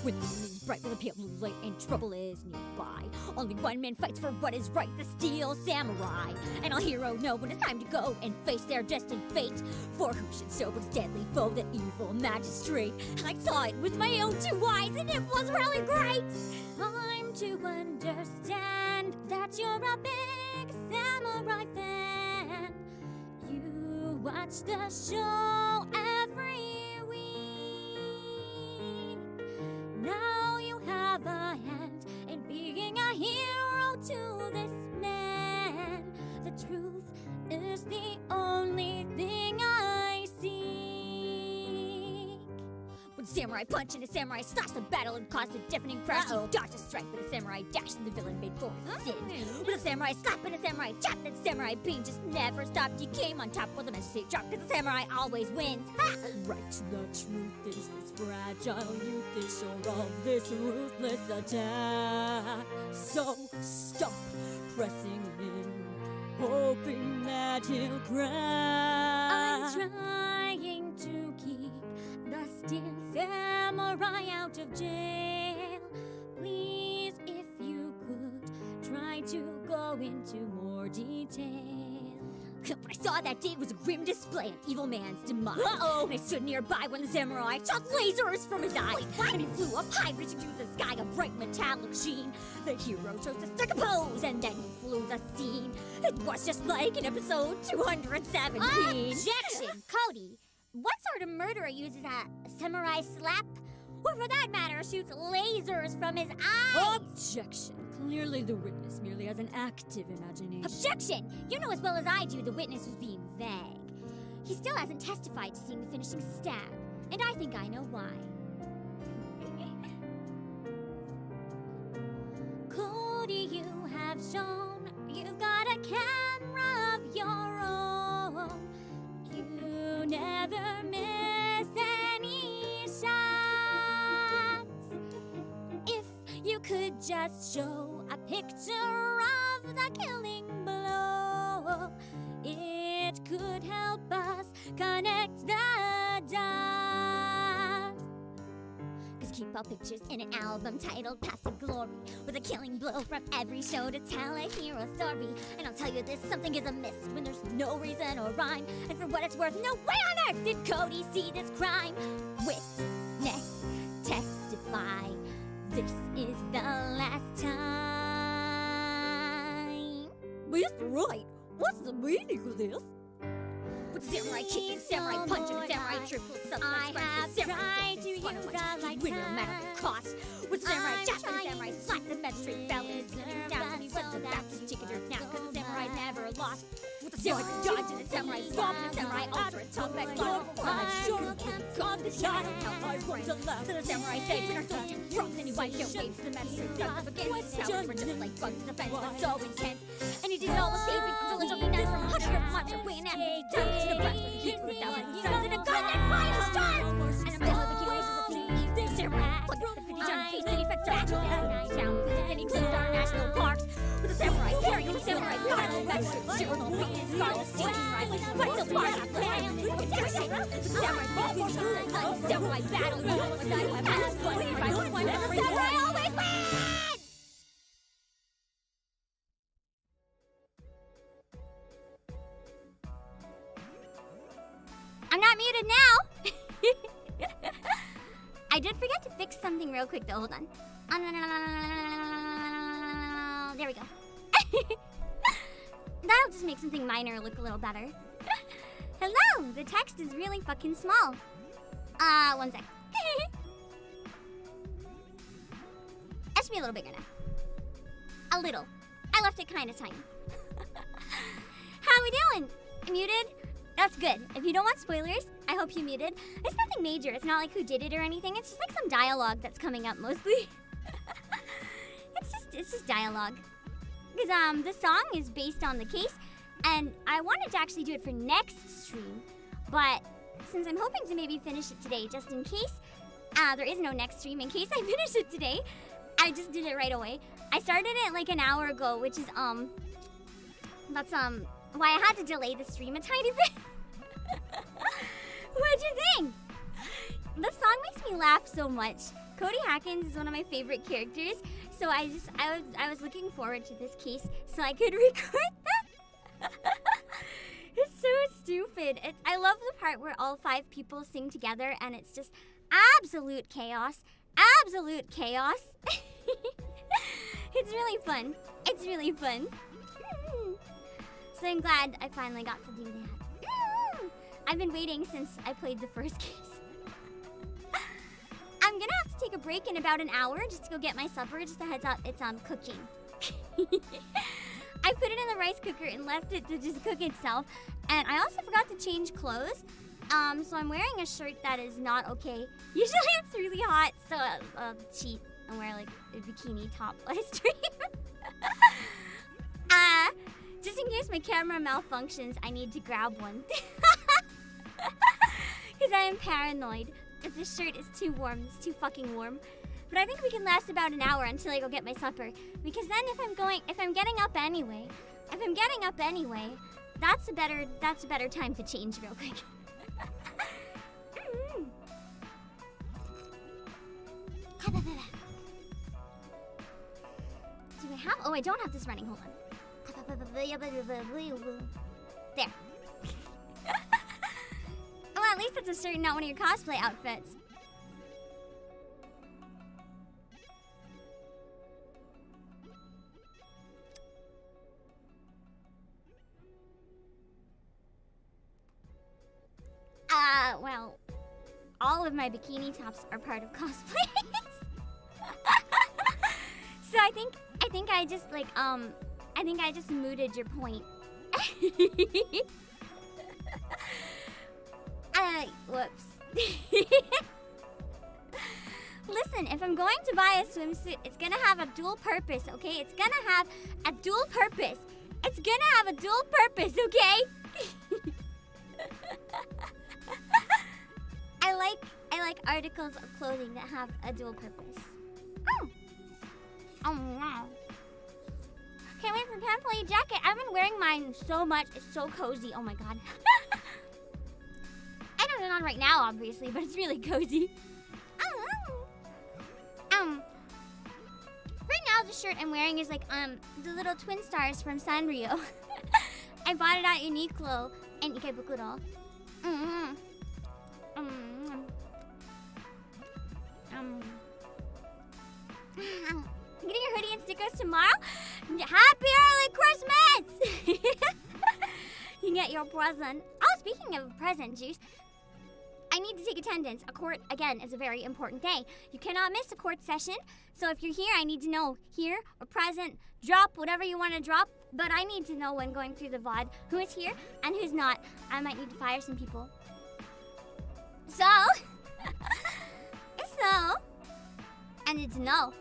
When the moon is bright with a pale blue light and trouble is nearby, only one man fights for what is right, the steel samurai. And all heroes know when it's time to go and face their destined fate. For who should sober its deadly foe, the evil magistrate? I saw it with my own two eyes and it was really great. I'm to understand that you're a big samurai fan. You watch the show every week. Now you have a hand in being a hero to this man. The truth is the only thing I seek. When samurai punch and a samurai slash the battle and caused a deafening crash, you dodged a strike with a samurai dash and the villain made for his sins. With a samurai slap and a samurai chop, that samurai beam just never stopped. He came on top with a message drop, cause the samurai always wins. Right, the truth is this fragile youth is sure of this ruthless attack. So stop pressing in, hoping that he'll crack. I'm trying to keep the steel samurai out of jail. Please, if you could, try to go into more detail. What I saw that day was a grim display of evil man's demise. And I stood nearby when the samurai shot lasers from his eyes. And he flew up high, reaching through the sky, a bright metallic sheen. The hero chose to strike a pose, and then he flew the scene. It was just like in episode 217. Objection! Cody, what sort of murderer uses a samurai slap? Or for that matter, shoots lasers from his eyes? Objection! Clearly the witness merely has an active imagination. Objection! You know as well as I do the witness was being vague. He still hasn't testified to seeing the finishing stab, and I think I know why. Cody, you have shown you've got a camera of your own. You never miss any shots. If you could just show a picture of the killing blow, it could help us connect the dots. Cause keep all pictures in an album titled Path to Glory, with a killing blow from every show to tell a hero story. And I'll tell you this, something is amiss when there's no reason or rhyme. And for what it's worth, no way on earth did Cody see this crime. Witness, testify, this is the last time. Mr. Wright, what's the meaning of this? With samurai kick and samurai punch and samurai triple I have tried to use the light win no matter the cost. With samurai jab and samurai slap, the magistrate fell and his down and he runs back to take it now cause the samurai never lost. With the samurai dodge and the samurai swamp and the samurai ultra top back bottom. I sure can call the shot. How I want to laugh. The samurai say winner don't you drunk and he wiped your waves. The magistrate stopped up again. His towers were just like bugs. The fence was so intense. And he did it all the saving the village of the night from 100 monster weighing at 50 tons to the breath with heat for 1,000 suns and a gun that fires stars. And in the middle of the heroes of reprieve, the samurai put the 50 ton piece and he fed back to the night town. Then he cleaned our national parks with a samurai carrying the samurai guard. The magistrate shield on beat and scarlet steaming rifles. Fight so far out the land. The samurai fought for the samurai battle. The samurai battle. The samurai always wins! I'm not muted now! I did forget to fix something real quick though, hold on. There we go. That'll just make something minor look a little better. Hello! The text is really fucking small. One sec. That should be a little bigger now. A little. I left it kinda tiny. How we doing? Muted? That's good. If you don't want spoilers, I hope you muted. It's nothing major. It's not like who did it or anything. It's just like some dialogue that's coming up mostly. It's just dialogue. Because the song is based on the case, and I wanted to actually do it for next stream, but since I'm hoping to maybe finish it today, just in case there is no next stream, in case I finish it today, I just did it right away. I started it like an hour ago, which is that's why I had to delay the stream a tiny bit. What'd you think? This song makes me laugh so much. Cody Hackins is one of my favorite characters, so I was looking forward to this case so I could record that. It's so stupid. I love the part where all 5 people sing together and it's just absolute chaos. Absolute chaos. It's really fun. It's really fun. So I'm glad I finally got to do that. I've been waiting since I played the first case. I'm gonna have to take a break in about an hour just to go get my supper. Just a heads up, it's cooking. I put it in the rice cooker and left it to just cook itself. And I also forgot to change clothes. So I'm wearing a shirt that is not okay. Usually it's really hot, so cheat and wear like a bikini top live stream. Just in case my camera malfunctions, I need to grab one. Because I am paranoid that this shirt is too warm. It's too fucking warm. But I think we can last about an hour until I go get my supper. Because then if I'm getting up anyway, that's a better time to change real quick. Do I have? Oh, I don't have this running. Hold on. There. Well, at least it's a shirt, not one of your cosplay outfits. Well, all of my bikini tops are part of cosplays. So I think I just like I think I just mooted your point. Whoops. Listen, if I'm going to buy a swimsuit, it's gonna have a dual purpose, okay? It's gonna have a dual purpose. It's gonna have a dual purpose, okay? I like articles of clothing that have a dual purpose. Oh wow. Can't wait for pamphlet jacket. I've been wearing mine so much. It's so cozy. Oh my god. I don't have it on right now, obviously, but it's really cozy. Right now the shirt I'm wearing is like the little twin stars from Sanrio. I bought it at Uniqlo and Ikebukuro. I'm getting a hoodie and stickers tomorrow. Happy early Christmas! You get your present. Oh, speaking of present, Juice, I need to take attendance. A court, again, is a very important day. You cannot miss a court session. So if you're here, I need to know here or present, drop whatever you want to drop. But I need to know when going through the VOD who is here and who's not. I might need to fire some people. So, I need to know.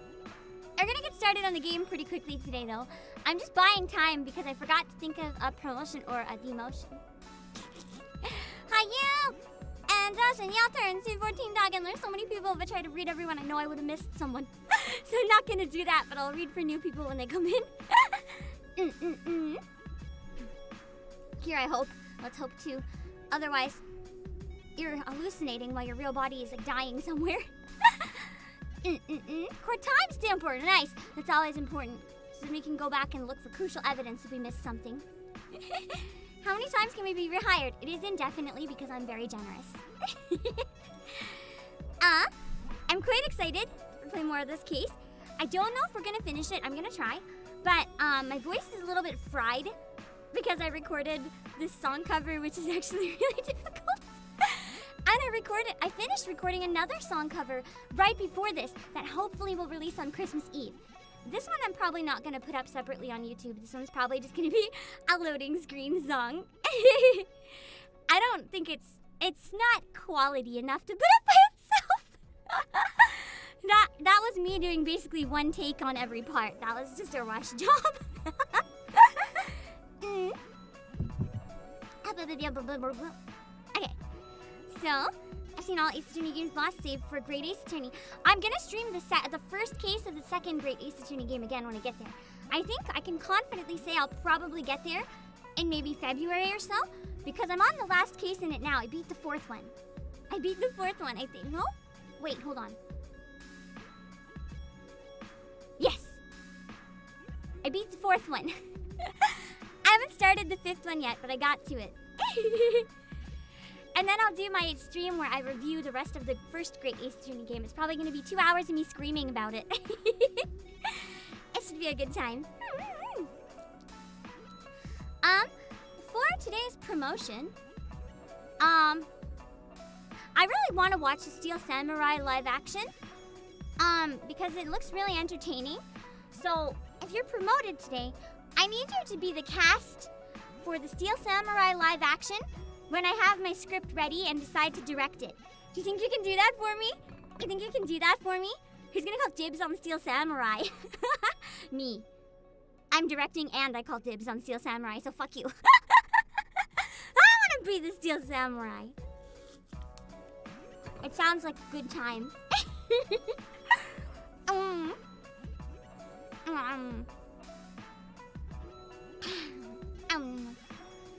We're gonna get started on the game pretty quickly today, though. I'm just buying time because I forgot to think of a promotion or a demotion. Hi, you! And and your turn, C14 dog, and there's so many people. If I try to read everyone, I know I would have missed someone. So I'm not gonna do that, but I'll read for new people when they come in. Here, I hope. Let's hope too. Otherwise, you're hallucinating while your real body is like dying somewhere. Court timestamper, nice. That's always important, so then we can go back and look for crucial evidence if we missed something. How many times can we be rehired? It is indefinitely because I'm very generous. I'm quite excited to play more of this case. I don't know if we're gonna finish it. I'm gonna try, but my voice is a little bit fried because I recorded this song cover, which is actually really difficult. And I finished recording another song cover right before this that hopefully will release on Christmas Eve. This one I'm probably not going to put up separately on YouTube. This one's probably just going to be a loading screen song. I don't think it's not quality enough to put up by itself. That was me doing basically one take on every part. That was just a rush job. Okay. So, I've seen all Ace Attorney games boss save for Great Ace Attorney. I'm gonna stream the first case of the second Great Ace Attorney game again when I get there. I think I can confidently say I'll probably get there in maybe February or so, because I'm on the last case in it now. I beat the fourth one, I think. No? Wait, hold on. I beat the 4th one. I haven't started the 5th one yet, but I got to it. And then I'll do my stream where I review the rest of the first Great Ace Attorney game. It's probably going to be 2 hours of me screaming about it. It should be a good time. For today's promotion, I really want to watch the Steel Samurai live action, because it looks really entertaining. So if you're promoted today, I need you to be the cast for the Steel Samurai live action when I have my script ready and decide to direct it. Do you think you can do that for me? You think you can do that for me? Who's gonna call dibs on the Steel Samurai? Me. I'm directing and I call dibs on Steel Samurai, so fuck you. I wanna be the Steel Samurai. It sounds like a good time.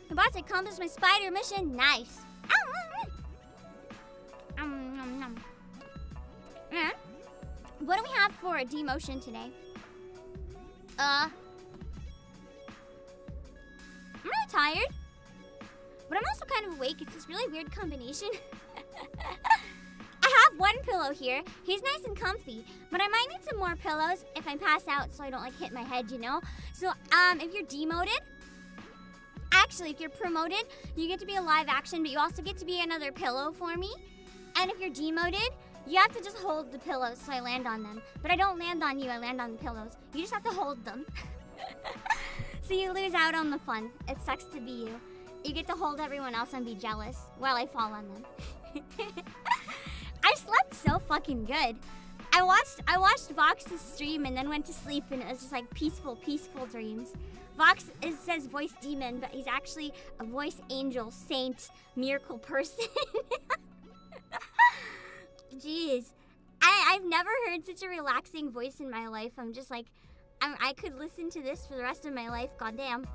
About to accomplish my spider mission. Nice. What do we have for a demotion today? I'm really tired, but I'm also kind of awake. It's this really weird combination. I have one pillow here. He's nice and comfy, but I might need some more pillows if I pass out so I don't like hit my head, you know? So, if you're demoted, actually, if you're promoted, you get to be a live action, but you also get to be another pillow for me. And if you're demoted, you have to just hold the pillows so I land on them. But I don't land on you, I land on the pillows. You just have to hold them. So you lose out on the fun. It sucks to be you. You get to hold everyone else and be jealous while I fall on them. I slept so fucking good. I watched Vox's stream and then went to sleep, and it was just like peaceful dreams. Vox says voice demon, but he's actually a voice angel, saint, miracle person. Jeez. I've never heard such a relaxing voice in my life. I'm just like, I could listen to this for the rest of my life, goddamn.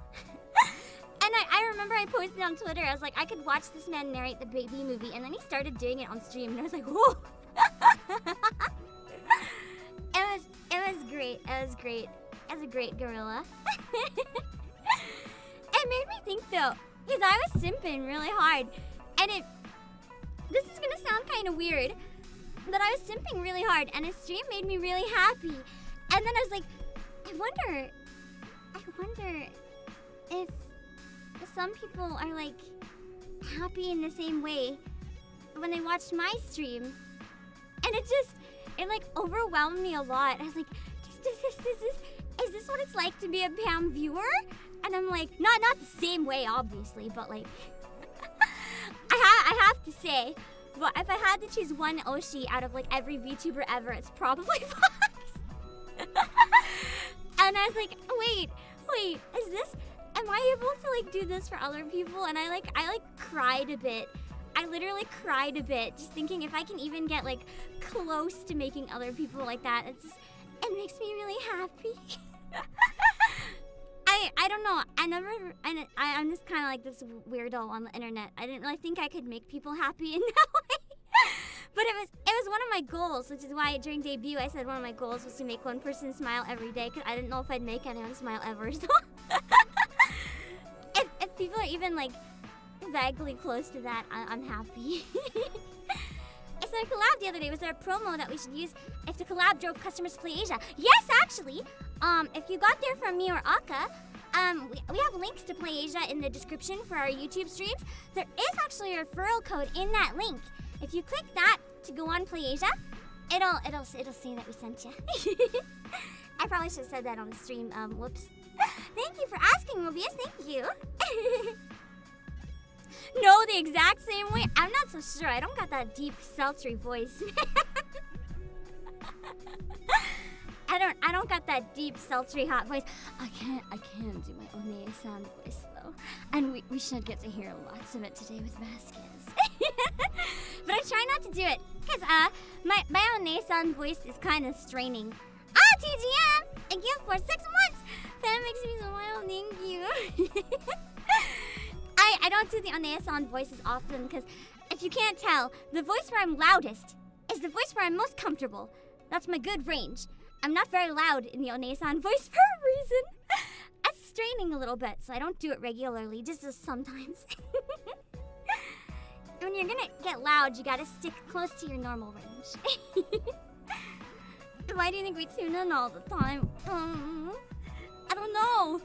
And I remember I posted on Twitter, I was like, I could watch this man narrate the baby movie, and then he started doing it on stream, and I was like, whoa! It was great. It was great. As a great gorilla. It made me think though, because I was simping really hard, and this is gonna sound kind of weird, but I was simping really hard, and his stream made me really happy. And then I was like, I wonder if some people are like happy in the same way when they watched my stream, and it like overwhelmed me a lot. I was like, is this what it's like to be a Pam viewer? And I'm like, not the same way, obviously, but like, I have to say, well, if I had to choose one Oshi out of like every VTuber ever, it's probably Fox. And I was like, wait, am I able to like do this for other people? And I cried a bit. I literally cried a bit, just thinking if I can even get like close to making other people like that, it makes me really happy. I don't know. I'm just kind of like this weirdo on the internet. I didn't really think I could make people happy in that way. But it was one of my goals, which is why during debut I said one of my goals was to make one person smile every day, because I didn't know if I'd make anyone smile ever. So if people are even like vaguely close to that, I'm happy. I saw a collab the other day. Was there a promo that we should use if the collab drove customers to Playasia? Yes, actually. If you got there from me or Aka, we have links to Playasia in the description for our YouTube streams. There is actually a referral code in that link. If you click that to go on Playasia, it'll say that we sent you. I probably should have said that on the stream. Whoops. Thank you for asking, Mobius. Thank you. No, the exact same way? I'm not so sure. I don't got that deep, sultry voice. I don't got that deep, sultry, hot voice. I can't do my Oneie-san voice though. And we should get to hear lots of it today with Vasquez. But I try not to do it, because my Oneie-san voice is kind of straining. TGM! Thank you for 6 months! That makes me smile, thank you. I don't do the Oneie-san voices often, because if you can't tell, the voice where I'm loudest is the voice where I'm most comfortable. That's my good range. I'm not very loud in the Oneie-san voice for a reason. straining a little bit, so I don't do it regularly, just sometimes. When you're gonna get loud, you gotta stick close to your normal range. Why do you think we tune in all the time? I don't know.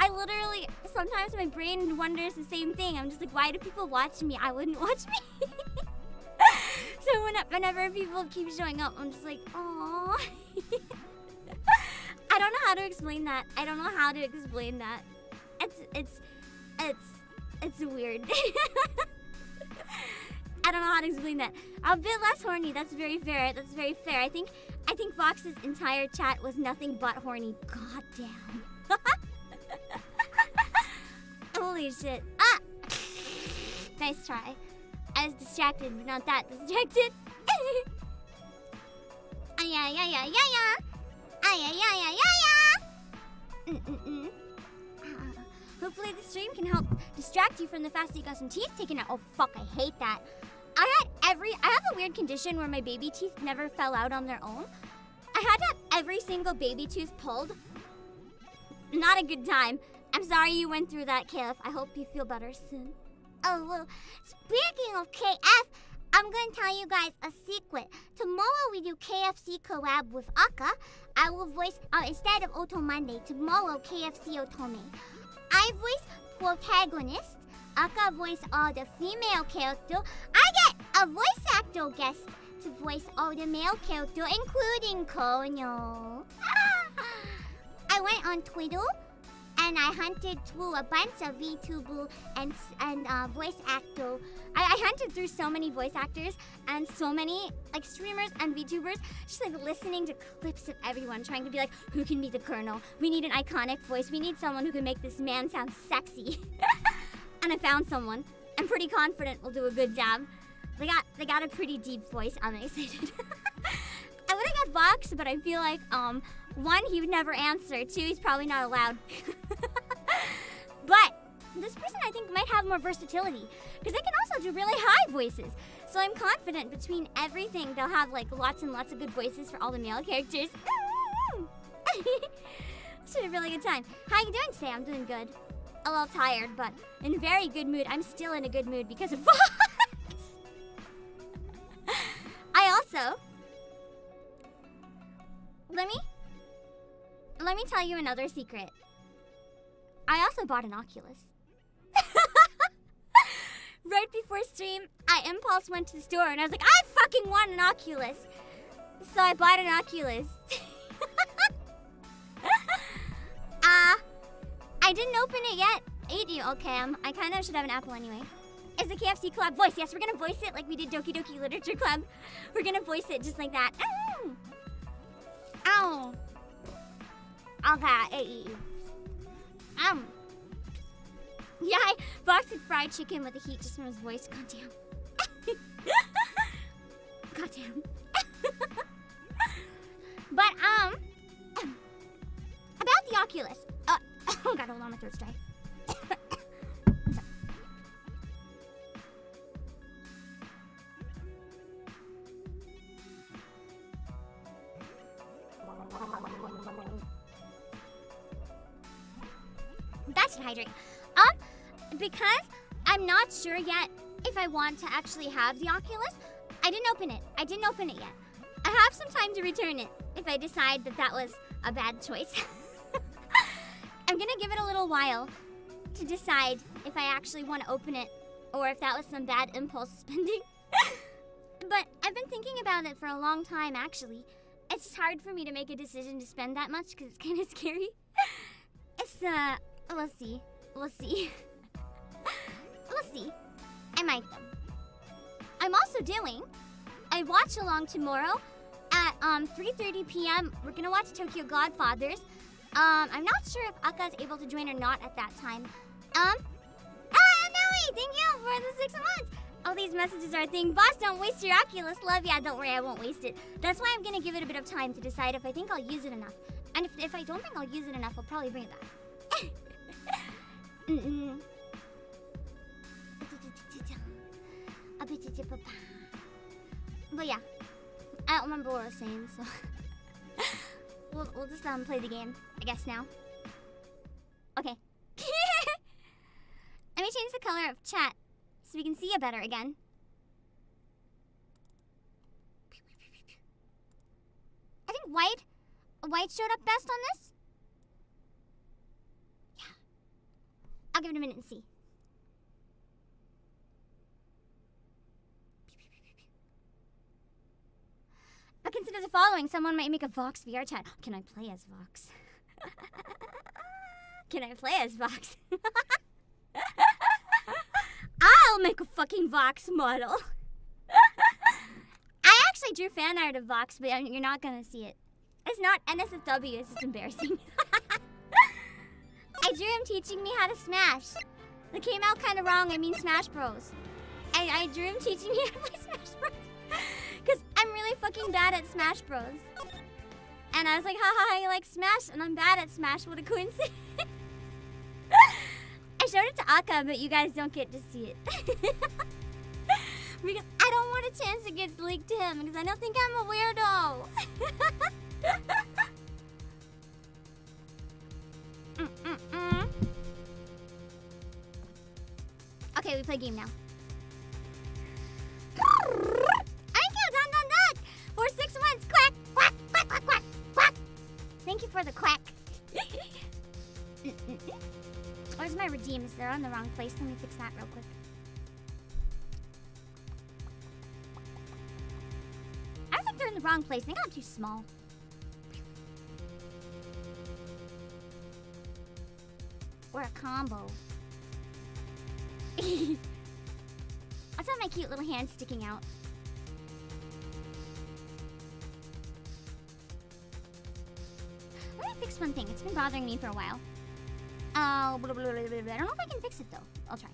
I literally, sometimes my brain wonders the same thing. I'm just like, why do people watch me? I wouldn't watch me. So whenever people keep showing up, I'm just like, aww. I don't know how to explain that. It's weird. I don't know how to explain that. I'm a bit less horny. That's very fair. I think Vox's entire chat was nothing but horny. God damn. Holy shit. Ah! Nice try. I was distracted, but not that distracted. Hopefully the stream can help distract you from the fact that you got some teeth taken out. Oh fuck, I hate that. I have a weird condition where my baby teeth never fell out on their own. I had to have every single baby tooth pulled. Not a good time. I'm sorry you went through that, KF. I hope you feel better soon. Oh, well, speaking of KF, I'm going to tell you guys a secret. Tomorrow we do KFC collab with Aka. I will voice, instead of Oto Monday, tomorrow KFC Otome. I voice protagonist. Aka voice all the female character. I get a voice actor guest to voice all the male character, including Konyo. I went on Twitter and I hunted through a bunch of VTuber and voice actor. I hunted through so many voice actors and so many like streamers and VTubers, just like listening to clips of everyone, trying to be like, who can be the Colonel? We need an iconic voice. We need someone who can make this man sound sexy. And I found someone. I'm pretty confident we'll do a good job. They got a pretty deep voice. I'm excited. I would have got Vox, but I feel like one, he would never answer. Two, he's probably not allowed. But this person I think might have more versatility because they can also do really high voices. So I'm confident between everything they'll have like lots and lots of good voices for all the male characters. It's been a really good time. How you doing today? I'm doing good. A little tired, but in a very good mood. I'm still in a good mood because of Vox. I also... Let me tell you another secret. I also bought an Oculus. Right before stream, I impulse went to the store and I was like, I fucking want an Oculus. So I bought an Oculus. I didn't open it yet. Okay, I kind of should have an Apple anyway. Is the KFC collab voice? Yes, we're gonna voice it like we did Doki Doki Literature Club. We're gonna voice it just like that. Ow. Okay. Yeah, I boxed fried chicken with the heat just from his voice. Goddamn. Goddamn. But about the Oculus. Oh god, hold on, my throat's dry. That should hydrate. Because I'm not sure yet if I want to actually have the Oculus. I didn't open it yet. I have some time to return it if I decide that was a bad choice. I'm gonna give it a little while to decide if I actually want to open it or if that was some bad impulse spending. But I've been thinking about it for a long time, actually. It's just hard for me to make a decision to spend that much because it's kind of scary. We'll see. We'll see. I might though. I'm also doing a watch along tomorrow at 3:30 p.m. We're gonna watch Tokyo Godfathers. I'm not sure if Aka's able to join or not at that time. Nelly, thank you for the 6 months. All these messages are a thing. Boss, don't waste your Oculus. Love ya. Don't worry, I won't waste it. That's why I'm gonna give it a bit of time to decide if I think I'll use it enough. And if I don't think I'll use it enough, I'll probably bring it back. But yeah, I don't remember what I was saying, so we'll just play the game, I guess now. chat so we can see you better again. I think White showed up best on this. Yeah. I'll give it a minute and see. But consider the following. Someone might make a Vox VR chat. Can I play as Vox? Can I play as Vox? I'll make a fucking Vox model. I actually drew fan art of Vox, but you're not gonna see it. It's not NSFW, it's just embarrassing. I drew him teaching me how to smash. That came out kind of wrong, I mean Smash Bros. I drew him teaching me how to play Smash Bros. Because I'm really fucking bad at Smash Bros. And I was like, haha, you like Smash? And I'm bad at Smash, what a coincidence. I showed it to Aka, but you guys don't get to see it. Because I don't want a chance it gets leaked to him, because I don't think I'm a weirdo. Okay, we play game now. Thank you, Don. 4 6 months, quack, quack, quack, quack, quack, quack. Thank you for the quack. Where's my redeems? They're on the wrong place. Let me fix that real quick. I don't think they're in the wrong place. I think I'm too small. Or a combo. I saw my cute little hand sticking out. Let me fix one thing. It's been bothering me for a while. Oh, blah, blah, blah, blah, blah. I don't know if I can fix it though. I'll try.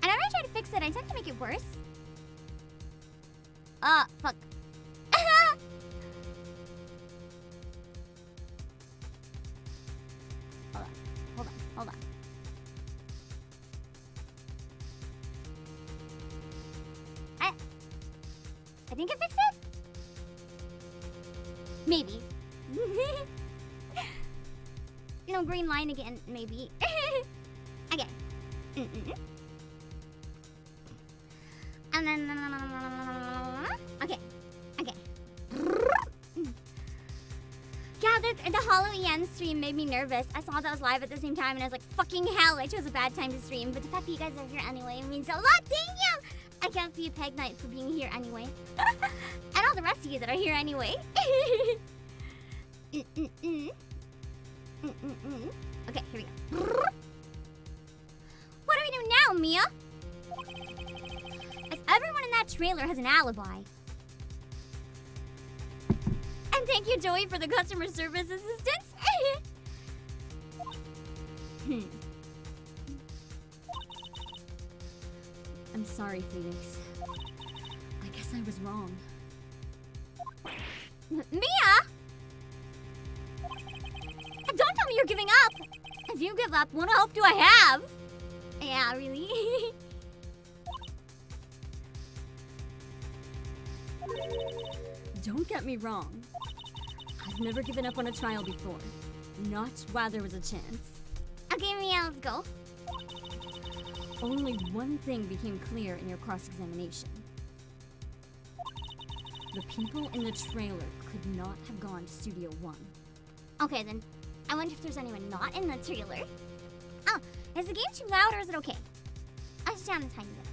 And when I try to fix it, I tend to make it worse. Fuck. Hold on. I think I fixed it? Maybe. No, green line again, maybe. Okay. And then... Okay. Yeah, the Hollow EN stream made me nervous. I saw that was live at the same time, and I was like, fucking hell, I chose a bad time to stream. But the fact that you guys are here anyway means a lot. Thank you! I can't be a Peg Knight for being here anyway. And all the rest of you that are here anyway. Okay, here we go. What do we do now, Mia? If everyone in that trailer has an alibi. And thank you, Joey, for the customer service assistance. I'm sorry, Phoenix. I guess I was wrong. Mia! Don't tell me you're giving up! If you give up, what hope do I have? Yeah, really? Don't get me wrong. I've never given up on a trial before. Not while there was a chance. Okay, Mia, let's go. Only one thing became clear in your cross-examination. The people in the trailer could not have gone to Studio 1. Okay, then. I wonder if there's anyone not in the trailer. Oh, is the game too loud or is it okay? I'll just down a tiny bit.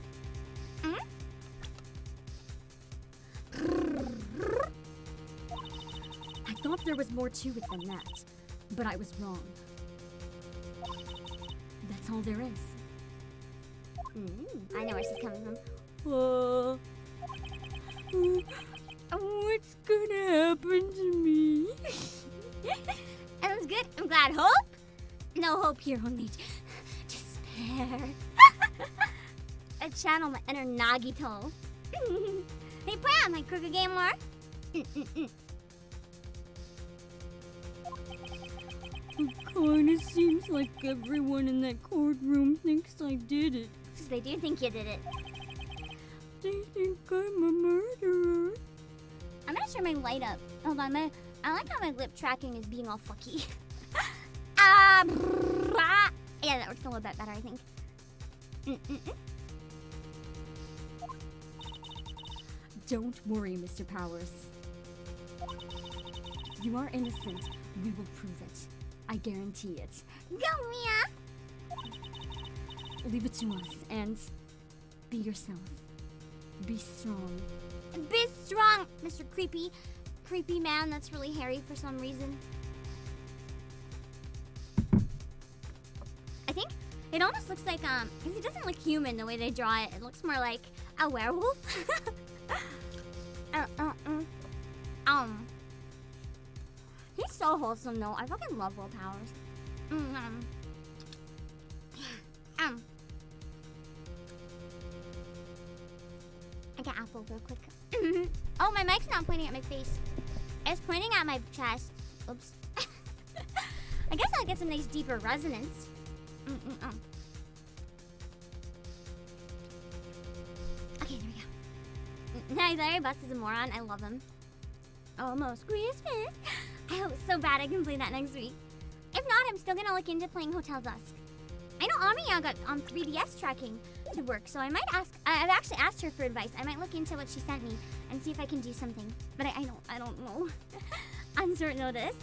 I thought there was more to it than that, but I was wrong. That's all there is. I know where she's coming from. What's gonna happen to me? That was good. I'm glad. Hope? No hope here, only despair. I channel my inner Nagito. Hey, Pam, my crooked gamer. It kinda seems like everyone in that courtroom thinks I did it. Because they do think you did it. They think I'm a murderer. I'm gonna turn my light up. Hold on, I like how my lip tracking is being all fucky. Yeah, that works a little bit better, I think. Don't worry, Mr. Powers. If you are innocent, we will prove it. I guarantee it. Go, Mia! Leave it to us and be yourself. Be strong. Be strong, Mr. Creepy man that's really hairy for some reason. I think it almost looks like, because he doesn't look human the way they draw it. It looks more like a werewolf. He's so wholesome though. I fucking love Will Powers. I got apple real quick. Oh, my mic's not pointing at my face. It's pointing at my chest. Oops. I guess I'll get some nice deeper resonance. Okay, there we go. Nice, Larry Butts is a moron. I love him. Almost Christmas. I hope so bad I can play that next week. If not, I'm still gonna look into playing Hotel Dusk. I know Amiya got 3DS tracking to work, so I might ask. I've actually asked her for advice. I might look into what she sent me and see if I can do something. But I don't know. Uncertain notice.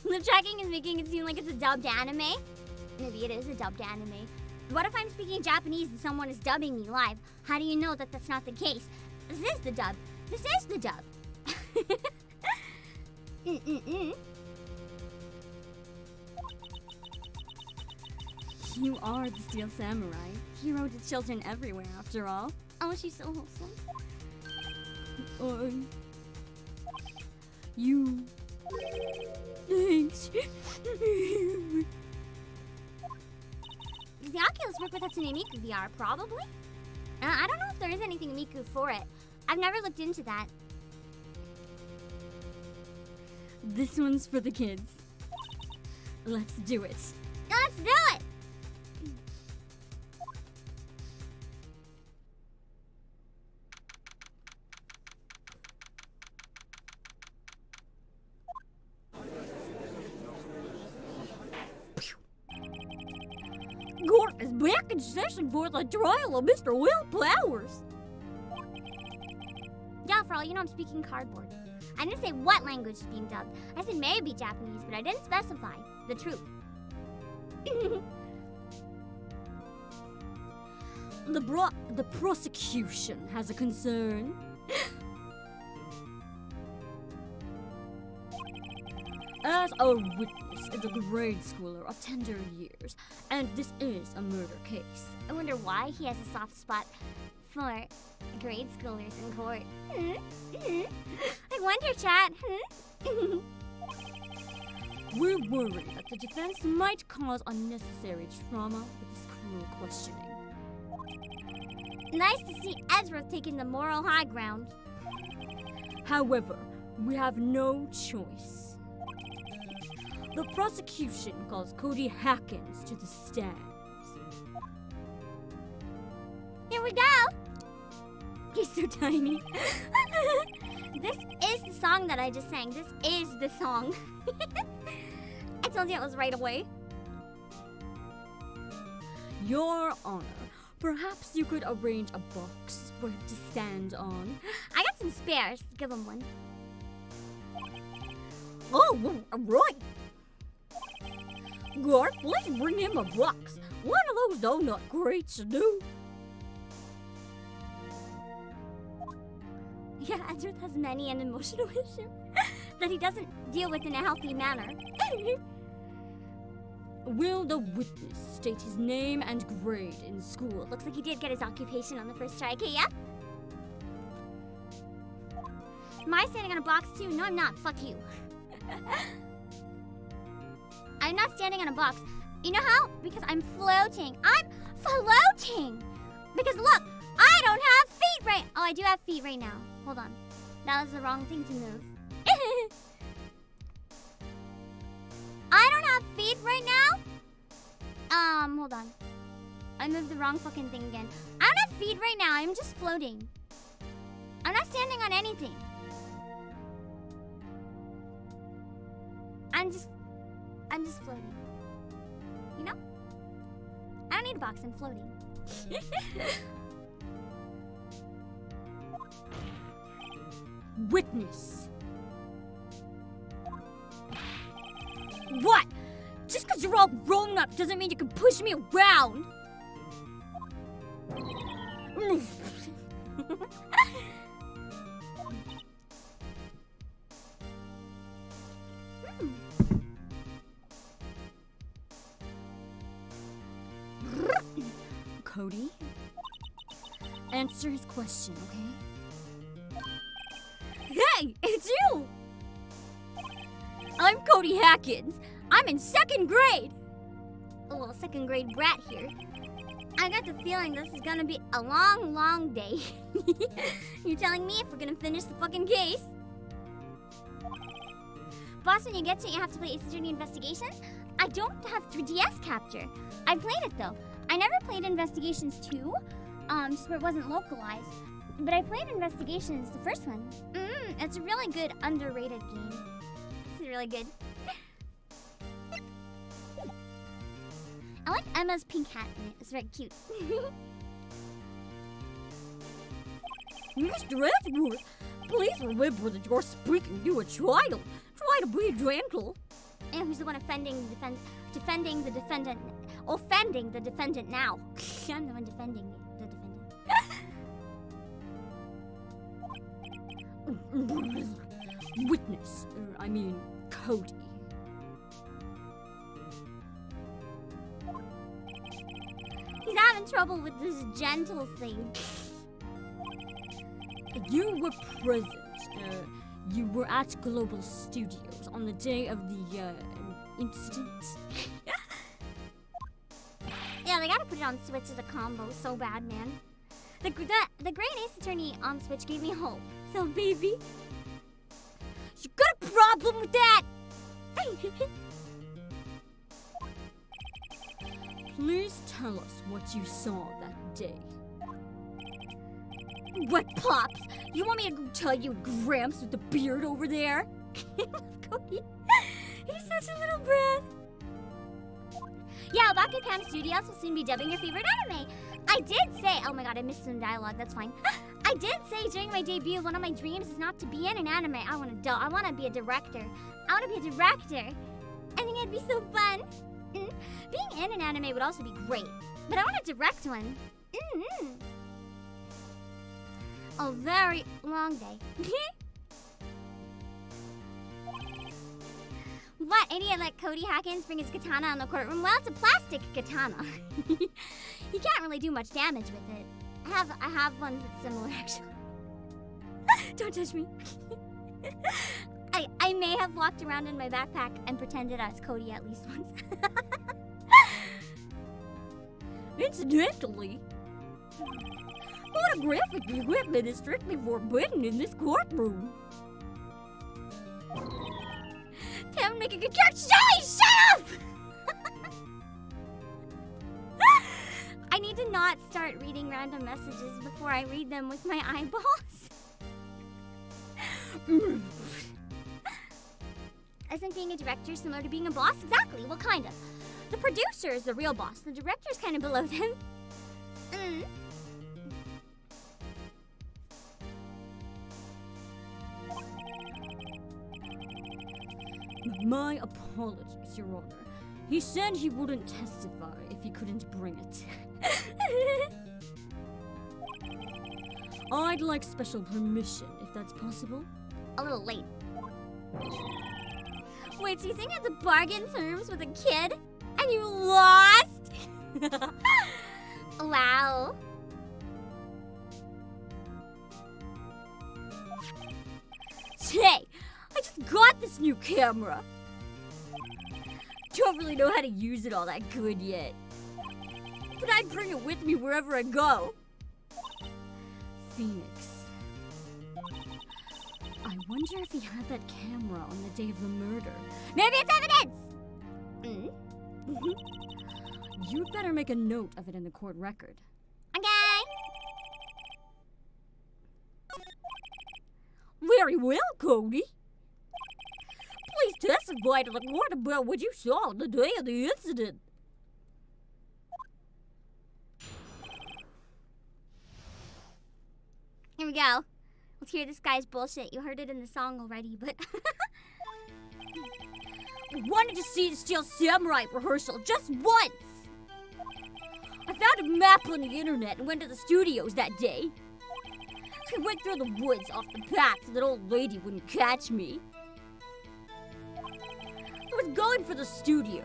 Lip tracking is making it seem like it's a dubbed anime. Maybe it is a dubbed anime. What if I'm speaking Japanese and someone is dubbing me live? How do you know that that's not the case? This is the dub. This is the dub. You are the Steel Samurai, hero to children everywhere, after all. Oh, she's so wholesome. You. Thanks. Does the Oculus work with Hatsune Miku VR? Probably. I don't know if there is anything Miku for it. I've never looked into that. This one's for the kids. Let's do it. Let's do it! Court is back in session for the trial of Mr. Will Powers. Yeah, for all you know, I'm speaking cardboard. I didn't say what language is being dubbed. I said maybe Japanese, but I didn't specify the truth. The prosecution has a concern. As a witness is a grade schooler of tender years, and this is a murder case. I wonder why he has a soft spot for grade schoolers in court. I wonder, chat. We're worried that the defense might cause unnecessary trauma with this cruel questioning. Nice to see Ezra taking the moral high ground. However, we have no choice. The prosecution calls CODY HACKINS to the stand. Here we go. He's so tiny. This is the song that I just sang. This is the song. I told you it was right away. Your Honor, perhaps you could arrange a box for him to stand on. I got some spares. Give him one. Oh, right. Guard, please bring him a box. One of those donut crates to do. Yeah, Ezra has many an emotional issue that he doesn't deal with in a healthy manner. Will the witness state his name and grade in school? Looks like he did get his occupation on the first try. Okay, yeah? Am I standing on a box too? No, I'm not. Fuck you. I'm not standing on a box. You know how? Because I'm floating. I'm floating! Because look, I don't have feet right... Oh, I do have feet right now. Hold on. That was the wrong thing to move. I don't have feet right now? Hold on. I moved the wrong fucking thing again. I don't have feet right now. I'm just floating. I'm not standing on anything. I'm just floating. You know? I don't need a box, I'm floating. Witness. What? Just because you're all grown up doesn't mean you can push me around. Cody? Answer his question, okay? Hey, it's you! I'm Cody Hackins. I'm in 2nd grade. A little 2nd grade brat here. I got the feeling this is gonna be a long, long day. You're telling me if we're gonna finish the fucking case? Boss, when you get to it, you have to play Ace Attorney Investigations. I don't have 3DS capture. I played it though. I never played Investigations 2, just where it wasn't localized. But I played Investigations, the first one. It's a really good, underrated game. It's really good. I like Emma's pink hat in it. It's very cute. Mr. Edward, please remember that you're speaking to a child. Try to be gentle. And who's the one offending the defendant now? I'm the one defending the defendant. Witness, I mean, Cody. He's having trouble with this gentle thing. You were present. You were at Global Studios on the day of the incident. Yeah, they gotta put it on Switch as a combo so bad, man. The Great Ace Attorney on Switch gave me hope. So, baby, You got a problem with that? Please tell us what you saw that day. What, Pops? You want me to go tell you Gramps with the beard over there? Cody, he's such a little brat. Yeah, Obake Pam Studios will soon be dubbing your favorite anime. I did say, oh my god, I missed some dialogue, that's fine. I did say during my debut, one of my dreams is not to be in an anime. I want to be a director. I want to be a director. I think it'd be so fun. Being in an anime would also be great, but I want to direct one. A very long day. What idiot let Cody Hackins bring his katana in the courtroom? Well, it's a plastic katana. He can't really do much damage with it. I have one that's similar, actually. Don't touch me. I may have walked around in my backpack and pretended I was Cody at least once. Incidentally, photographic equipment is strictly forbidden in this courtroom. Tim making a character. Shut up! I need to not start reading random messages before I read them with my eyeballs. Isn't being a director similar to being a boss? Exactly, well, kind of. The producer is the real boss. The director's kind of below them. My apologies, Your Honor. He said he wouldn't testify if he couldn't bring it. I'd like special permission, if that's possible. A little late. Wait, so you think you had to bargain terms with a kid? And you lost? Wow. Hey, I just got this new camera. Don't really know how to use it all that good yet. But I bring it with me wherever I go. Phoenix. I wonder if he had that camera on the day of the murder. Maybe it's evidence! You'd better make a note of it in the court record. Okay. Very well, Cody. Please testify to the court about what you saw on the day of the incident. we go. Let's hear this guy's bullshit. You heard it in the song already, but... I wanted to see the Steel Samurai rehearsal just once. I found a map on the internet and went to the studios that day. I went through the woods off the path so that old lady wouldn't catch me. I was going for the studio.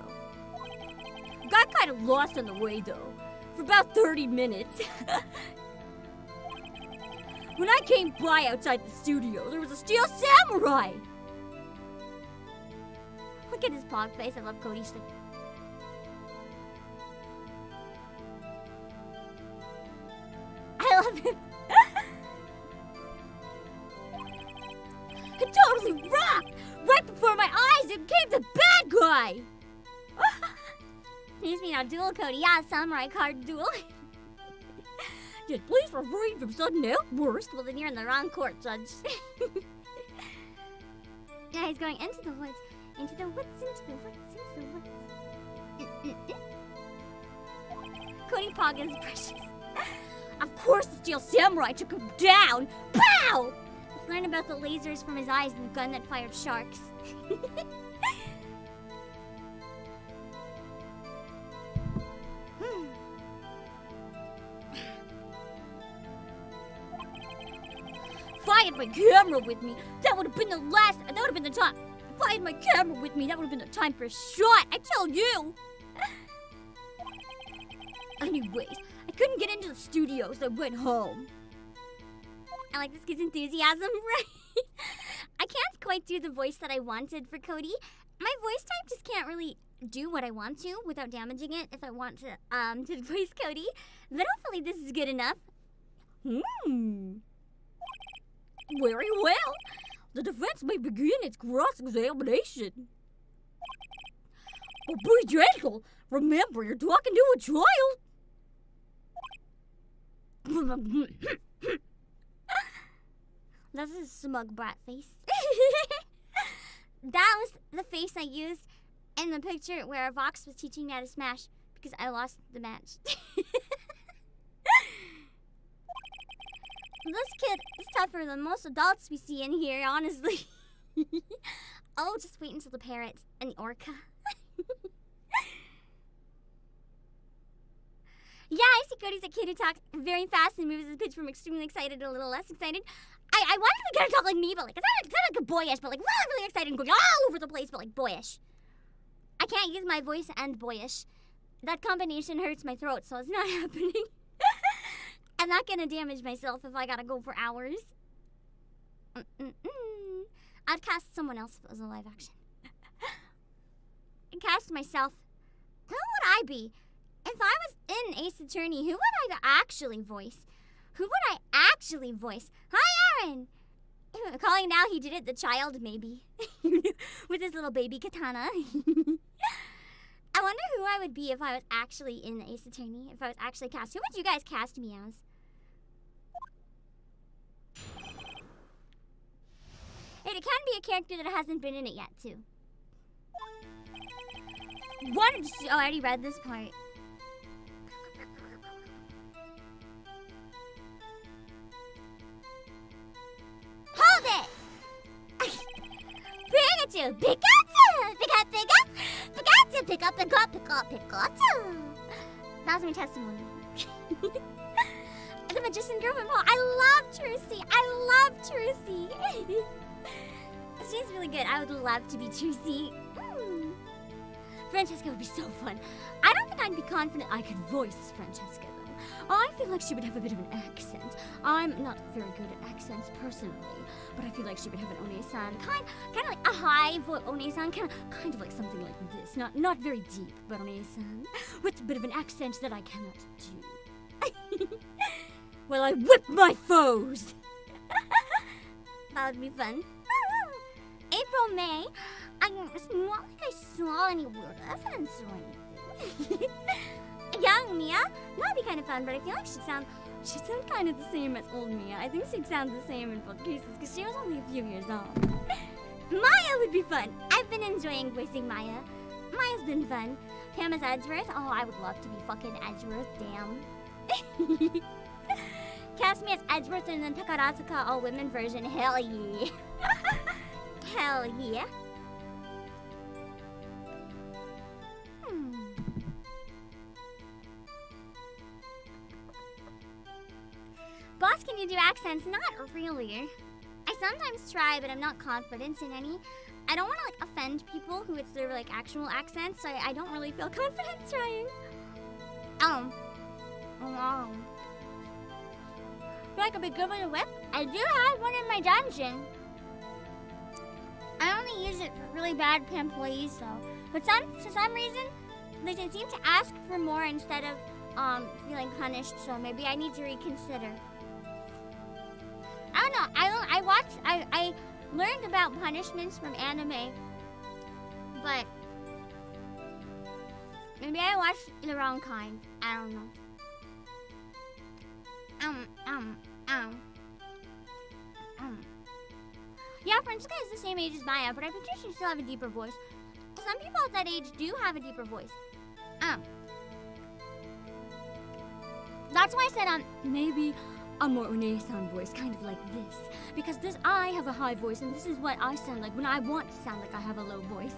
Got kind of lost on the way though, for about 30 minutes. When I came by outside the studio, there was a Steel Samurai! Look at his pog face. I love Cody's thing. I love him. It totally rocked! Right before my eyes, it came the bad guy! He's me now, duel Cody. Yeah, samurai card duel. Did please refrain from sudden outbursts? Well, then you're in the wrong court, Judge. Yeah, he's going into the woods. Into the woods, into the woods, into the woods. Cody Pog is precious. Of course the Steel Samurai took him down! Pow! Let's learn about the lasers from his eyes and the gun that fired sharks. If I had my camera with me, that would have been the last, that would have been the time. If I had my camera with me, that would have been the time for a shot, I tell you! Anyways, I couldn't get into the studio, so I went home. I like this kid's enthusiasm, right? I can't quite do the voice that I wanted for Cody. My voice type just can't really do what I want to without damaging it if I want to voice Cody. But hopefully this is good enough. Very well. The defense may begin its cross-examination. But be gentle. Remember, you're talking to a child. That's a smug brat face. That was the face I used in the picture where Vox was teaching me how to smash because I lost the match. This kid is tougher than most adults we see in here, honestly. Oh, just wait until the parrot and the orca. Yeah, I see Cody's a kid who talks very fast and moves his pitch from extremely excited to a little less excited. I wanted to get to talk like me, but like it's not like a boyish, but like really, really excited and going all over the place, but like boyish. I can't use my voice and boyish. That combination hurts my throat, so it's not happening. I'm not gonna damage myself if I gotta go for hours. I'd cast someone else if it was a live action. I'd cast myself. Who would I be? If I was in Ace Attorney, who would I actually voice? Who would I actually voice? Hi, Aaron! Calling now he did it, the child, maybe. With his little baby katana. I wonder who I would be if I was actually in Ace Attorney, if I was actually cast. Who would you guys cast me as? It can be a character that hasn't been in it yet, too. Wanted to see, Oh, I already read this part. Hold it! Pikachu! Pikachu! Pikachu! Pikachu! That was my testimony. The Magician Girl from Paul. I love Trucy! She's really good. I would love to be Trucy. Francesca would be so fun. I don't think I'd be confident I could voice Francesca, though. I feel like she would have a bit of an accent. I'm not very good at accents personally, but I feel like she would have an One-san, kind of like a high One-san, kind of like something like this. Not very deep, but One-san, with a bit of an accent that I cannot do. Well, I whip my foes. That would be fun. April, May. It's not like I saw any weird evidence or anything. Young Mia. That'd be kind of fun, but I feel like she'd sound kind of the same as old Mia. I think she'd sound the same in both cases because she was only a few years old. Maya would be fun. I've been enjoying voicing Maya. Maya's been fun. Pam as Edgeworth. Oh, I would love to be fucking Edgeworth. Damn. Cast me as Edgeworth in the Takarazuka all-women version. Hell yeah. Hell yeah. Boss, can you do accents? Not really. I sometimes try, but I'm not confident in any. I don't want to like offend people who it's their like actual accents, so I don't really feel confident trying. Feel like I'd be good with a whip? I do have one in my dungeon. I only use it for really bad employees though. But for some reason, they seem to ask for more instead of feeling punished, so maybe I need to reconsider. I don't know. I learned about punishments from anime, but maybe I watched the wrong kind. I don't know. Yeah, Francisca is the same age as Maya, but I think she should still have a deeper voice. Some people at that age do have a deeper voice. That's why I said maybe a more Renaissance voice, kind of like this. Because I have a high voice, and this is what I sound like when I want to sound like I have a low voice.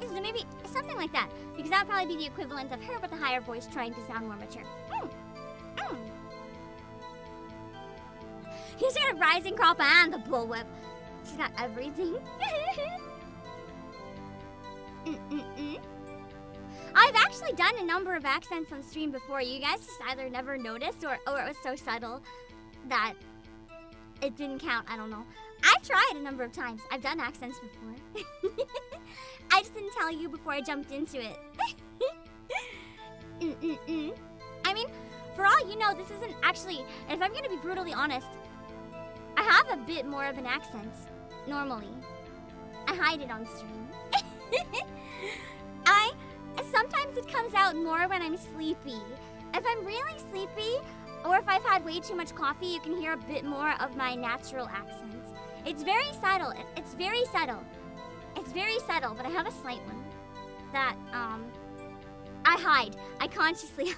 So maybe something like that. Because that would probably be the equivalent of her with a higher voice trying to sound more mature. He's got a rising crop and a bullwhip. She's got everything. I've actually done a number of accents on stream before. You guys just either never noticed or it was so subtle that it didn't count. I don't know. I've tried a number of times. I've done accents before. I just didn't tell you before I jumped into it. I mean, for all you know, this isn't actually, if I'm gonna be brutally honest, I have a bit more of an accent, normally. I hide it on stream. Sometimes it comes out more when I'm sleepy. If I'm really sleepy, or if I've had way too much coffee, you can hear a bit more of my natural accent. It's very subtle. It's very subtle. It's very subtle, but I have a slight one that, I hide. I consciously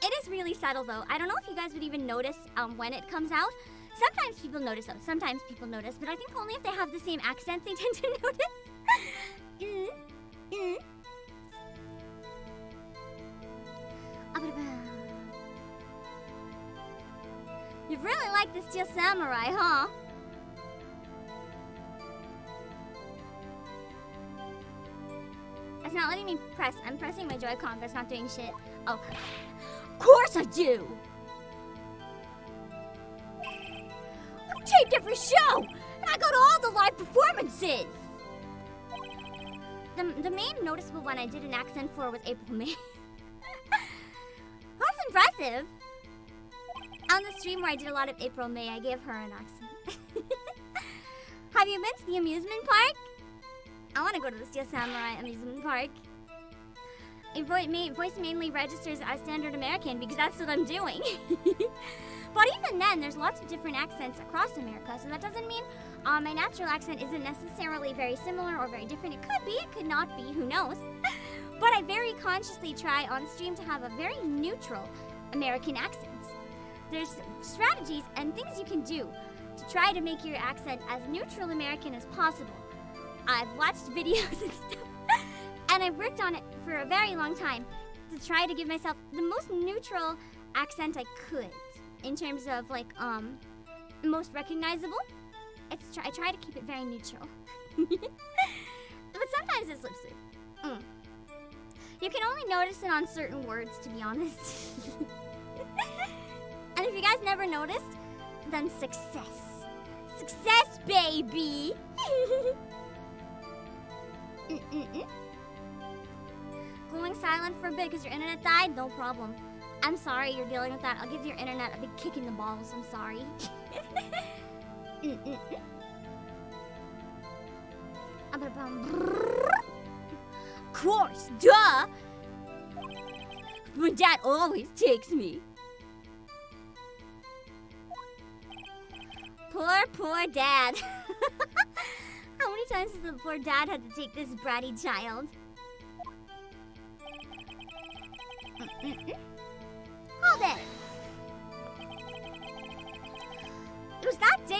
It is really subtle, though. I don't know if you guys would even notice when it comes out. Sometimes people notice, though. Sometimes people notice, but I think only if they have the same accent they tend to notice. You really like the Steel Samurai, huh? It's not letting me press. I'm pressing my Joy-Con, but it's not doing shit. Oh, of course I do! I taped every show! And I go to all the live performances! The main noticeable one I did an accent for was April May. That's impressive! On the stream where I did a lot of April May, I gave her an accent. Have you been to the amusement park? I want to go to the Steel Samurai amusement park. Your voice mainly registers as standard American because that's what I'm doing. But even then, there's lots of different accents across America, so that doesn't mean my natural accent isn't necessarily very similar or very different. It could be, it could not be, who knows? But I very consciously try on stream to have a very neutral American accent. There's strategies and things you can do to try to make your accent as neutral American as possible. I've watched videos and stuff, and I've worked on it for a very long time to try to give myself the most neutral accent I could in terms of like most recognizable. I try to keep it very neutral. But sometimes it slips through. You can only notice it on certain words, to be honest. And if you guys never noticed, then success. Success, baby! Going silent for a bit because your internet died? No problem. I'm sorry you're dealing with that. I'll give your internet a big kick in the balls. I'm sorry. Of course, duh! My dad always takes me. Poor dad. How many times has the poor dad had to take this bratty child?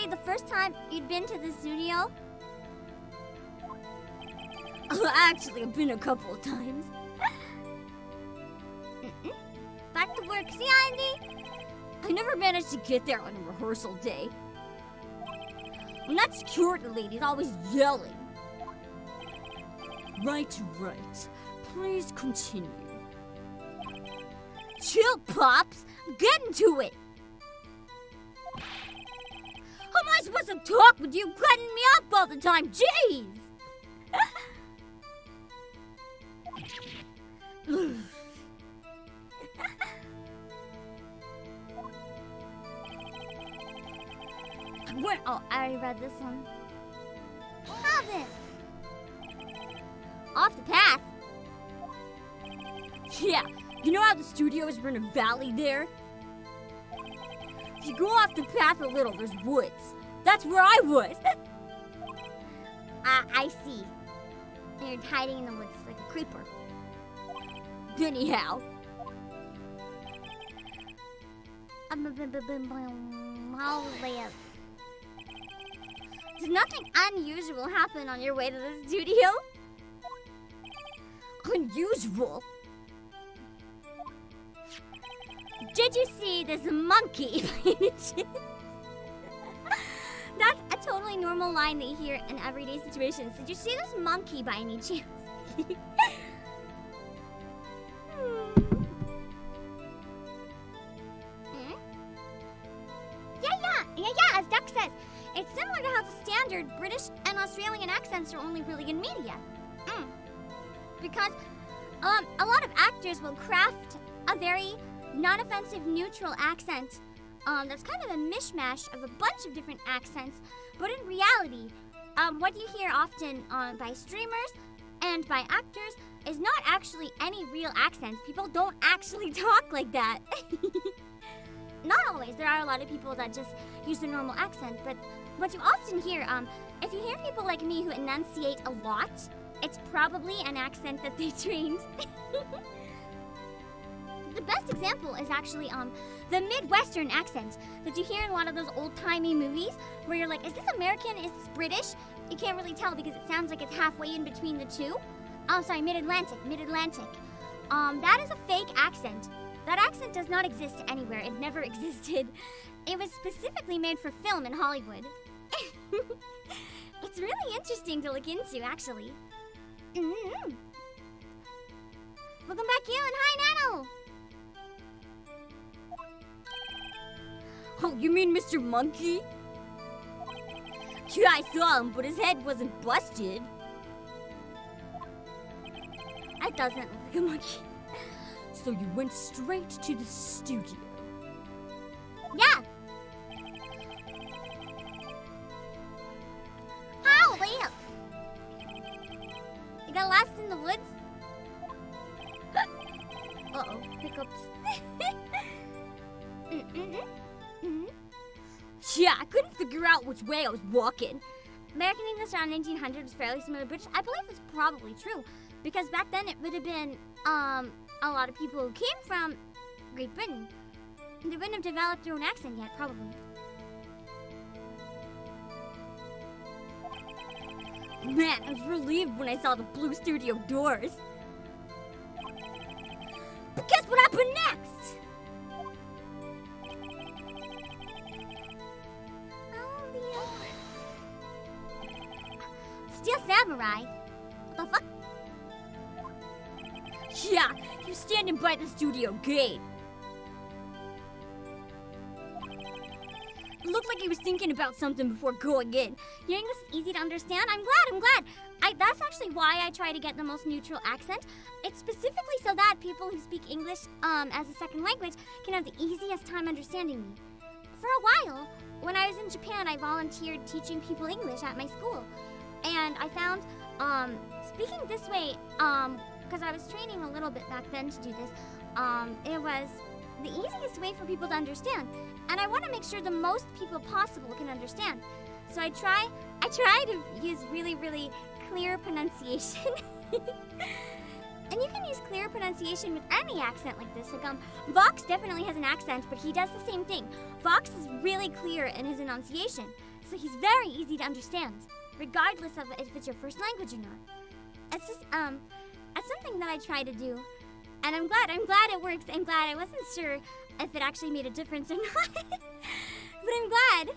the first time you'd been to the studio? Actually, I've been a couple of times. Back to work, see, Andy? I never managed to get there on a rehearsal day. And that security lady's always yelling. Right. Please continue. Chill, Pops. Get into it. How am I supposed to talk with you cutting me off all the time? Jeez. Oh, I already read this one. How then? Off the path. Yeah, you know how the studios are in a valley there? If you go off the path a little, there's woods. That's where I was. I see. And you're hiding in the woods like a creeper. Anyhow. Did nothing unusual happen on your way to the studio? Unusual? Did you see this monkey? That's a totally normal line they hear in everyday situations. Did you see this monkey by any chance? Yeah, as Duck says. It's similar to how the standard British and Australian accents are only really in media. Because a lot of actors will craft a very non-offensive neutral accent that's kind of a mishmash of a bunch of different accents. But in reality, what you hear often by streamers and by actors is not actually any real accents. People don't actually talk like that. Not always. There are a lot of people that just use the normal accent, but what you often hear, if you hear people like me who enunciate a lot, it's probably an accent that they trained. The best example is actually the Midwestern accent that you hear in a lot of those old-timey movies where you're like, is this American? Is this British? You can't really tell because it sounds like it's halfway in between the two. Oh, sorry, Mid-Atlantic. That is a fake accent. That accent does not exist anywhere. It never existed. It was specifically made for film in Hollywood. It's really interesting to look into, actually. Welcome back, you, and hi, Nano! Oh, you mean Mr. Monkey? Yeah, I saw him, but his head wasn't busted. That doesn't look like a monkey. So you went straight to the studio? Yeah! Ow, Liam! You got lost in the woods? Uh-oh, hiccups. Yeah, I couldn't figure out which way I was walking. American English around 1900 was fairly similar to British. I believe it's probably true, because back then it would have been a lot of people who came from Great Britain. They wouldn't have developed their own accent yet, probably. Man, I was relieved when I saw the blue studio doors. But guess what happened next? Still Samurai? The fuck? Yeah, he was standing by the studio gate. It looked like he was thinking about something before going in. Your English is easy to understand? I'm glad. That's actually why I try to get the most neutral accent. It's specifically so that people who speak English as a second language can have the easiest time understanding me. For a while, when I was in Japan, I volunteered teaching people English at my school. And I found speaking this way, because I was training a little bit back then to do this, it was the easiest way for people to understand. And I want to make sure the most people possible can understand. So I try to use really, really clear pronunciation. And you can use clear pronunciation with any accent like this. Like, Vox definitely has an accent, but he does the same thing. Vox is really clear in his enunciation. So he's very easy to understand, regardless of if it's your first language or not. It's just, it's something that I try to do. And I'm glad it works. I'm glad. I wasn't sure if it actually made a difference or not. But I'm glad.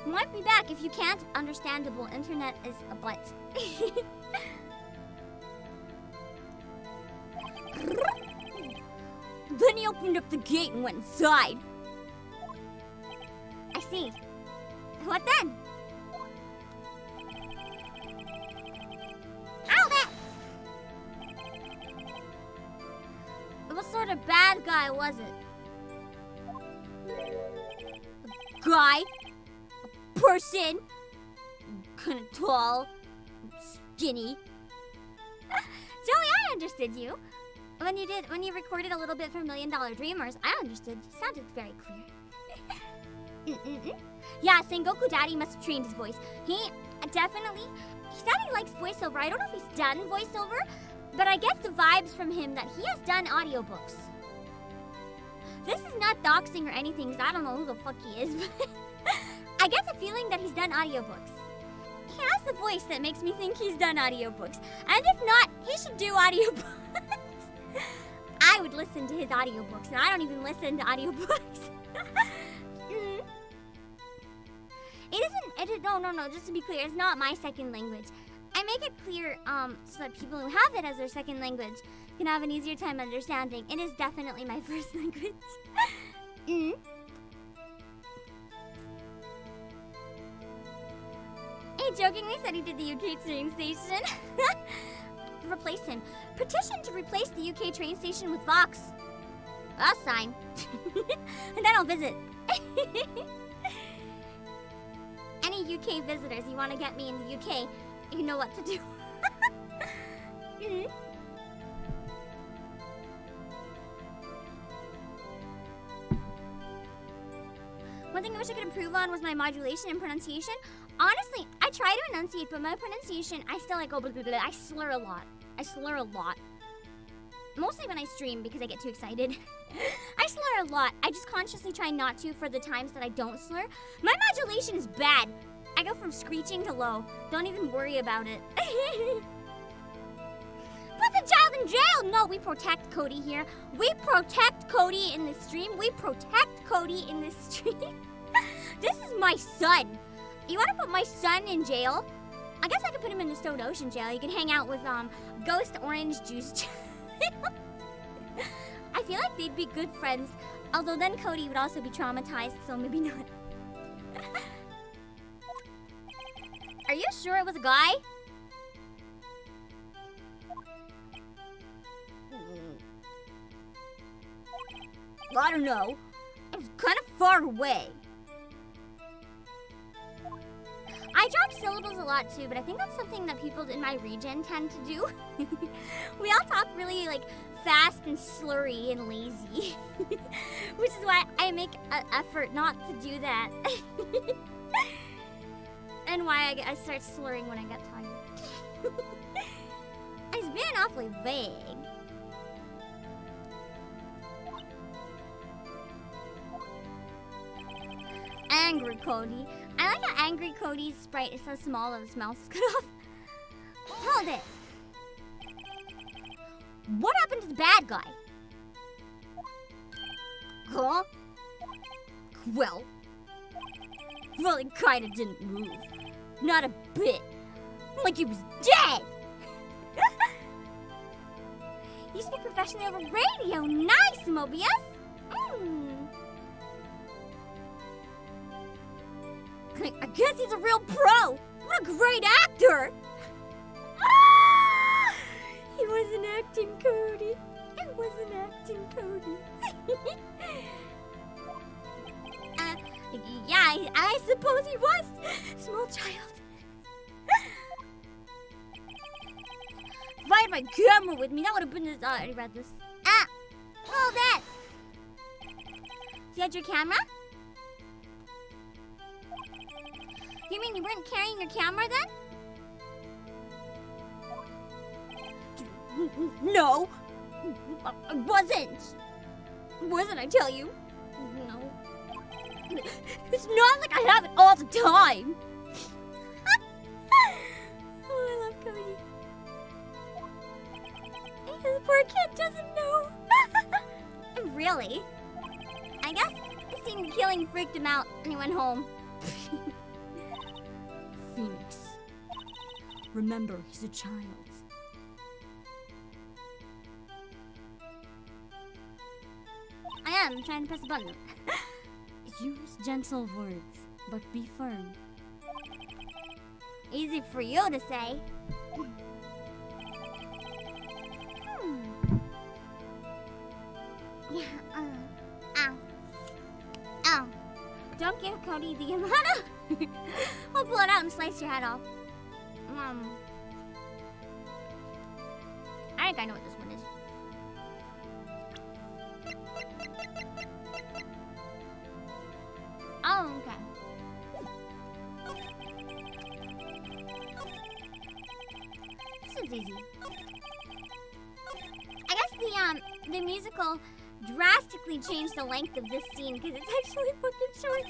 Might be back if you can't. Understandable. Internet is a butt. Then he opened up the gate and went inside. I see. What then? Ow, that! What sort of bad guy was it? Guy, a person, kind of tall, skinny. Joey, I understood you. When you recorded a little bit for $1 Million Dreamers, I understood. You sounded very clear. Yeah, Sengoku Daddy must have trained his voice. He said he likes voiceover. I don't know if he's done voiceover, but I get the vibes from him that he has done audiobooks. This is not doxing or anything, because I don't know who the fuck he is, but I get the feeling that he's done audiobooks. He has the voice that makes me think he's done audiobooks. And if not, he should do audiobooks. I would listen to his audiobooks, and I don't even listen to audiobooks. No, just to be clear, it's not my second language. I make it clear so that people who have it as their second language can have an easier time understanding. It is definitely my first language. He jokingly said he did the UK train station. Replace him. Petition to replace the UK train station with Vox. I'll sign. And then I'll visit. Any UK visitors, you want to get me in the UK, you know what to do. One thing I wish I could improve on was my modulation and pronunciation. Honestly, I try to enunciate, but my pronunciation, I still like, I slur a lot. Mostly when I stream because I get too excited. I slur a lot. I just consciously try not to for the times that I don't slur. My modulation is bad. I go from screeching to low. Don't even worry about it. Put the child in jail! No, we protect Cody here. We protect Cody in this stream. This is my son. You want to put my son in jail? I guess I could put him in the Stone Ocean jail. He can hang out with Ghost Orange Juice. I feel like they'd be good friends. Although then Cody would also be traumatized, so maybe not. Are you sure it was a guy? I don't know. It was kind of far away. I drop syllables a lot too, but I think that's something that people in my region tend to do. We all talk really like fast and slurry and lazy. Which is why I make an effort not to do that. And why I start slurring when I get tired. It's been awfully vague. Angry Cody. I like how Angry Cody's sprite is so small that his mouth is cut off. Hold it. What happened to the bad guy? Huh? Well, he kinda didn't move. Not a bit. Like he was dead! You speak professionally over radio. Nice, Mobius! I guess he's a real pro! What a great actor! He wasn't acting, Cody. It wasn't acting, Cody. Yeah, I suppose he was. Small child. If I had my camera with me, that would have been this. I already read this. Hold it. You had your camera? You mean you weren't carrying your camera then? No, I wasn't. Wasn't, I tell you? No. It's not like I have it all the time. Oh, I love Cody. The poor kid doesn't know. Really? I guess seeing the killing freaked him out and he went home. Phoenix. Remember, he's a child. I am trying to press the button. Use gentle words, but be firm. Easy for you to say. Yeah, ow. Ow. Don't give Cody the amount. I'll pull it out and slice your head off. I think I know what this one is. Oh, okay. This is easy. I guess the musical drastically changed the length of this scene because it's actually fucking short.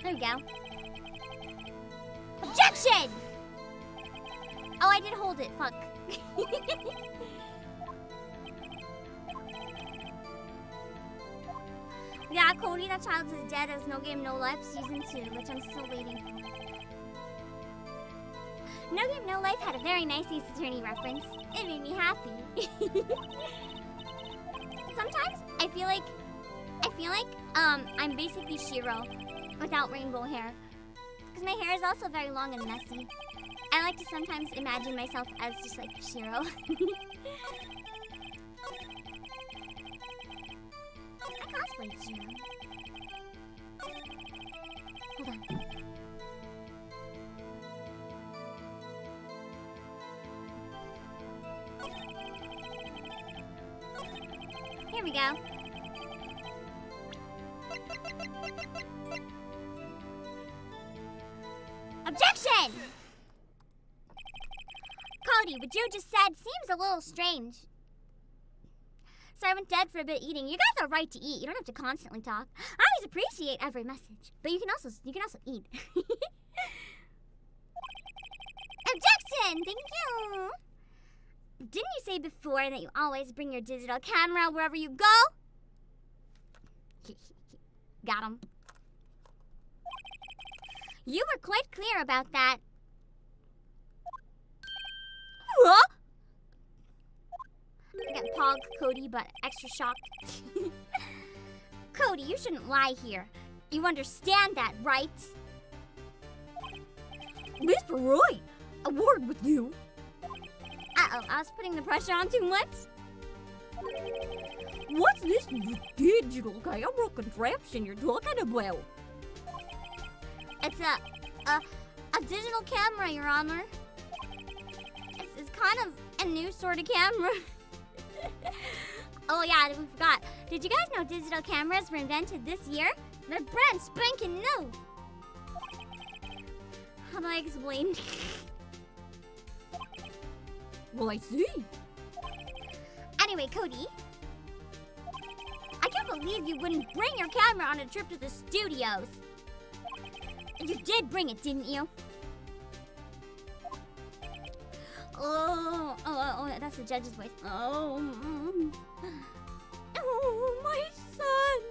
There we go. Objection! Oh, I did hold it. Fuck. Yeah, Cody the Child is Dead as No Game No Life Season 2, which I'm still waiting for. No Game No Life had a very nice Ace Attorney reference. It made me happy. Sometimes I feel like I'm basically Shiro without rainbow hair. Because my hair is also very long and messy. I like to sometimes imagine myself as just like Shiro. I cosplayed Shiro. Hold on. Here we go. Objection! Cody, what you just said seems a little strange. So I went dead for a bit eating. You guys are right to eat. You don't have to constantly talk. I always appreciate every message, but you can also eat. Objection! Thank you. Didn't you say before that you always bring your digital camera wherever you go? Got him. You were quite clear about that. Huh? I got Pog, Cody, but extra shocked. Cody, you shouldn't lie here. You understand that, right? Mr. Wright, a word with you. Uh-oh, I was putting the pressure on too much. What's this digital camera contraption you're talking about? It's a digital camera, Your Honor. It's kind of a new sort of camera. Oh yeah, we forgot. Did you guys know digital cameras were invented this year? They're brand spanking new. How do I explain? Well, I see. Anyway, Cody. I can't believe you wouldn't bring your camera on a trip to the studios. You did bring it, didn't you? Oh, that's the judge's voice. Oh, my son.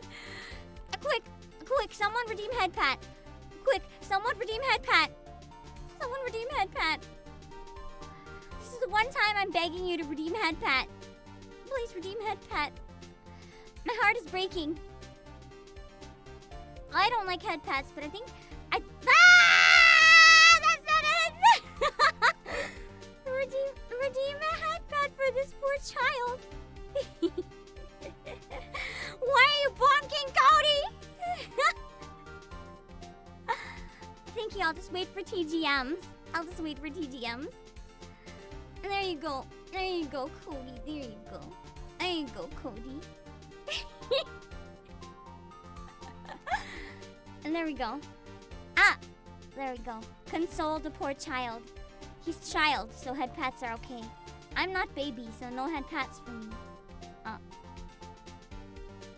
Quick, someone redeem head pat. Quick, someone redeem head pat. Someone redeem head pat. This is the one time I'm begging you to redeem head pat. Please redeem head pat. My heart is breaking. I don't like head pats, but I think that's not it! Redeem a head pat for this poor child. Why are you bonking, Cody? Thank you, I'll just wait for TGMs. And there you go. There you go, Cody. There you go. There you go, Cody. And there we go. There we go. Console the poor child. He's child, so head pats are okay. I'm not baby, so no head pats for me.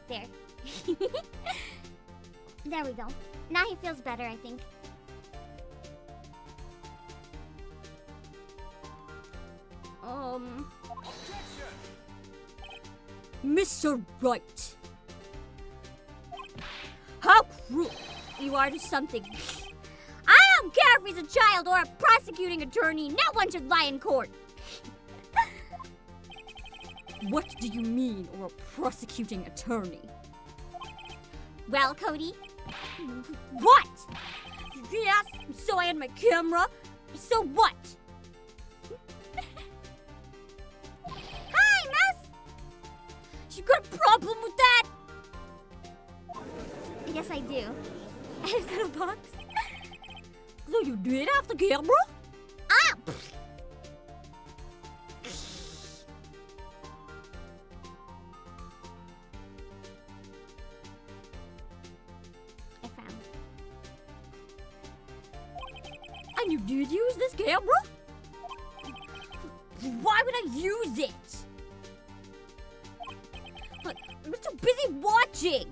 There. There we go. Now he feels better, I think. Mr. Wright. How cruel you are to something. I don't care if he's a child or a prosecuting attorney. No one should lie in court. What do you mean, or a prosecuting attorney? Well, Cody? What? Yes, so I had my camera. So what? Hi, Mouse! You got a problem with that? Yes, I do. Is that a box? So you did have the camera? Ah! I found. And you did use this camera? Why would I use it? I'm too busy watching.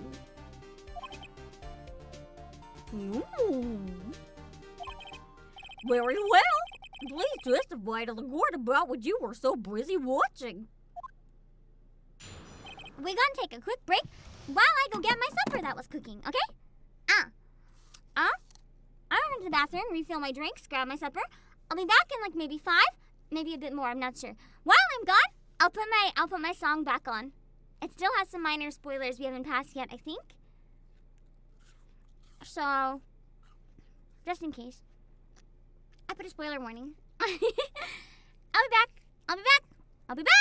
Very well. Please testify to the court about what you were so busy watching. We're gonna take a quick break while I go get my supper that was cooking, okay? I'm gonna go to the bathroom, refill my drinks, grab my supper. I'll be back in like maybe 5, maybe a bit more, I'm not sure. While I'm gone, I'll put my song back on. It still has some minor spoilers we haven't passed yet, I think. So, just in case, I put a spoiler warning. I'll be back. I'll be back. I'll be back!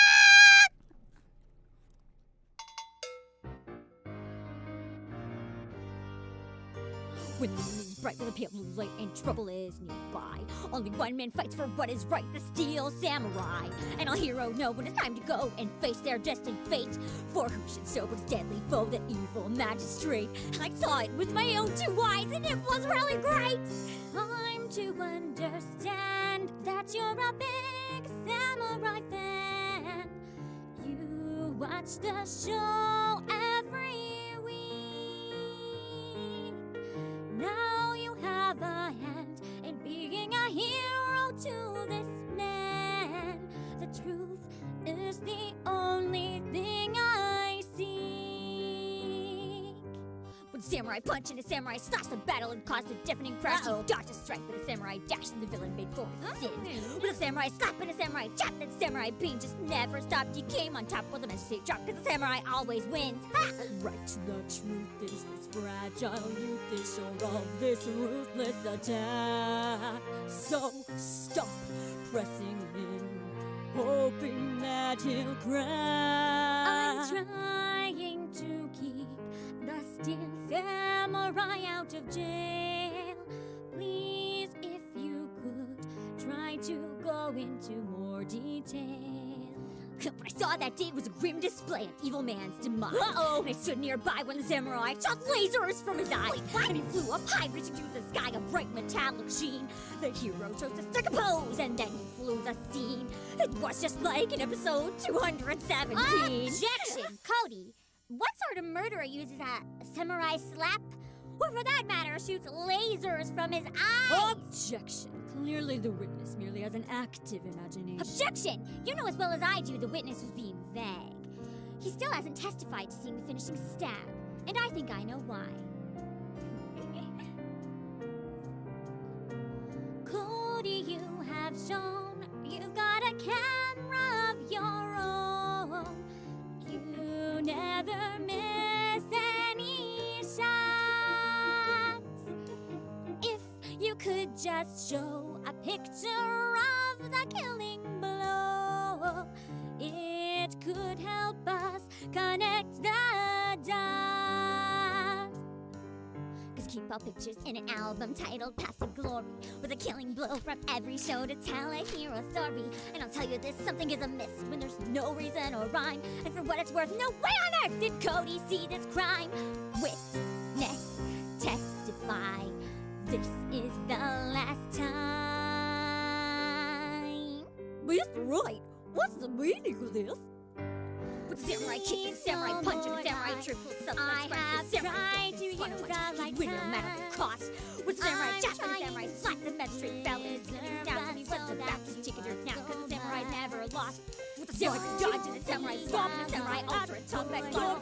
When the moon is bright with a pale blue light and trouble is nearby, only one man fights for what is right, the steel samurai. And our hero know when it's time to go and face their destined fate. For who should sober his deadly foe, the evil magistrate? I saw it with my own 2 eyes and it was really great. I'm to understand that you're a big samurai fan. You watch the show every week. Now you have a hand in being a hero to this man. The truth is the only thing I seek. When samurai punch and a samurai slash the battle and cause a deafening crash, he dodged a strike with a samurai dash and the villain made for his sin. With a samurai slap and a samurai chop, that samurai bean just never stopped. He came on top with a message drop, cause the samurai always wins. Ha! Right, the truth is this fragile youth is sure of this ruthless attack. So stop pressing in, hoping that he'll crack. I'm trying to keep the steel samurai out of jail. Please, if you could, try to go into more detail. What I saw that day was a grim display of evil man's demise. And I stood nearby when the samurai shot lasers from his eyes. And he flew up high, reaching to the sky, a bright metallic sheen. The hero chose to strike a pose, and then he flew the scene. It was just like in episode 217. Objection! Cody, what sort of murderer uses a samurai slap? Or for that matter, shoots lasers from his eyes? Objection. Clearly the witness merely has an active imagination. Objection! You know as well as I do the witness was being vague. He still hasn't testified to seeing the finishing stab, and I think I know why. Cody, you have shown you've got a camera of your own. You never miss any shots. If you could just show a picture of the killing blow, it could help us connect the dots. Cause keep all pictures in an album titled Path to Glory, with a killing blow from every show to tell a hero story. And I'll tell you this, something is amiss when there's no reason or rhyme. And for what it's worth, no way on earth did Cody see this crime. Witness, testify, this is the last time. Mr. Wright, what's the meaning of this? With a samurai kick and a samurai punch and a samurai triple I have tried to use a win no matter the cost. With a samurai chop and a samurai slap, the magistrate fell and his down when he was about to take a dirt now, cause the samurai never lost. With a samurai dodge and a samurai swap and a samurai ultra top back door.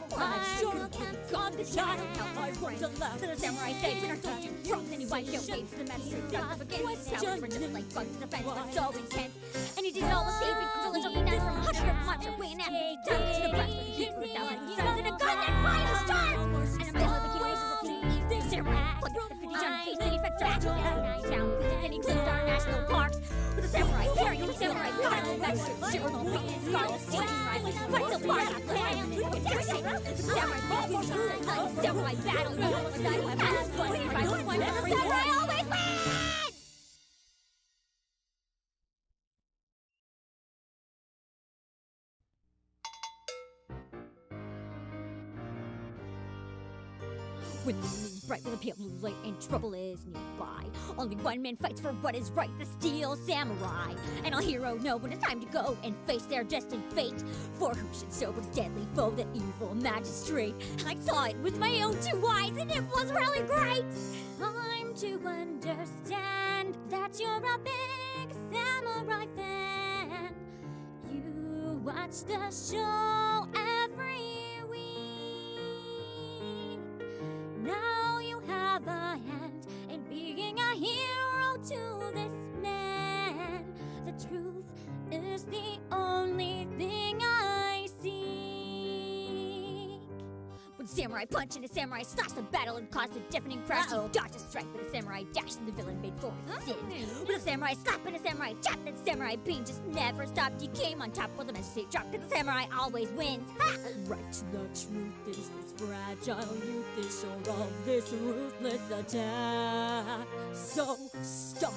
God, the shot of how I run to love. So the samurai saves and are so too drunk, and he wiped out waves to the magistrate steps up against his tower, just like bugs. The fence was so intense, and he did all the saving from village of nuts from 100 months away and after he died to the breath with a heat for 1,000 suns and a gun that fires stars. And a middle of the heroes of the samurai plucked the 50 ton face, then he fed back to the town, then he cleared our national parks. With a samurai carrying a samurai gun, the magistrate shivered on beating his scar, the station rifles, fight so far out the land. The samurai fought for the samurai battle, you almost died with fast, but if I was one, the samurai always wins! When the moon is bright with a pale blue light and trouble is nearby, only one man fights for what is right, the steel samurai. And all heroes know when it's time to go and face their destined fate. For who should sober his deadly foe, the evil magistrate? I saw it with my own two eyes and it was really great. I'm to understand that you're a big samurai fan. You watch the show every week. Now you have a hand in being a hero to this man. The truth is the only thing I seek. With a samurai punch and a samurai slash, the battle and caused a deafening crash. He dodged a strike with a samurai dash, and the villain made for his sin. With a samurai slap and a samurai chop, that samurai beam just never stopped. He came on top while the magistrate dropped, cause the samurai always wins. Ha! Right, the truth is this fragile youth is sure of this ruthless attack. So stop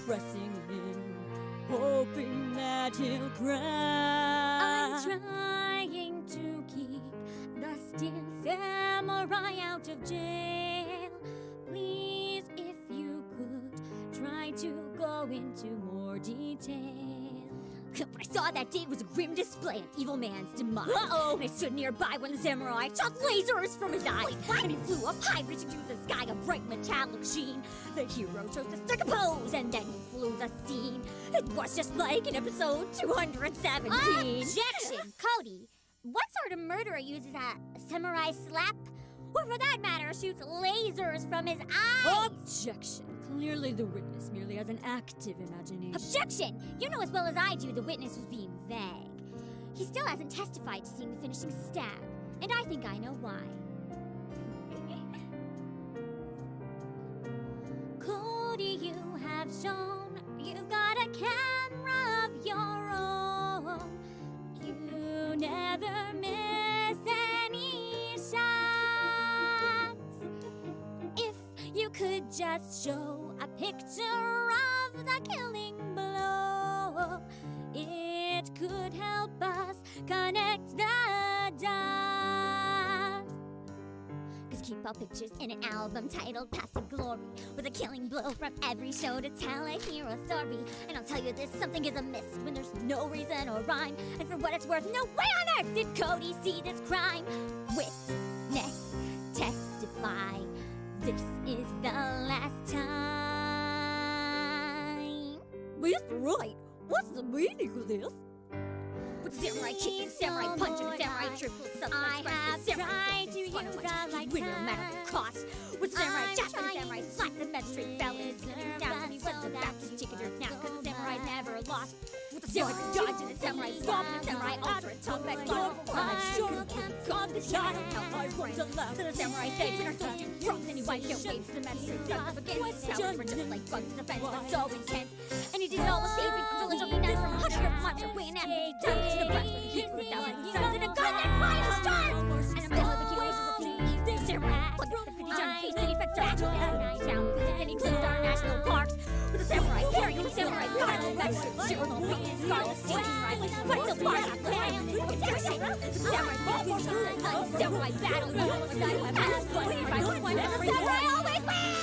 pressing in, hoping that he'll crack. I'm trying to keep the steel samurai out of jail. Please, if you could, try to go into more detail. What I saw that day was a grim display of evil man's demise. And I stood nearby when the samurai shot lasers from his eyes. And he flew up high, reaching through the sky, a bright metallic sheen. The hero chose to strike a pose, and then he flew the scene. It was just like in episode 217. Objection! Cody, what sort of murderer uses a samurai slap? Or for that matter, shoots lasers from his eyes? Objection! Clearly the witness merely has an active imagination. Objection! You know as well as I do the witness was being vague. He still hasn't testified to seeing the finishing stab, and I think I know why. Cody, you have shown you've got a camera of your own. You never miss any shots. If you could just show a picture of the killing blow, it could help us connect the dots. Cause keep all pictures in an album titled Path to Glory, with a killing blow from every show to tell a hero story. And I'll tell you this, something is amiss when there's no reason or rhyme. And for what it's worth, no way on earth did Cody see this crime. Witness, testify, this is the last time. Mr. Wright, what's the meaning of this? With a samurai kick and a samurai punch and a samurai triple I have tried to use a win no matter the cost. With a samurai chop and a samurai slap, the magistrate fell and his down when he was about to take a dirt now, cause the samurai never lost. With a samurai dodge and a samurai swap and a samurai ultra top back door. God, the shot of how I run to love. So the samurai saves and are so too drunk, and he wiped out waves to the magistrate steps up against his tower, just like bugs. The fence was so intense, and he did all the saving from village of nuts from 100 months away and after he died to the breath with a heat for 1,000 suns and a gun that fires stars. And a middle of the heroes of the samurai plucked the 50 ton face, then he fed back to the town, then he cleared our national parks. With a samurai carrying a samurai gun, the magistrate shivered on beating his scar, the station rifles, fight so far out the land. The samurai fought for the samurai battle, you almost died with fast, but if I was one, the samurai always wins!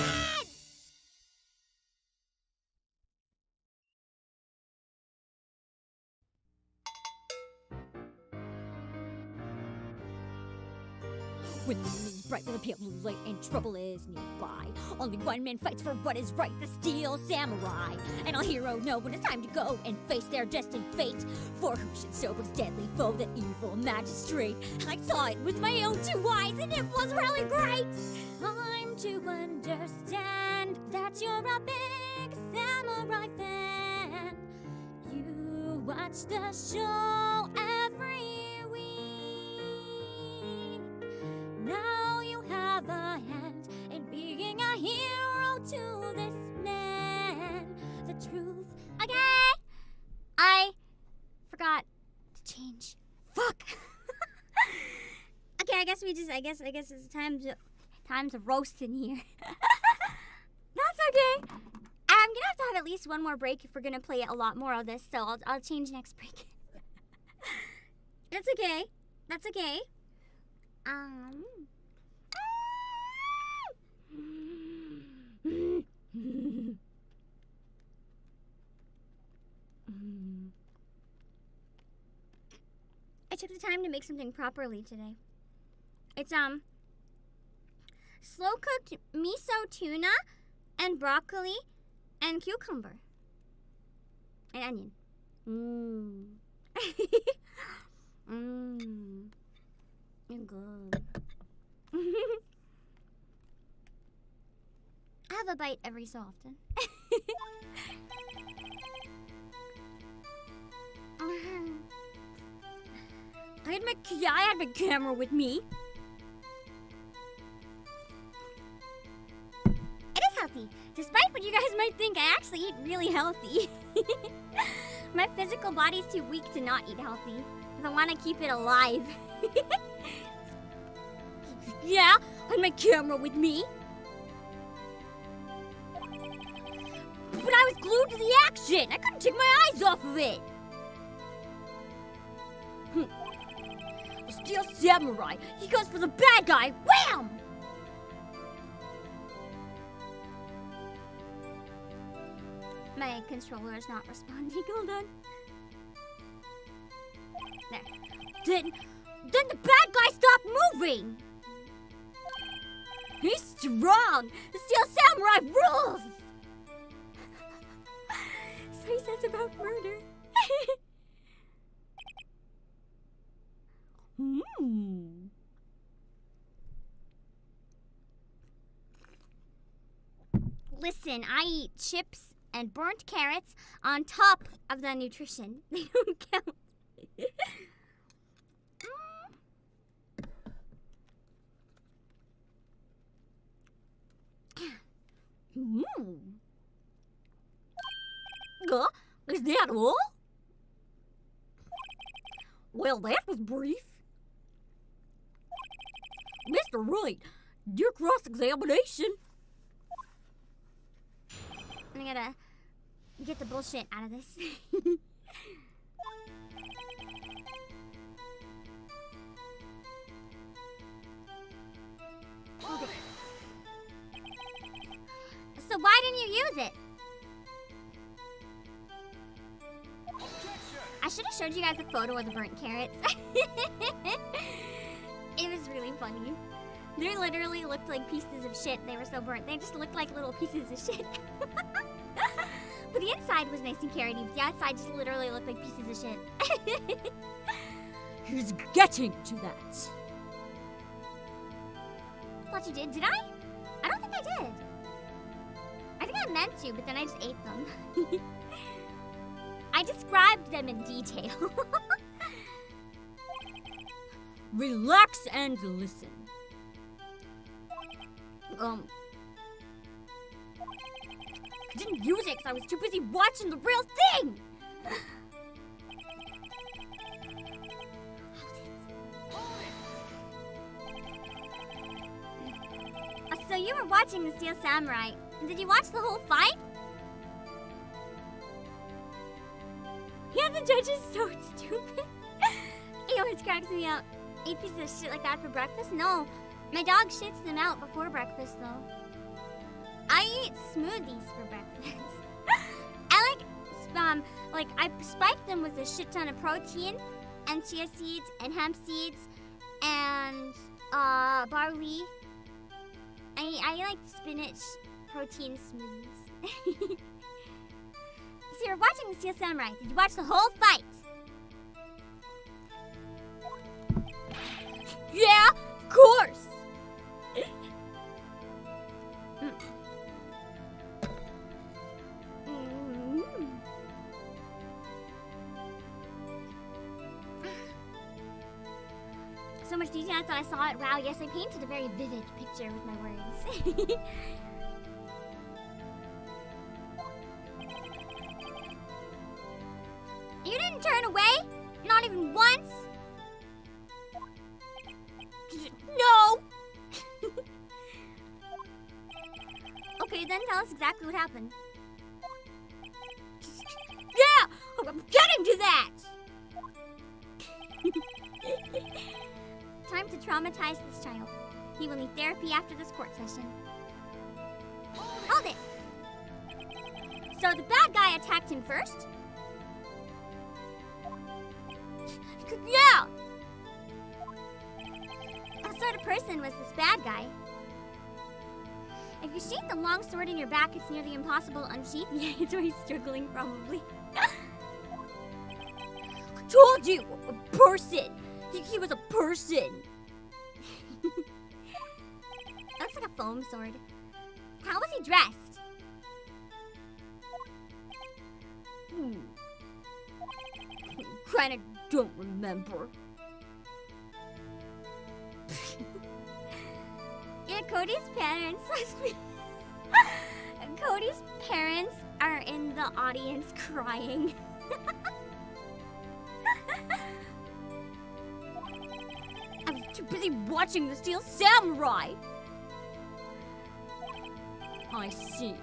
When the moon is bright with a pale blue light and trouble is nearby, only one man fights for what is right, the Steel Samurai. And all heroes know when it's time to go and face their destined fate. For who should sober his deadly foe, the evil magistrate? I saw it with my own 2 eyes and it was really great. I'm to understand that you're a big samurai fan. You watch the show every week. Now you have a hand in being a hero to this man. The truth. Okay. I forgot to change. Fuck. Okay, I guess it's time to roast in here. That's okay. I'm gonna have to have at least one more break if we're gonna play a lot more of this, so I'll change next break. That's okay. That's okay. I took the time to make something properly today. It's slow cooked miso tuna and broccoli and cucumber and onion. You're good. I have a bite every so often. I had my camera with me. It is healthy. Despite what you guys might think, I actually eat really healthy. My physical body's too weak to not eat healthy if I want to keep it alive. Yeah, I had my camera with me. But I was glued to the action. I couldn't take my eyes off of it. The Steel Samurai. He goes for the bad guy. Wham! My controller is not responding. Hold on. There. Then the bad guy stopped moving. He's strong. The Steel Samurai rules. So he says about murder. Listen, I eat chips and burnt carrots on top of the nutrition. They don't count. Is that all? Well, that was brief. Mr. Wright, your cross-examination. I gotta get the bullshit out of this. Hold it. So why didn't you use it? I should have showed you guys a photo of the burnt carrots. It was really funny. They literally looked like pieces of shit. They were so burnt. They just looked like little pieces of shit. But the inside was nice and carroty. But the outside just literally looked like pieces of shit. He's getting to that. Thought you did. Did I? I don't think I did. I think I meant to, but then I just ate them. I described them in detail. Relax and listen. I didn't use it because I was too busy watching the real thing. So you were watching the Steel Samurai. Did you watch the whole fight? Yeah, the judge is so stupid. He always cracks me up. Eat pieces of shit like that for breakfast? No. My dog shits them out before breakfast, though. I eat smoothies for breakfast. I I spike them with a shit ton of protein and chia seeds and hemp seeds and Barley. I like spinach protein smoothies. So you're watching the Steel Samurai. Did you watch the whole fight? Yeah, of course. So much detail, I thought I saw it. Wow, yes, I painted a very vivid picture with my words. You didn't turn away? Not even once? No. Okay, then tell us exactly what happened. Yeah, I'm getting to that. Time to traumatize this child. He will need therapy after this court session. Hold it! So the bad guy attacked him first? Yeah. What sort of person was this bad guy? If you sheath the long sword in your back, it's nearly impossible to unsheath. Yeah, it's where he's struggling, probably. I told you, a person. He was a person. Looks like a foam sword. How was he dressed? Kinda don't remember. Yeah, Cody's parents must be... Cody's parents are in the audience crying. I was too busy watching the Steel Samurai. I see.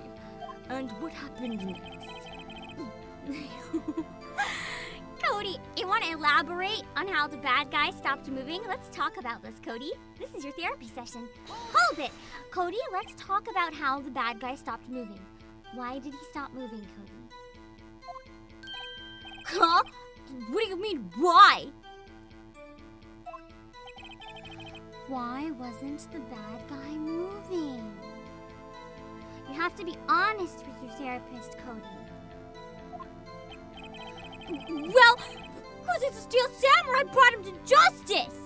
And what happened next? Cody, you want to elaborate on how the bad guy stopped moving? Let's talk about this, Cody. This is your therapy session. Hold it! Cody, let's talk about how the bad guy stopped moving. Why did he stop moving, Cody? Huh? What do you mean, why? Why wasn't the bad guy moving? You have to be honest with your therapist, Cody. Well, because it's a Steel Samurai brought him to justice!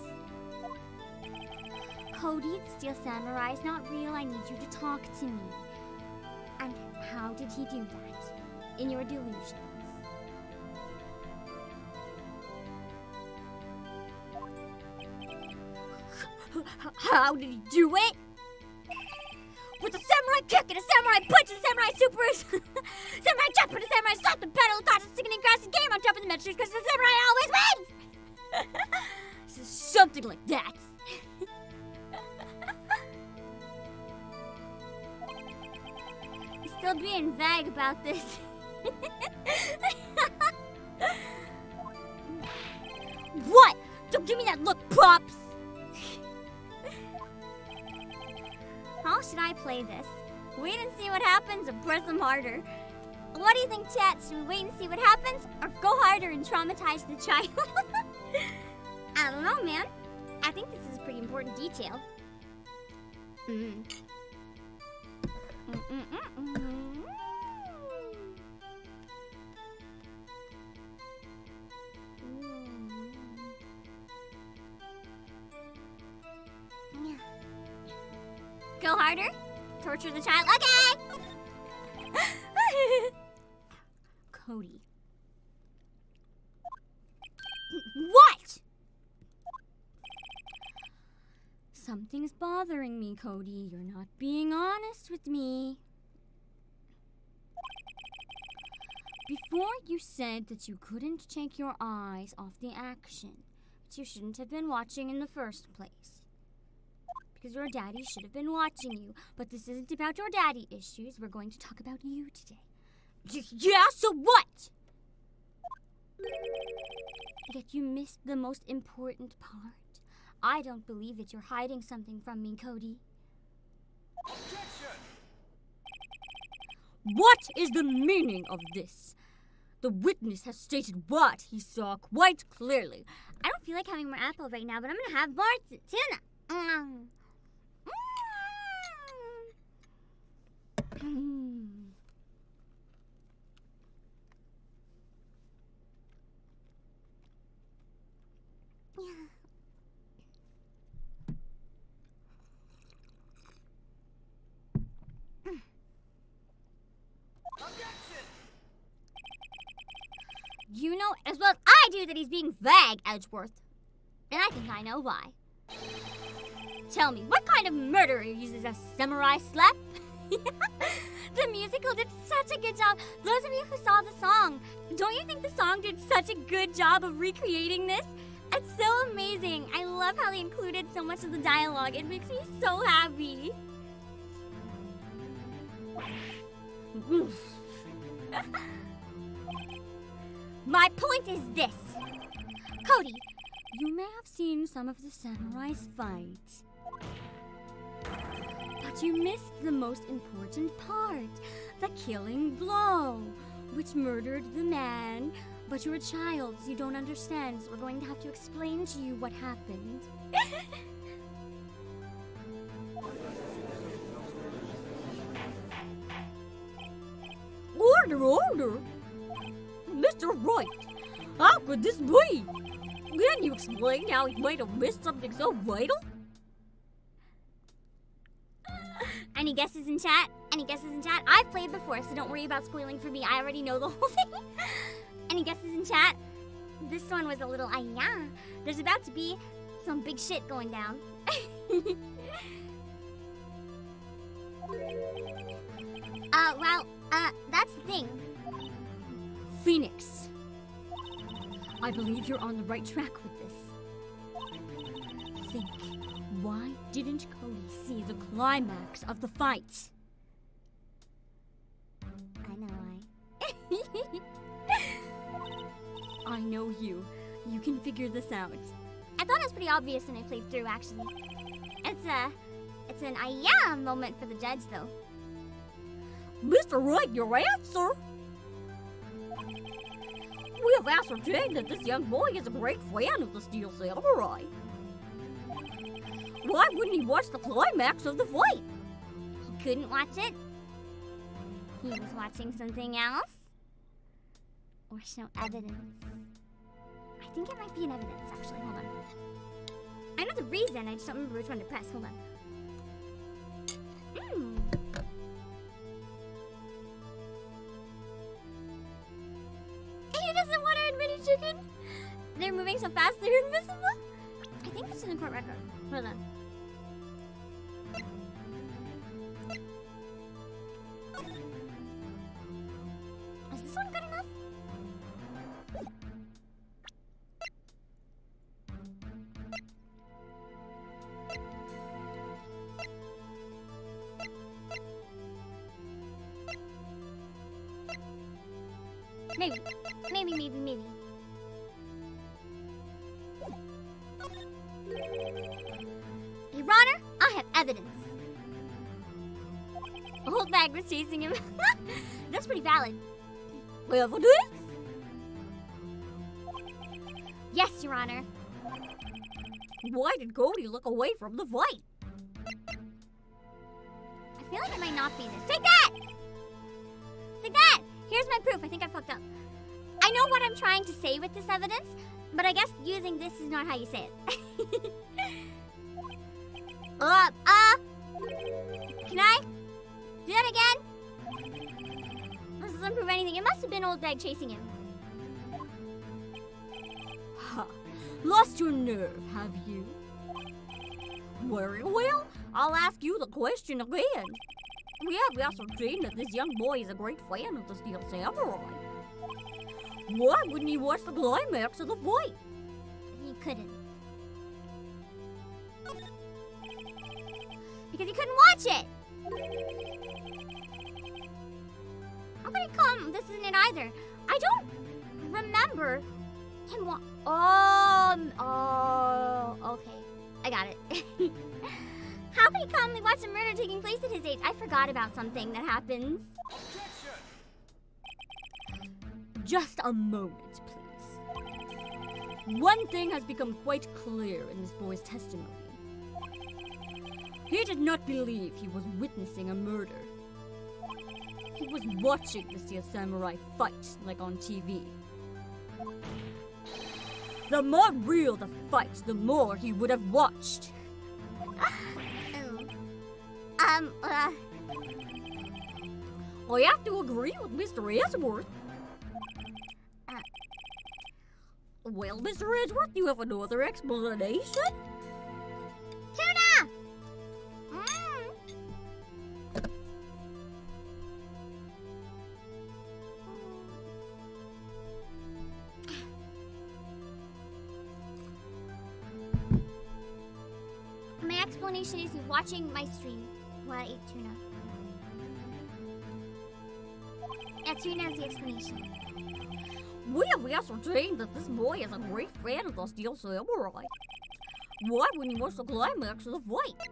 Cody, the Steel Samurai is not real. I need you to talk to me. And how did he do that? In your delusions. How did he do it? With a samurai kick and a samurai punch and a samurai super samurai jump and a samurai slap the pedal, dodge the sickening grassy game on top of the metrics because the samurai always wins! So something like that. You're still being vague about this. What? Don't give me that look, Pops! How should I play this? Wait and see what happens or press them harder? What do you think, chat? Should we wait and see what happens or go harder and traumatize the child? I don't know, man. I think this is a pretty important detail. Go harder? Torture the child? Okay! Cody. What? Something's bothering me, Cody. You're not being honest with me. Before you said that you couldn't take your eyes off the action, but you shouldn't have been watching in the first place. Because your daddy should have been watching you. But this isn't about your daddy issues. We're going to talk about you today. Yeah, so what? Yet you missed the most important part. I don't believe that you're hiding something from me, Cody. Objection! What is the meaning of this? The witness has stated what he saw quite clearly. I don't feel like having more apple right now, but I'm gonna have more tuna. Objection! You know as well as I do that he's being vague, Edgeworth. And I think I know why. Tell me, what kind of murderer uses a samurai slap? The musical did such a good job. Those of you who saw the song, don't you think the song did such a good job of recreating this? It's so amazing. I love how they included so much of the dialogue. It makes me so happy. My point is this. Cody, you may have seen some of the samurais fight, but you missed the most important part, the killing blow, which murdered the man. But you're a child, so you don't understand, so we're going to have to explain to you what happened. Order! Mr. Wright, how could this be? Can you explain how he might have missed something so vital? Any guesses in chat? I've played before, so don't worry about spoiling for me. I already know the whole thing. Any guesses in chat? This one was a little yeah. There's about to be some big shit going down. That's the thing. Phoenix, I believe you're on the right track with this. Think, why didn't Cody see the climax of the fight? I know why. I know you. You can figure this out. I thought it was pretty obvious when I played through, actually. It's an yeah moment for the judge, though. Mr. Wright, your answer? We have ascertained that this young boy is a great fan of the Steel Samurai. Why wouldn't he watch the climax of the fight? He couldn't watch it? He was watching something else? Or some evidence? I think it might be an evidence, actually. Hold on. I know the reason, I just don't remember which one to press. Hold on. He doesn't want to admit he's chicken. They're moving so fast they're invisible. I think this is in court record. Hold on. Is this one good enough? Maybe. Your Honor, I have evidence. OLDBAG was chasing him. That's pretty valid. Evidence? Yes, Your Honor. Why did Cody look away from the fight? I feel like it might not be this. Take that! Take that! Here's my proof. I think I fucked up. I know what I'm trying to say with this evidence, but I guess using this is not how you say it. Can I do that again? This doesn't prove anything. It must have been OLDBAG chasing him. Ha! Lost your nerve, have you? Very well. I'll ask you the question again. We have ascertained that this young boy is a great fan of the Steel Samurai. Why wouldn't he watch the climax of the fight? He couldn't. Because he couldn't watch it! How could he come? This isn't it either. I don't remember him okay. I got it. How could he calmly watch a murder taking place at his age? I forgot about something that happens. Objection! Just a moment, please. One thing has become quite clear in this boy's testimony. He did not believe he was witnessing a murder. He was watching to see a samurai fight like on TV. The more real the fight, the more he would have watched. I have to agree with Mr. Edgeworth. Well, Mr. Edgeworth, you have another explanation? Tuna! My explanation is he's watching my stream while I ate tuna. Yeah, tuna is the explanation. We have ascertained that this boy is a great fan of the Steel Samurai. Why wouldn't he watch the climax of the fight?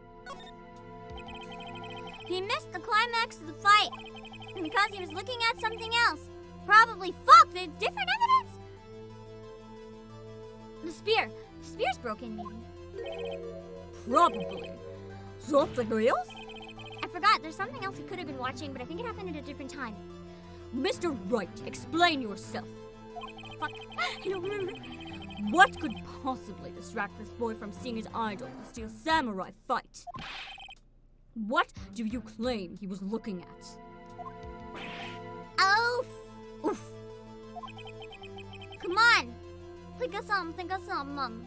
He missed the climax of the fight because he was looking at something else. Probably fuck, there's different evidence. The spear. The spear's broken, maybe. Probably. Something else? I forgot, there's something else he could have been watching, but I think it happened at a different time. Mr. Wright, explain yourself. Fuck, I don't remember. What could possibly distract this boy from seeing his idol, the Steel Samurai, fight? What do you claim he was looking at? Oh, Oof. come on. Think of something, Mom.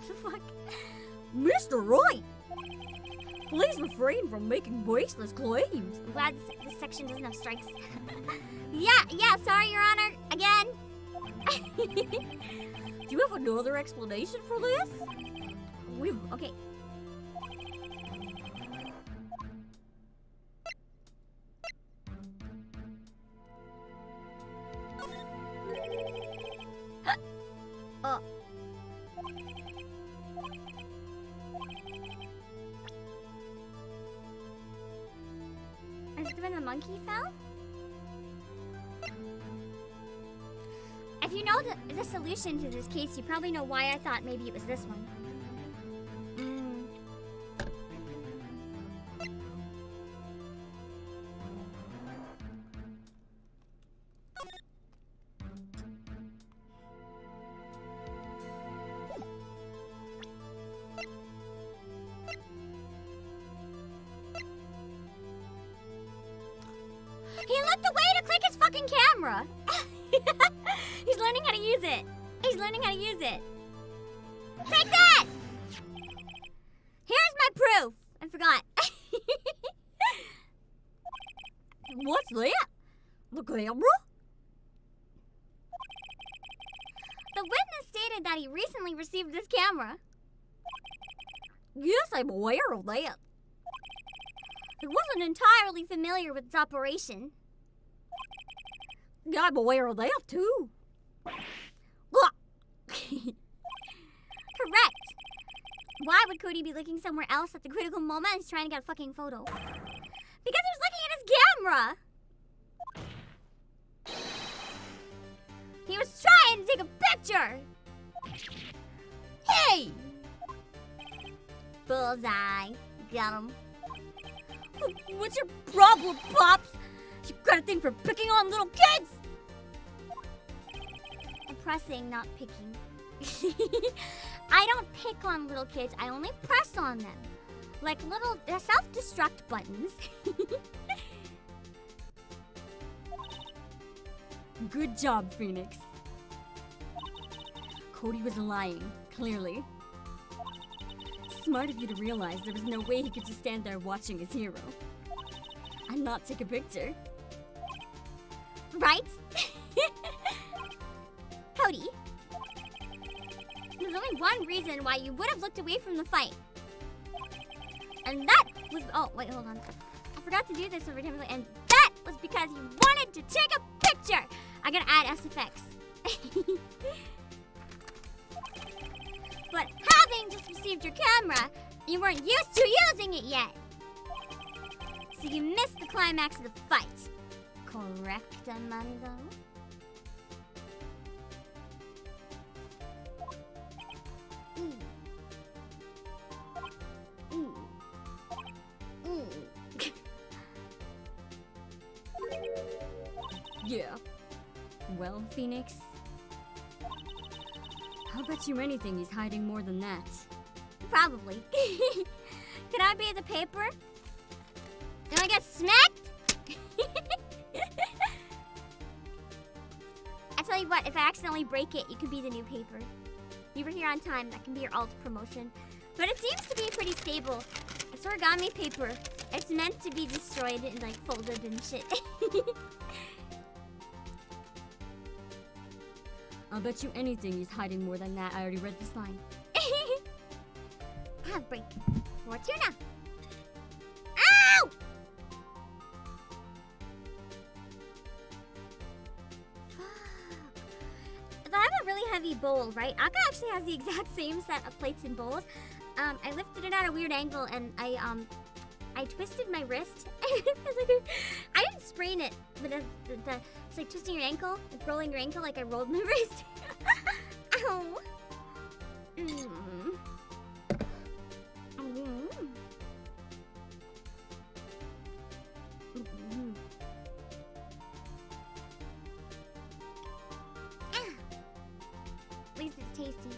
The fuck? Mr. Wright! Please refrain from making baseless claims. I'm glad this section doesn't have strikes. Yeah, sorry, Your Honor. Again. Do you have another explanation for this? Okay. Is it when the monkey fell? If you know the solution to this case, you probably know why I thought maybe it was this one. He looked away to click his fucking camera. He's learning how to use it. He's learning how to use it. Take that! Here's my proof. I forgot. What's that? The camera? The witness stated that he recently received this camera. Yes, I'm aware of that. He wasn't entirely familiar with its operation. Yeah, I'm aware of that too. Correct. Why would Cody be looking somewhere else at the critical moment and he's trying to get a fucking photo? Because he was looking at his camera. He was trying to take a picture. Hey! Bullseye. Got him. What's your problem, Pops? You got a thing for picking on little kids? I'm pressing, not picking. I don't pick on little kids. I only press on them. Like little self-destruct buttons. Good job, Phoenix. Cody was lying, clearly. Smart of you to realize there was no way he could just stand there watching his hero and not take a picture. Right? Cody, there's only one reason why you would have looked away from the fight. And that was... Oh, wait, hold on. I forgot to do this every time. And that was because you wanted to take a picture. I gotta add SFX. But having just received your camera, you weren't used to using it yet. So you missed the climax of the fight. Correct, Amanda? well, Phoenix? I'll bet you anything he's hiding more than that. Probably. Can I be the paper? Do I get smacked? I tell you what, if I accidentally break it, you can be the new paper. You were here on time, that can be your alt promotion. But it seems to be pretty stable. It's origami paper. It's meant to be destroyed and like folded and shit. I'll bet you anything he's hiding more than that. I already read this line. Have break. More tuna. Ow! If I have a really heavy bowl, right? Akka actually has the exact same set of plates and bowls. I lifted it at a weird angle and I twisted my wrist. I didn't sprain it, but it's like twisting your ankle, like rolling your ankle, like I rolled my wrist. Ow. At least it's tasty.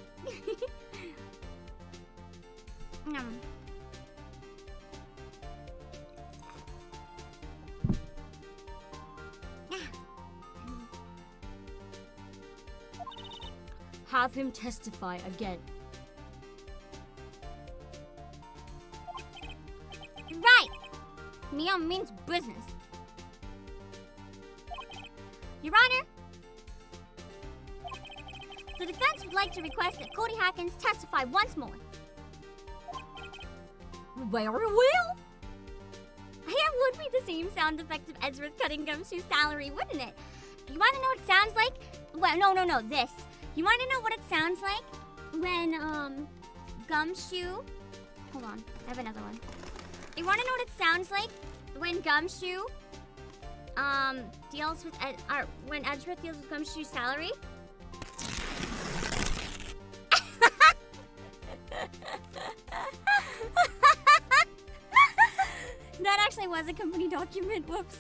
Have him testify again. Right! Mia means business. Your Honor, the defense would like to request that CODY HACKINS testify once more. Very well. It would be the same sound effect of Edgeworth cutting Gumshoe's salary, wouldn't it? You want to know what it sounds like? Well, no, this. You want to know what it sounds like when, Gumshoe... Hold on, I have another one. You want to know what it sounds like when Gumshoe, deals with... when Edgeworth deals with Gumshoe's salary? That actually was a company document. Whoops.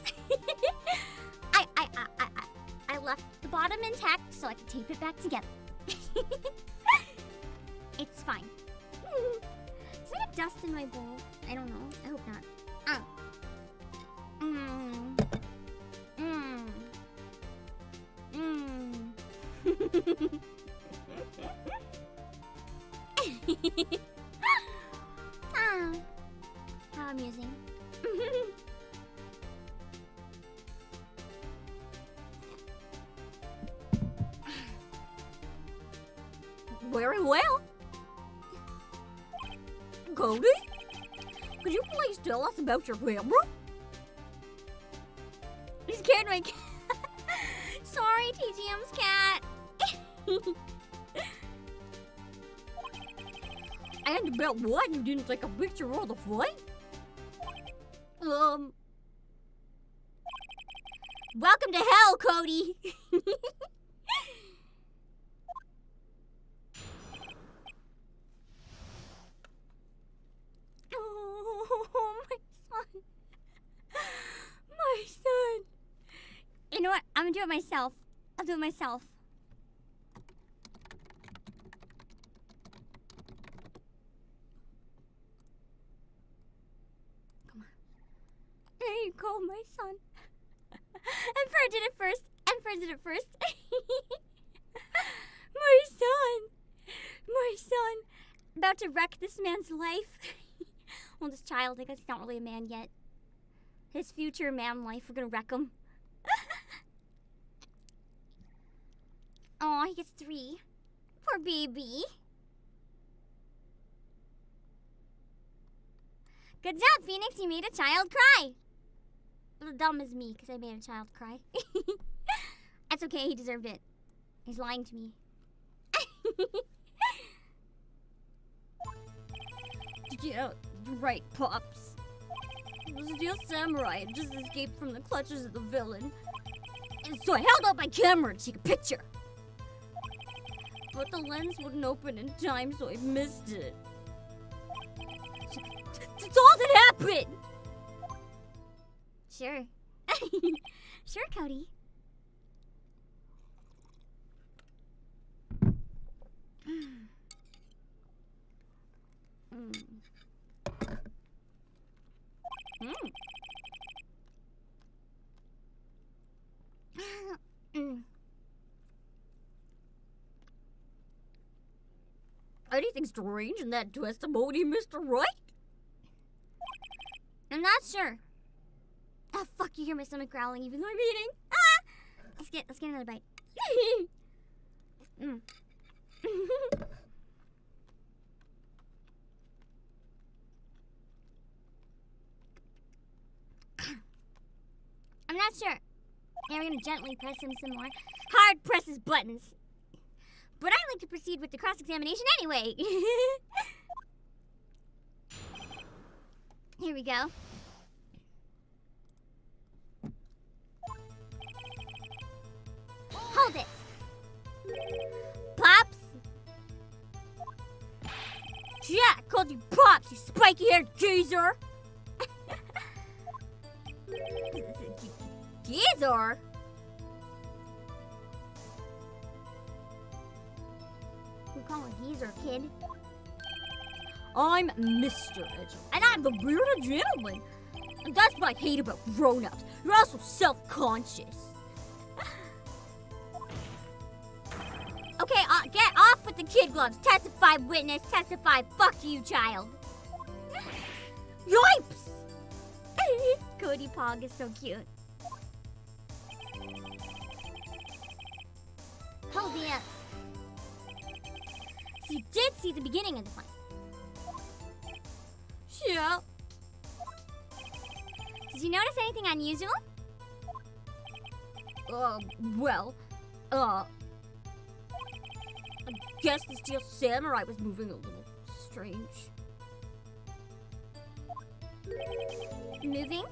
I left the bottom intact so I could tape it back together. It's fine. Is there dust in my bowl? I don't know. I hope not. How amusing. Very well. CODY? Could you please tell us about your camera? You scared my cat. Sorry, TGM's cat. And about what? You didn't take a picture of the flight? Welcome to hell, CODY. Oh, my son. My son. You know what? I'm gonna do it myself. I'll do it myself. Come on. There you go, my son. Emperor did it first. My son. My son. About to wreck this man's life. Well, this child, I guess he's not really a man yet. His future man life, we're gonna wreck him. Oh, he gets 3. Poor baby. Good job, Phoenix. You made a child cry. The dumb is me, because I made a child cry. That's okay. He deserved it. He's lying to me. Yeah, right, Pops. The Steel Samurai had just escaped from the clutches of the villain. And so I held out my camera to take a picture. But the lens wouldn't open in time, so I missed it. That's all that happened! Sure. Sure, CODY. Anything strange in that testimony, Mr. Wright? I'm not sure. Oh, fuck, you hear my stomach growling even though I'm eating. Ah! Let's get another bite. I'm not sure. Yeah, we're gonna gently press him some more. Hard press his buttons. But I'd like to proceed with the cross-examination anyway. Here we go. Hold it. Pops? Yeah, I called you Pops, you spiky-haired geezer! Geezer? We call him geezer, kid. I'm Mr. Edge, and I'm the bearded gentleman. And that's what I hate about grown-ups. You're also self-conscious. Okay, get off with the kid gloves. Testify, witness. Testify. Fuck you, child. Yipes! Cody Pog is so cute. Hold it up. So you did see the beginning of the fight. Yeah. Did you notice anything unusual? Well, I guess the Steel Samurai was moving a little strange. Moving?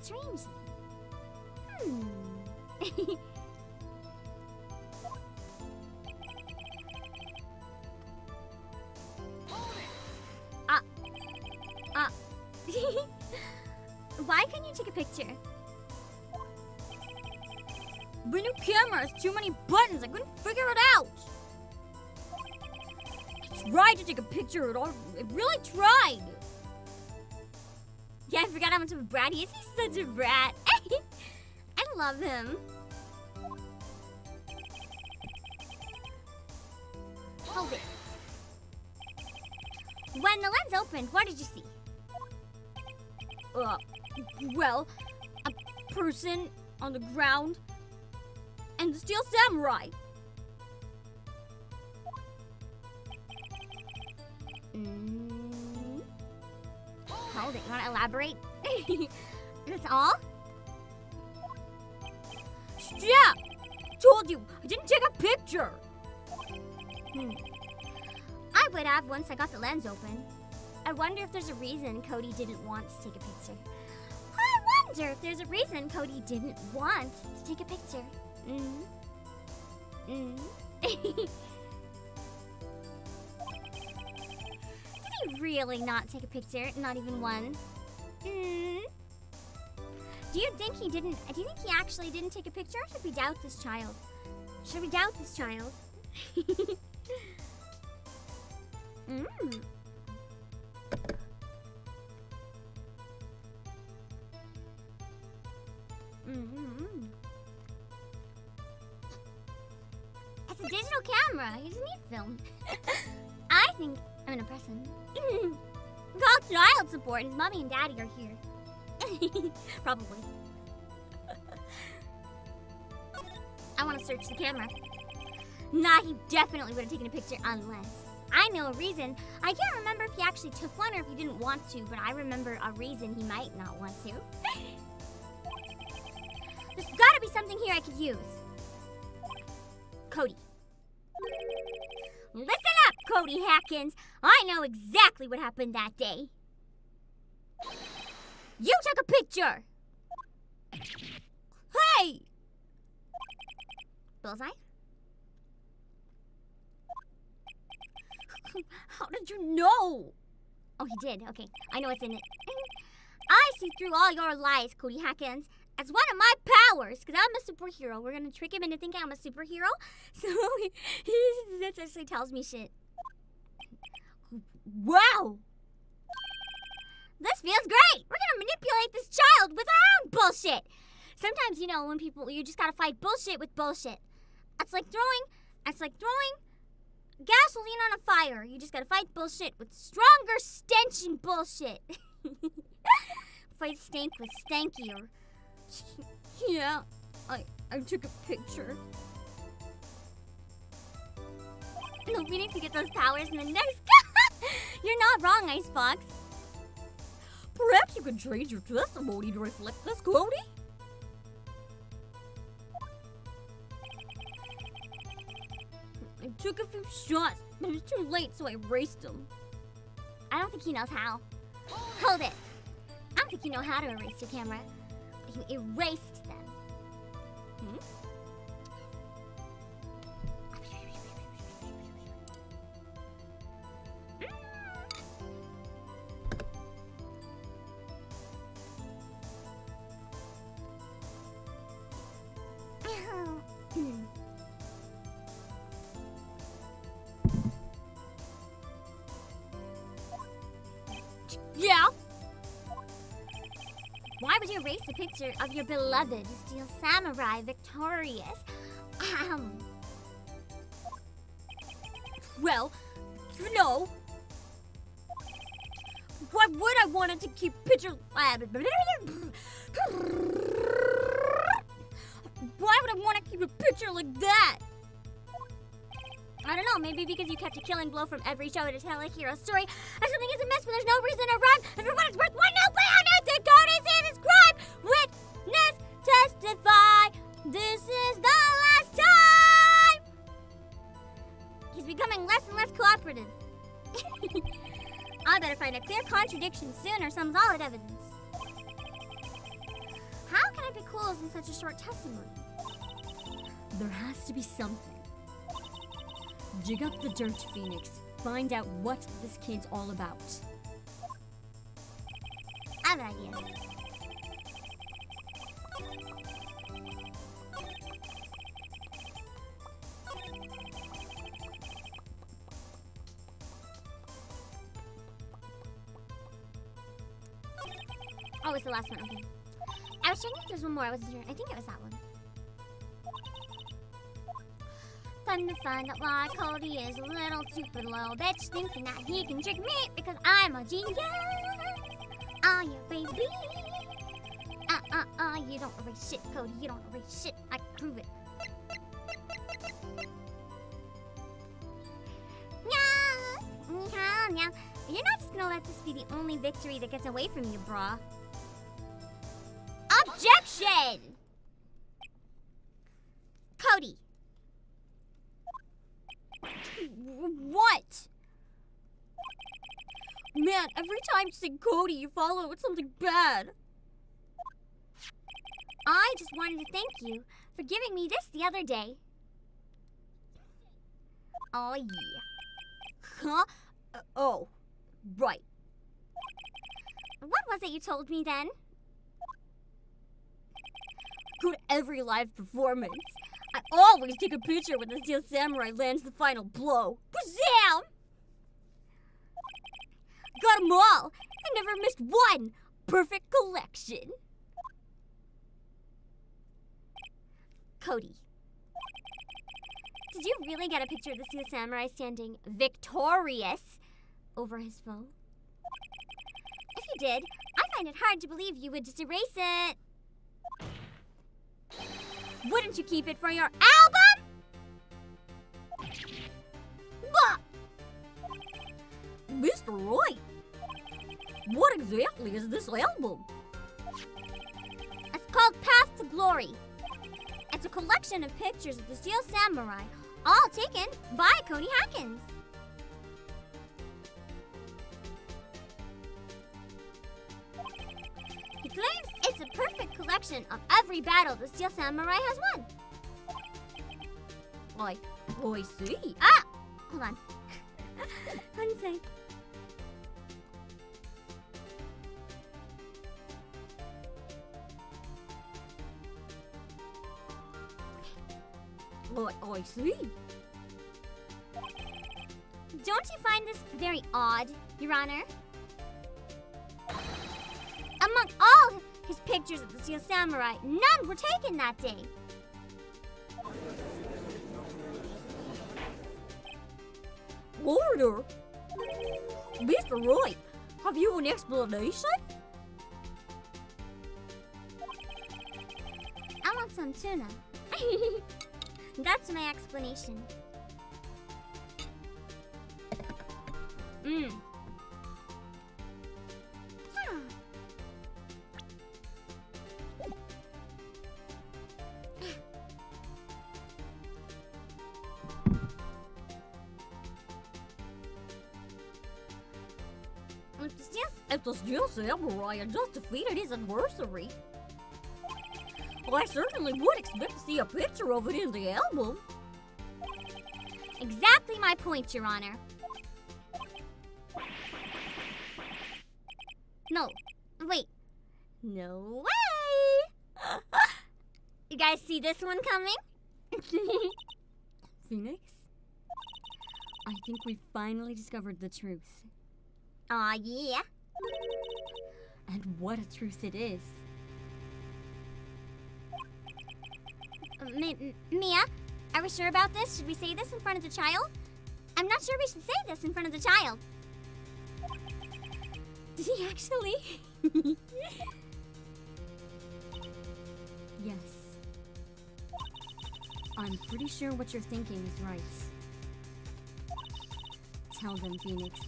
Strangely. Why couldn't you take a picture? The new camera has too many buttons. I couldn't figure it out. I tried to take a picture. I really tried. Yeah, I forgot how much of a brat he is. He's such a brat. I love him. Hold it. When the lens opened, what did you see? Well, a person on the ground and the Steel Samurai. Hold it. You want to elaborate? That's all? Yeah! Told you, I didn't take a picture. I would have once I got the lens open. I wonder if there's a reason Cody didn't want to take a picture. I wonder if there's a reason Cody didn't want to take a picture. Did he really not take a picture? Not even one? Do you think he actually didn't take a picture, or should we doubt this child? Should we doubt this child? It's a digital camera. He doesn't need film. I think I'm gonna press him. Call child support. His mommy and daddy are here. Probably. I want to search the camera. Nah, he definitely would have taken a picture unless. I know a reason. I can't remember if he actually took one or if he didn't want to, but I remember a reason he might not want to. There's gotta be something here I could use. Cody. Listen up, Cody HACKINS. I know exactly what happened that day. You took a picture! Hey! Bullseye? How did you know? Oh, he did. Okay, I know what's in it. I see through all your lies, Cody HACKINS. That's one of my powers, because I'm a superhero. We're going to trick him into thinking I'm a superhero. So he actually tells me shit. Wow! This feels great! We're going to manipulate this child with our own bullshit. Sometimes, you know, when people, you just got to fight bullshit with bullshit. It's like throwing gasoline on a fire. You just got to fight bullshit with stronger stench and bullshit. Fight stank with stankier. Yeah, I took a picture. No, Phoenix, you get those powers in the next. You're not wrong, Icebox. Perhaps you could trade your testimony to reflect this, Cody? I took a few shots, but it was too late, so I erased them. I don't think he knows how. Hold it. I don't think you know how to erase your camera. You erased them. Yeah? Why would you erase a picture of your beloved Steel Samurai victorious? Well, no. Why would I want to keep picture? Why would I want to keep a picture like that? I don't know, maybe because you kept a killing blow from every show to tell a hero story. If something is amiss, but there's no reason to run. If for what it's worth, one no play on earth that God is in this crime. Witness, testify. This is the last time. He's becoming less and less cooperative. I better find a clear contradiction soon or some solid evidence. How can I be cool in such a short testimony? There has to be something. Dig up the dirt, Phoenix. Find out what this kid's all about. I have an idea. Oh, it's the last one. Okay. I was checking if there's one more. I wasn't sure. I think it was that one. Time to find out why Cody is a little stupid little bitch, thinking that he can trick me because I'm a genius. Oh, yeah, baby. You don't erase shit, Cody. You don't erase shit. I can prove it. Yeah. You're not just gonna let this be the only victory that gets away from you, brah. Objection! Cody. What? Man, every time you say Cody, you follow it with something bad. I just wanted to thank you for giving me this the other day. Oh, yeah. Huh? Oh, right. What was it you told me then? Go to every live performance. I always take a picture when the Steel Samurai lands the final blow. Bazam! Got 'em all! I never missed one! Perfect collection! Cody. Did you really get a picture of the Steel Samurai standing victorious over his foe? If you did, I find it hard to believe you would just erase it. Wouldn't you keep it for your album? Mr. Wright, what exactly is this album? It's called Path to Glory. It's a collection of pictures of the Steel Samurai, all taken by CODY HACKINS. He claims it's a perfect collection of every battle the Steel Samurai has won. I see. Ah! Hold on. One sec. I see. Don't you find this very odd, Your Honor? Among all his pictures of the Steel Samurai, none were taken that day. Order? Mr. Wright, have you an explanation? I want some tuna. That's my explanation. If the Steel Samurai had just defeated his adversary, I certainly would expect to see a picture of it in the album. Exactly my point, Your Honor. No, wait. No way! You guys see this one coming? Phoenix, I think we finally discovered the truth. Aw, yeah. And what a truth it is. Mia, are we sure about this? Should we say this in front of the child? I'm not sure we should say this in front of the child. Did he actually? Yes. I'm pretty sure what you're thinking is right. Tell them, Phoenix.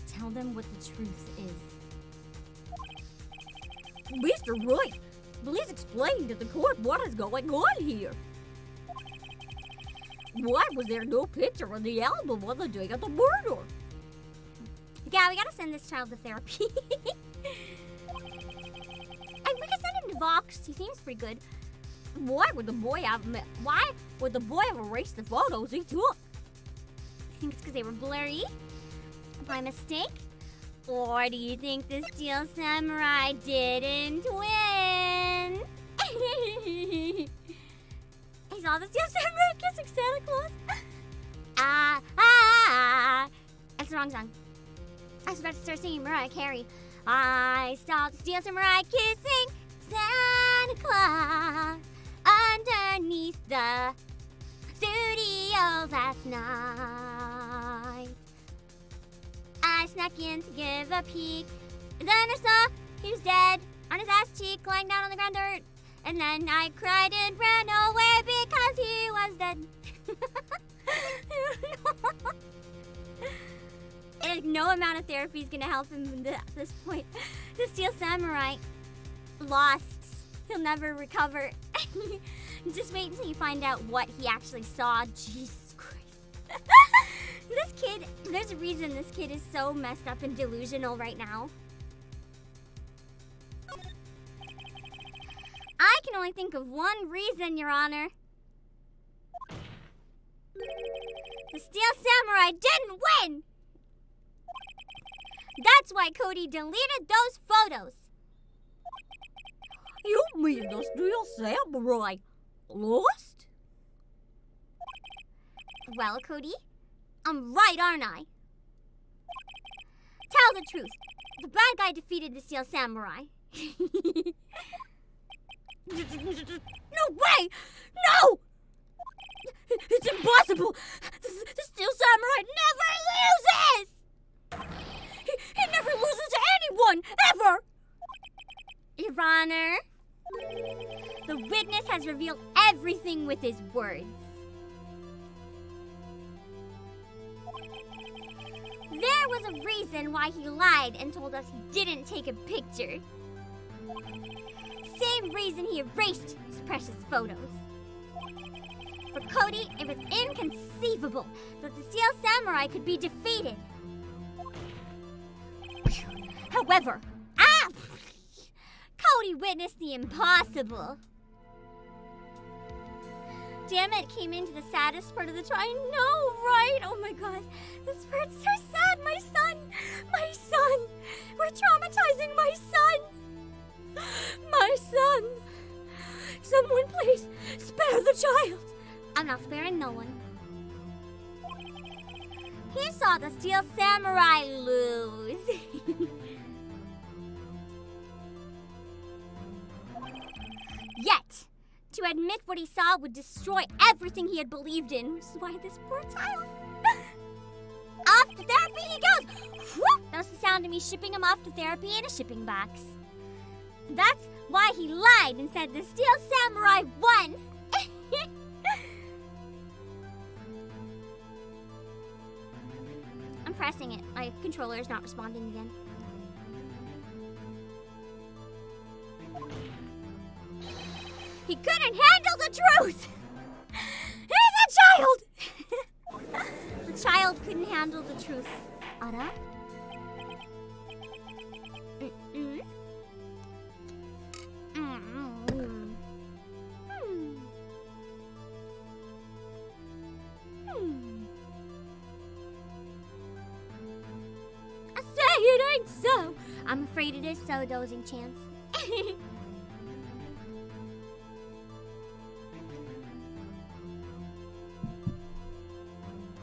Tell them what the truth is. Mr. Wright, please explain to the court what is going on here. Why was there no picture on the album on the day of the murder? Yeah, we gotta send this child to therapy. And we can send him to Vox. He seems pretty good. Why would the boy have erased the photos he took? You think it's because they were blurry? By mistake? Or do you think the Steel Samurai didn't win? He saw the Steel Samurai kissing Santa Claus. That's the wrong song. I was about to start singing Mariah Carey. I saw the Steel Samurai kissing Santa Claus underneath the studio last night. I snuck in to give a peek, and then I saw he was dead on his ass cheek, lying down on the ground dirt. And then I cried and ran away because he was dead. And no amount of therapy is gonna help him at this point. The Steel Samurai lost. He'll never recover. Just wait until you find out what he actually saw. Jesus Christ. This kid, there's a reason this kid is so messed up and delusional right now. I can only think of one reason, Your Honor. The Steel Samurai didn't win! That's why CODY deleted those photos. You mean the Steel Samurai lost? Well, CODY, I'm right, aren't I? Tell the truth. The bad guy defeated the Steel Samurai. No way! No! It's impossible! The Steel Samurai never loses! He never loses to anyone, ever! Your Honor, the witness has revealed everything with his words. There was a reason why he lied and told us he didn't take a picture. Same reason he erased his precious photos. For CODY, it was inconceivable that the Steel Samurai could be defeated. However, CODY witnessed the impossible. Damn it, came into the saddest part of the trial. I know, right? Oh my god, this part's so sad. My son! My son! We're traumatizing my son! My son! Someone please spare the child! I'm not sparing no one. He saw the Steel Samurai lose. Yet, to admit what he saw would destroy everything he had believed in, which is why this poor child... Off to therapy he goes! Whoop! That was the sound of me shipping him off to therapy in a shipping box. That's why he lied and said the Steel Samurai won! I'm pressing it. My controller is not responding again. He couldn't handle the truth! He's a child! The child couldn't handle the truth. Ara? Mm-mm. Mm-mm. I say it ain't so. I'm afraid it is so, Dozing Chance.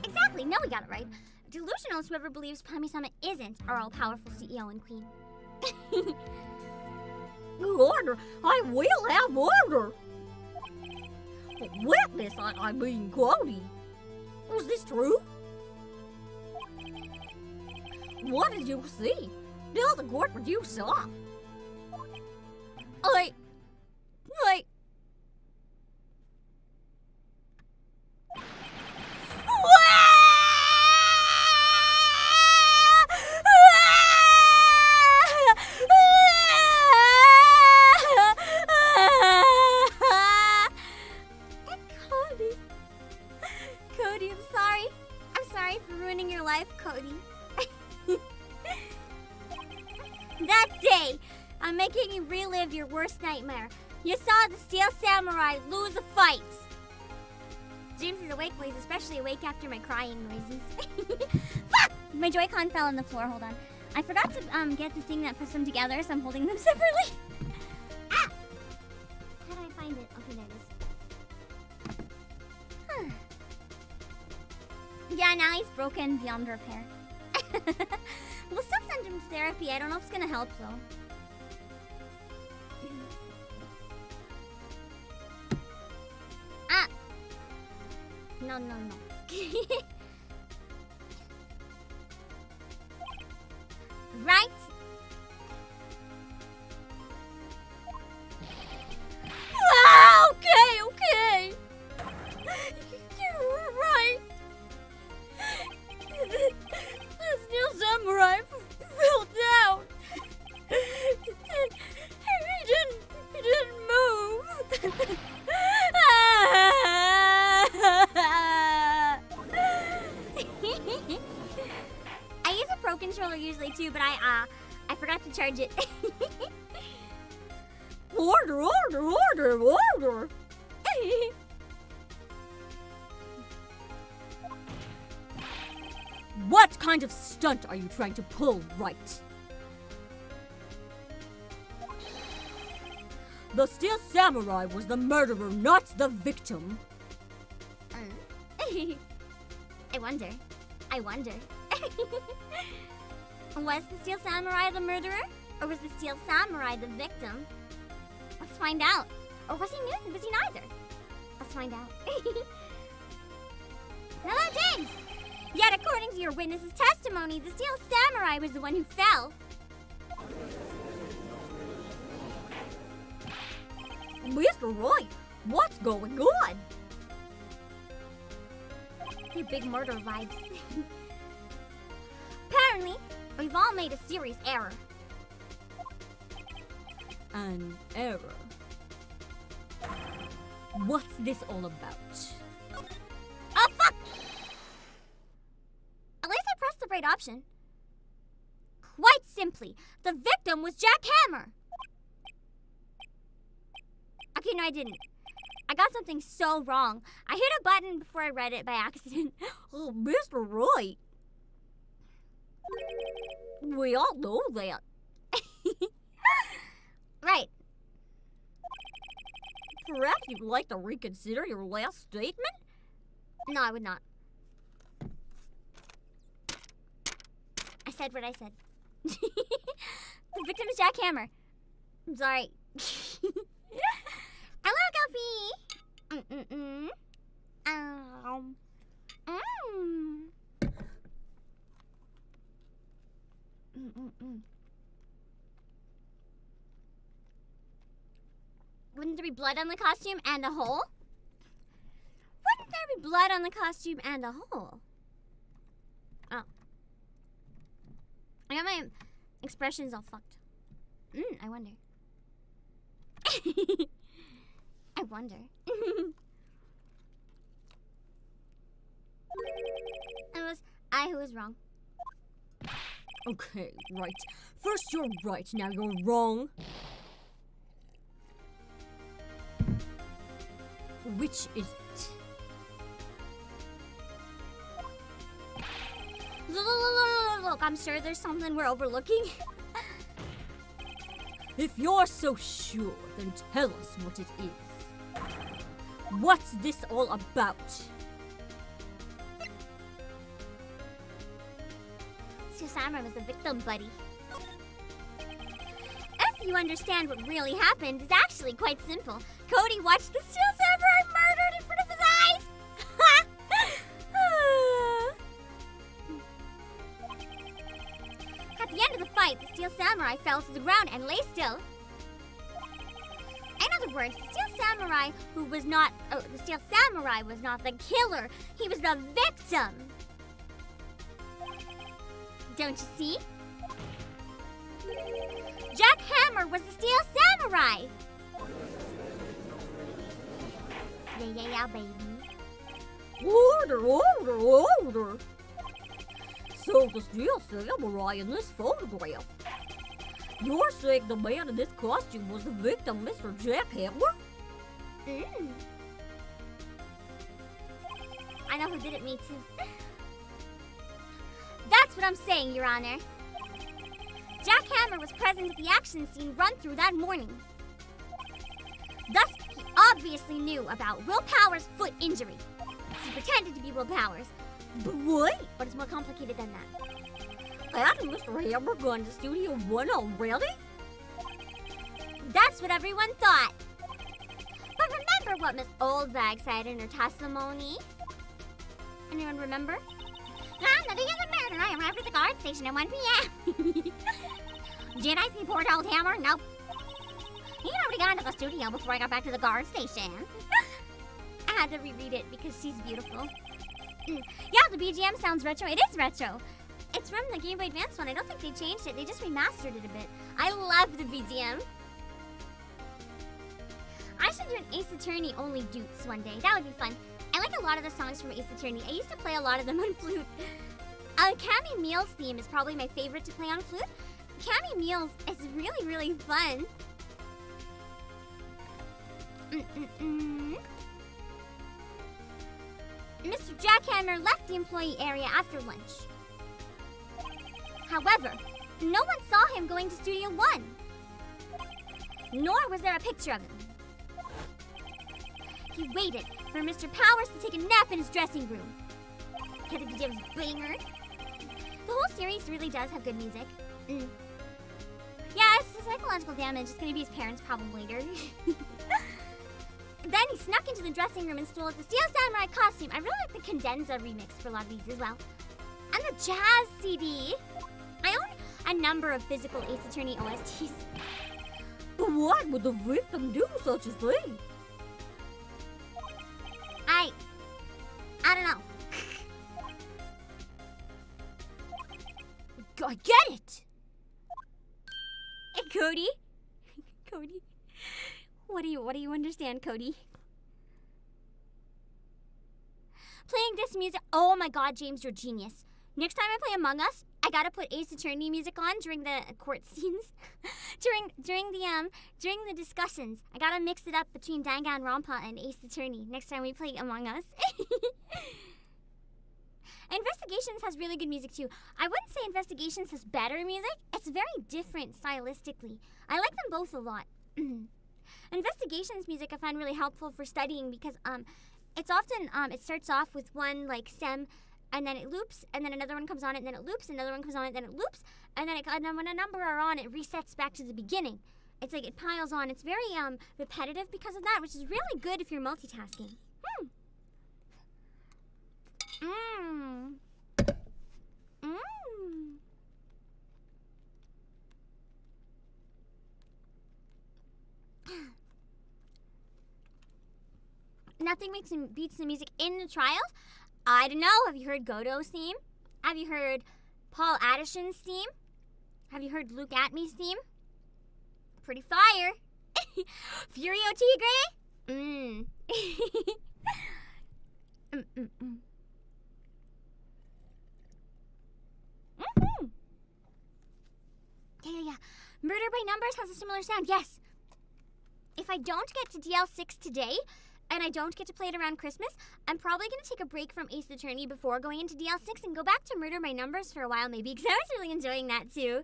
Exactly, no, we got it right. Delusional is whoever believes Kami-sama isn't our all-powerful CEO and queen. Order! I will have order! Witness, I mean CODY. Was this true? What did you see? Tell the court what you saw. I... Cody, I'm sorry. I'm sorry for ruining your life, Cody. That day, I'm making you relive your worst nightmare. You saw the Steel Samurai lose a fight. James is awake, but he's especially awake after my crying noises. Fuck! My Joy-Con fell on the floor. Hold on. I forgot to get the thing that puts them together, so I'm holding them separately. Ah! How do I find it? Okay, there it is. Yeah, now he's broken beyond repair. We'll still send him to therapy. I don't know if it's gonna help though. Ah! No. Right? Ah, okay. You're right. The Steel Samurai fell down. He didn't move. I use a Pro Controller usually too, but I forgot to charge it. Order! What kind of stunt are you trying to pull, Wright? The Steel Samurai was the murderer, not the victim. I wonder. Was the Steel Samurai the murderer? Or was the Steel Samurai the victim? Let's find out. Or was he neither? Let's find out. Hello, James! Yet according to your witness's testimony, the Steel Samurai was the one who fell. Mr. Wright, what's going on? You big murder vibes. Apparently, we've all made a serious error. An error. What's this all about? Oh, fuck! At least I pressed the right option. Quite simply, the victim was Jack Hammer. Okay, no, I didn't. I got something so wrong. I hit a button before I read it by accident. Oh, Mr. Wright. We all know that. Right. Perhaps you'd like to reconsider your last statement? No, I would not. I said what I said. The victim is Jack Hammer. I'm sorry. Hello, Goofy. Wouldn't there be blood on the costume and a hole? Wouldn't there be blood on the costume and a hole? Oh. I got my expressions all fucked. I wonder. I wonder. It was I who was wrong. Okay, right. First you're right, now you're wrong. Which is it? Look, I'm sure there's something we're overlooking. If you're so sure, then tell us what it is. What's this all about? Steel Samurai was the victim, buddy. If you understand what really happened, it's actually quite simple. Cody watched the Steel Samurai murdered in front of his eyes! At the end of the fight, the Steel Samurai fell to the ground and lay still. In other words, the Steel Samurai was not the killer. He was the victim. Don't you see? Jack Hammer was the Steel Samurai. Yeah, baby. Order. So the Steel Samurai in this photograph. You're saying the man in this costume was the victim, Mr. Jack Hammer? I know who did it, me too. That's what I'm saying, Your Honor. Jack Hammer was present at the action scene run through that morning. Thus, he obviously knew about Will Power's foot injury. He pretended to be Will Powers. But what? But it's more complicated than that. Hadn't Mr. Hammer gone to Studio One already? That's what everyone thought. But remember what Miss Oldbag said in her testimony? Anyone remember? On the day of the murder, I arrived at the guard station at 1 p.m. Did I see poor old Hammer? Nope. He'd already gone to the studio before I got back to the guard station. I had to reread it because she's beautiful. Yeah, the BGM sounds retro. It is retro. It's from the Game Boy Advance one. I don't think they changed it. They just remastered it a bit. I love the BGM. I should do an Ace Attorney only Dutes one day. That would be fun. I like a lot of the songs from Ace Attorney. I used to play a lot of them on flute. Cammy Meals theme is probably my favorite to play on flute. Cammy Meals is really, really fun. Mr. Jackhammer left the employee area after lunch. However, no one saw him going to Studio One. Nor was there a picture of him. He waited for Mr. Powers to take a nap in his dressing room. Get the BGM's banger. The whole series really does have good music. Yeah, it's psychological damage. It's gonna be his parents' problem later. Then he snuck into the dressing room and stole the Steel Samurai costume. I really like the Cadenza remix for a lot of these as well. And the Jazz CD. I own a number of physical Ace Attorney OSTs. But why would the victim do such a thing? I don't know. I get it! Hey, Cody? Cody? What do you understand, Cody? Playing this music. Oh my god, James, you're genius. Next time I play Among Us, I gotta put Ace Attorney music on during the court scenes. during the discussions. I gotta mix it up between Danganronpa and Ace Attorney next time we play Among Us. Investigations has really good music too. I wouldn't say Investigations has better music. It's very different stylistically. I like them both a lot. Investigations music I find really helpful for studying because it's often, it starts off with one, like, stem, and then it loops, and then another one comes on it, and then it loops, another one comes on it, then it loops, and then when a number are on, it resets back to the beginning. It's like it piles on. It's very repetitive because of that, which is really good if you're multitasking. Nothing beats the music in the trials. I don't know. Have you heard Godot's theme? Have you heard Paul Addison's theme? Have you heard Luke Atmey's theme? Pretty fire. Furio Tigre? Yeah. Murder by Numbers has a similar sound, yes. If I don't get to DL6 today, and I don't get to play it around Christmas, I'm probably going to take a break from Ace Attorney before going into DL6 and go back to Murder by Numbers for a while maybe, because I was really enjoying that too.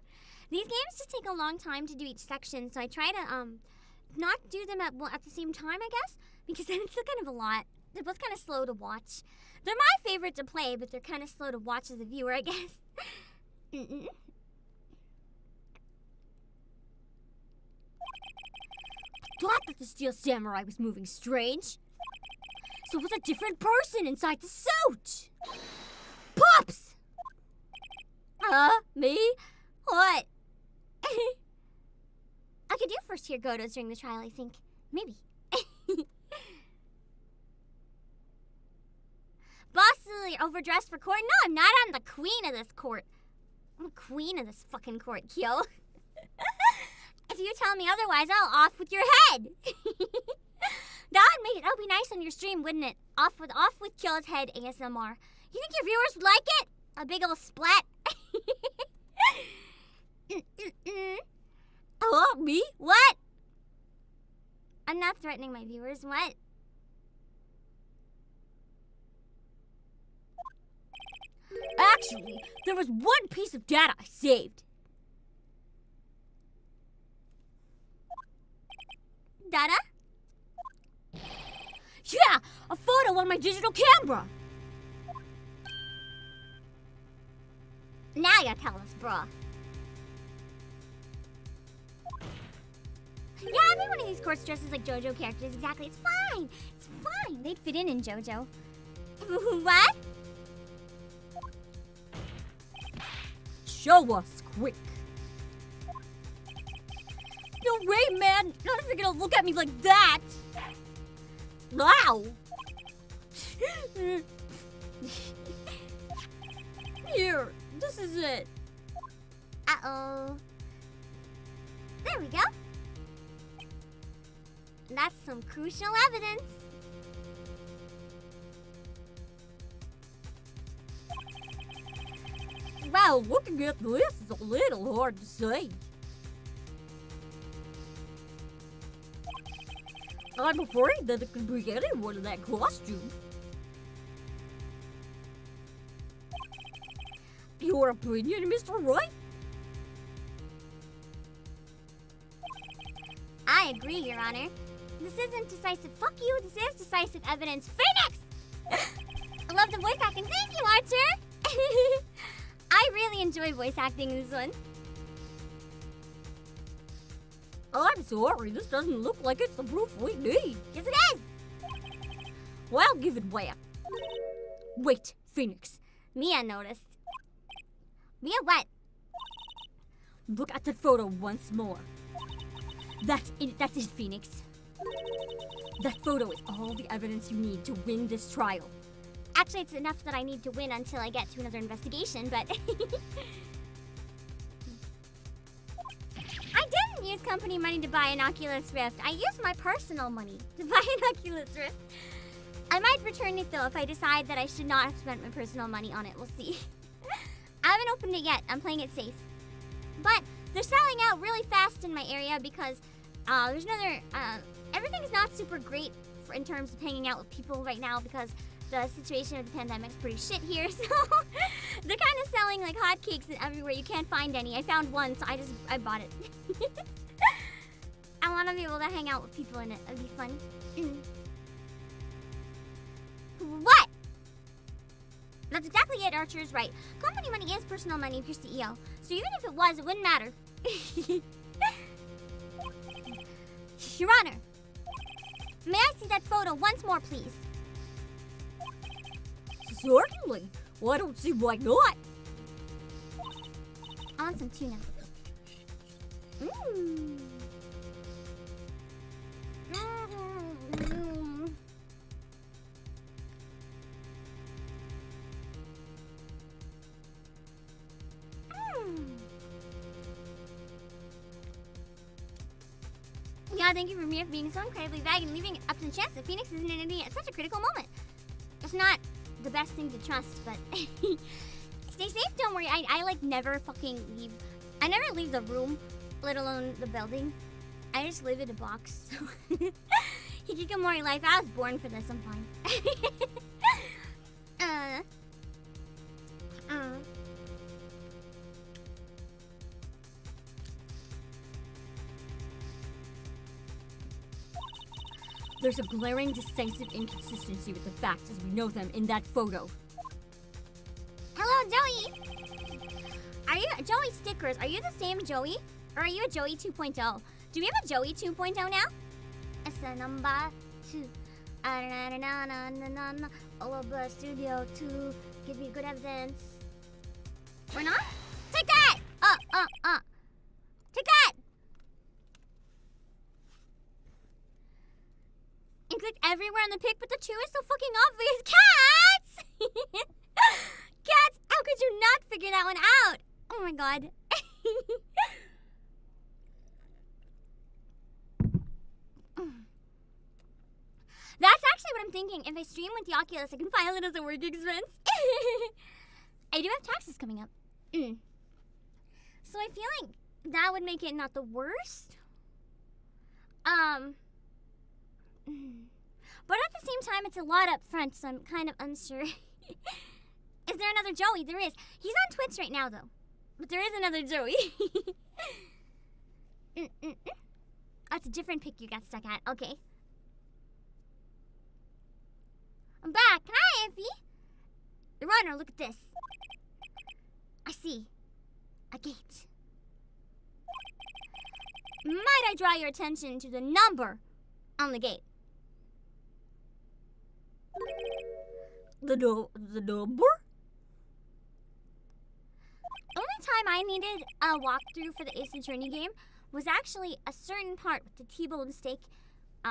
These games just take a long time to do each section, so I try to not do them at the same time, I guess, because then it's still kind of a lot. They're both kind of slow to watch. They're my favorite to play, but they're kind of slow to watch as a viewer, I guess. Thought that the Steel Samurai was moving strange. So it was a different person inside the suit. Pops! Me? What? I could do first tier Godos during the trial, I think. Maybe. Bossily overdressed for court? No, I'm not. I'm the queen of this court. I'm the queen of this fucking court, Kyo. If you tell me otherwise, I'll off with your head. That would make it be nice on your stream, wouldn't it? Off with Kyo's head ASMR. You think your viewers would like it? A big ol' splat. Oh, me? What? I'm not threatening my viewers. What? Actually, there was one piece of data I saved. Data? Yeah, a photo on my digital camera. Now you're telling us, bruh. Yeah, every one of these courts dresses like JoJo characters. Exactly. It's fine. It's fine. They'd fit in JoJo. What? Show us quick. No way, man. None of you are gonna look at me like that. Wow. Here, this is it. Uh-oh. There we go. That's some crucial evidence. Wow, looking at this is a little hard to say. I'm afraid that it could be anyone in that costume. Your opinion, Mr. Wright? I agree, Your Honor. This isn't decisive. Fuck you. This is decisive evidence. Phoenix! I love the voice acting. Thank you, Archer. I really enjoy voice acting in this one. I'm sorry, this doesn't look like it's the proof we need. Yes, it is. Well, give it where? Wait, Phoenix. Mia noticed. Mia what? Look at the photo once more. That's it, Phoenix. That photo is all the evidence you need to win this trial. Actually, it's enough that I need to win until I get to another investigation, but... I didn't use company money to buy an Oculus Rift. I used my personal money to buy an Oculus Rift. I might return it, though, if I decide that I should not have spent my personal money on it. We'll see. I haven't opened it yet. I'm playing it safe. But they're selling out really fast in my area because there's another... everything's not super great in terms of hanging out with people right now because the situation of the pandemic's pretty shit here. So they're kind of selling like hotcakes everywhere. You can't find any. I found one, so I bought it. I want to be able to hang out with people in it. It'd be fun. What? That's exactly it, Archer is right. Company money is personal money if you're CEO. So even if it was, it wouldn't matter. Your Honor, may I see that photo once more, please? Certainly. Well, I don't see why not. I want some tuna. Mmm. Yeah, thank you for me for being so incredibly vague and leaving it up to the chance that Phoenix isn't an idiot at such a critical moment. It's not the best thing to trust, but stay safe, don't worry. I like never fucking leave. I never leave the room, let alone the building. I just live in a box. Hikikomori life, I was born for this, I'm fine. There's a glaring, decisive inconsistency with the facts as we know them in that photo. Hello, Joey! Are you Joey stickers? Are you the same Joey? Or are you a Joey 2.0? Do we have a Joey 2.0 now? It's a number 2. All over Studio 2. Give me good evidence. We're not? Take that! Take that! And click everywhere on the pic, but the 2 is so fucking obvious. Cats! Cats! How could you not figure that one out? Oh my god. That's actually what I'm thinking. If I stream with the Oculus, I can file it as a work expense. I do have taxes coming up. So I feel like that would make it not the worst. But at the same time, it's a lot up front, so I'm kind of unsure. Is there another Joey? There is. He's on Twitch right now, though. But there is another Joey. That's a different pic you got stuck at. Okay. I'm back. Hi, Effie. Your Honor, look at this. I see. A gate. Might I draw your attention to the number on the gate? The number? Only time I needed a walkthrough for the Ace Attorney game was actually a certain part with the T-bone steak.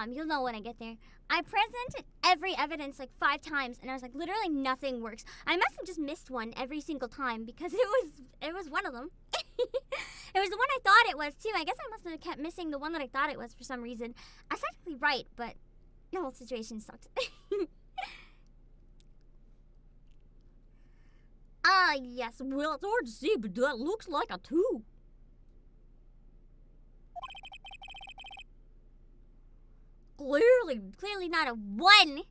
You'll know when I get there. I presented every evidence like 5 times, and I was like, literally nothing works. I must have just missed one every single time because it was one of them. It was the one I thought it was too. I guess I must have kept missing the one that I thought it was for some reason. I was technically right, but the whole situation sucked. Yes. Well, it's hard to see, but that looks like a 2. Clearly not a 1,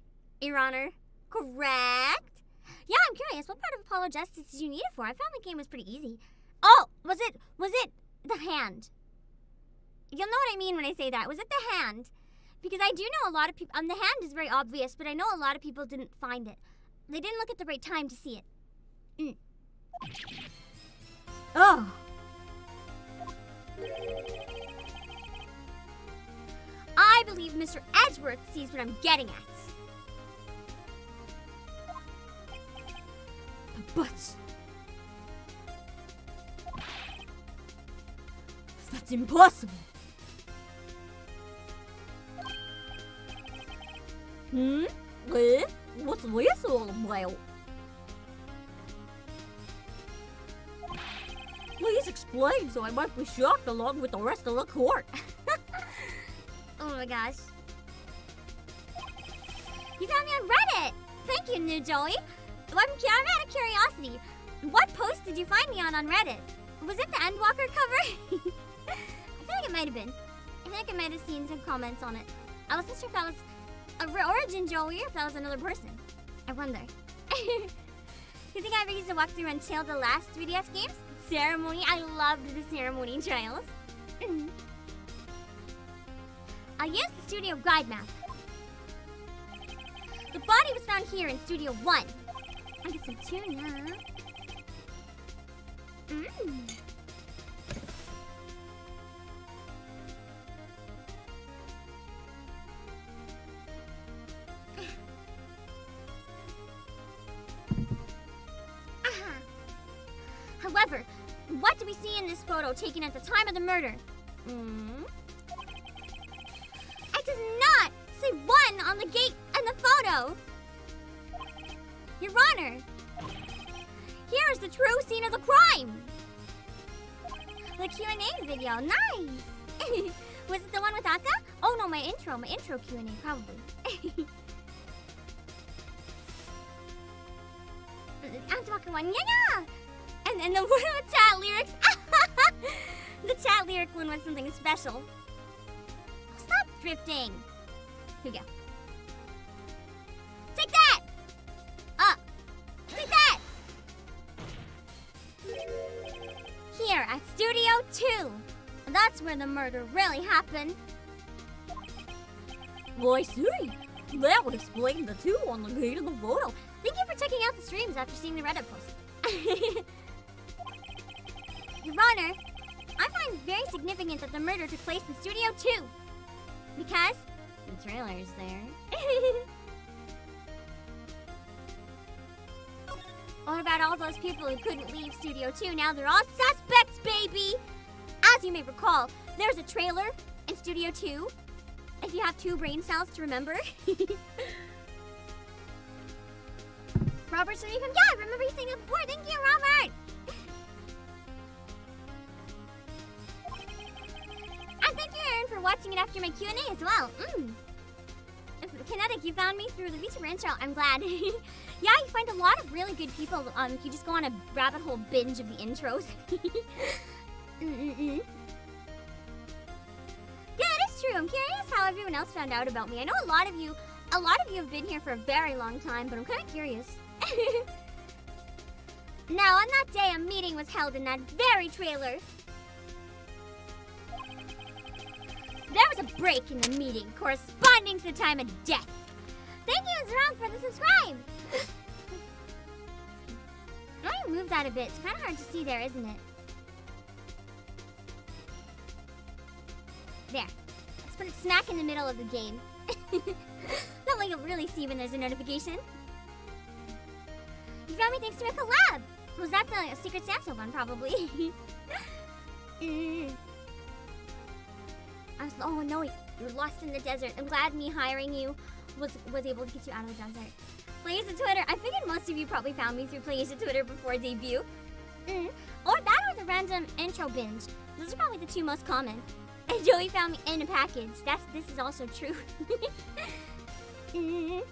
Your Honor. Correct? Yeah, I'm curious. What part of Apollo Justice did you need it for? I found the game was pretty easy. Oh, was it the hand? You'll know what I mean when I say that. Was it the hand? Because I do know a lot of people, the hand is very obvious, but I know a lot of people didn't find it. They didn't look at the right time to see it. Oh. I believe Mr. Edgeworth sees what I'm getting at. But that's impossible. What's this all about? Please explain so I might be shocked along with the rest of the court. Oh my gosh. You found me on Reddit! Thank you, new Joey. I'm out of curiosity. What post did you find me on Reddit? Was it the Endwalker cover? I feel like it might have been. I feel like I might have seen some comments on it. I wasn't sure if that was a Origin Joey or if that was another person. I wonder. You think I ever used a walkthrough until the last 3DS games? Ceremony? I loved the Ceremony trials. I'll use the studio guide map. The body was found here in Studio 1. I get some tuna. However, what do we see in this photo taken at the time of the murder? It does not say 1 on the gate and the photo. Your Honor, here is the true scene of the crime. The Q&A video, nice. Was it the one with Akka? Oh no, my intro Q&A, probably. I'm talking one, yeah. And the one with chat lyrics. The chat lyric one was something special. Stop drifting. Here we go. Take that! Take that! Here at Studio 2. That's where the murder really happened. Well, I see. That would explain the 2 on the gate of the photo. Thank you for checking out the streams after seeing the Reddit post. Your Honor, I find it very significant that the murder took place in Studio 2. Because the trailer's there. What about all those people who couldn't leave Studio 2? Now they're all suspects, baby! As you may recall, there's a trailer in Studio 2. If you have 2 brain cells to remember. Robert, so you can, yeah, I remember you saying it before. Thank you, Robert! And thank you, Aaron, for watching it after my Q&A as well. Kinetic, you found me through the VTuber intro. I'm glad. Yeah, you find a lot of really good people if you just go on a rabbit hole binge of the intros. Yeah, it is true. I'm curious how everyone else found out about me. I know a lot of you have been here for a very long time, but I'm kind of curious. Now, on that day, a meeting was held in that very trailer. There was a break in the meeting corresponding to the time of death. Thank you, Zerong, for the subscribe. I'm gonna move that a bit. It's kind of hard to see there, isn't it? There. Let's put it smack in the middle of the game. That way you'll really see when there's a notification. You found me thanks to a collab. Was that the Secret Santa one, probably? Oh no, you're lost in the desert. I'm glad me hiring you was able to get you out of the desert. Playasia Twitter. I figured most of you probably found me through Playasia Twitter before debut. Or that or the random intro binge. Those are probably the 2 most common. And Joey found me in a package. This is also true. You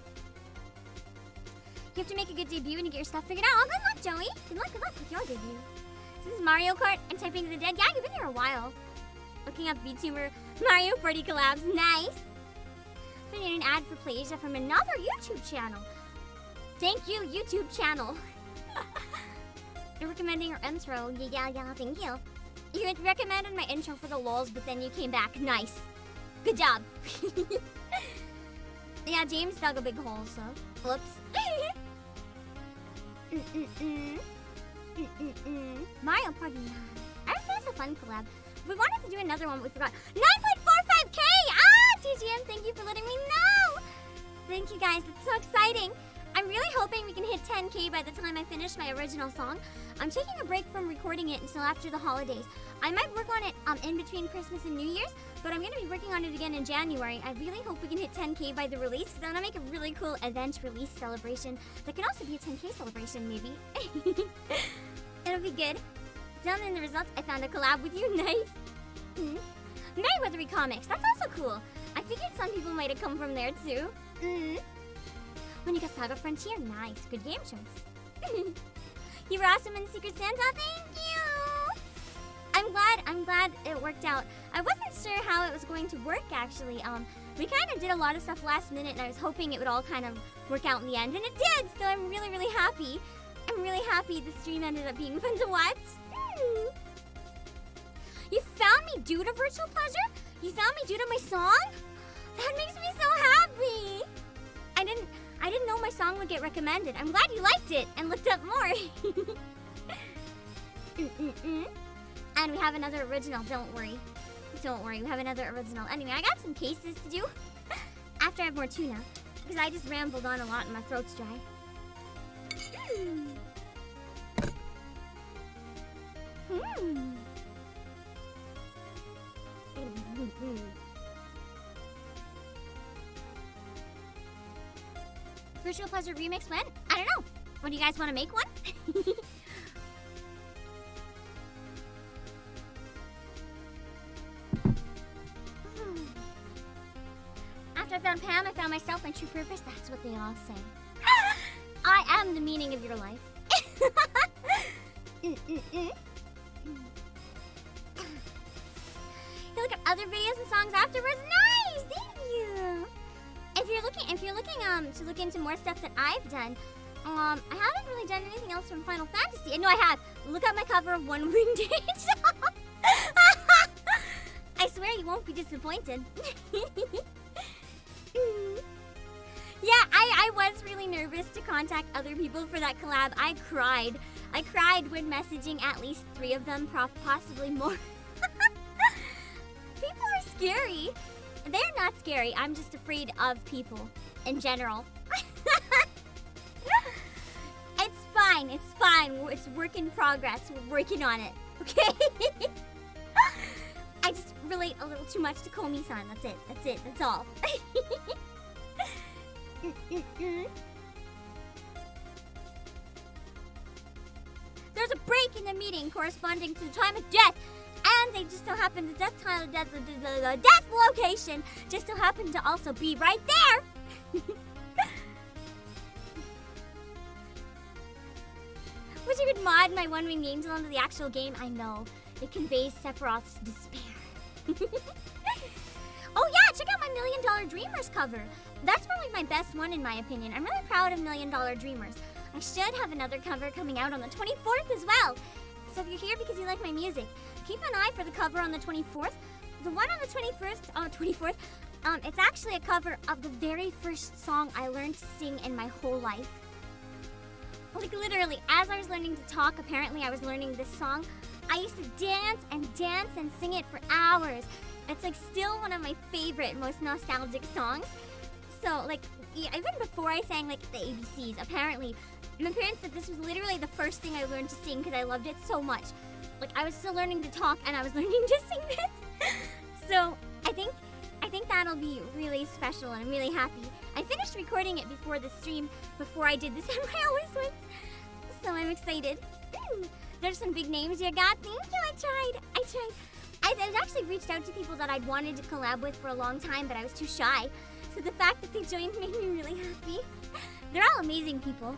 have to make a good debut and you get your stuff figured out. Oh, good luck, Joey. Good luck with your debut. This is Mario Kart and Typing to the Dead. Yeah, you've been here a while. Looking up VTuber Mario Party collabs. Nice. Putting in an ad for Playasia from another YouTube channel. Thank you, YouTube channel. You're recommending your intro. Yeah, thank you. You had recommended my intro for the lols, but then you came back. Nice. Good job. Yeah, James dug a big hole, so. Whoops. Mario Party. I think that's a fun collab. We wanted to do another one, but we forgot. 9.45K! TGM, thank you for letting me know! Thank you guys, it's so exciting. I'm really hoping we can hit 10K by the time I finish my original song. I'm taking a break from recording it until after the holidays. I might work on it in between Christmas and New Year's, but I'm going to be working on it again in January. I really hope we can hit 10K by the release, because I'm going to make a really cool event release celebration. That could also be a 10K celebration, maybe. It'll be good. Down in the results, I found a collab with you. Nice. Merryweathery Comics. That's also cool. I figured some people might have come from there, too. When you got Saga Frontier. Nice. Good game choice. You were awesome in Secret Santa. Thank you. I'm glad it worked out. I wasn't sure how it was going to work, actually. We kind of did a lot of stuff last minute, and I was hoping it would all kind of work out in the end, and it did, so I'm really, really happy. I'm really happy the stream ended up being fun to watch. You found me due to Virtual Pleasure? You found me due to my song? That makes me so happy. I didn't didn't know my song would get recommended. I'm glad you liked it and looked up more. And we have another original, don't worry. Don't worry, we have another original. Anyway, I got some cases to do after I have more tuna. Because I just rambled on a lot and my throat's dry. Virtual Pleasure Remix when? I don't know. When do you guys want to make one? After I found Pam, I found myself, my true purpose. That's what they all say. I am the meaning of your life. You look at other videos and songs afterwards. Nice, thank you. If you're looking to look into more stuff that I've done, I haven't really done anything else from Final Fantasy. No, I have. Look at my cover of One Winged Angel. I swear you won't be disappointed. Yeah, I was really nervous to contact other people for that collab. I cried when messaging at least 3 of them, possibly more. People are scary. They're not scary. I'm just afraid of people in general. It's fine. It's fine. It's work in progress. We're working on it. Okay? I just relate a little too much to Komi-san. That's it. That's it. That's all. There's a break in the meeting corresponding to the time of death, and they just so happen the death location just so happened to also be right there. Wish you could mod my One Winged Angel into the actual game. I know. It conveys Sephiroth's despair. Oh yeah, check out my $1 Million Dreamers cover. That's probably my best one in my opinion. I'm really proud of $1 Million Dreamers. I should have another cover coming out on the 24th as well. So if you're here because you like my music, keep an eye for the cover on the 24th. The one on the 24th, it's actually a cover of the very first song I learned to sing in my whole life. Like literally, as I was learning to talk, apparently I was learning this song. I used to dance and sing it for hours. It's like still one of my favorite, most nostalgic songs. So like, even before I sang like the ABCs, apparently, my parents said this was literally the first thing I learned to sing because I loved it so much. Like I was still learning to talk and I was learning to sing this. So I think that'll be really special and I'm really happy. I finished recording it before the stream, before I did the Samurai Always Wins. So I'm excited. There's some big names you got. Thank you, I tried. I'd actually reached out to people that I'd wanted to collab with for a long time, but I was too shy. So the fact that they joined made me really happy. They're all amazing people.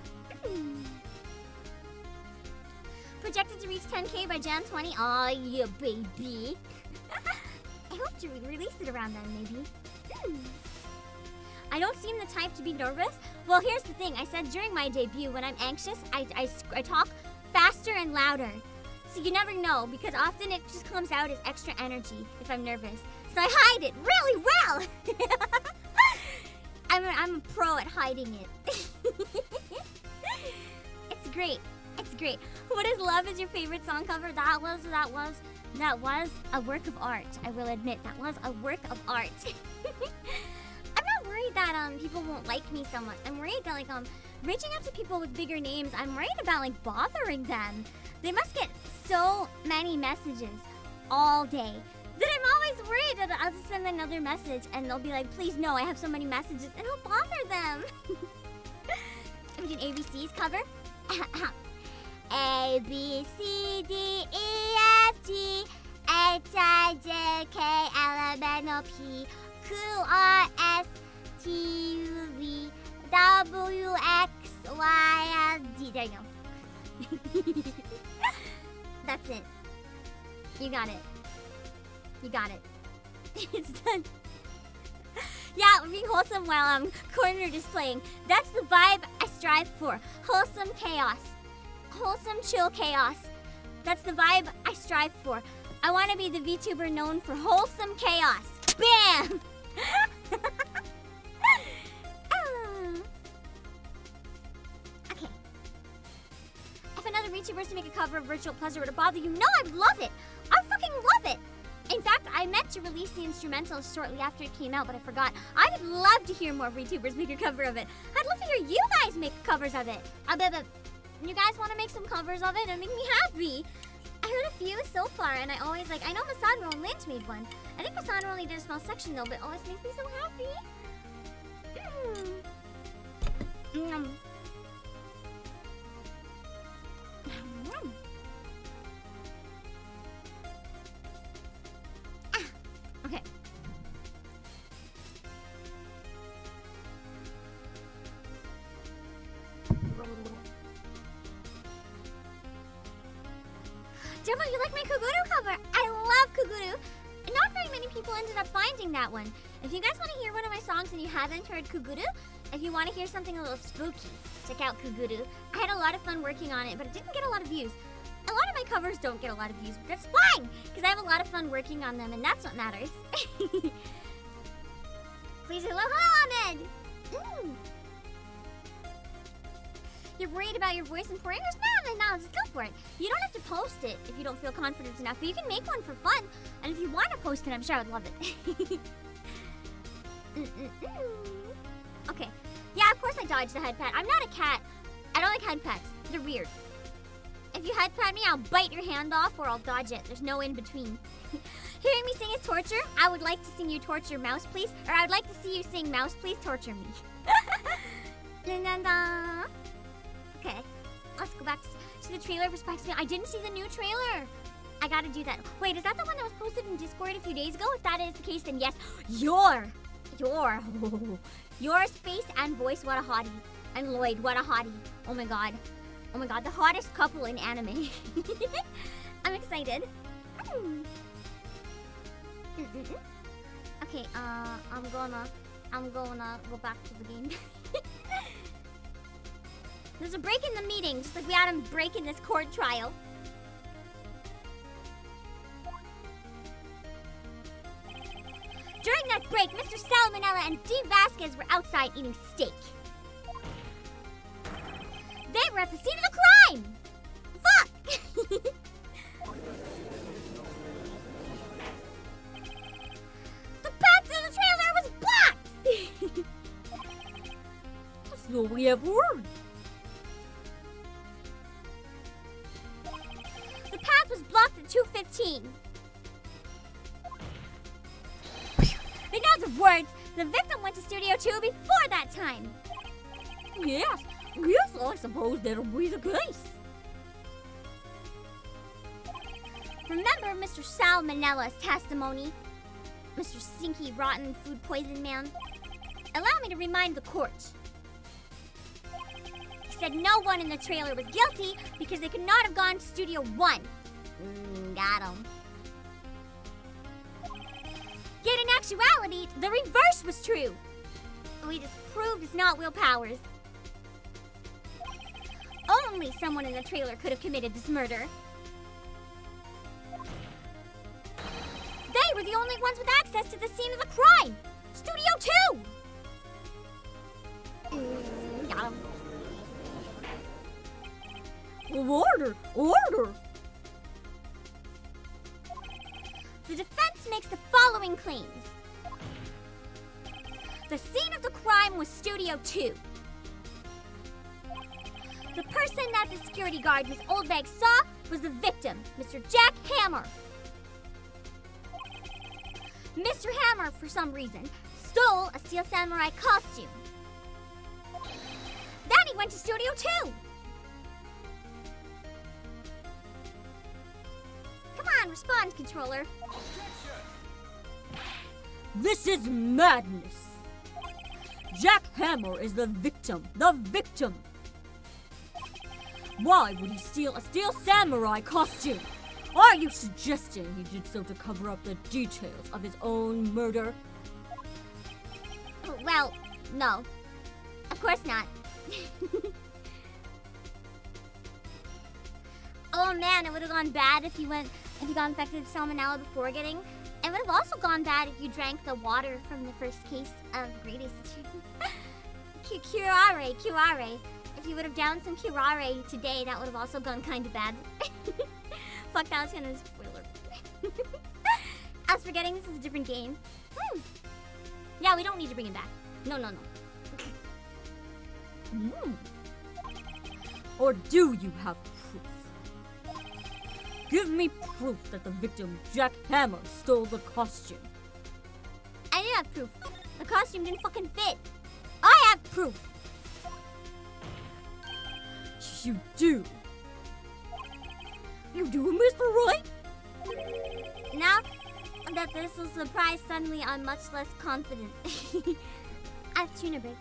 Projected to reach 10K by Jan 20. Aw, yeah, baby. I hope to release it around then, maybe. I don't seem the type to be nervous. Well, here's the thing. I said during my debut, when I'm anxious, I talk faster and louder. So you never know, because often it just comes out as extra energy if I'm nervous. So I hide it really well. I'm a pro at hiding it. It's great. It's great. What is Love is your favorite song cover? That was a work of art. I will admit, that was a work of art. I'm not worried that people won't like me so much. I'm worried that like reaching out to people with bigger names, I'm worried about like bothering them. They must get so many messages all day that I'm always worried that I'll just send another message and they'll be like, please no, I have so many messages, and I'll bother them. We did ABC's cover. A, B, C, D, E, F, G, H, I, J, K, L, M, N, O, P, Q, R, S, T, U, V, W, X, Y, and Z. There you go. That's it. You got it. You got it. It's done. Yeah, being wholesome while corner displaying. That's the vibe I strive for. Wholesome chaos. Wholesome chill chaos. That's the vibe I strive for. I want to be the VTuber known for wholesome chaos. Bam! VTubers to make a cover of Virtual Pleasure, would it bother you? No, I would love it. I fucking love it. In fact, I meant to release the instrumental shortly after it came out, but I forgot. I would love to hear more VTubers make a cover of it. I'd love to hear you guys make covers of it. You guys want to make some covers of it? It'd make me happy. I heard a few so far, and I always I know Masandro and Lynch made one. I think Masandro only did a small section though, but it always makes me so happy. Okay. Gemma, you like my Kuguru cover? I love Kuguru. Not very many people ended up finding that one. If you guys want to hear one of my songs and you haven't heard Kuguru, if you want to hear something a little spooky, check out Kuguru. I had a lot of fun working on it, but it didn't get a lot of views. A lot of my covers don't get a lot of views, but that's fine, because I have a lot of fun working on them, and that's what matters. Please hello, Ahmed! You're worried about your voice and poor English? No, just go for it. You don't have to post it if you don't feel confident enough, but you can make one for fun. And if you want to post it, I'm sure I would love it. Okay. Yeah, of course I dodged the head pat. I'm not a cat. I don't like head pats. They're weird. If you head pat me, I'll bite your hand off or I'll dodge it. There's no in between. Hearing me sing is torture. I would like to sing you torture mouse, please. Or I would like to see you sing mouse, please torture me. Okay, let's go back to the trailer for Spike's Family. I didn't see the new trailer. I gotta do that. Wait, is that the one that was posted in Discord a few days ago? If that is the case, then yes. Your face and voice, what a hottie. And Lloyd, what a hottie. Oh my god. Oh my god, the hottest couple in anime. I'm excited. Okay, I'm gonna go back to the game. There's a break in the meeting, just like we had a break in this court trial. During that break, Mr. Salmonella and D. Vasquez were outside eating steak. They were at the scene of the crime! Fuck! The path to the trailer was blocked! That's all we have heard. The path was blocked at 2:15. In other words, the victim went to Studio 2 before that time. Yes, I suppose that'll be the case. Remember Mr. Salmonella's testimony? Mr. Stinky, Rotten, Food Poison Man? Allow me to remind the court. He said no one in the trailer was guilty because they could not have gone to Studio 1. Got him. Yet in actuality, the reverse was true. We just proved it's not Will Powers. Only someone in the trailer could have committed this murder. They were the only ones with access to the scene of the crime! Studio 2! Got him. Order! The defense makes the following claims. The scene of the crime was Studio 2. The person that the security guard, Miss OLDBAG, saw was the victim, Mr. Jack Hammer. Mr. Hammer, for some reason, stole a Steel Samurai costume. Then he went to Studio 2. Come on, respond, controller. This is madness. Jack Hammer is the victim. Why would he steal a Steel Samurai costume? Are you suggesting he did so to cover up the details of his own murder? Well, no. Of course not. Oh man, it would have gone bad if you got infected with salmonella before getting. It would have also gone bad if you drank the water from the first case of greatest. Curare. If you would have downed some curare today, that would have also gone kind of bad. Fuck, that was kind of a spoiler. I was forgetting this is a different game. Yeah, we don't need to bring it back. No. Or do you have proof? Give me proof that the victim, Jack Hammer, stole the costume. I do have proof. The costume didn't fucking fit. I have proof. You do. You do, Mr. Wright? Now that this is a surprise, suddenly I'm much less confident. I have tuna break.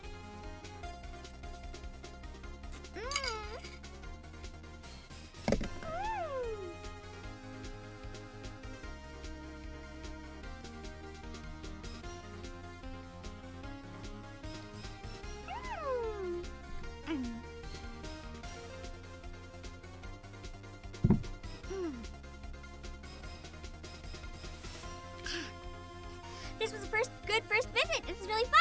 This was a good first visit. This is really fun.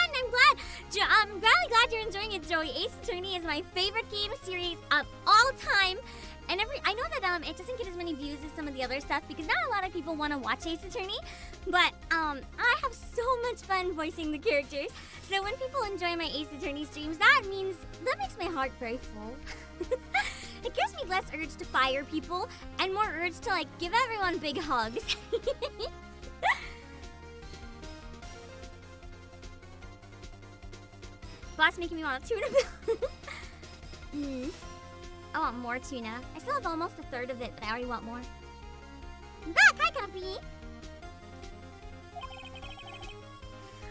I'm really glad you're enjoying it, Joey. Ace Attorney is my favorite game series of all time. And I know that it doesn't get as many views as some of the other stuff because not a lot of people want to watch Ace Attorney. But I have so much fun voicing the characters. So when people enjoy my Ace Attorney streams, that makes my heart very full. It gives me less urge to fire people and more urge to like give everyone big hugs. Boss making me want a tuna bill. I want more tuna. I still have almost a third of it, but I already want more. I'm back! Hi, Copy!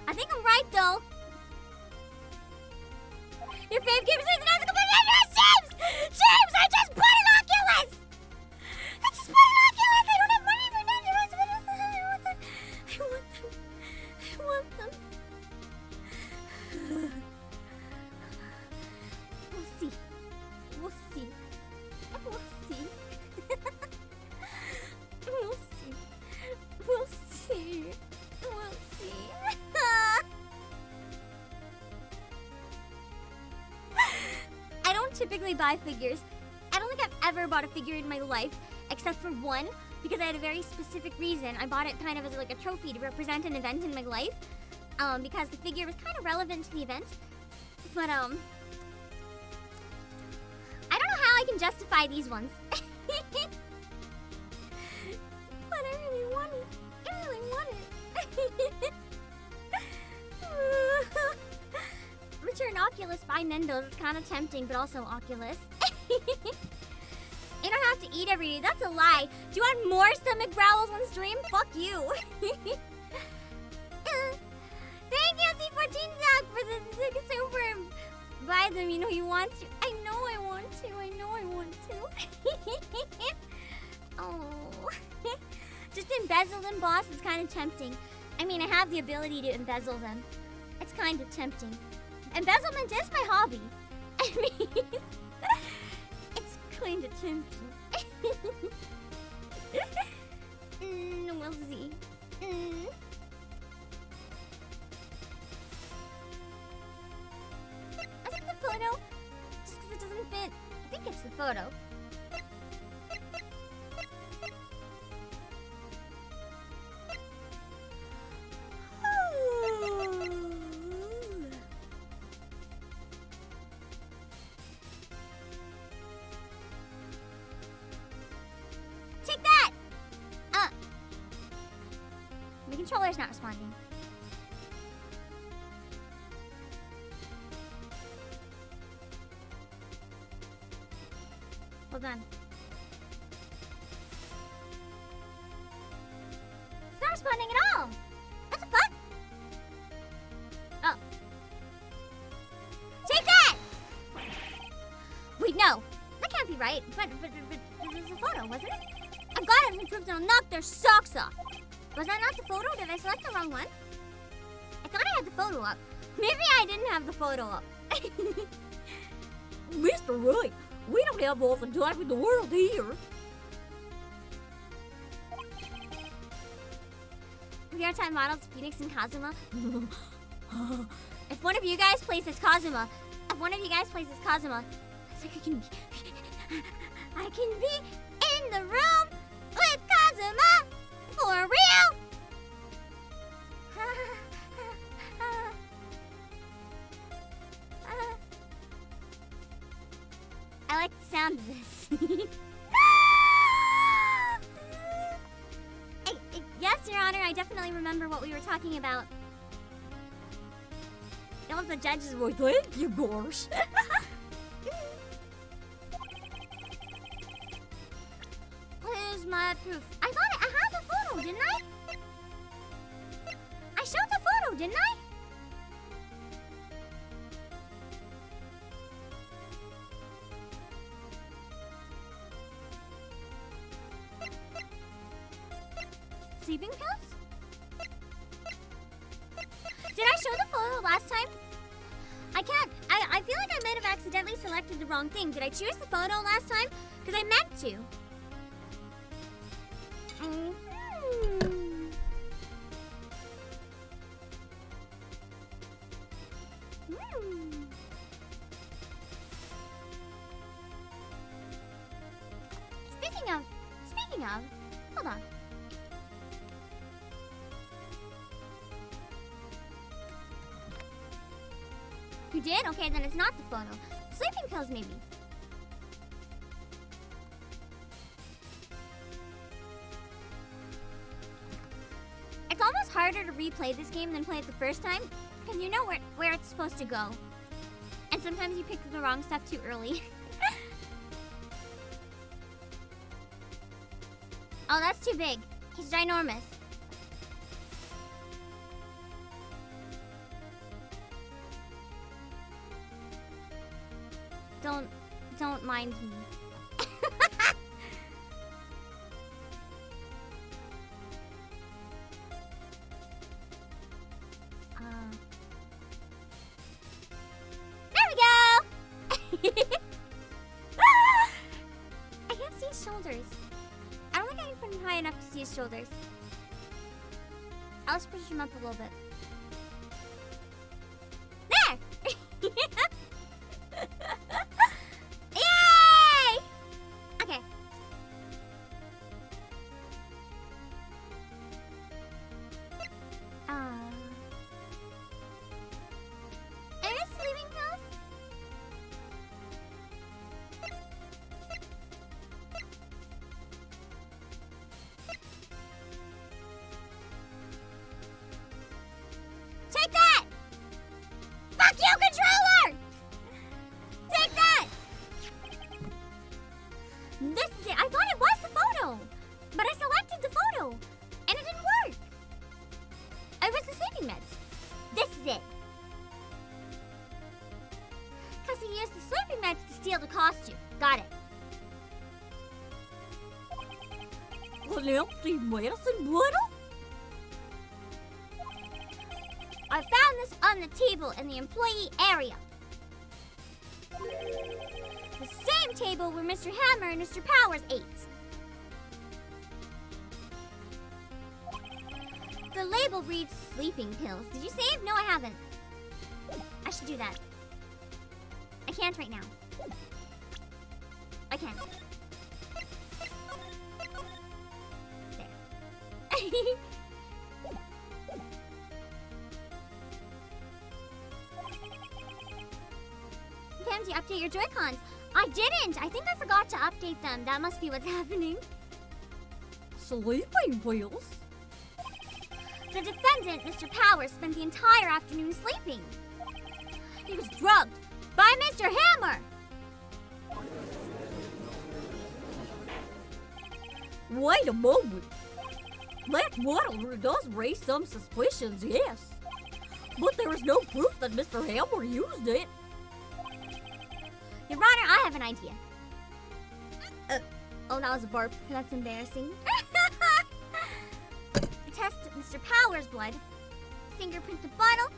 I think I'm right, though. Your fave game series has a complete James! James, I just bought an Oculus! I don't have money for Ninja. I want them. We'll see. I don't typically buy figures. I don't think I've ever bought a figure in my life, except for one, because I had a very specific reason. I bought it kind of as like a trophy to represent an event in my life, because the figure was kind of relevant to the event. But I don't know how I can justify these ones. But I really want it. Return Oculus by Nendo's. It's kind of tempting, but also Oculus. You don't have to eat every day. That's a lie. Do you want more stomach growls on stream? Fuck you. Thank you, C14 Doc, for the super. Buy them, you know you want to. I know I want to. Oh. Just embezzle them, boss. It's kind of tempting. I mean, I have the ability to embezzle them. It's kind of tempting. Embezzlement is my hobby. I mean, it's kind of tempting. We'll see. I think the photo, just because it doesn't fit. I think it's the photo. Take that! My controller's not responding. Hold on. It's not responding at all! What the fuck? Oh. Take that! Wait, no. That can't be right. But it was a photo, wasn't it? I've got it improved and I'll knock their socks off. Was that not the photo? Did I select the wrong one? I thought I had the photo up. Maybe I didn't have the photo up. Mr. Wright, we don't have all the time in the world here. VR time models Phoenix and Kazuma. If one of you guys plays as Kazuma, it's like I can be in the room with Kazuma for real. I like the sound of this. Yes, Your Honor, I definitely remember what we were talking about. All of the judges were Thank you, Gorsh. Here's my proof. I had the photo, didn't I? I showed the photo, didn't I? Sleeping pills? Did I show the photo last time? I can't. I feel like I might have accidentally selected the wrong thing. Did I choose the photo last time? Because I meant to. Speaking of, hold on. You did? Okay, then it's not the photo. Sleeping pills, maybe. It's almost harder to replay this game than play it the first time, because you know where it's supposed to go. And sometimes you pick the wrong stuff too early. Oh, that's too big. He's ginormous. Don't mind me. There we go! I can't see his shoulders. I don't think I can put him high enough to see his shoulders. I'll just push him up a little bit. There! Yay! Okay. Are you sleeping pills? Take that! Fuck you, controller! Take that! This is it. I thought it was the photo, but I selected the photo, and it didn't work. It was the sleeping meds. This is it. Because he used the sleeping meds to steal the costume. Got it. An empty medicine bottle? I found this on the table in the employee area. The same table where Mr. Hammer and Mr. Powers ate. The label reads sleeping pills. Did you save? No, I haven't. I should do that. I can't right now. I can't. There. Pam, do you update your Joy-Cons? I didn't! I think I forgot to update them. That must be what's happening. Sleeping pills? The defendant, Mr. Powers, spent the entire afternoon sleeping. He was drugged by Mr. Hammer! Wait a moment. That bottle does raise some suspicions, yes. But there is no proof that Mr. Hammer used it. Your Honor, I have an idea. Oh, that was a burp. That's embarrassing. Test Mr. Powers' blood. Fingerprint the bottle.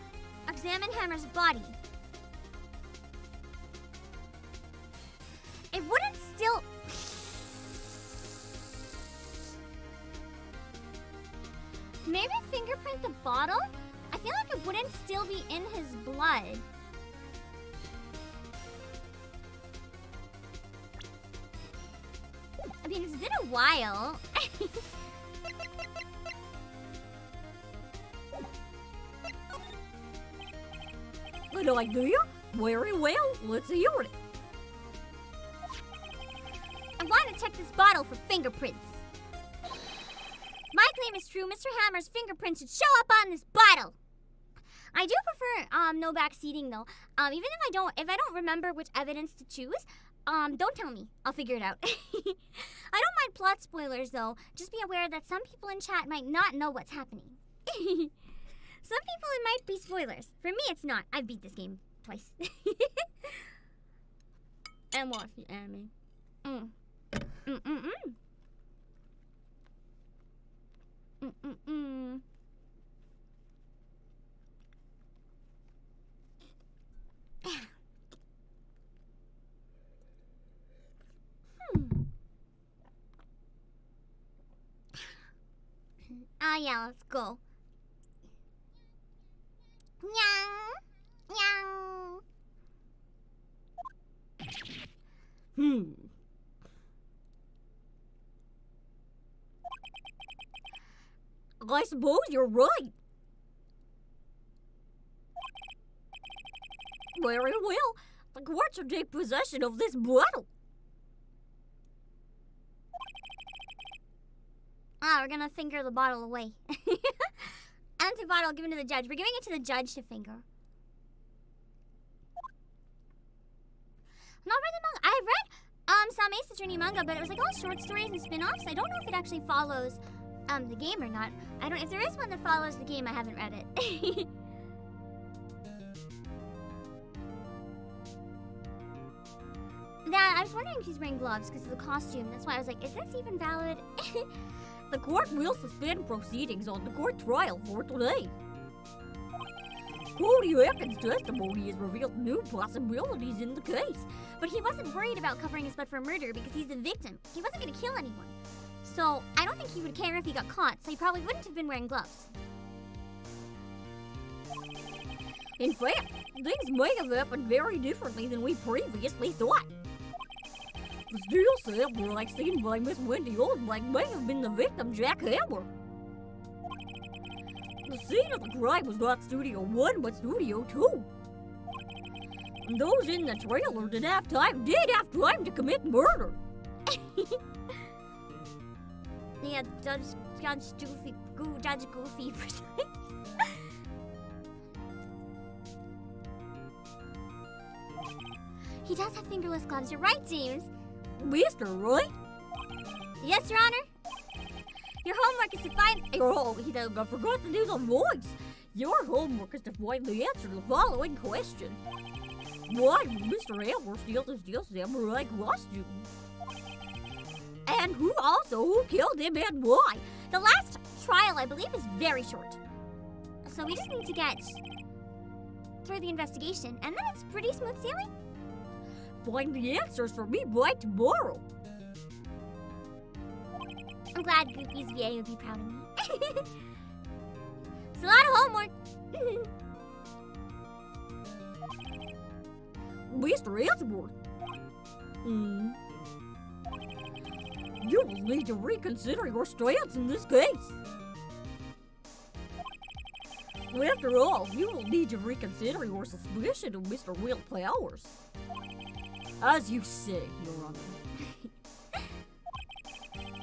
Examine Hammer's body. It wouldn't still... Maybe fingerprint the bottle? I feel like it wouldn't still be in his blood. I mean, it's been a while. An idea? Very well, let's hear it. I want to check this bottle for fingerprints. My claim is true. Mr. Hammer's fingerprints should show up on this bottle. I do prefer no backseating though. Even if I don't remember which evidence to choose, don't tell me. I'll figure it out. I don't mind plot spoilers though. Just be aware that some people in chat might not know what's happening. Some people it might be spoilers. For me it's not. I've beat this game twice. And watched the anime. Oh yeah, let's go. Nyang. Nyang. I suppose you're right. Very well. The court should take possession of this bottle. Ah, we're gonna finger the bottle away. Empty bottle given to the judge. We're giving it to the judge to finger. Not read the manga. I read some Ace Attorney manga, but it was like all short stories and spin-offs. I don't know if it actually follows the game or not. I don't. If there is one that follows the game, I haven't read it. I was wondering if he's wearing gloves because of the costume. That's why I was like, is this even valid? The court will suspend proceedings on the court trial for today. CODY HACKINS' testimony has revealed new possibilities in the case. But he wasn't worried about covering his butt for murder because he's the victim. He wasn't going to kill anyone. So I don't think he would care if he got caught, so he probably wouldn't have been wearing gloves. In fact, things may have happened very differently than we previously thought. The still samurai seen by Miss Wendy OLDBAG may have been the victim, Jack Hammer. The scene of the crime was not Studio 1, but Studio 2. And those in the trailer did have time to commit murder. Yeah, Judge Goofy precise. He does have fingerless gloves. You're right, James. Mr. Wright? Yes, Your Honor. Your homework is to find. I forgot to do the voice. Your homework is to find the answer to the following question: why did Mr. Hammer steal the Steel Samurai costume? And who killed him and why? The last trial, I believe, is very short. So we just need to get through the investigation, and then it's pretty smooth sailing. Find the answers for me by tomorrow. I'm glad Goofy's VA would be proud of me. It's a lot of homework. Mr. Answorth. You will need to reconsider your stance in this case. After all, you will need to reconsider your suspicion of Mr. Will Powers. As you say, Your Honor.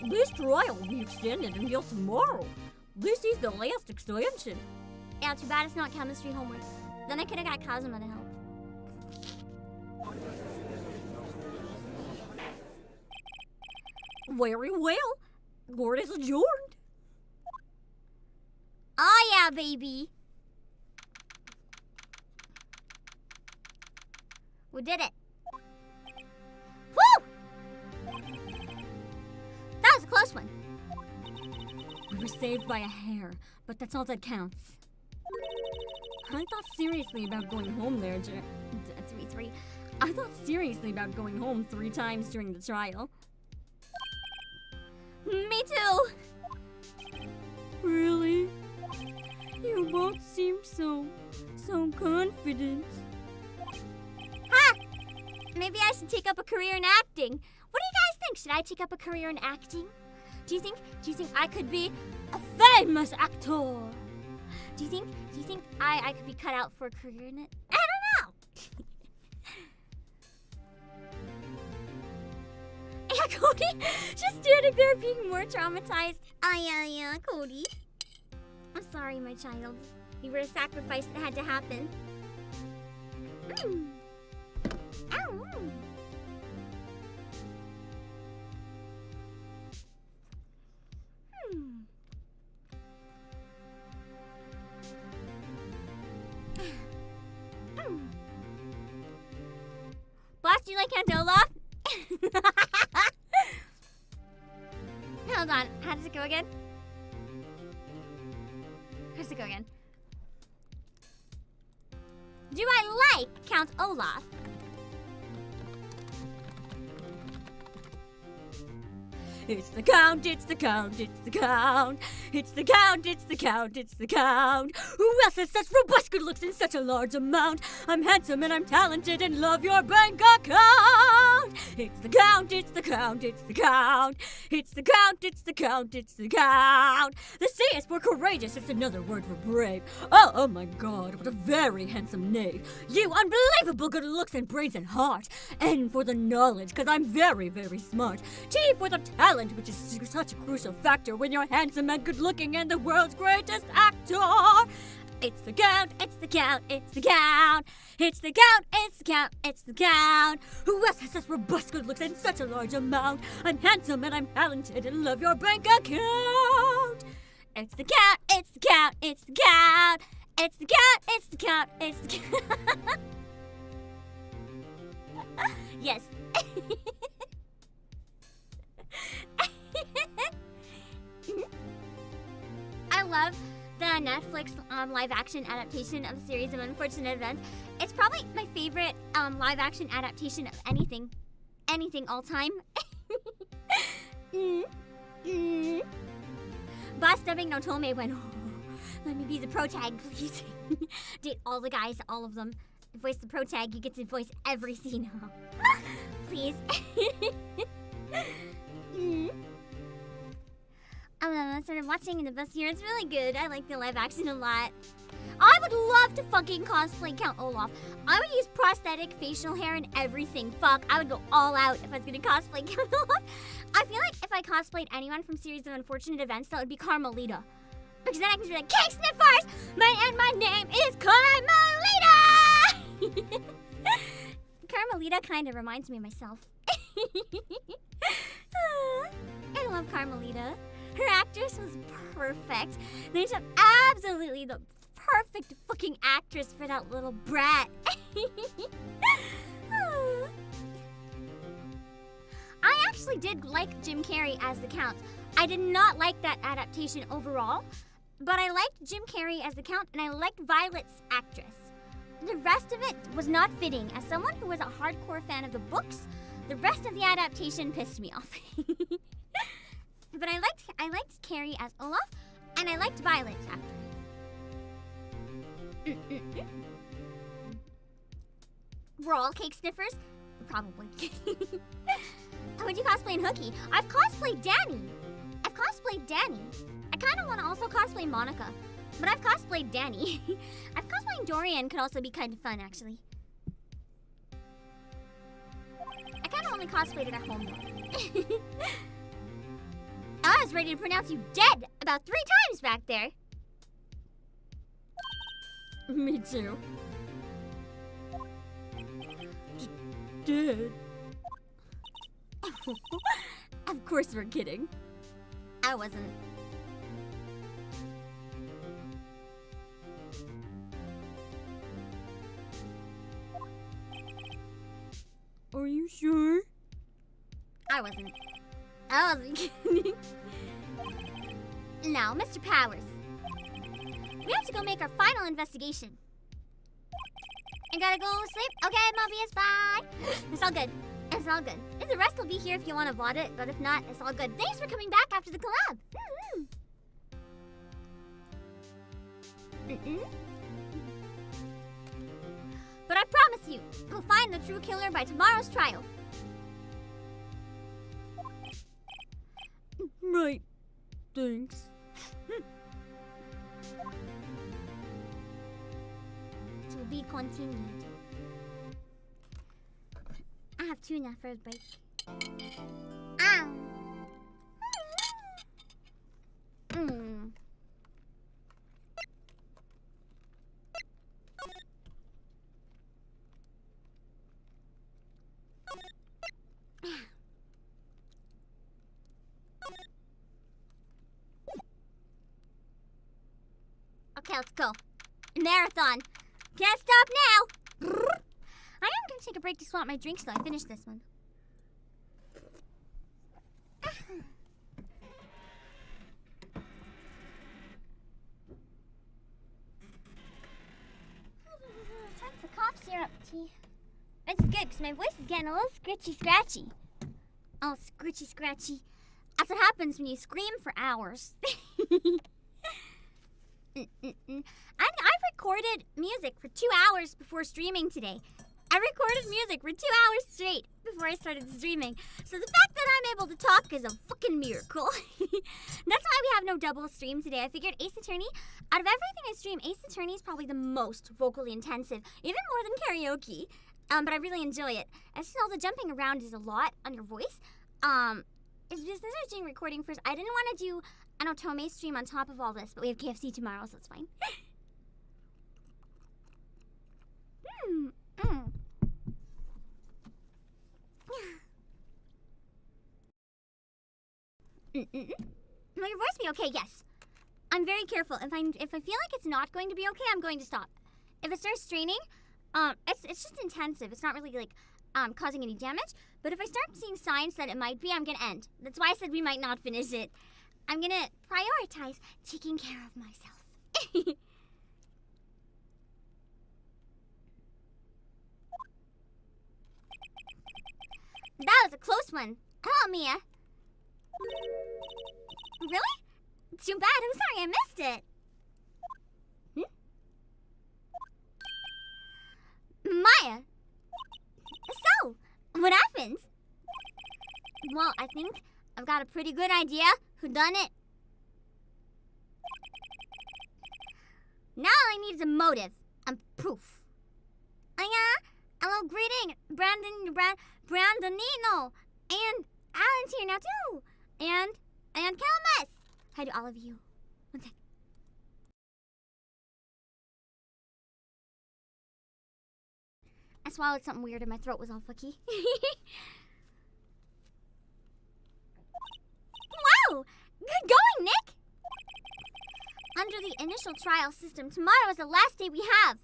This trial will be extended until tomorrow. This is the last extension. Yeah, too bad it's not chemistry homework. Then I could have got Kazuma to help. Very well. Court is adjourned. Oh yeah, baby. We did it. Woo! That was a close one. We were saved by a hair, but that's all that counts. I thought seriously about going home there, 3-3. I thought seriously about going home 3 times during the trial. Me too. Really? You both seem so confident. Ha! Maybe I should take up a career in acting. What do you guys think? Should I take up a career in acting? Do you think I could be a famous actor? Do you think I could be cut out for a career in it? I don't know. Yeah, Cody, just standing there being more traumatized. Yeah, Cody. I'm sorry, my child. You were a sacrifice that had to happen. Ow. Boss, do you like Count Olaf? Hold on. How does it go again? How does it go again? Do I like Count Olaf? It's the count, it's the count, it's the count. It's the count, it's the count, it's the count. Who else has such robust good looks in such a large amount? I'm handsome and I'm talented and love your bank account. It's the count, it's the count, it's the count. It's the count, it's the count, it's the count. The C is for courageous, it's another word for brave. Oh my god, what a very handsome knave. You unbelievable good looks and brains and heart. N for the knowledge, cause I'm very, very smart. T for the talent, which is such a crucial factor when you're handsome and good looking and the world's greatest actor. It's the count, it's the count, it's the count. It's the count, it's the count, it's the count. Who else has such robust good looks in such a large amount? I'm handsome and I'm talented and love your bank account. It's the count, it's the count, it's the count. It's the count, it's the count, it's the count. Yes. I love the Netflix live action adaptation of a series of unfortunate events. It's probably my favorite live action adaptation of anything all time. Boss dubbing no Tome went, oh, let me be the pro tag, please. Date all the guys, all of them. Voice the pro tag, you get to voice every scene. Please. I started watching the best year. It's really good. I like the live action a lot. I would love to fucking cosplay Count Olaf. I would use prosthetic facial hair and everything. Fuck, I would go all out if I was gonna cosplay Count Olaf. I feel like if I cosplayed anyone from Series of Unfortunate Events, that would be Carmelita. Because then I can just be like, Cake Sniffers! My name is Carmelita! Carmelita kind of reminds me of myself. I love Carmelita. Her actress was perfect. They chose absolutely the perfect fucking actress for that little brat. I actually did like Jim Carrey as the Count. I did not like that adaptation overall, but I liked Jim Carrey as the Count and I liked Violet's actress. The rest of it was not fitting. As someone who was a hardcore fan of the books, the rest of the adaptation pissed me off. But I liked Carrie as Olaf, and I liked Violet's actor. We're all cake sniffers? Probably. How would you cosplay in Hookie? I've cosplayed Danny. I kind of want to also cosplay Monica, but I've cosplayed Danny. I've cosplaying Dorian could also be kind of fun, actually. I kind of only cosplayed it at home, though. I was ready to pronounce you dead about 3 times back there. Me too. Dead. Of course we're kidding. I wasn't. Are you sure? I wasn't kidding. Now, Mr. Powers. We have to go make our final investigation. I gotta go sleep. Okay, Mobius, bye. It's all good. It's all good. And the rest will be here if you want to VOD it, but if not, it's all good. Thanks for coming back after the collab. But I promise you, we'll find the true killer by tomorrow's trial. Right. Thanks. To be continued. I have tuna for a break. Okay, let's go. Marathon. Can't stop now. I am gonna take a break to swap my drinks though. I finished this one. Time for cough syrup tea. It's good because my voice is getting a little scritchy scratchy. Oh, scritchy scratchy. That's what happens when you scream for hours. I recorded music for 2 hours before streaming today. I recorded music for 2 hours straight before I started streaming. So the fact that I'm able to talk is a fucking miracle. That's why we have no double stream today. I figured Ace Attorney, out of everything I stream, Ace Attorney is probably the most vocally intensive, even more than karaoke. But I really enjoy it. It's just all the jumping around is a lot on your voice. It's just this is doing recording first. I didn't want to do an Otome stream on top of all this, but we have KFC tomorrow, so it's fine. Will your voice be okay? Yes. I'm very careful. If I feel like it's not going to be okay, I'm going to stop. If it starts straining, it's just intensive. It's not really like causing any damage. But if I start seeing signs that it might be, I'm gonna end. That's why I said we might not finish it. I'm gonna prioritize taking care of myself. That was a close one. Hello, Mia. Really? Too bad. I'm sorry I missed it. Maya. So, what happened? Well, I think I've got a pretty good idea who done it. Now all I need is a motive and proof. Hello, greeting, Brandonino, and Alan's here now too, and Calamus. Hi to all of you. One sec. I swallowed something weird and my throat was all fucky. Wow! Good going, Nick! Under the initial trial system, tomorrow is the last day we have.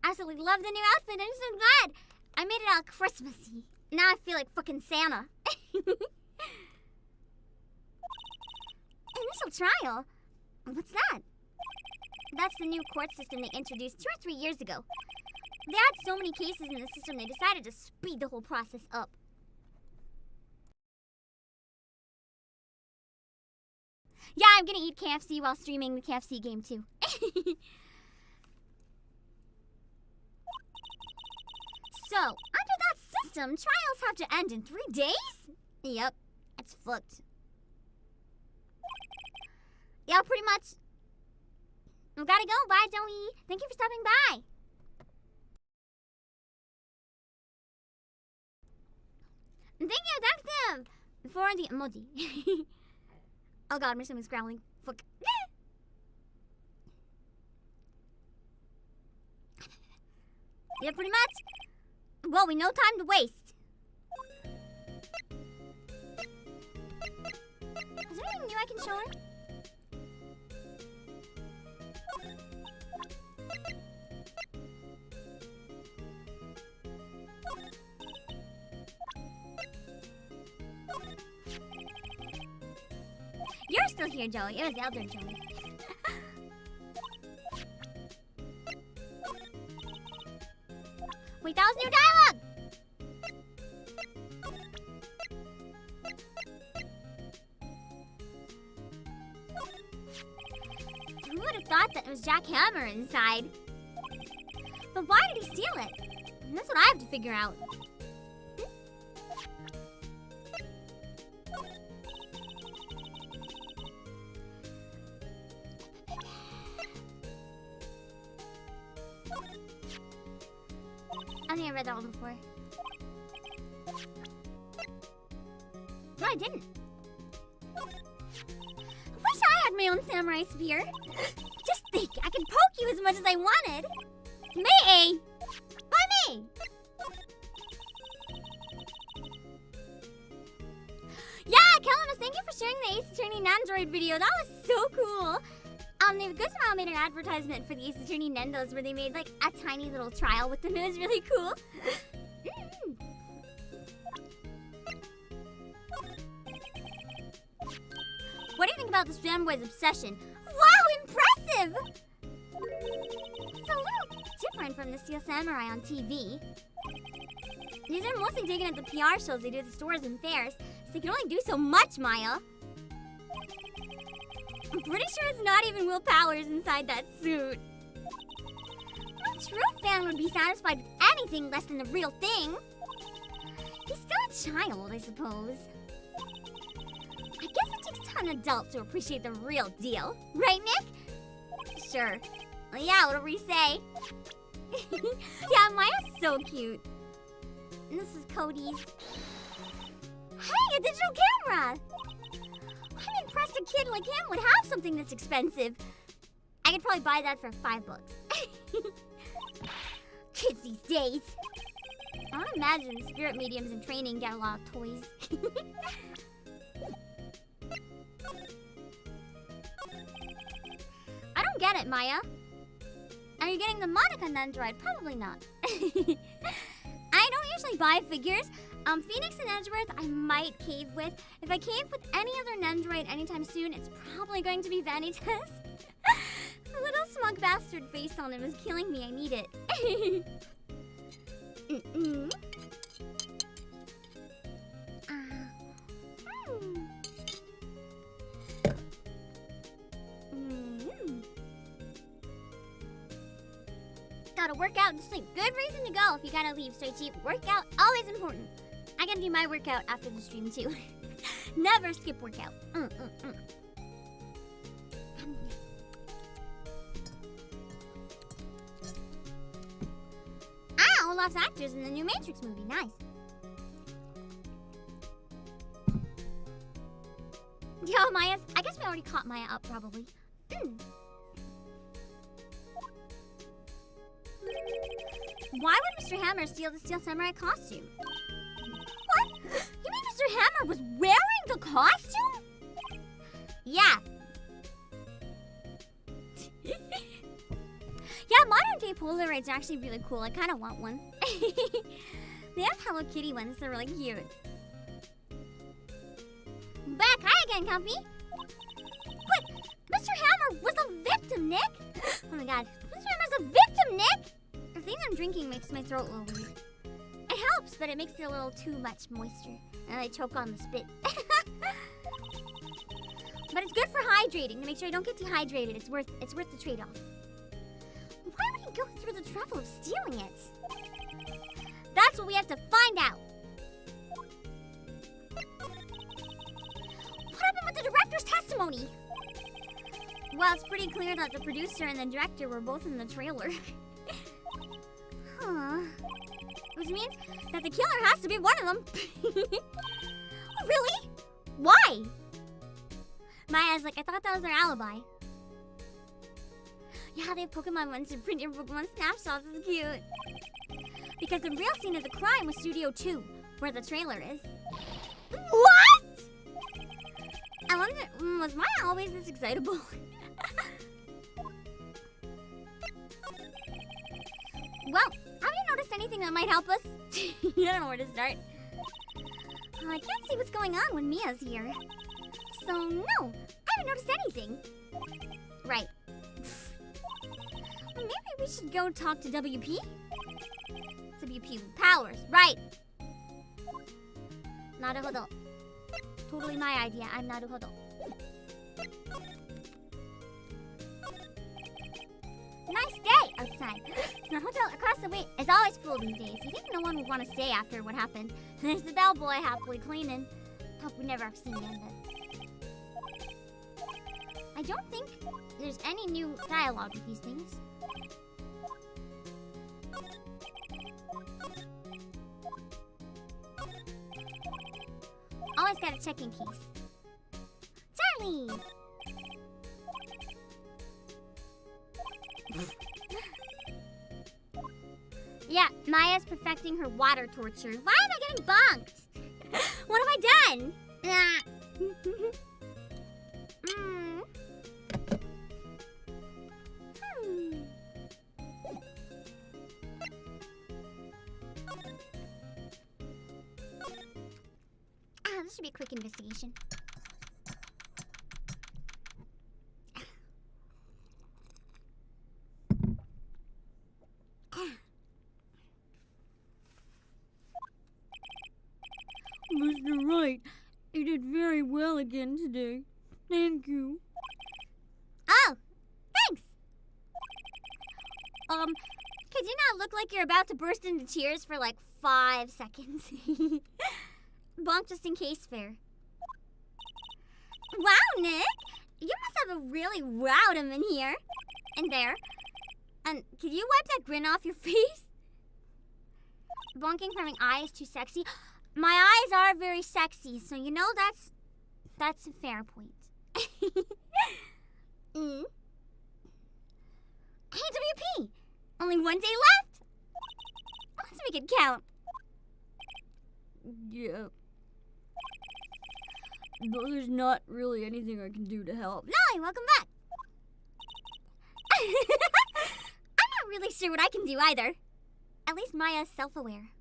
Absolutely love the new outfit. I'm so glad. I made it all Christmassy. Now I feel like fucking Santa. Initial trial? What's that? That's the new court system they introduced 2 or 3 years ago. They had so many cases in the system, they decided to speed the whole process up. Yeah, I'm gonna eat KFC while streaming the KFC game too. So, under that system, trials have to end in 3 days? Yep, it's fucked. Yeah, pretty much. We gotta go. Bye, Joey. Thank you for stopping by. Thank you, thanks them. For the emoji. Oh god, my stomach's growling. Fuck. Yeah, pretty much. Well, we no time to waste. Is there anything new I can show her? You're still here, Joey. It was Elder Joey. Wait, that was new dialogue! Who would have thought that it was Jack Hammer inside? But why did he steal it? And that's what I have to figure out. I think I read that one before. No, I didn't. I wish I had my own samurai spear. Just think, I could poke you as much as I wanted. Me! Why me? Yeah, Calamus, thank you for sharing the Ace Attorney Nandroid video. That was so cool. The Good Smile made an advertisement for the Ace Attorney Nendos where they made like a tiny little trial with them. It was really cool. What do you think about this fanboy's obsession? Wow, impressive! It's a little different from the Steel Samurai on TV. These are mostly taken at the PR shows they do at the stores and fairs, so they can only do so much, Maya. I'm pretty sure it's not even Will Powers inside that suit. A true fan would be satisfied with anything less than the real thing. He's still a child, I suppose. I guess it takes an adult to appreciate the real deal. Right, Nick? Sure. Well, yeah, whatever you say. Yeah, Maya's so cute. And this is Cody's. Hey, a digital camera! I'm impressed a kid like him would have something that's expensive. I could probably buy that for $5. Kids these days. I would imagine spirit mediums in training get a lot of toys. I don't get it, Maya. Are you getting the Monica Nandroid? Probably not. I don't usually buy figures. Phoenix and Edgeworth I might cave with. If I cave with any other Nandroid anytime soon, it's probably going to be Vanitas. The little smug bastard face on him is killing me. I need it. Gotta work out and sleep. Good reason to go if you gotta leave, so cheap. Workout, always important. I gotta do my workout after the stream too. Never skip workout. Olaf's actors in the new Matrix movie. Nice. Yo, Maya. I guess we already caught Maya up, probably. Why would Mr. Hammer steal the Steel Samurai costume? What? You mean Mr. Hammer was wearing the costume? Yeah. Yeah, modern day Polaroids are actually really cool. I kind of want one. They have Hello Kitty ones. They're really cute. Back. Hi again, Comfy. But Mr. Hammer was a victim, Nick. Oh my god. Mr. Hammer's a victim, Nick. The thing I'm drinking makes my throat a little weird. It helps, but it makes it a little too much moisture. And I choke on the spit. But it's good for hydrating, to make sure I don't get dehydrated. It's worth the trade-off. Why would he go through the trouble of stealing it? That's what we have to find out. What happened with the director's testimony? Well, it's pretty clear that the producer and the director were both in the trailer. Huh. Which means that the killer has to be one of them. Really? Why? Maya's like, I thought that was their alibi. Yeah, they have Pokemon ones to print your Pokemon snapshots. It's cute. Because the real scene of the crime was Studio 2, where the trailer is. What? I wonder, was Maya always this excitable? Well, have you noticed anything that might help us? I don't know where to start. I can't see what's going on when Mia's here. So, no, I haven't noticed anything. Right. Well, maybe we should go talk to WP? WP with powers, right. Naruhodo. Totally my idea, I'm Naruhodo. outside. The hotel across the way is always full these days. You think no one would want to stay after what happened? There's the bellboy happily cleaning. Hope we never have seen the end of it. I don't think there's any new dialogue with these things. Always gotta check in case. Charlie! Yeah, Maya's perfecting her water torture. Why am I getting bonked? What have I done? This should be a quick investigation. Mr. Wright, you did very well again today. Thank you. Oh, thanks. Could you not look like you're about to burst into tears for like 5 seconds? Bonk just in case fair. Wow, Nick! You must have a really rowdum in here. And there. And could you wipe that grin off your face? Bonking from an eye is too sexy. My eyes are very sexy, so you know that's a fair point. Hey, WP! Only 1 day left? Let's make it count. Yeah. But there's not really anything I can do to help. Nolly, welcome back. I'm not really sure what I can do either. At least Maya's self-aware.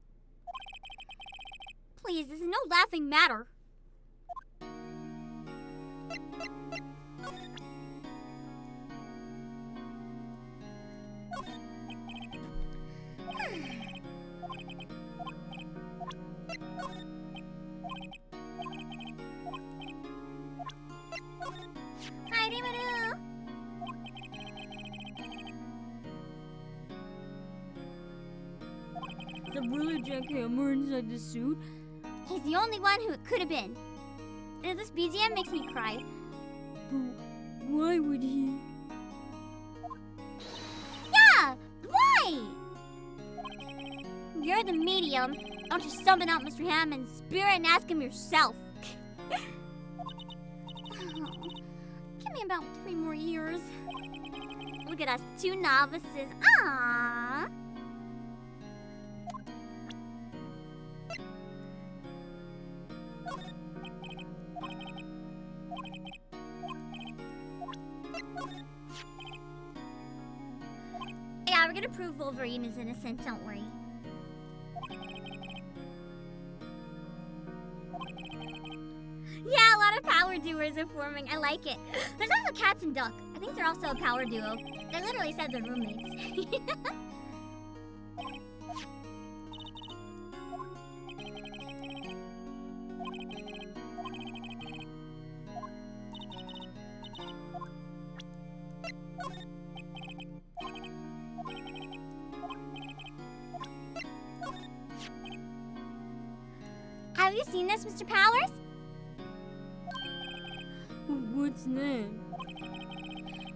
Please, this is no laughing matter. Hi, Rimaru. The really jackhammer inside the suit? He's the only one who it could have been. This BGM makes me cry. But why would he? Yeah! Why? You're the medium. Don't just summon out Mr. Hammond's spirit and ask him yourself. Give me about 3 more years. Look at us, 2 novices. Aww. Yeah, we're gonna prove Wolverine is innocent, don't worry. Yeah, a lot of power doers are forming. I like it. There's also Cats and Duck. I think they're also a power duo. They literally said they're roommates. Have you seen this, Mr. Powers? What's that?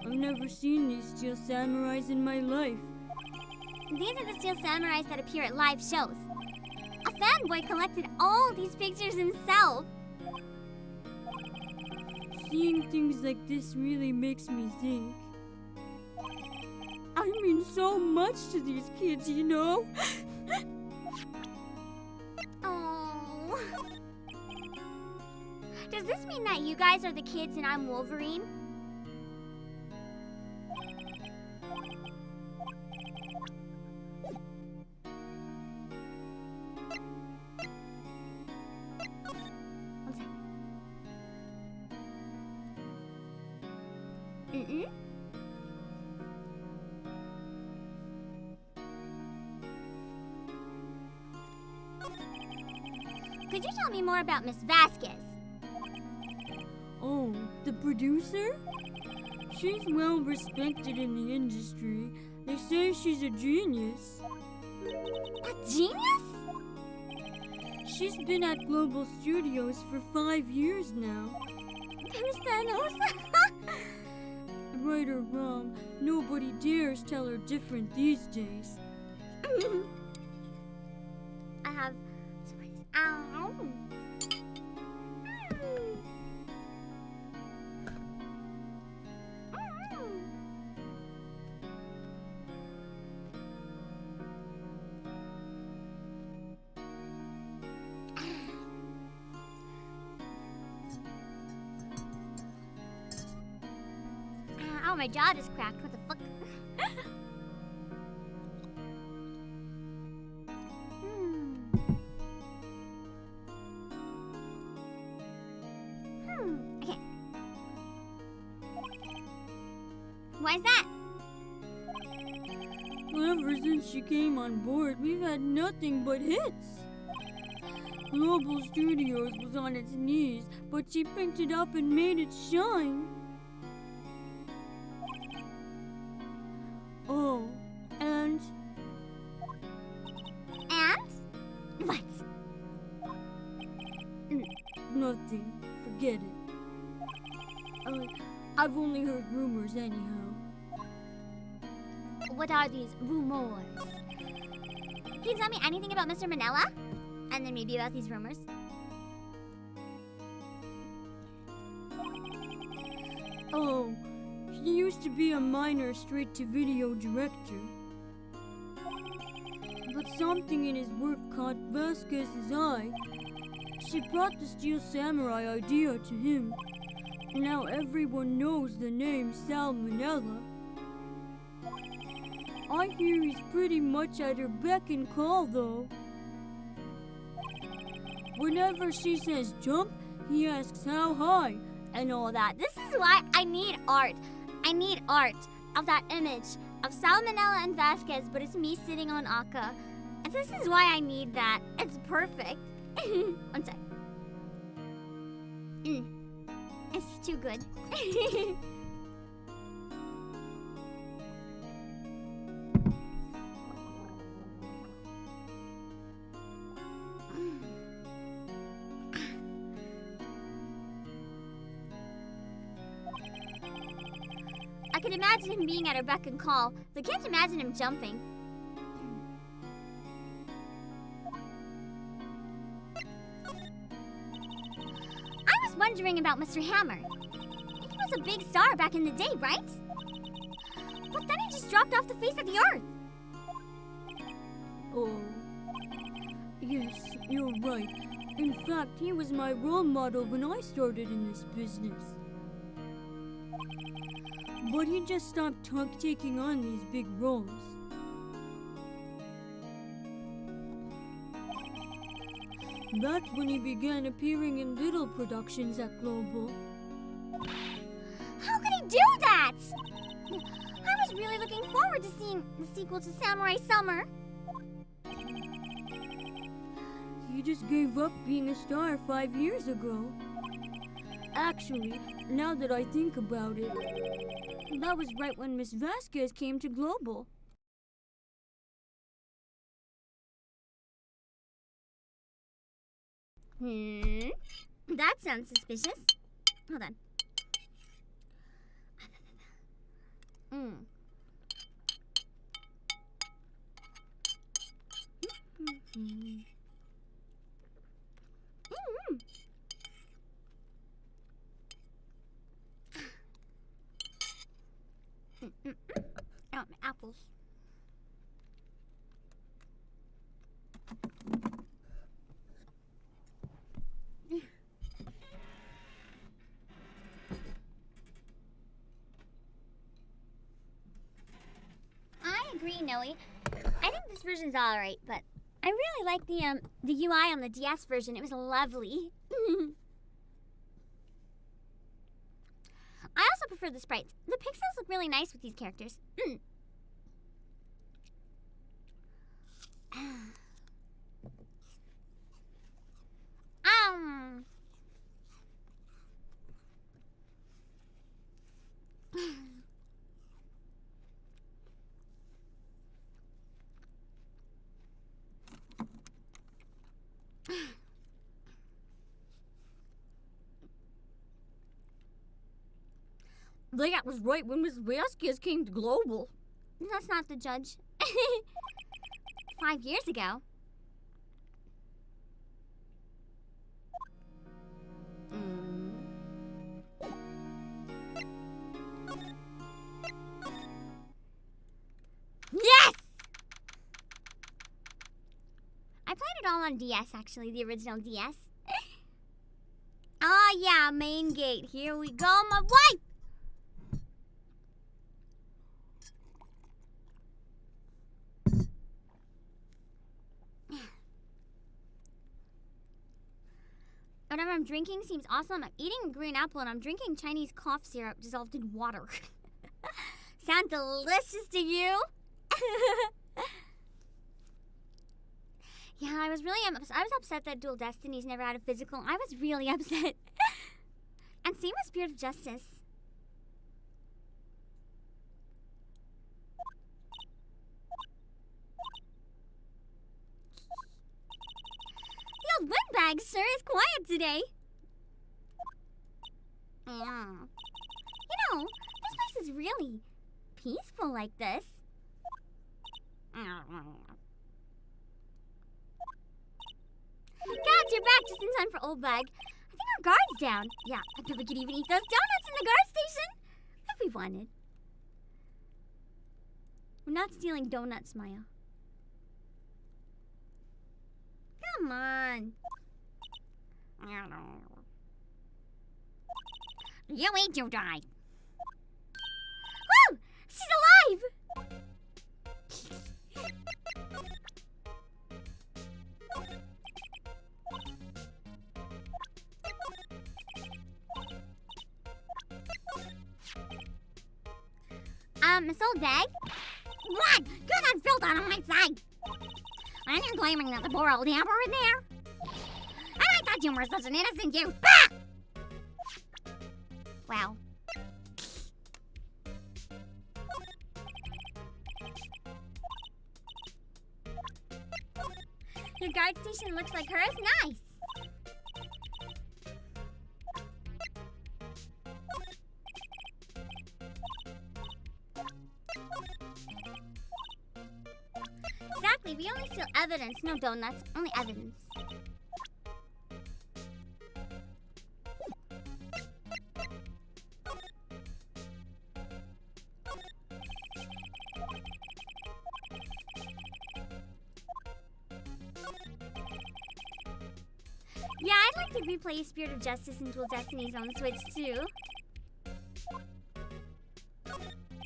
I've never seen these steel samurais in my life. These are the steel samurais that appear at live shows. A fanboy collected all these pictures himself. Seeing things like this really makes me think. I mean so much to these kids, you know? Oh. Does this mean that you guys are the kids and I'm Wolverine? One sec. Could you tell me more about Miss Vasquez? Oh, the producer? She's well respected in the industry. They say she's a genius. A genius? She's been at Global Studios for 5 years now. There's Thanos. Right or wrong, nobody dares tell her different these days. I have. Ow. Ow, my jaw just cracked. What the fuck? Okay. Why is that? Ever since she came on board, we've had nothing but hits. Global Studios was on its knees, but she picked it up and made it shine. Oh, and And? What? nothing. Forget it. I've only heard rumors anyhow. What are these rumors? Can you tell me anything about Mr. Manila? And then maybe about these rumors? Oh, he used to be a minor straight-to-video director. But something in his work caught Vasquez's eye. She brought the Steel Samurai idea to him. Now everyone knows the name Salmonella. I hear he's pretty much at her beck and call, though. Whenever she says jump, he asks how high and all that. This is why I need art. I need art of that image of Salmonella and Vasquez, but it's me sitting on Akka. And this is why I need that. It's perfect. One sec. It's too good. I can imagine him being at her beck and call, but can't imagine him jumping. I was wondering about Mr. Hammer. He was a big star back in the day, right? But then he just dropped off the face of the earth. Oh, yes, you're right. In fact, he was my role model when I started in this business. But he just stopped taking on these big roles. That's when he began appearing in little productions at Global. How could he do that? I was really looking forward to seeing the sequel to Samurai Summer. He just gave up being a star 5 years ago. Actually, now that I think about it, that was right when Miss Vasquez came to Global. That sounds suspicious. Hold on. Oh, my apples. I agree, Noe. I think this version's alright, but I really like the UI on the DS version. It was lovely. I also prefer the sprites. The pixels look really nice with these characters. That was right when Miss Vasquez came to Global. That's not the judge. 5 years ago. Yes! I played it all on DS, actually, the original DS. Oh, yeah, main gate. Here we go, my wife! Whatever I'm drinking seems awesome. I'm eating a green apple and I'm drinking Chinese cough syrup dissolved in water. Sound delicious to you? Yeah, I was upset that Dual Destinies never had a physical. I was really upset. And same with Spirit of Justice. The old windbag sure is quiet today. Yeah. You know, this place is really peaceful like this. Guys, you're back just in time for OLDBAG. I think our guard's down. Yeah, I bet we could even eat those donuts in the guard station if we wanted. We're not stealing donuts, Maya. Come on. You eat, you die. Woo! She's alive! Miss OLDBAG? What? Get that filth out of my sight! And you're claiming that the poor old hammer in there? And I thought you were such an innocent youth! Ah! Well. Your guard station looks like hers? Nice! Exactly, we only steal evidence, no donuts, only evidence. Yeah, I'd like to replay Spirit of Justice and Dual Destinies on the Switch too.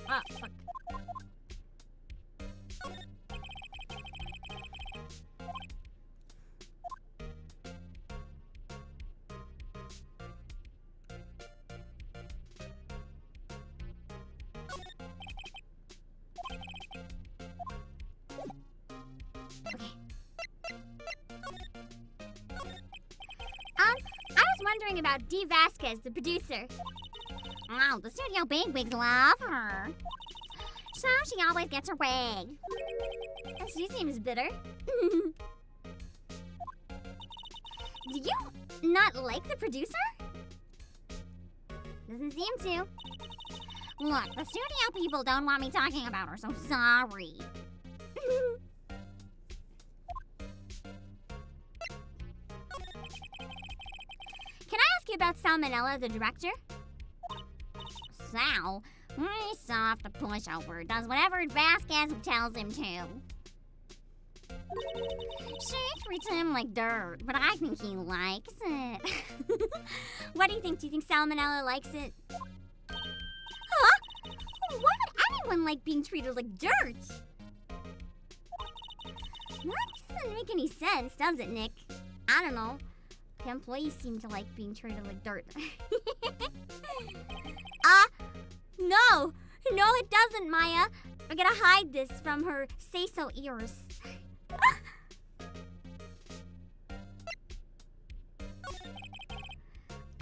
Ah, fuck. I was wondering about Dee Vasquez, the producer. Oh, the studio bigwigs love her. So she always gets her way. She seems bitter. Do you not like the producer? Doesn't seem to. Look, the studio people don't want me talking about her, so sorry. Can I ask you about Salmonella, the director? Sal? He's soft, a pushover. Does whatever Vasquez tells him to. She treats him like dirt, but I think he likes it. What do you think? Do you think Salmonella likes it? Huh? Why would anyone like being treated like dirt? That doesn't make any sense, does it, Nick? I don't know. The employees seem to like being treated like dirt. No! No, it doesn't, Maya. We're gonna hide this from her say-so ears.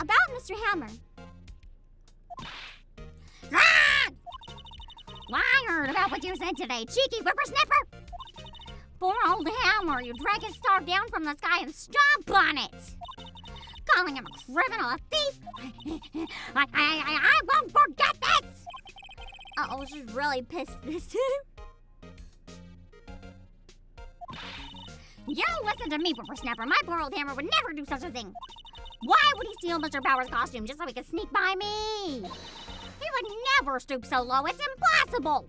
About Mr. Hammer. Ah! I heard about what you said today, cheeky whippersnapper! Poor old Hammer, you drag his star down from the sky and stomp on it! calling him a criminal, a thief. I won't forget this. Uh-oh, she's really pissed this time. You listen to me, Whippersnapper. My poor old hammer would never do such a thing. Why would he steal Mr. Power's costume just so he could sneak by me? He would never stoop so low. It's impossible.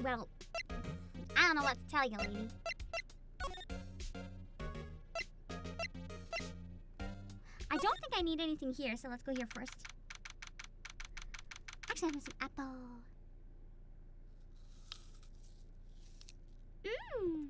Well, I don't know what to tell you, lady. I don't think I need anything here, so let's go here first. Actually, I have some apple. Mmm.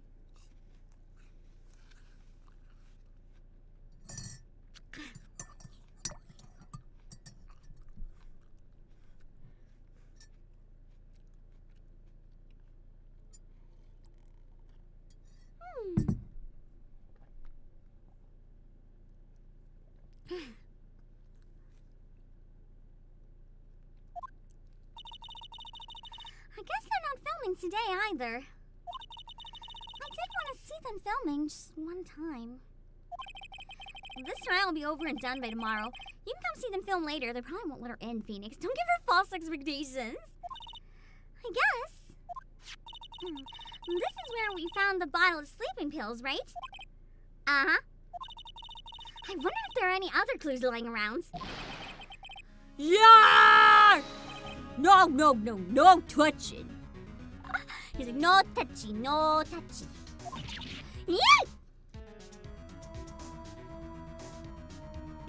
I guess they're not filming today either. I did want to see them filming just one time. This trial will be over and done by tomorrow. You can come see them film later. They probably won't let her in, Phoenix. Don't give her false expectations. I guess. This is where we found the bottle of sleeping pills, right? Uh-huh. I wonder if there are any other clues lying around. Yeah! No, no, no, no touching. He's like, no touchy, no touchy. Yay!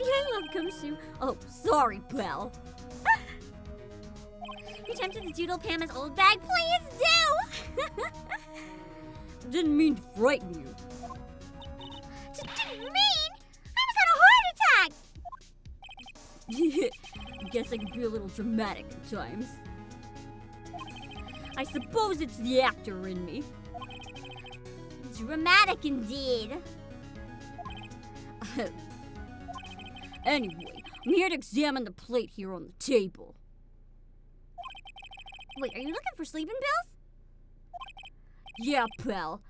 I love gumshoe. Oh, sorry, pal. You tempted to doodle Pam as old bag? Please do! Didn't mean to frighten you. Didn't mean? I almost had a heart attack! I guess I can be a little dramatic at times. I suppose it's the actor in me. Dramatic indeed. Anyway, I'm here to examine the plate here on the table. Wait, are you looking for sleeping pills? Yeah, pal.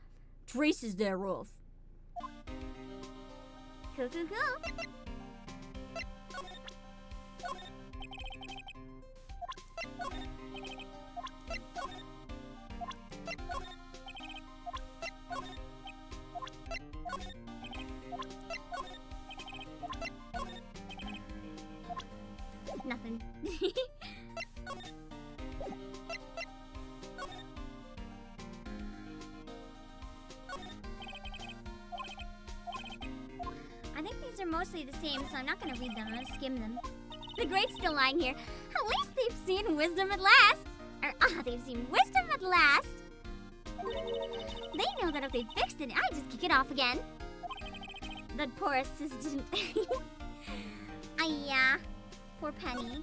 Traces thereof. Cool, cool, cool. Nothing. I think these are mostly the same, so I'm not going to read them. I'm going to skim them. The grate's still lying here. At least they've seen wisdom at last. They've seen wisdom at last. They know that if they fixed it, I'd just kick it off again. That poor assistant. Yeah. Poor Penny.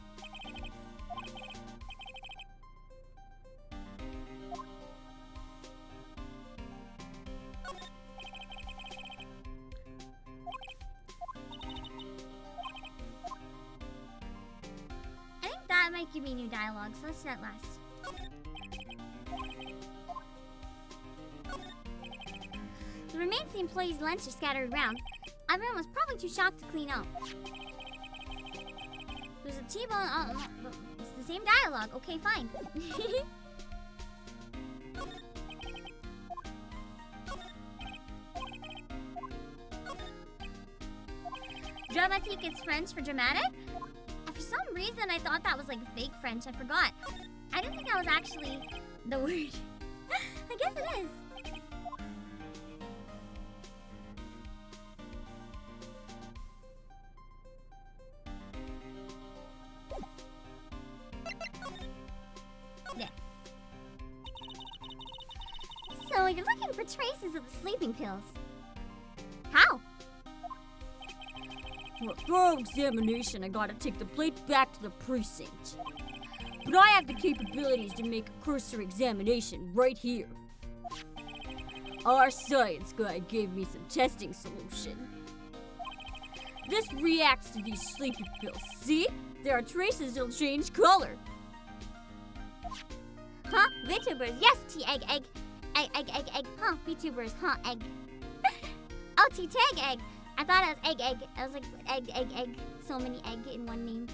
I think that might give me new dialogue, so let's do that last. The remains of the employees' lunch are scattered around. Everyone was probably too shocked to clean up. There's a T-bone. It's the same dialogue. Okay, fine. Dramatique is French for dramatic? For some reason, I thought that was like fake French. I forgot. I didn't think that was actually the word. I guess it is. Yeah. So you're looking for traces of the sleeping pills. How? For a thorough examination, I gotta take the plate back to the precinct. But I have the capabilities to make a cursory examination right here. Our science guy gave me some testing solution. This reacts to these sleeping pills. See? There are traces that'll change color. Huh? VTubers, yes, T-egg, egg. Egg. Huh, VTubers, huh, egg. Oh, T-tag, egg. I thought it was egg. I was like, egg. So many egg in one name.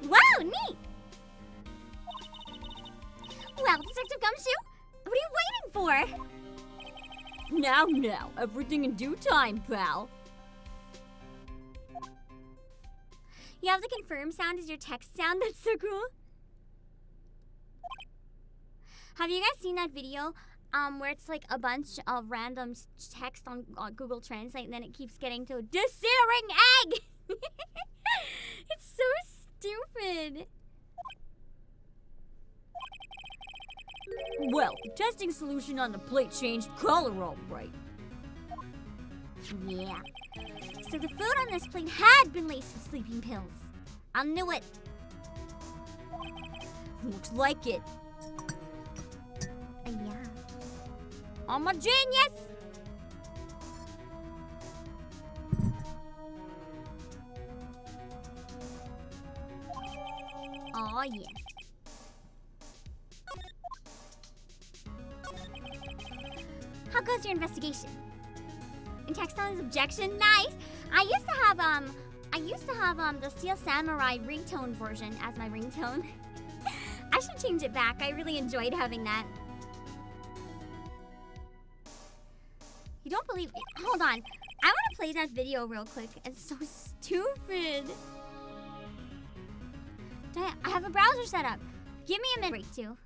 Wow, neat! Well, Detective Gumshoe, what are you waiting for? Now, everything in due time, pal. You have the confirm sound as your text sound. That's so cool. Have you guys seen that video where it's like a bunch of random text on Google Translate and then it keeps getting to searing egg? It's so stupid. Well, the testing solution on the plate changed color all right. Yeah. So the food on this plate had been laced with sleeping pills. I knew it. Looks like it. Yeah. I'm a genius! Oh yeah. How goes your investigation? In Textile's objection? Nice! I used to have the Steel Samurai ringtone version as my ringtone. I should change it back. I really enjoyed having that. You don't believe me? Hold on. I want to play that video real quick. It's so stupid. I have a browser set up. Give me a minute too.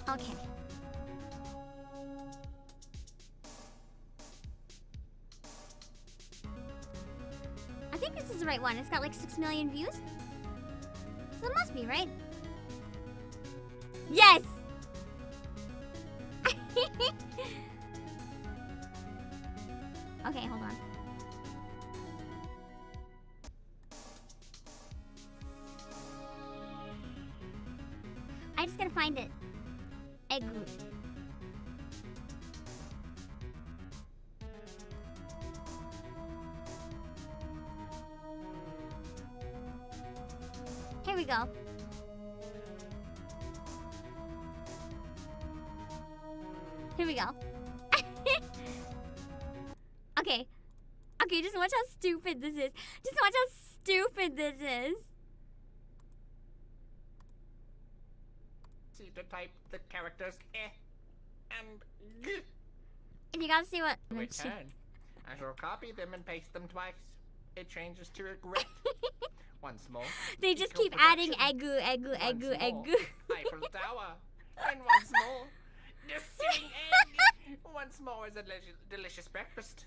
Okay. I think this is the right one. It's got like 6 million views. So it must be, right? Yes! Okay, hold on. I just gotta find it. Egg root. Here we go. Here we go. Okay. Okay, just watch how stupid this is. Just watch how stupid this is. See to type the characters and G. And you gotta see what. Return. I shall copy them and paste them twice. It changes to regret. Once more. They just equal keep adding production. eggu. Once more, Eiffel Tower. And once more, the searing egg. Once more is a delicious breakfast.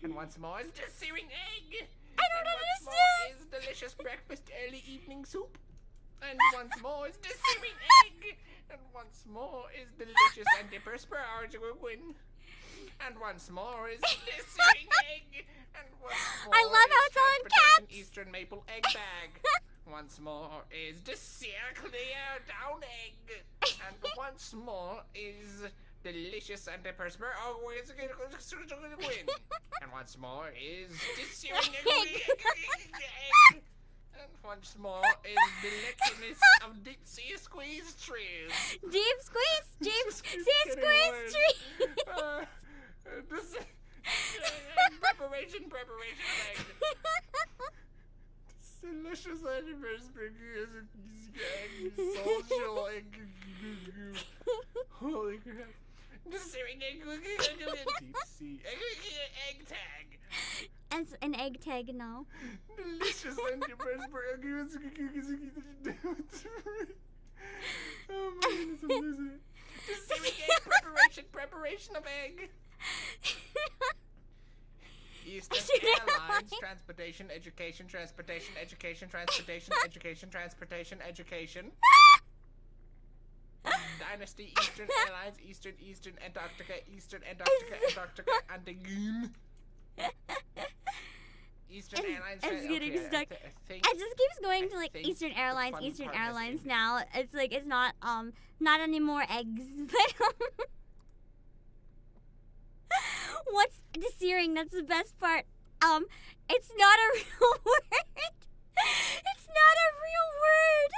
And once more is the searing egg. I don't and understand. Once more is delicious breakfast early evening soup. And once more is the searing egg. And once more is delicious antiperspirant. And once more is the searing egg. And once more I love how is it's all in transportation caps. Eastern maple egg bag. Once more is the sear clear down egg. And once more is delicious antiperspirant. And once more is the searing egg. And once more is the deliciousness of deep sea squeeze trees. Deep squeeze tree. This preparation egg. Delicious antiperspirant egg. Social egg. Holy crap. The searing egg. Deep sea egg tag. As an egg tag now. Delicious antiperspirant. Oh my goodness, I'm losing it. The searing egg preparation of egg. Eastern Airlines, transportation, education. Dynasty, Eastern Airlines, Eastern Antarctica, and the Goon. Eastern Airlines. It's getting okay, stuck. I think, It just keeps going to like think Eastern the Airlines, fun Eastern part has Airlines ended. now. It's like it's not anymore eggs. But what's the searing? That's the best part. It's not a real word. It's not a real word.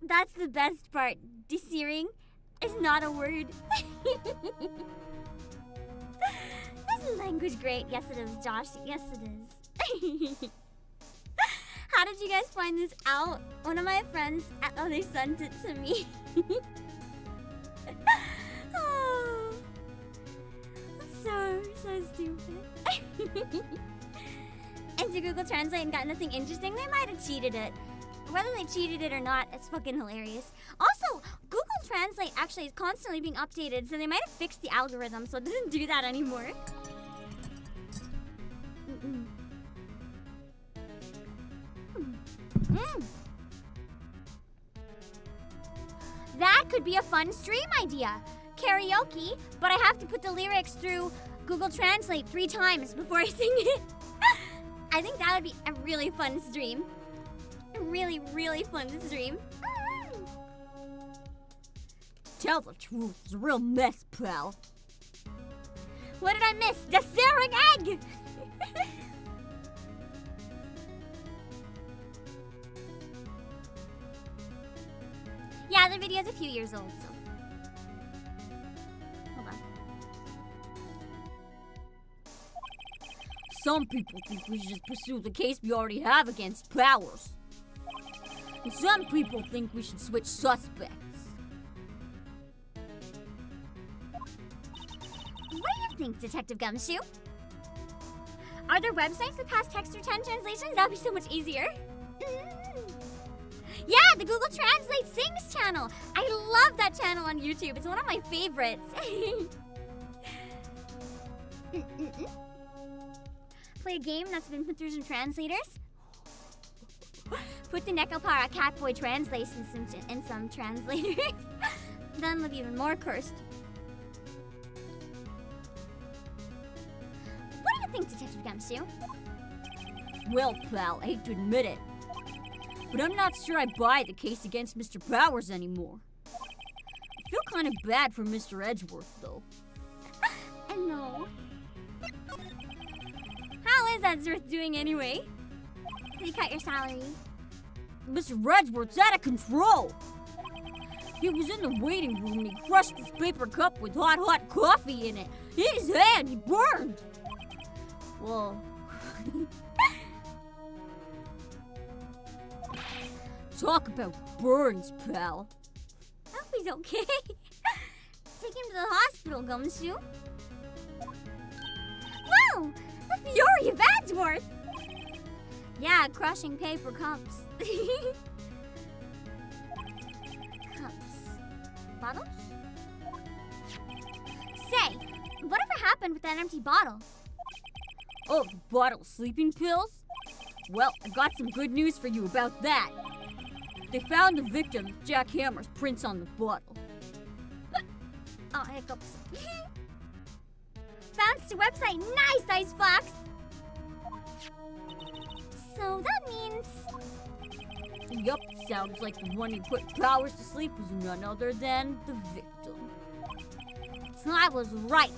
That's the best part. Deceiving is not a word. Isn't language great? Yes, it is, Josh. Yes, it is. How did you guys find this out? One of my friends, they sent it to me. Oh, so stupid. Into Google Translate and got nothing interesting? They might have cheated it. Whether they cheated it or not, it's fucking hilarious. Also, Google Translate actually is constantly being updated, so they might have fixed the algorithm, so it doesn't do that anymore. That could be a fun stream idea. Karaoke, but I have to put the lyrics through Google Translate 3 times before I sing it. I think that would be a really fun stream. Really, really fun stream. Tell the truth, it's a real mess, pal. What did I miss? The searing egg! Yeah, the video's a few years old, so. Hold on. Some people think we should just pursue the case we already have against Powers. And some people think we should switch suspects. What do you think, Detective Gumshoe? Are there websites that pass text or 10 translations? That would be so much easier. Yeah, the Google Translate Sings channel. I love that channel on YouTube. It's one of my favorites. Play a game that's been put through some translators. Put the Nekopara Catboy translations in some translators. Then look even more cursed. What do you think, Detective Gumshoe? Well, pal, I hate to admit it, but I'm not sure I buy the case against Mr. Powers anymore. I feel kind of bad for Mr. Edgeworth, though. I know. How is Edgeworth doing anyway? Did you cut your salary? Mr. Edgeworth's out of control. He was in the waiting room and he crushed his paper cup with hot coffee in it. In his hand, he burned. Whoa. Talk about burns, pal. I hope he's okay. Take him to the hospital, Gumshoe. Whoa! The fury of Edgeworth! Yeah, crushing paper cups. Cups. Bottles? Say, whatever happened with that empty bottle? Oh, the bottle of sleeping pills? Well, I got some good news for you about that. They found the victim with Jack Hammer's prints on the bottle. Oh, hiccups. Found the website. Nice, Icebox! So that means... Yup, sounds like the one who put Powers to sleep was none other than the victim. So I was right.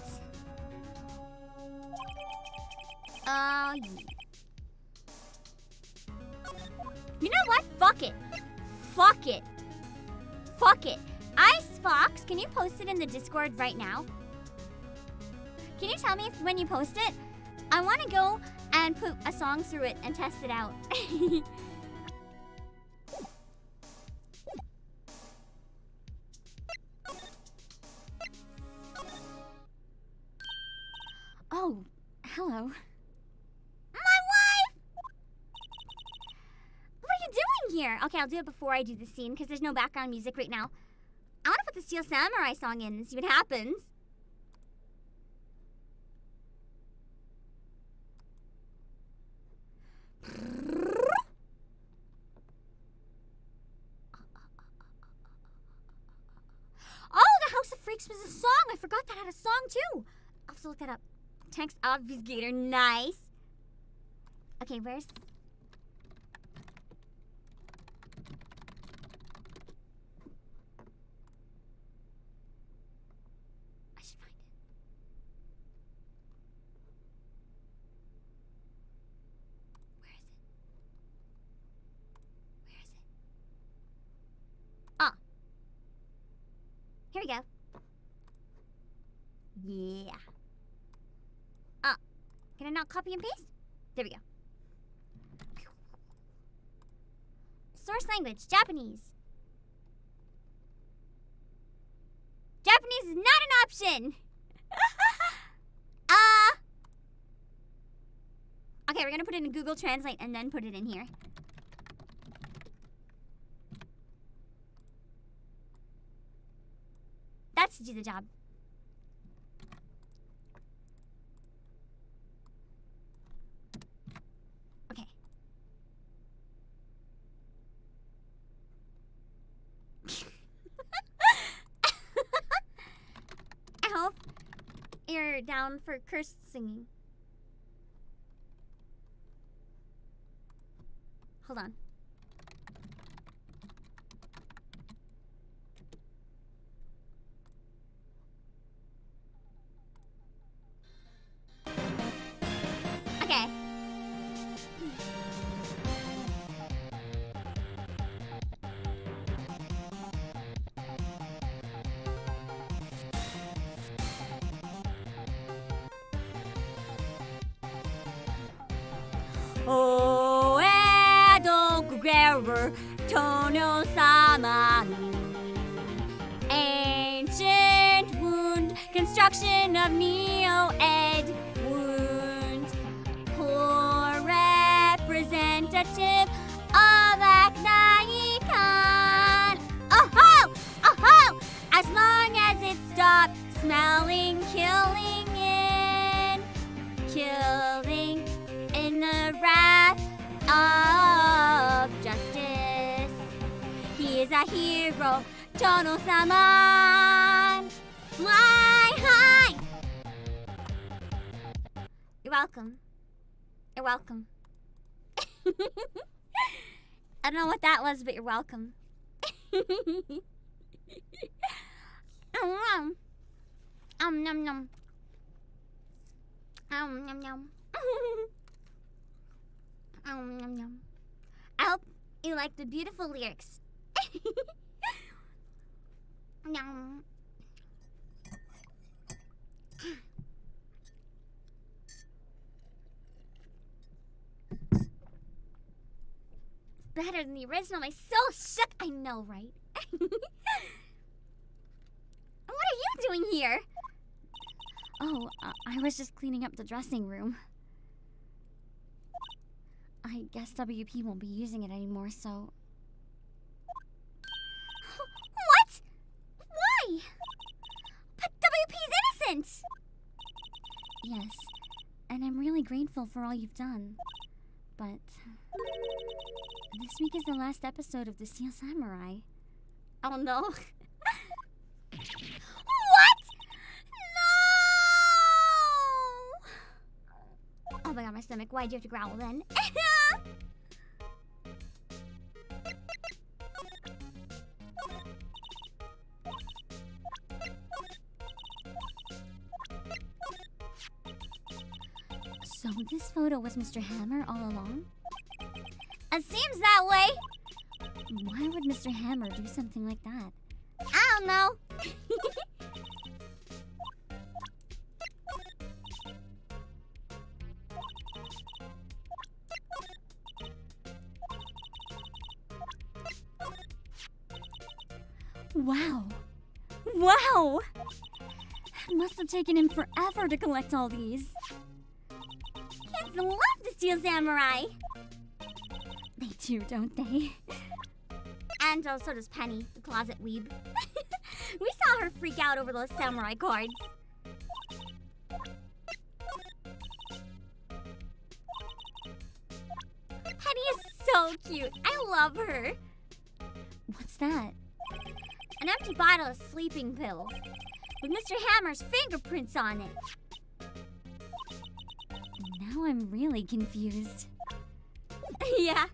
Yeah. You know what? Fuck it. Fuck it. Fuck it. Icebox, can you post it in the Discord right now? Can you tell me when you post it? I want to go and put a song through it and test it out. Oh, hello. My wife! What are you doing here? Okay, I'll do it before I do the scene because there's no background music right now. I want to put the Steel Samurai song in and see what happens. Oh, the House of Freaks was a song. I forgot that had a song too. I'll have to look that up. Text obfuscator, nice. Okay, where's... I should find we go. Yeah. Oh, can I not copy and paste? There we go. Source language, Japanese. Japanese is not an option. Okay, we're gonna put it in Google Translate and then put it in here. That should do the job. Okay. I hope you're down for curse singing. Hold on. Okay. Oh, Edo Tono-sama. Ancient wound, construction of Neo-Ed wounds. Poor representative of Aknaikan. Oh-ho! Oh-ho! As long as it stops smelling, killing in the wrath of justice. He is a hero, Tono-sama. Fly high! You're welcome. You're welcome. I don't know what that was, but you're welcome. Nom nom. Nom nom. Nom nom. I hope you like the beautiful lyrics. Nom. Better than the original. My soul shook. I know, right? What are you doing here? Oh, I was just cleaning up the dressing room. I guess WP won't be using it anymore, so... What? Why? But WP's innocent! Yes, and I'm really grateful for all you've done. But... this week is the last episode of The Steel Samurai. Oh no. What? No! Oh my god, my stomach. Why'd you have to growl then? So this photo was Mr. Hammer all along? It seems that way. Why would Mr. Hammer do something like that? I don't know. Wow. Wow! It must have taken him forever to collect all these. Kids love the Steel Samurai. They do, don't they? And so does Penny, the closet weeb. We saw her freak out over those samurai cards. Penny is so cute. I love her. What's that? An empty bottle of sleeping pills with Mr. Hammer's fingerprints on it. Now I'm really confused. Yeah.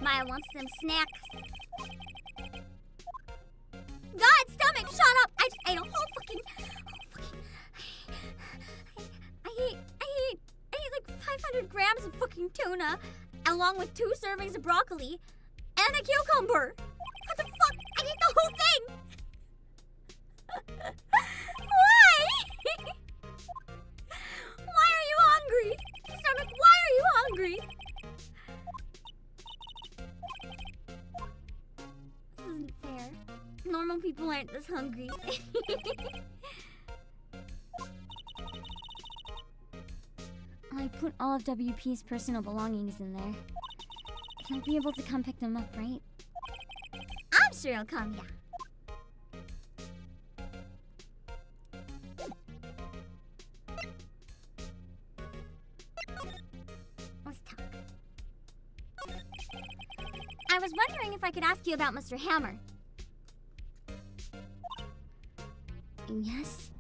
Maya wants them snacks. God, stomach, shut up! I just ate a whole fucking I ate like 500 grams of fucking tuna, along with 2 servings of broccoli, and a cucumber. What the fuck? I ate the whole thing! Why? Why are you hungry? Stomach, why are you hungry? This isn't fair. Normal people aren't this hungry. I put all of WP's personal belongings in there. He'll be able to come pick them up, right? I'm sure he'll come, yeah. Let's talk. I was wondering if I could ask you about Mr. Hammer. Yes?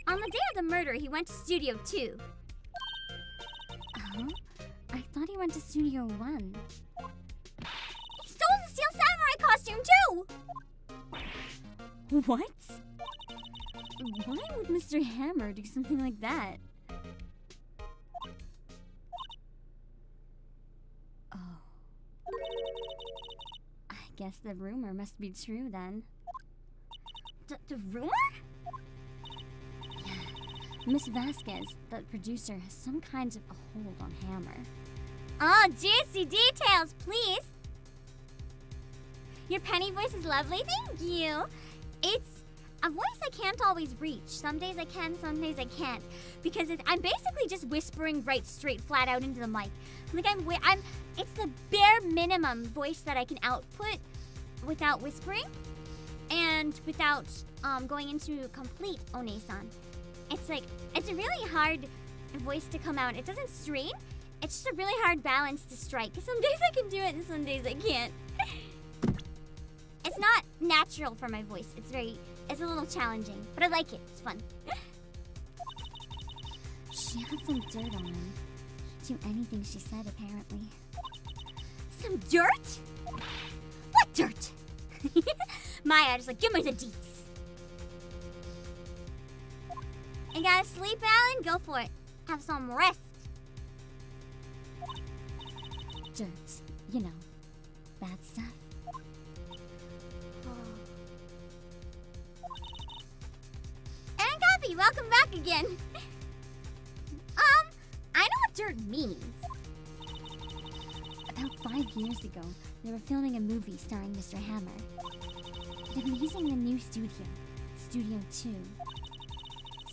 On the day of the murder, he went to Studio 2. Oh? I thought he went to Studio 1. He stole the Steel Samurai costume, too! What? Why would Mr. Hammer do something like that? Oh. I guess the rumor must be true, then. The rumor? Miss Vasquez, the producer, has some kind of a hold on Hammer. Oh, juicy details, please! Your penny voice is lovely, thank you! It's a voice I can't always reach. Some days I can, some days I can't. Because I'm basically just whispering right straight, flat out into the mic. Like it's the bare minimum voice that I can output without whispering and without going into complete One-san. It's a really hard voice to come out. It doesn't strain. It's just a really hard balance to strike. Some days I can do it and some days I can't. It's not natural for my voice. It's a little challenging, but I like it. It's fun. She had some dirt on him. He'd do anything she said, apparently. Some dirt? What dirt? Maya just give me the deets. You gotta sleep, Alan? Go for it. Have some rest. Dirt. You know, bad stuff. And Coffee, welcome back again. I know what dirt means. About 5 years ago, they were filming a movie starring Mr. Hammer. They were using the new studio, Studio 2.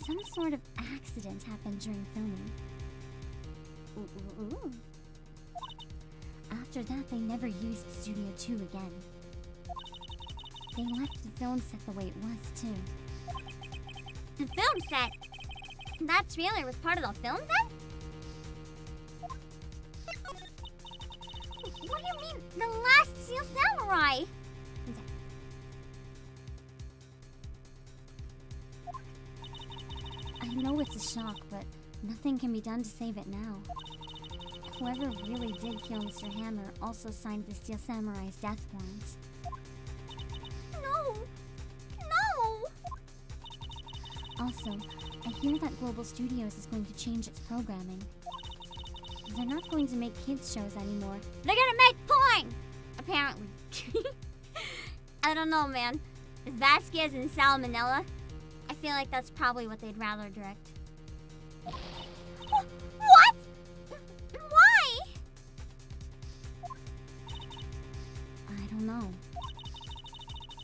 Some sort of accident happened during filming. Ooh. After that, they never used Studio 2 again. They left the film set the way it was, too. The film set? That trailer was part of the film then? What do you mean, the last Steel Samurai? I know it's a shock, but nothing can be done to save it now. Whoever really did kill Mr. Hammer also signed the Steel Samurai's death warrant. No! Also, I hear that Global Studios is going to change its programming. They're not going to make kids shows anymore. They're gonna make porn! Apparently. I don't know, man. Is Vasquez and Salmonella? I feel like that's probably what they'd rather direct. What? Why? I don't know.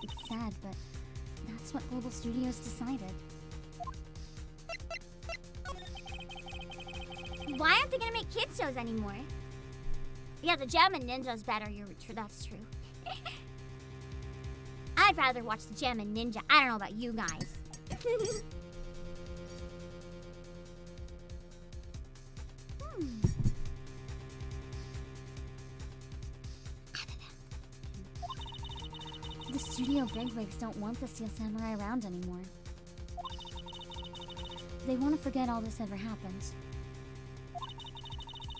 It's sad, but that's what Global Studios decided. Why aren't they gonna make kids shows anymore? Yeah, the Gem and Ninja's better, that's true. I'd rather watch the Gem and Ninja. I don't know about you guys. The studio bigwigs don't want the Steel Samurai around anymore. They want to forget all this ever happened.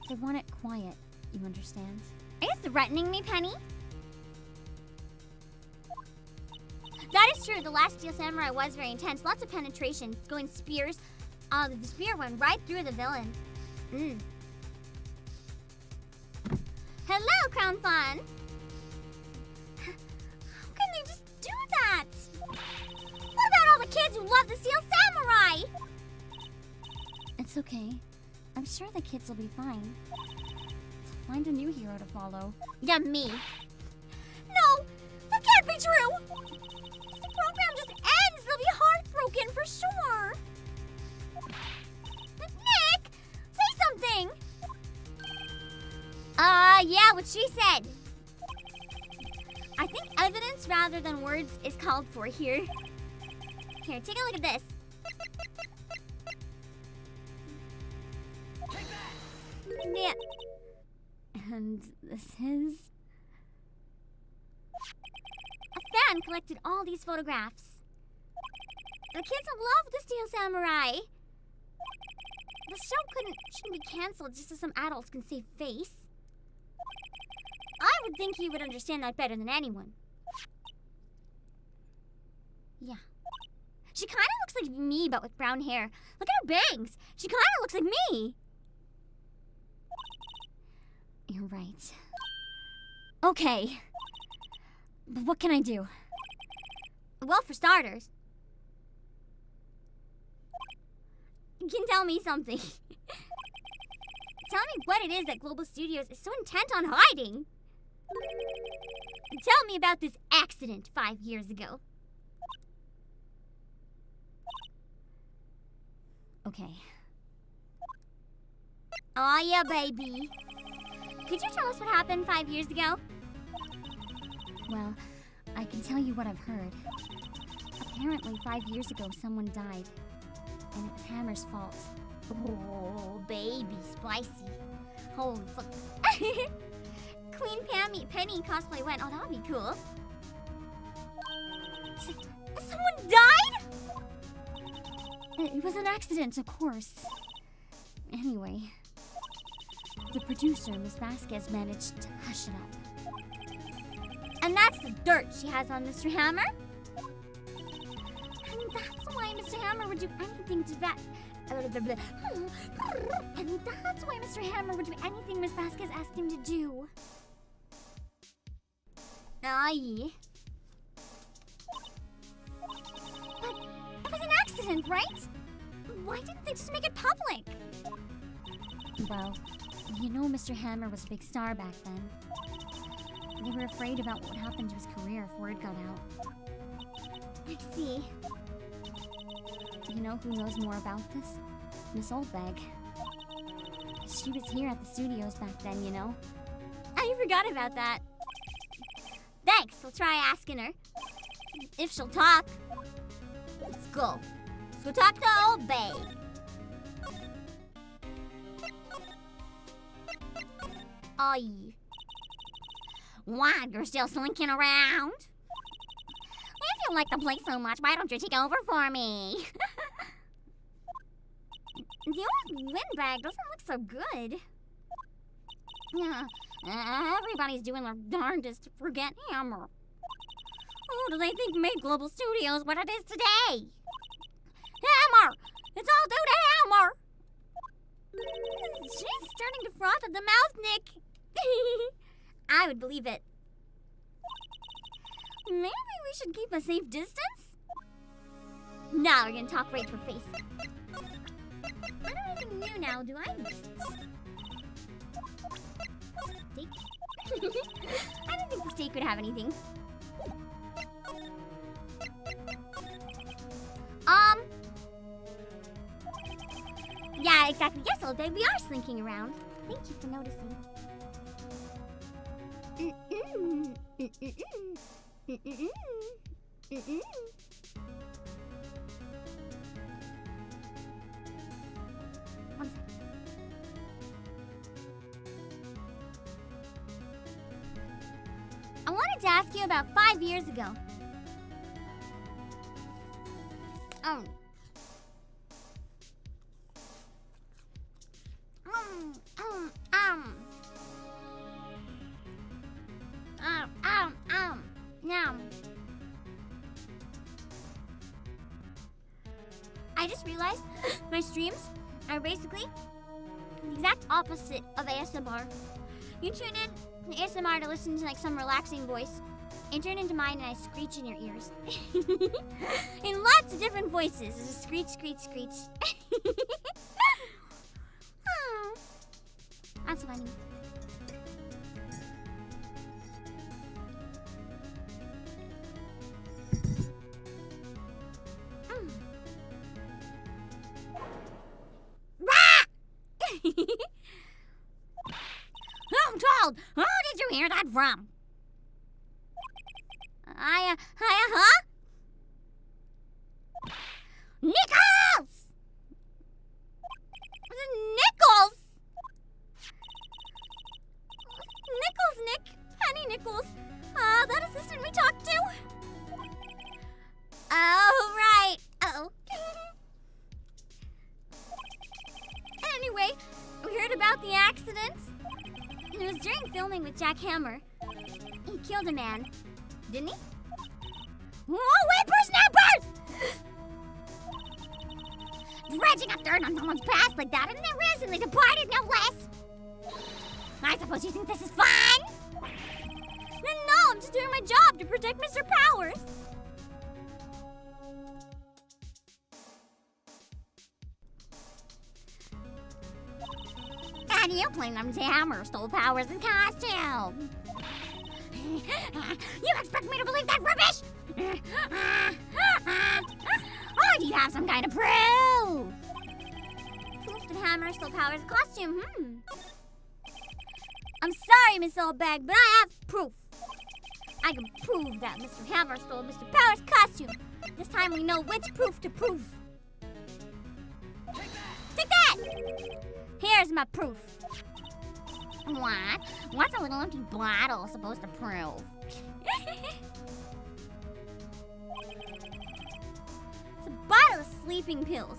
They want it quiet, You understand? Are you threatening me, Penny? That is true. The last Steel Samurai was very intense. Lots of penetration. Going spears. The spear went right through the villain. Hello, Crown Fun. How can they just do that? What about all the kids who love the Steel Samurai? It's okay. I'm sure the kids will be fine. Find a new hero to follow. Yeah, me. No, that can't be true. If the program just ends, they'll be heartbroken for sure. Nick, say something. Yeah, what she said. I think evidence rather than words is called for here. Here, take a look at this. Yeah. And this is... A fan collected all these photographs. The kids love the Steel Samurai. The show shouldn't be canceled just so some adults can save face. I would think you would understand that better than anyone. Yeah. She kind of looks like me, but with brown hair. Look at her bangs. She kind of looks like me. You're right. Okay. But what can I do? Well, for starters, you can tell me something. Tell me what it is that Global Studios is so intent on hiding. Tell me about this accident 5 years ago. Okay. Aw, yeah, baby. Could you tell us what happened 5 years ago? Well, I can tell you what I've heard. Apparently 5 years ago someone died. And it was Hammer's fault. Oh, baby, spicy. Holy fuck. Queen Penny cosplay went. Oh, that would be cool. Someone died? It was an accident, of course. Anyway, the producer, Miss Vasquez, managed to hush it up. And that's the dirt she has on Mr. Hammer? And that's why Mr. Hammer would do anything to that. And that's why Mr. Hammer would do anything Miss Vasquez asked him to do. Aye. But it was an accident, right? Why didn't they just make it public? Well, you know Mr. Hammer was a big star back then. They were afraid about what would happen to his career if word got out. I see. You know who knows more about this? Miss OLDBAG. She was here at the studios back then, you know? I forgot about that. Thanks, we'll try asking her. If she'll talk. Let's go. Let's go talk to OLDBAG. Aye. Why, you're still slinking around? If you like the place so much, why don't you take over for me? The old wind bag doesn't look so good. Yeah, everybody's doing their darndest to forget Hammer. Who do they think made Global Studios what it is today? Hammer! It's all due to Hammer! She's starting to froth at the mouth, Nick. I would believe it. Maybe we should keep a safe distance? Now we're gonna talk right to her face. I don't anything new now, do I? Steak? I don't think the steak would have anything. Yeah, exactly. Yes, OLDBAG, we are slinking around. Thank you for noticing. One sec. I wanted to ask you about 5 years ago. I just realized my streams are basically the exact opposite of ASMR. You tune in to ASMR to listen to like some relaxing voice, and turn into mine and I screech in your ears. In lots of different voices. It's a screech, screech, screech. Oh, that's funny. I'm told. Who did you hear that from? Huh? Nichols! Nichols! Nick? Penny Nichols? That assistant we talked to? Oh, right. Oh. Anyway, we heard about the accident. It was during filming with Jack Hammer. He killed a man, didn't he? Oh, whippersnappers! Dredging up dirt on someone's past like that and then recently departed, no less. I suppose you think this is fun? No, I'm just doing my job to protect Mr. Powers. And you claim Mr. Hammer stole Powers' costume. You expect me to believe that rubbish? Or do you have some kind of proof? Proof that Hammer stole Powers' costume, I'm sorry, Miss Oldbag, but I have proof. I can prove that Mr. Hammer stole Mr. Powers' costume. This time we know which proof to prove. Take that! Here's my proof. What? What's a little empty bottle supposed to prove? It's a bottle of sleeping pills.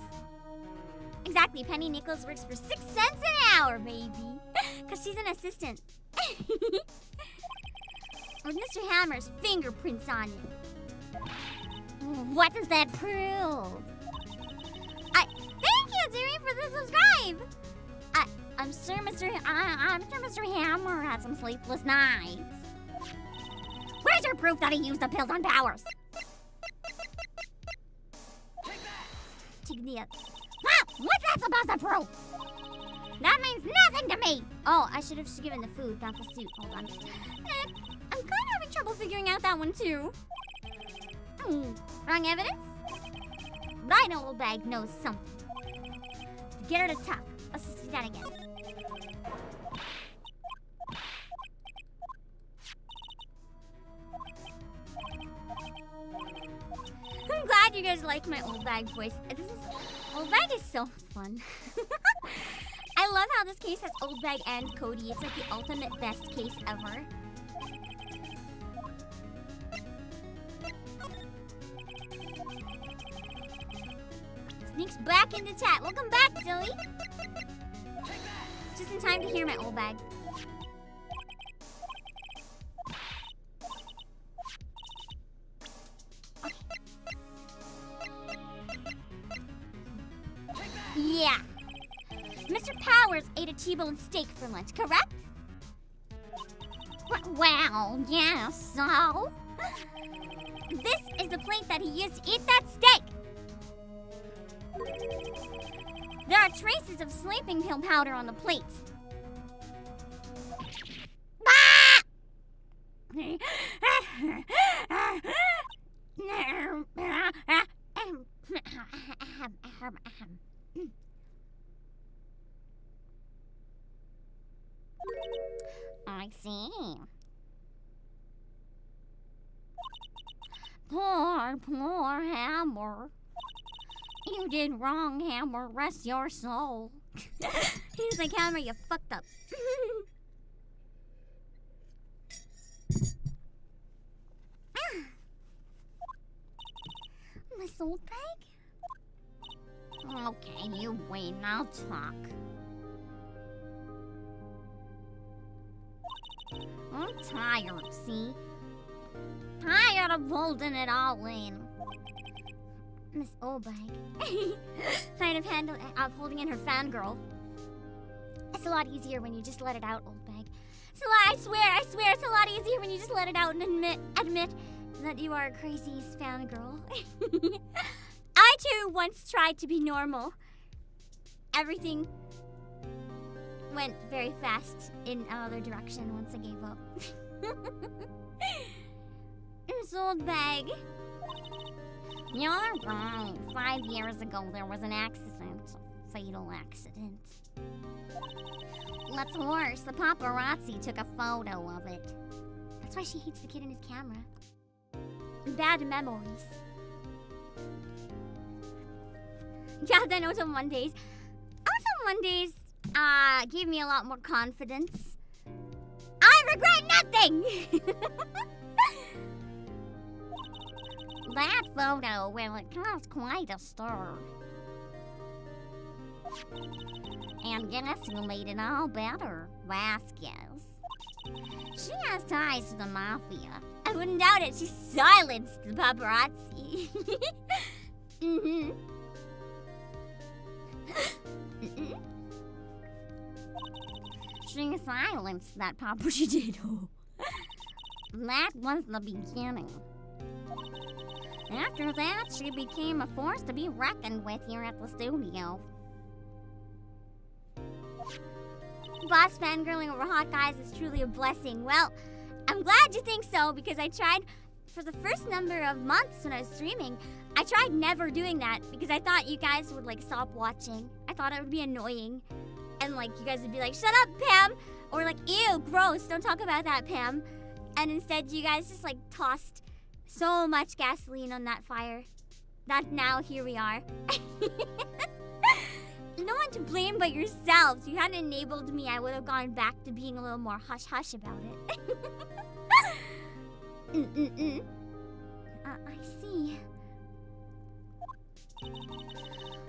Exactly, Penny Nichols works for 6 cents an hour, baby. Because she's an assistant. With Mr. Hammer's fingerprints on it. What does that prove? Thank you, Jerry, for the subscribe. I'm sure Mr. Hammer had some sleepless nights. Where's your proof that he used the pills on Powers? Take the What's that supposed to prove? That means nothing to me. Oh, I should have just given the food, not the suit. Hold on. I'm kind of having trouble figuring out that one, too. Wrong evidence? But I know Obake knows something. Get her to talk. Let's just do that again. I'm glad you guys like my Obake voice. Obake is so fun. I love how this case has Obake and CODY. It's like the ultimate best case ever. Sneaks back into chat. Welcome back, Dilly. Just in time to hear my Obake. Yeah. Mr. Powers ate a T-bone steak for lunch, correct? Well, yes, so? This is the plate that he used to eat that steak. There are traces of sleeping pill powder on the plate. I see. Poor Hammer. You did wrong, Hammer. Rest your soul. He's like, Hammer, you fucked up. Miss Oldbag? Okay, you wait and I'll talk. I'm tired, see? Tired of holding it all in. Miss Obake. Kind of holding in her fangirl. It's a lot easier when you just let it out, Obake. It's a lot, I swear, it's a lot easier when you just let it out and admit that you are a crazy fangirl. I too once tried to be normal. Everything went very fast in another direction once I gave up. Miss Obake. You're wrong. 5 years ago, there was an accident. A fatal accident. What's worse, the paparazzi took a photo of it. That's why she hates the kid in his camera. Bad memories. Yeah, then Autumn Mondays. Autumn Mondays gave me a lot more confidence. I regret nothing! That photo, well, it caused quite a stir. And guess who made it all better? Vasquez. She has ties to the mafia. I wouldn't doubt it, she silenced the paparazzi. Mm-hmm. She silenced that papa, she did. That was the beginning. After that, she became a force to be reckoned with here at the studio. Boss fangirling over hot guys is truly a blessing. Well, I'm glad you think so, because I tried for the first number of months when I was streaming, I tried never doing that because I thought you guys would like stop watching. I thought it would be annoying. And like you guys would be like, shut up, Pam! Or like, ew, gross, don't talk about that, Pam. And instead you guys just like tossed so much gasoline on that fire that now here we are. No one to blame but yourselves. If you hadn't enabled me, I would have gone back to being a little more hush-hush about it. I see.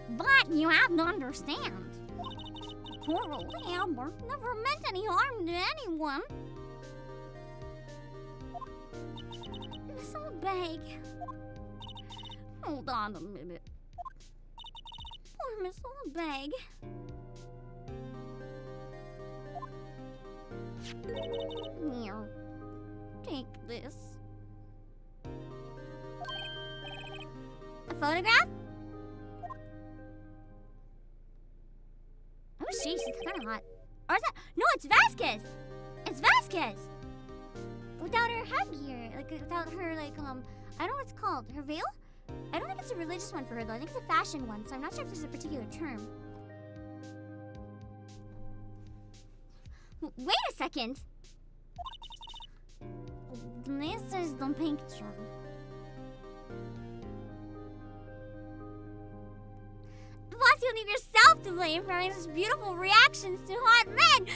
But you have to understand. Poor old Amber never meant any harm to anyone. Miss Obake. Hold on a minute. Poor Miss Obake. Here, take this. A photograph? Oh, she's kind of hot. Or is that? No, it's Vasquez. It's Vasquez. Without her headgear, like without her, like I don't know what it's called. Her veil? I don't think it's a religious one for her though. I think it's a fashion one, so I'm not sure if there's a particular term. Wait a second. This is the picture. Plus, you leave yourself to blame for having such beautiful reactions to hot men.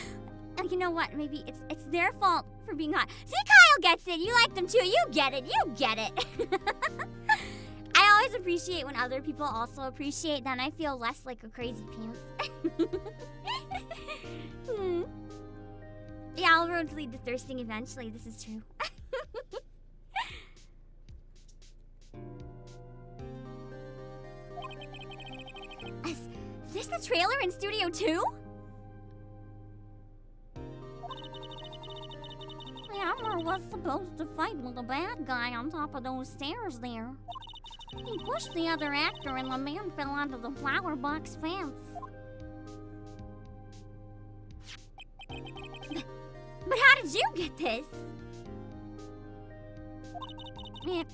You know what? Maybe it's their fault for being hot. See, Kyle gets it. You like them too. You get it. You get it. I always appreciate when other people also appreciate. Then I feel less like a crazy pants. Yeah, all roads lead to thirsting eventually. This is true. Is this the trailer in Studio 2? Hammer was supposed to fight with a bad guy on top of those stairs there. He pushed the other actor and the man fell onto the flower box fence. But how did you get this? It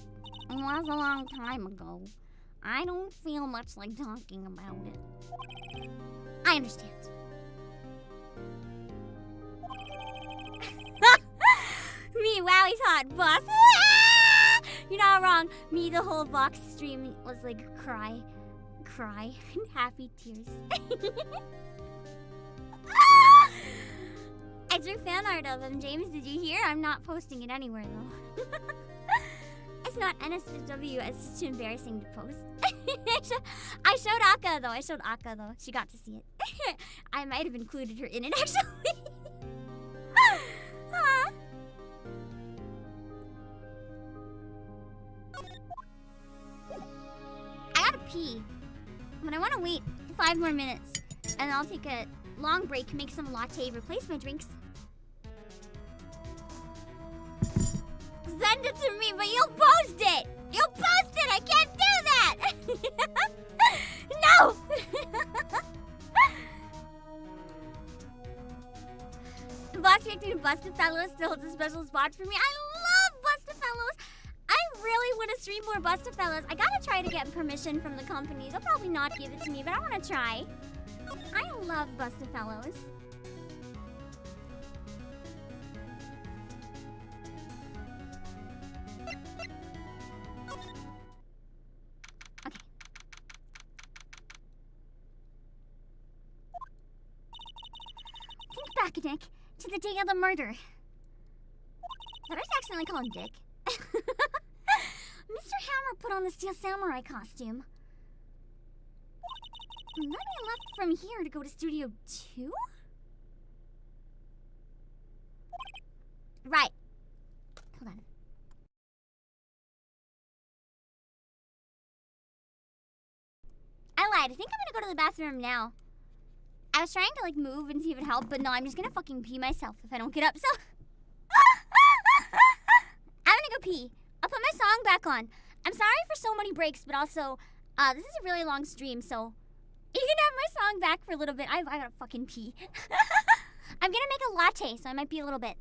was a long time ago. I don't feel much like talking about it. I understand. Me, wow, he's hot, boss. You're not wrong. Me, the whole Vox stream was like cry, happy tears. I drew fan art of him, James. Did you hear? I'm not posting it anywhere though. It's not NSFW. It's just too embarrassing to post. I showed Akka though. She got to see it. I might have included her in it actually. I pee. But I want to wait 5 more minutes. And I'll take a long break, make some latte replacement drinks. Send it to me, but you'll post it! You'll post it! I can't do that! No! Boss Victor Bustafellows still holds a special spot for me. I love Bustafellows! I really want to stream more Bustafellows. I gotta try to get permission from the company. They'll probably not give it to me, but I want to try. I love Bustafellows. Okay. Think back, Nick, to the day of the murder. Did I just accidentally call him Dick? Mr. Hammer put on the Steel Samurai costume. And then he left from here to go to Studio 2? Right. Hold on. I lied. I think I'm gonna go to the bathroom now. I was trying to, like, move and see if it helped, but no, I'm just gonna fucking pee myself if I don't get up, so... I'm gonna go pee. I'll put my song back on. I'm sorry for so many breaks, but also, this is a really long stream, so... You can have my song back for a little bit. I gotta fucking pee. I'm gonna make a latte, so I might be a little bit.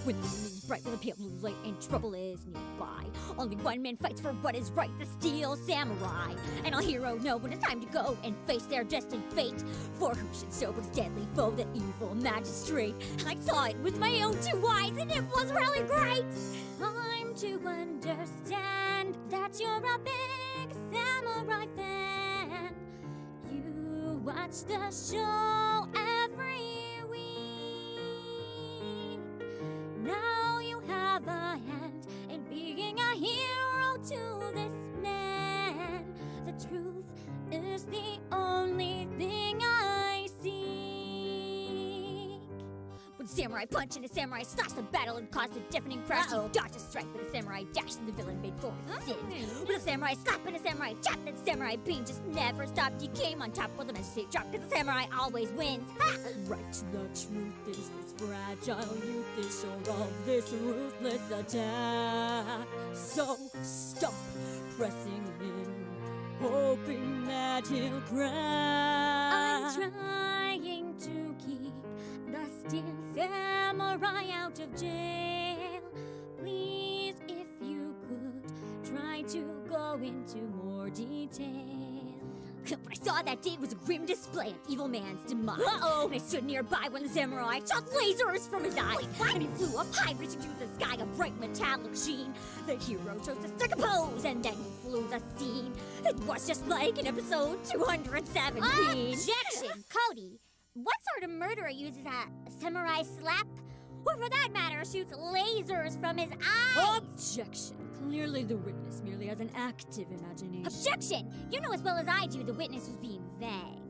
When the moon is bright with a pale blue light and trouble is nearby, only one man fights for what is right, the Steel Samurai. And all heroes know when it's time to go and face their destined fate. For who should sober his deadly foe, the evil magistrate? I saw it with my own 2 eyes, and it was really great. I'm to understand that you're a big samurai fan. You watch the show every week. Now you have a hand in being a hero to this man. The truth is the only thing I seek. When samurai punch and a samurai slash the battle and cause a deafening crash, you dodge a strike with a samurai dash and the villain made for his sin. With a samurai slap and a samurai chop, that samurai beam just never stopped. He came on top with a magistrate drop, cause the samurai always wins. Ha! Right, the truth is this fragile youth is sure of this ruthless attack. So stop pressing in, hoping that he'll crack. I'm trying to keep the Steel Samurai out of jail. Please, if you could, try to go into more detail. What I saw that day was a grim display of evil man's demise. And I stood nearby when the samurai shot lasers from his eyes. And he flew up high, reaching through the sky, a bright metallic sheen. The hero chose to strike a pose, and then he flew the scene. It was just like in episode 217. Objection! Cody, what sort of murderer uses a samurai slap? Or for that matter, shoots lasers from his eyes? Objection. Clearly the witness merely has an active imagination. Objection! You know as well as I do the witness was being vague.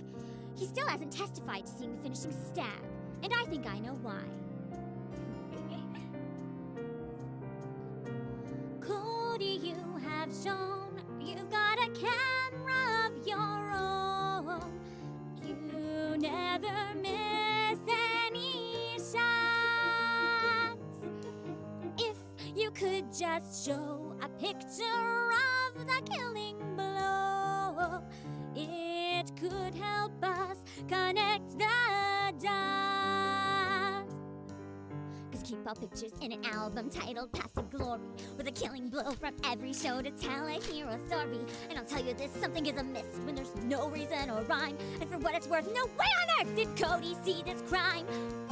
He still hasn't testified to seeing the finishing stab, and I think I know why. Cody, you have shown you've got a camera of your own. You never miss any shots. If you could just show a picture of the killing blow, it could help us connect the dots. Cause keep all pictures in an album titled Past the Glory, with a killing blow from every show to tell a hero story. And I'll tell you this, something is amiss when there's no reason or rhyme. And for what it's worth, no way on earth did Cody see this crime.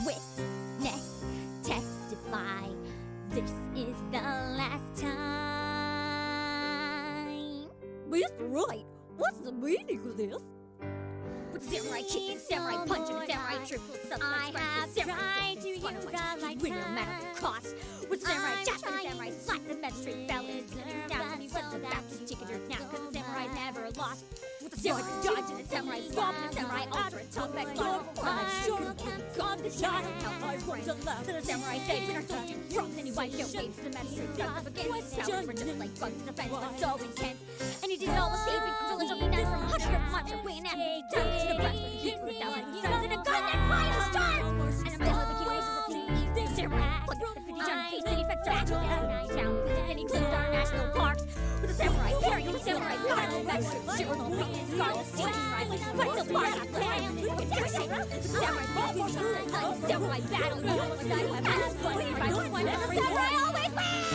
Witness, testify, this is the last time. Mr. Wright, what's the meaning of this? With a samurai kick and a samurai punch and a samurai triple I have tried to use a lifetime. win no matter the cost. With samurai chop and a samurai slap, the magistrate fell and his down and he was about to take a dirt now cause the samurai never lost. With a samurai dodge and a samurai swap and a samurai ultra top back God, the child, how I want to love. To the samurai saves and are so too drunk. And he wiped out waves, the magistrate guns up against his towers. Were just like bugs, the fence was so intense. And he did all the saving for village only nice from 100 months are weighing empty tons to the breath with a heat for 1,000 suns and a gun that fires stars. And a middle of the heroes of the samurai plugged up the 50 ton feast and he fed stars to the town. And then he cleared our national parks with a samurai carrying a samurai battle. Magistrate zero no beat scarlet stinging rifles. Fight so far not land. The samurai samurai battle. You almost died with fast fun. If I won, the samurai always wins!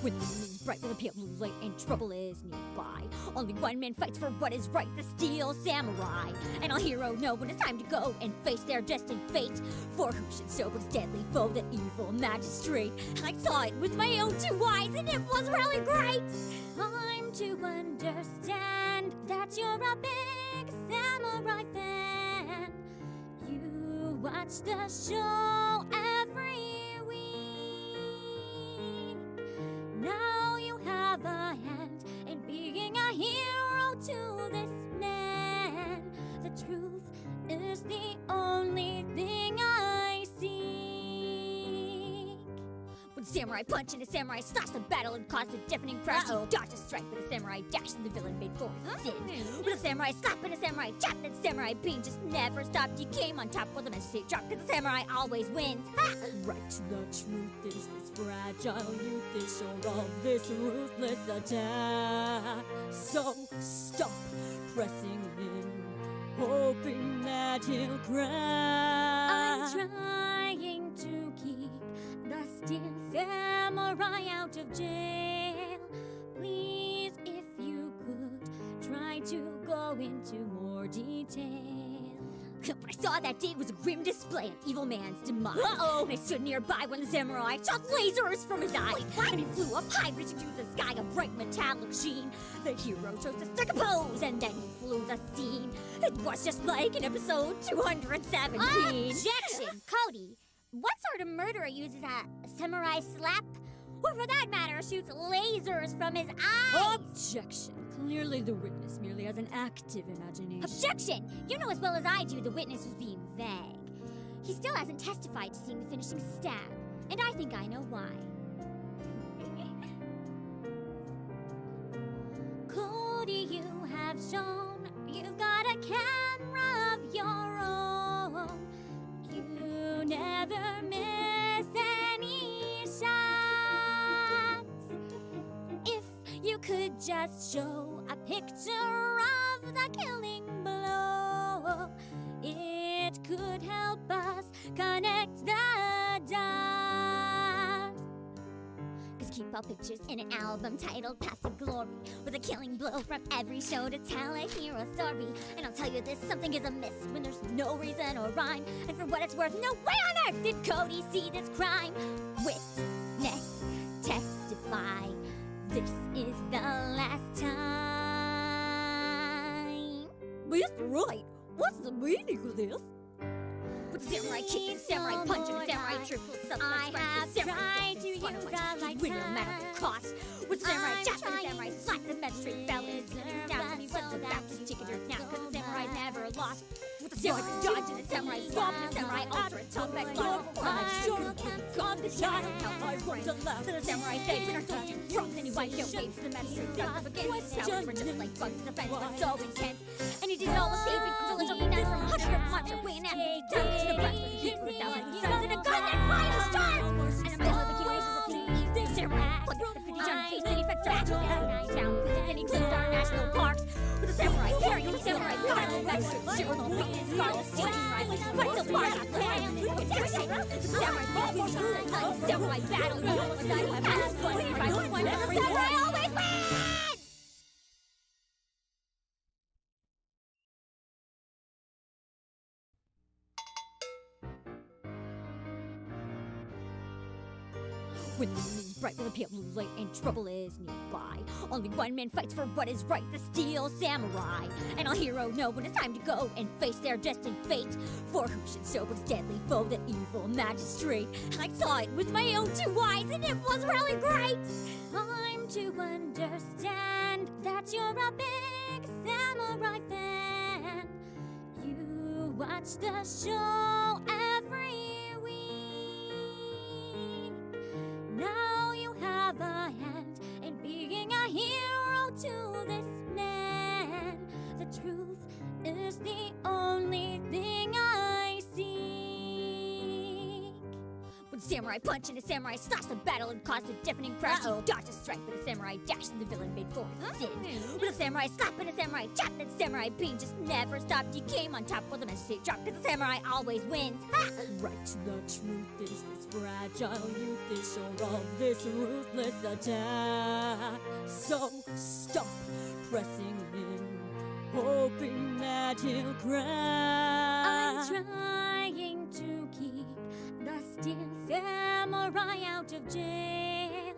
When the moon is bright with a pale blue light and trouble is nearby, only one man fights for what is right, the steel samurai. And all heroes know when it's time to go and face their destined fate. For who should sober his deadly foe, the evil magistrate? I saw it with my own two eyes and it was really great. I'm to understand that you're a big samurai fan. You watch the show every week. Now you have a hand in being a hero to this man. The truth is the only thing I seek. When samurai punch and a samurai slash the battle and caused a deafening crash. He dodged a strike with a samurai dash and the villain made for his sin. With a samurai slap and a samurai chop, that samurai beam just never stopped. He came on top while the magistrate dropped, cause the samurai always wins. Ha! Right, the truth is this fragile youth is sure of this ruthless attack. So stop pressing in, hoping that he'll crack. I'm trying to keep the steel samurai out of jail. Please, if you could, try to go into more detail. What I saw that day was a grim display of evil man's demise. And I stood nearby when the samurai shot lasers from his eyes. And he flew up high, reaching through the sky, a bright metallic sheen. The hero chose to strike a pose, and then he flew the scene. It was just like in episode 217. Objection! Cody, what sort of murderer uses a samurai slap? Or for that matter, shoots lasers from his eyes? Objection. Clearly the witness merely has an active imagination. Objection! You know as well as I do the witness was being vague. He still hasn't testified to seeing the finishing stab, and I think I know why. Cody, you have shown you've got a camera of your own. You never miss any shots. If you could just show a picture of the killing blow, it could help us connect the dots. Cause keep all pictures in an album titled Path to Glory, with a killing blow from every show to tell a hero story. And I'll tell you this, something is amiss when there's no reason or rhyme. And for what it's worth, no way on earth did Cody see this crime. Witness, testify, this is the last time. Mr. Wright, what's the meaning of this? With the samurai kicking, samurai punching, samurai triple I have tried to use the light win no matter the cost. With the samurai chop and the samurai slap, the magistrate fell and his kicking down. And he was about to take it now, cause the samurai never lost. With the samurai dodge and the samurai swamp and the samurai ultra top back God, the child, how I want to love. To the samurai saves and are so too drunk. And he wiped out waves, the magistrate guns up against his towers. Were just like bugs, the fence was so intense. And he did all the saving for village only nice from 100 months are weighing empty tons to the breath with a heat for 1,000 suns and a gun that fires stars. And a middle of the heroes of the samurai plugged up the 50 ton feast and he fed stars to the town. And then he cleared our national parks with a samurai carrying a samurai battle. Magistrate zero no beat scarlet stinging rifles. Fight so far not land. The samurai samurai battle. You almost died with fast fun. If I won, the samurai always wins! When the moon is bright with a pale blue light, and trouble is nearby. Only one man fights for what is right, the Steel Samurai. And all heroes know when it's time to go and face their destined fate. For who should sober his deadly foe, the evil magistrate? I saw it with my own two eyes, and it was really great. I'm to understand that you're a big samurai fan. You watch the show every week. Now you have a hand in being a hero to this man. The truth is the only thing I seek. When samurai punch and a samurai slash the battle and caused a deafening crash, you dodged a strike with a samurai dash and the villain made for his sins. With a samurai slap and a samurai chop, that samurai beam just never stopped. He came on top with a message drop, cause the samurai always wins. Ha! Right, the truth is this fragile youth is sure of this ruthless attack. So stop pressing in, hoping that he'll crack. I'm trying to keep the Steel Samurai out of jail.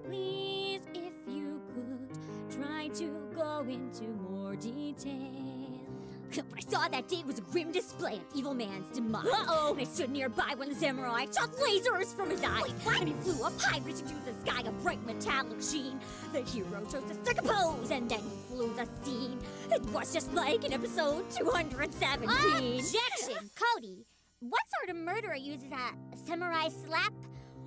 Please, if you could, try to go into more detail. What I saw that day was a grim display of evil man's demise. And I stood nearby when the samurai shot lasers from his eyes. And he flew up high, reaching through the sky, a bright metallic sheen. The hero chose to strike a pose, and then he flew the scene. It was just like in episode 217. Objection! Cody, what sort of murderer uses a samurai slap?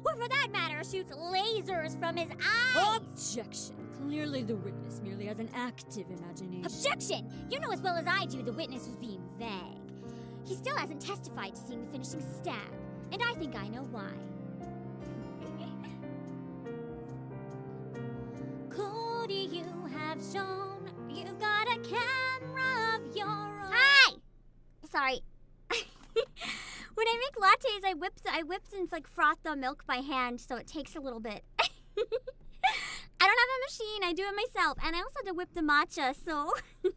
Or for that matter, shoots lasers from his eyes? Objection. Clearly the witness merely has an active imagination. Objection! You know as well as I do the witness was being vague. He still hasn't testified to seeing the finishing stab, and I think I know why. Cody, you have shown you've got a camera of your own. Hi! Sorry. When I make lattes, I whip and like froth the milk by hand, so it takes a little bit. I don't have a machine, I do it myself. And I also have to whip the matcha, so it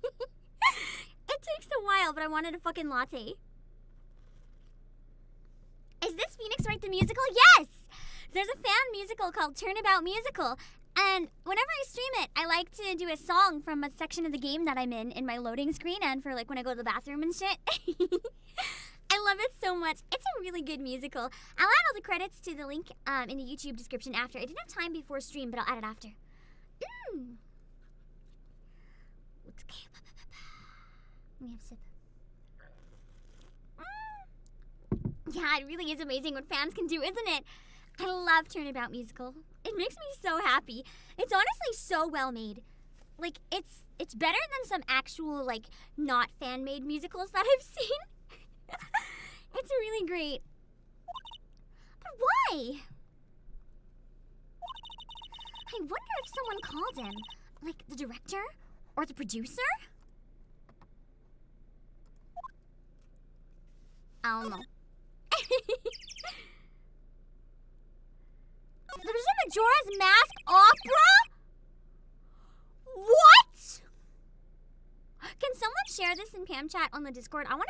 takes a while, but I wanted a fucking latte. Is this Phoenix Wright the musical? Yes! There's a fan musical called Turnabout Musical. And whenever I stream it, I like to do a song from a section of the game that I'm in my loading screen and for like when I go to the bathroom and shit. I love it so much. It's a really good musical. I'll add all the credits to the link in the YouTube description after. I didn't have time before stream, but I'll add it after. Okay. Let me have a sip. Yeah, it really is amazing what fans can do, isn't it? I love Turnabout Musical. It makes me so happy. It's honestly so well made. Like, it's better than some actual, like, not fan-made musicals that I've seen. It's really great. But why? I wonder if someone called him. Like the director? Or the producer? I don't know. There's a Majora's Mask opera? What? Can someone share this in Pam chat on the Discord? I wanna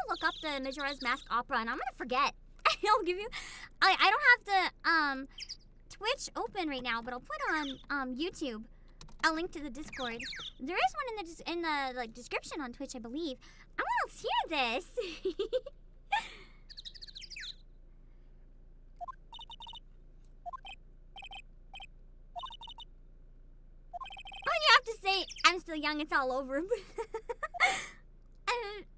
look up the Majora's Mask opera and I'm gonna forget. I'll give you I don't have the Twitch open right now, but I'll put on YouTube a link to the Discord. There is one in the like description on Twitch, I believe. I wanna hear this. You have to say I'm still young, it's all over. I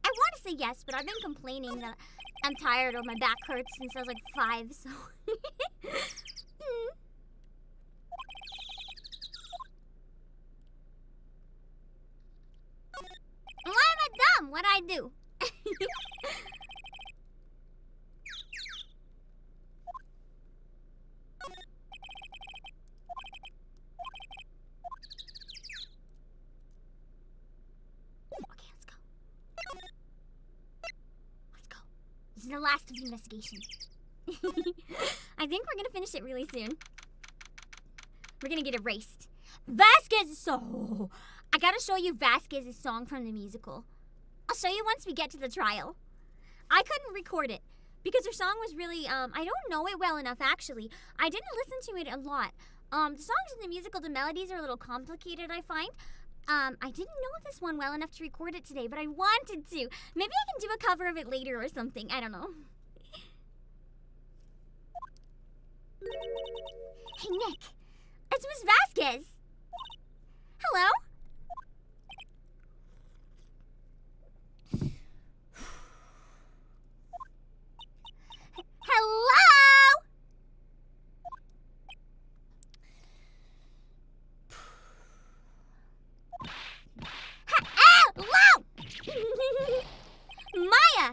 want to say yes, but I've been complaining that I'm tired or my back hurts since I was like 5, so. Why am I dumb? What'd I do? This is the last of the investigation. I think we're gonna finish it really soon. We're gonna get erased. Vasquez's song! I gotta show you Vasquez's song from the musical. I'll show you once we get to the trial. I couldn't record it, Because her song was really, I don't know it well enough, actually. I didn't listen to it a lot. The songs in the musical, the melodies are a little complicated, I find. I didn't know this one well enough to record it today, but I wanted to. Maybe I can do a cover of it later or something. I don't know. Hey, Nick. It's Miss Vasquez. Hello? Hello? Hello? Maya,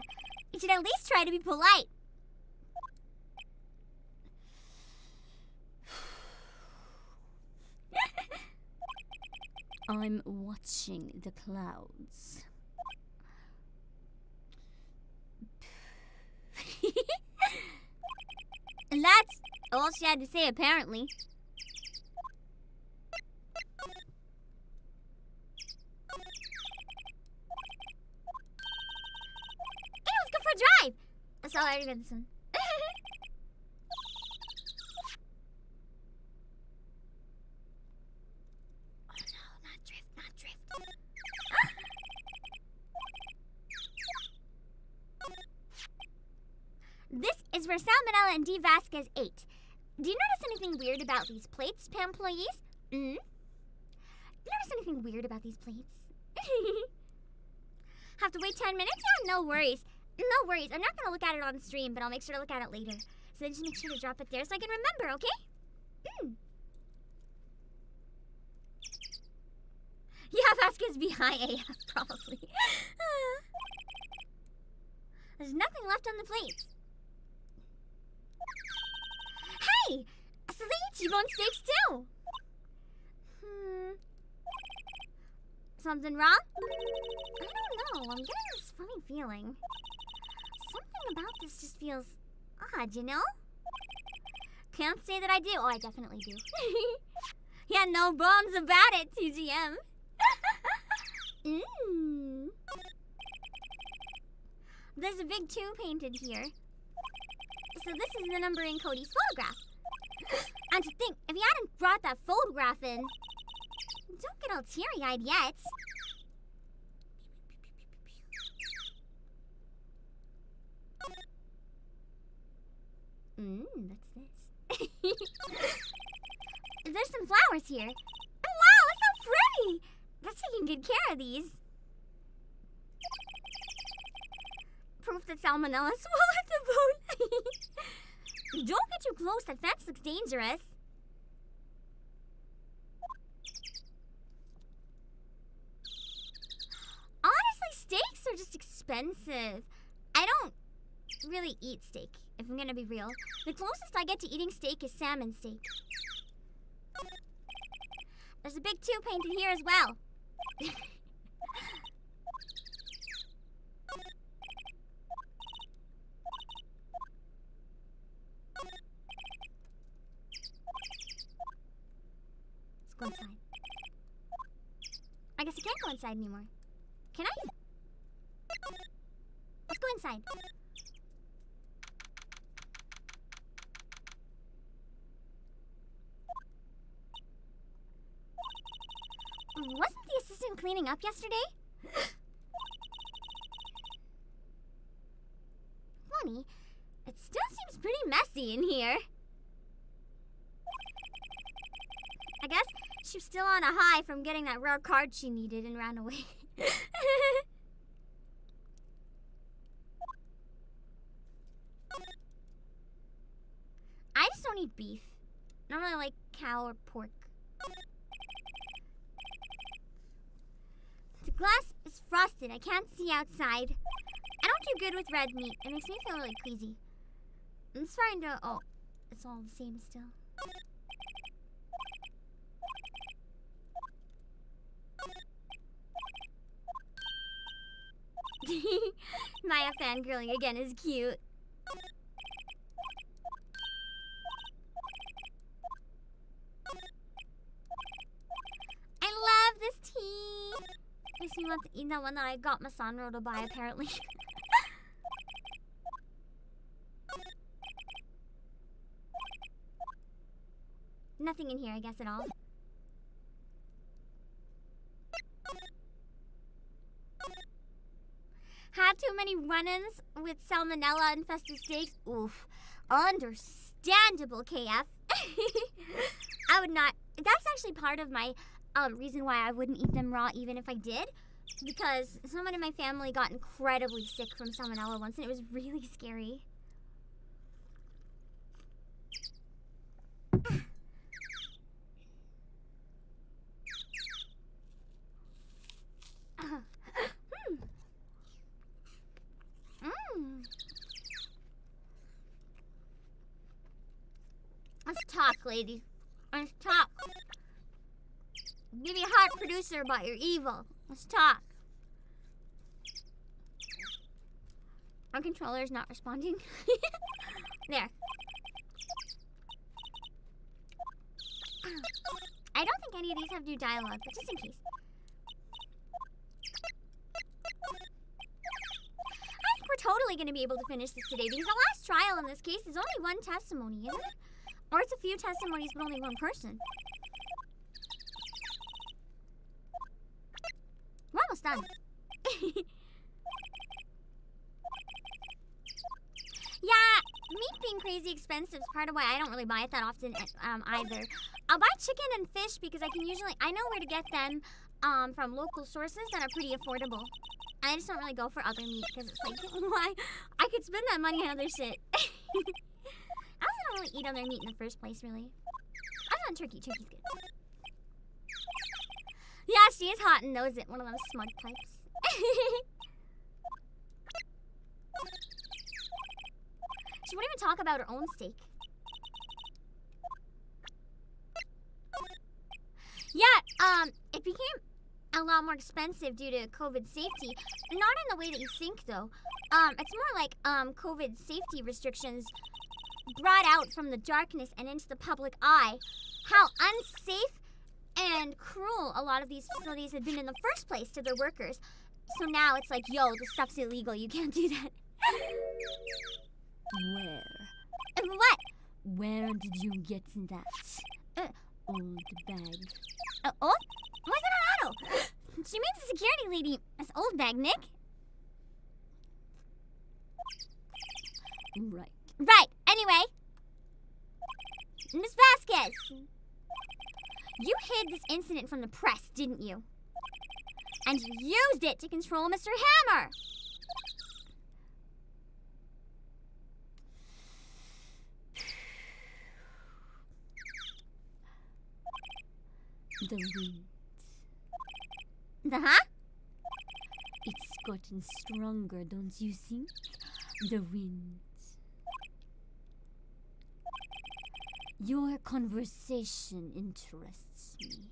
you should at least try to be polite. I'm watching the clouds. And that's all she had to say, apparently. Hey, let's go for a drive! That's all I already read this one. Oh no, not drift, not drift. This is where Salmonella and D. Vasquez ate. Do you notice anything weird about these plates, Pamployes? You notice anything weird about these plates? Have to wait 10 minutes? Yeah, no worries. No worries. I'm not going to look at it on stream, but I'll make sure to look at it later. So then just make sure to drop it there so I can remember, okay? Yeah, Vasquez be high AF, probably. There's nothing left on the plates. Hey! Sweet, T-bone steaks too! Something wrong? I don't know. I'm getting this funny feeling. Something about this just feels odd, you know? Can't say that I do. Oh, I definitely do. Yeah, no bombs about it, TGM. There's a big 2 painted here. So this is the number in Cody's photograph. And to think, if he hadn't brought that photograph in, don't get all teary-eyed yet. What's this? There's some flowers here. Oh, wow, it's so pretty! They're taking good care of these. Proof that Salmonella swallowed the boat. Don't get too close, that fence looks dangerous. Honestly, steaks are just expensive. I don't really eat steak, if I'm gonna be real. The closest I get to eating steak is salmon steak. There's a big 2 painted here as well. Let's go inside. I guess I can't go inside anymore. Can I? Let's go inside. Wasn't the assistant cleaning up yesterday? Funny, it still seems pretty messy in here. I guess she was still on a high from getting that rare card she needed and ran away. I just don't eat beef. I don't really like cow or pork. The glass is frosted. I can't see outside. I don't do good with red meat. It makes me feel really queasy. I'm starting to... Oh, it's all the same still. Maya fangirling again is cute. I love this tea. Makes me want to eat that one that I got Masandro to buy, apparently. Nothing in here, I guess, at all. Had too many run-ins with salmonella-infested steaks? Oof. Understandable, KF. I would not... That's actually part of my reason why I wouldn't eat them raw even if I did. Because someone in my family got incredibly sick from salmonella once, and it was really scary. Let's talk, lady. Let's talk. Give me a heart, producer, but you're evil. Let's talk. Our controller's not responding. There. I don't think any of these have new dialogue, but just in case. I think we're totally going to be able to finish this today because the last trial in this case is only one testimony, isn't it? Or it's a few testimonies but only one person. We're almost done. Yeah, meat being crazy expensive is part of why I don't really buy it that often either. I'll buy chicken and fish because I know where to get them from local sources that are pretty affordable. I just don't really go for other meat because it's like, why? I could spend that money on other shit. I also don't really eat other meat in the first place, really. Other than turkey. Turkey's good. Yeah, she is hot and knows it. One of those smug types. She wouldn't even talk about her own steak. Yeah, it became a lot more expensive due to COVID safety. Not in the way that you think, though. It's more like, COVID safety restrictions brought out from the darkness and into the public eye how unsafe and cruel a lot of these facilities had been in the first place to their workers. So now it's like, yo, this stuff's illegal. You can't do that. Where? What? Where did you get that? Old bag. Oh? Why is that an auto? She means the security lady. That's OLDBAG, Nick. Right. Right. Anyway. Miss Vasquez. You hid this incident from the press, didn't you? And you used it to control Mr. Hammer. The wind. Huh? It's gotten stronger, don't you think? The wind. Your conversation interests me.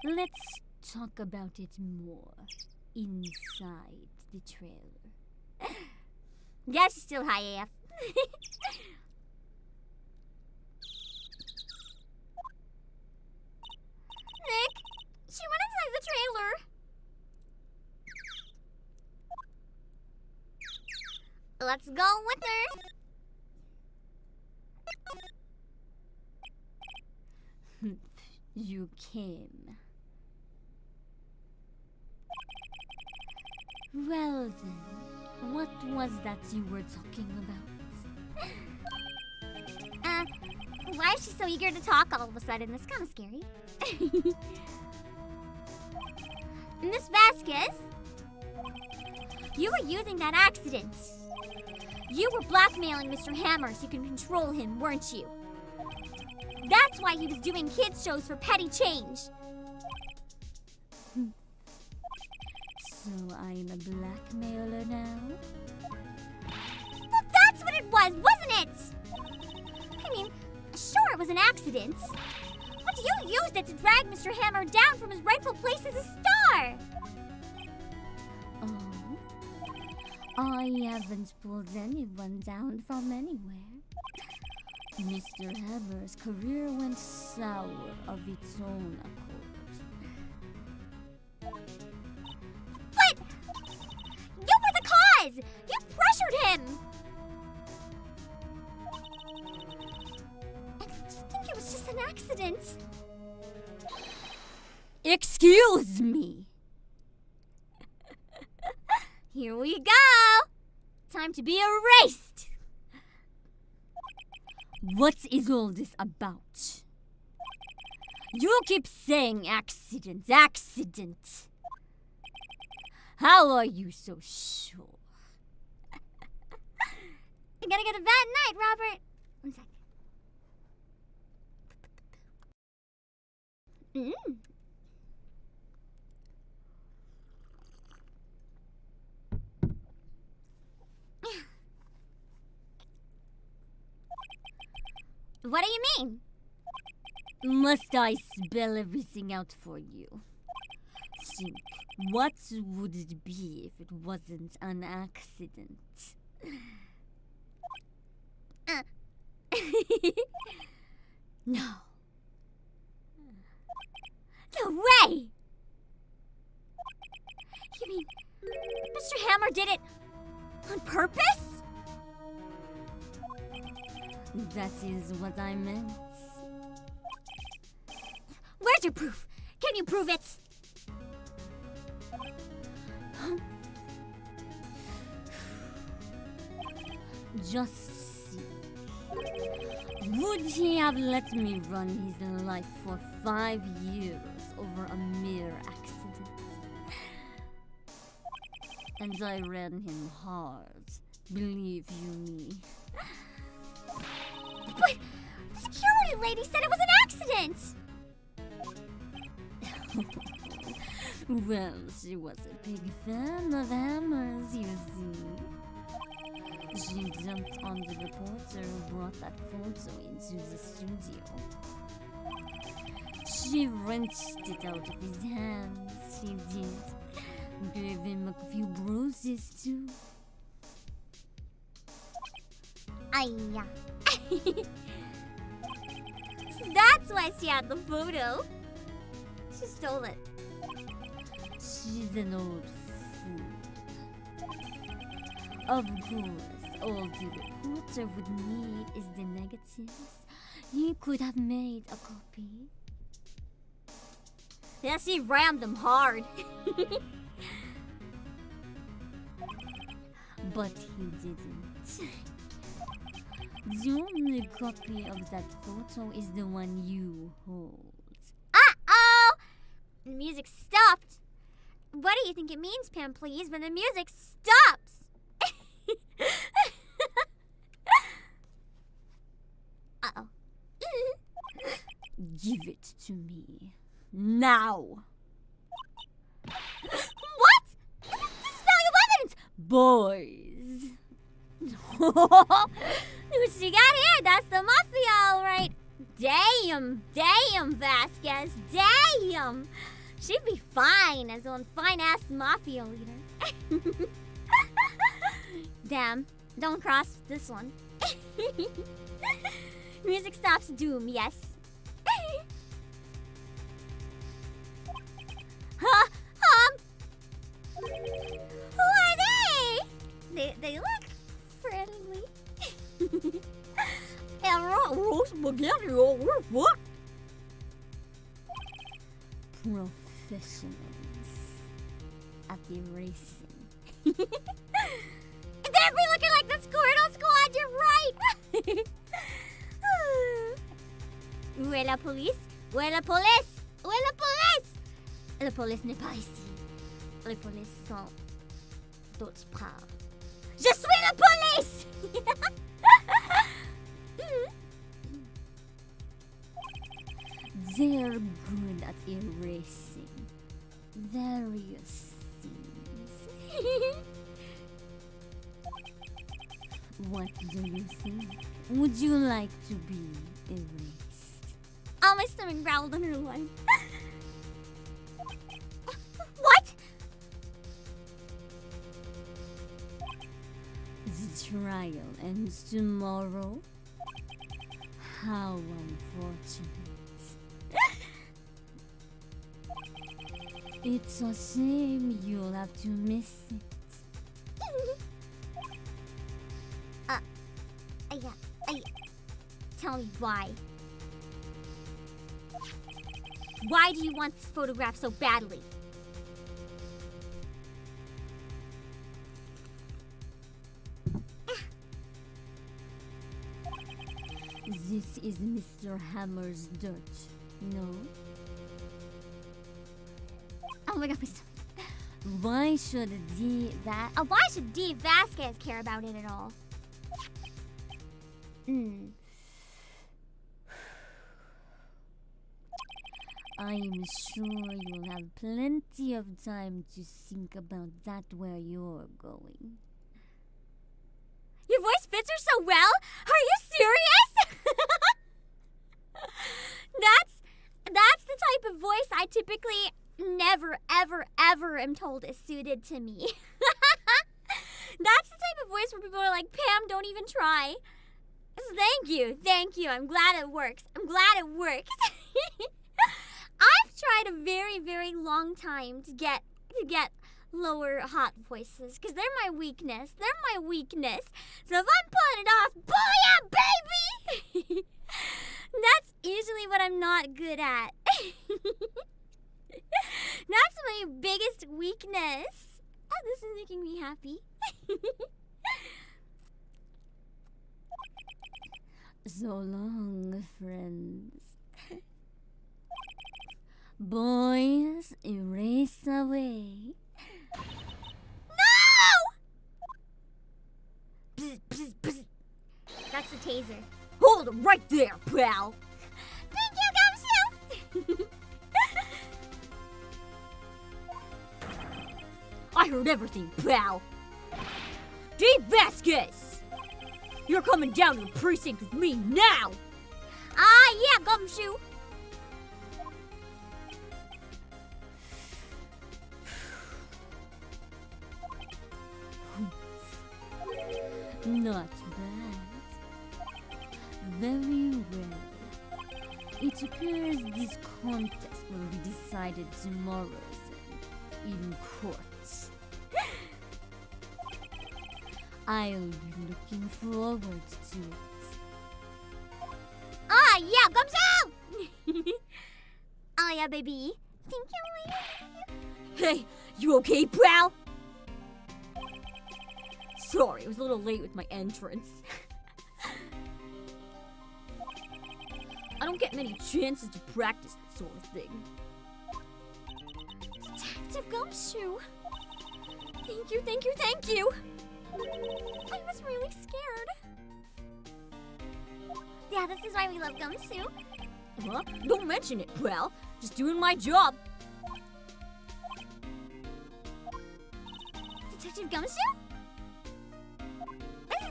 Let's talk about it more inside the trailer. Yeah, she's still high AF. Nick, she went inside the trailer. Let's go with her. You came. Well then, what was that you were talking about? Why is she so eager to talk all of a sudden? That's kind of scary. Miss Vasquez, you were using that accident. You were blackmailing Mr. Hammer so you can control him, weren't you? That's why he was doing kids shows for petty change. So I'm a blackmailer now? Well, that's what it was, wasn't it? I mean, sure it was an accident, but you used it to drag Mr. Hammer down from his rightful place as a star. Oh? I haven't pulled anyone down from anywhere. Mr. Hammer's career went sour of its own accord. But you were the cause! You pressured him! I just think it accident. Excuse me. Here we go. Time to be erased. What is all this about? You keep saying accident, accident. How are you so sure? I gotta go to bed night, Robert. 1 second. What do you mean? Must I spell everything out for you? Think, what would it be if it wasn't an accident? No. No way! You mean Mr. Hammer did it on purpose? That is what I meant. Where's your proof? Can you prove it? Just see. Would he have let me run his life for 5 years over a mere accident? And I ran him hard, believe you me. But the security lady said it was an accident! Well, she was a big fan of hammers, you see. She jumped on the reporter who brought that photo into the studio. She wrenched it out of his hands, she did. Gave him a few bruises, too. Ayya. That's why she had the photo. She stole it. She's an old fool. Of course, all the reporter would need is the negatives. He could have made a copy. Yes, he rammed them hard. But he didn't. The only copy of that photo is the one you hold. Uh-oh! The music stopped. What do you think it means, Pam, please, when the music stops? Uh-oh. Give it to me. Now! What? This is valuable evidence! Boys! What you got here? That's the mafia, all right. Damn, Vasquez, damn. She'd be fine as one fine-ass mafia leader. Damn, don't cross this one. Music stops doom, yes. Huh? Who are they? They look friendly. Roast spaghetti over what? Professionals at erasing. They're looking like the Squirtle Squad, you're right! Où est la police? Où est la police? Où est la police? La police n'est pas ici. Les polices sont d'autre part. Je suis la police! They're good at erasing various things. What do you think? Would you like to be erased? Oh, my stomach growled on her line. What? The trial ends tomorrow? How unfortunate. It's a shame you'll have to miss it. Yeah. Tell me why. Why do you want this photograph so badly? This is Mr. Hammer's dirt, no? Oh my god, please. Why should Why should D. Vasquez care about it at all? I'm sure you'll have plenty of time to think about that where you're going. Your voice fits her so well? Are you serious? That's the type of voice I typically never, ever, ever am told is suited to me. That's the type of voice where people are like, Pam, don't even try. So thank you. I'm glad it works. I've tried a very, very long time to get lower hot voices because they're my weakness. So if I'm pulling it off, booyah, baby! That's usually what I'm not good at. That's my biggest weakness. Oh, this is making me happy. So long, friends. Boys, erase away. No! Bzz, bzz, bzz. That's the taser. Hold him right there, pal. Thank you, Gumshoe! I heard everything, pal. Dave Vasquez! You're coming down to the precinct with me now! Ah, yeah, Gumshoe. Not bad. Very well. It appears this contest will be decided tomorrow in court. I'll be looking forward to it. Ah, yeah, Gumshoe! Oh, yeah, baby. Thank you. Hey, you okay, pal? Sorry, I was a little late with my entrance. I don't get many chances to practice that sort of thing. Detective Gumshoe. Thank you. I was really scared. Yeah, this is why we love Gumshoe. Huh? Don't mention it, pal. Just doing my job. Detective Gumshoe?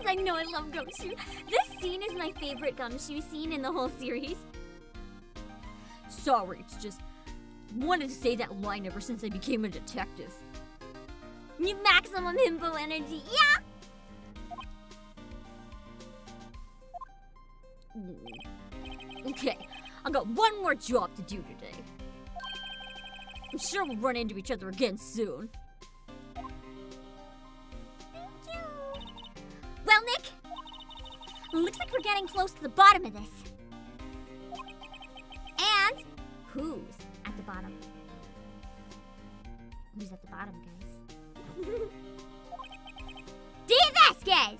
I know I love Gumshoe. This scene is my favorite Gumshoe scene in the whole series. Sorry, it's just wanted to say that line ever since I became a detective. You maximum himbo energy, yeah! Okay, I got one more job to do today. I'm sure we'll run into each other again soon. Well, Nick, looks like we're getting close to the bottom of this. And who's at the bottom? Who's at the bottom, guys? D. Vasquez!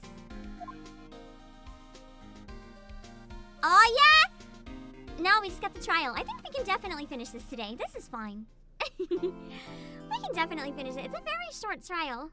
Oh, yeah? No, we just got the trial. I think we can definitely finish this today. This is fine. We can definitely finish it. It's a very short trial.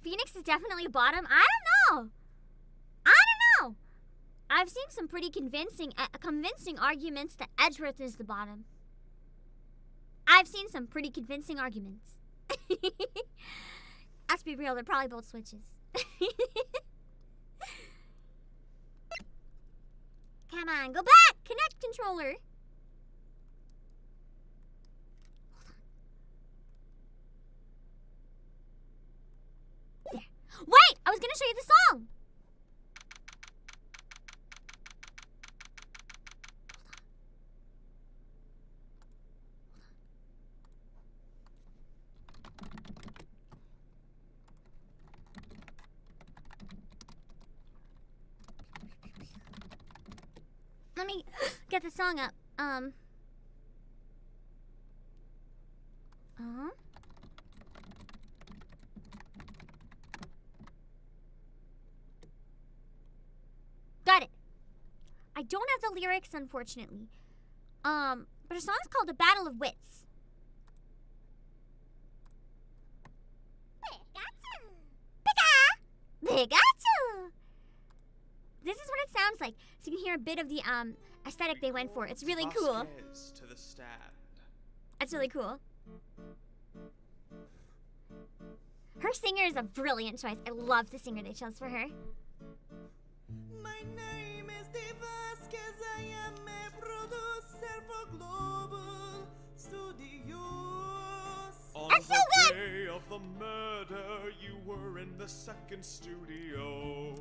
Phoenix is definitely bottom. I don't know. I've seen some pretty convincing arguments that Edgeworth is the bottom. I've seen some pretty convincing arguments. Let's be real, they're probably both switches. Come on, go back! Connect controller. Hold on. There. Wait! I was gonna gonna show you the song. Let me get the song up. Got it. I don't have the lyrics, unfortunately. But her song is called "A Battle of Wits." Pikachu! This is what it sounds like, so you can hear a bit of the aesthetic they went for. It's really cool. Vasquez to the stand. That's really cool. Her singer is a brilliant choice. I love the singer they chose for her. My name is Dave Vasquez. I am a producer for Global Studios. On That's so the good! day of the murder, you were in the second studio.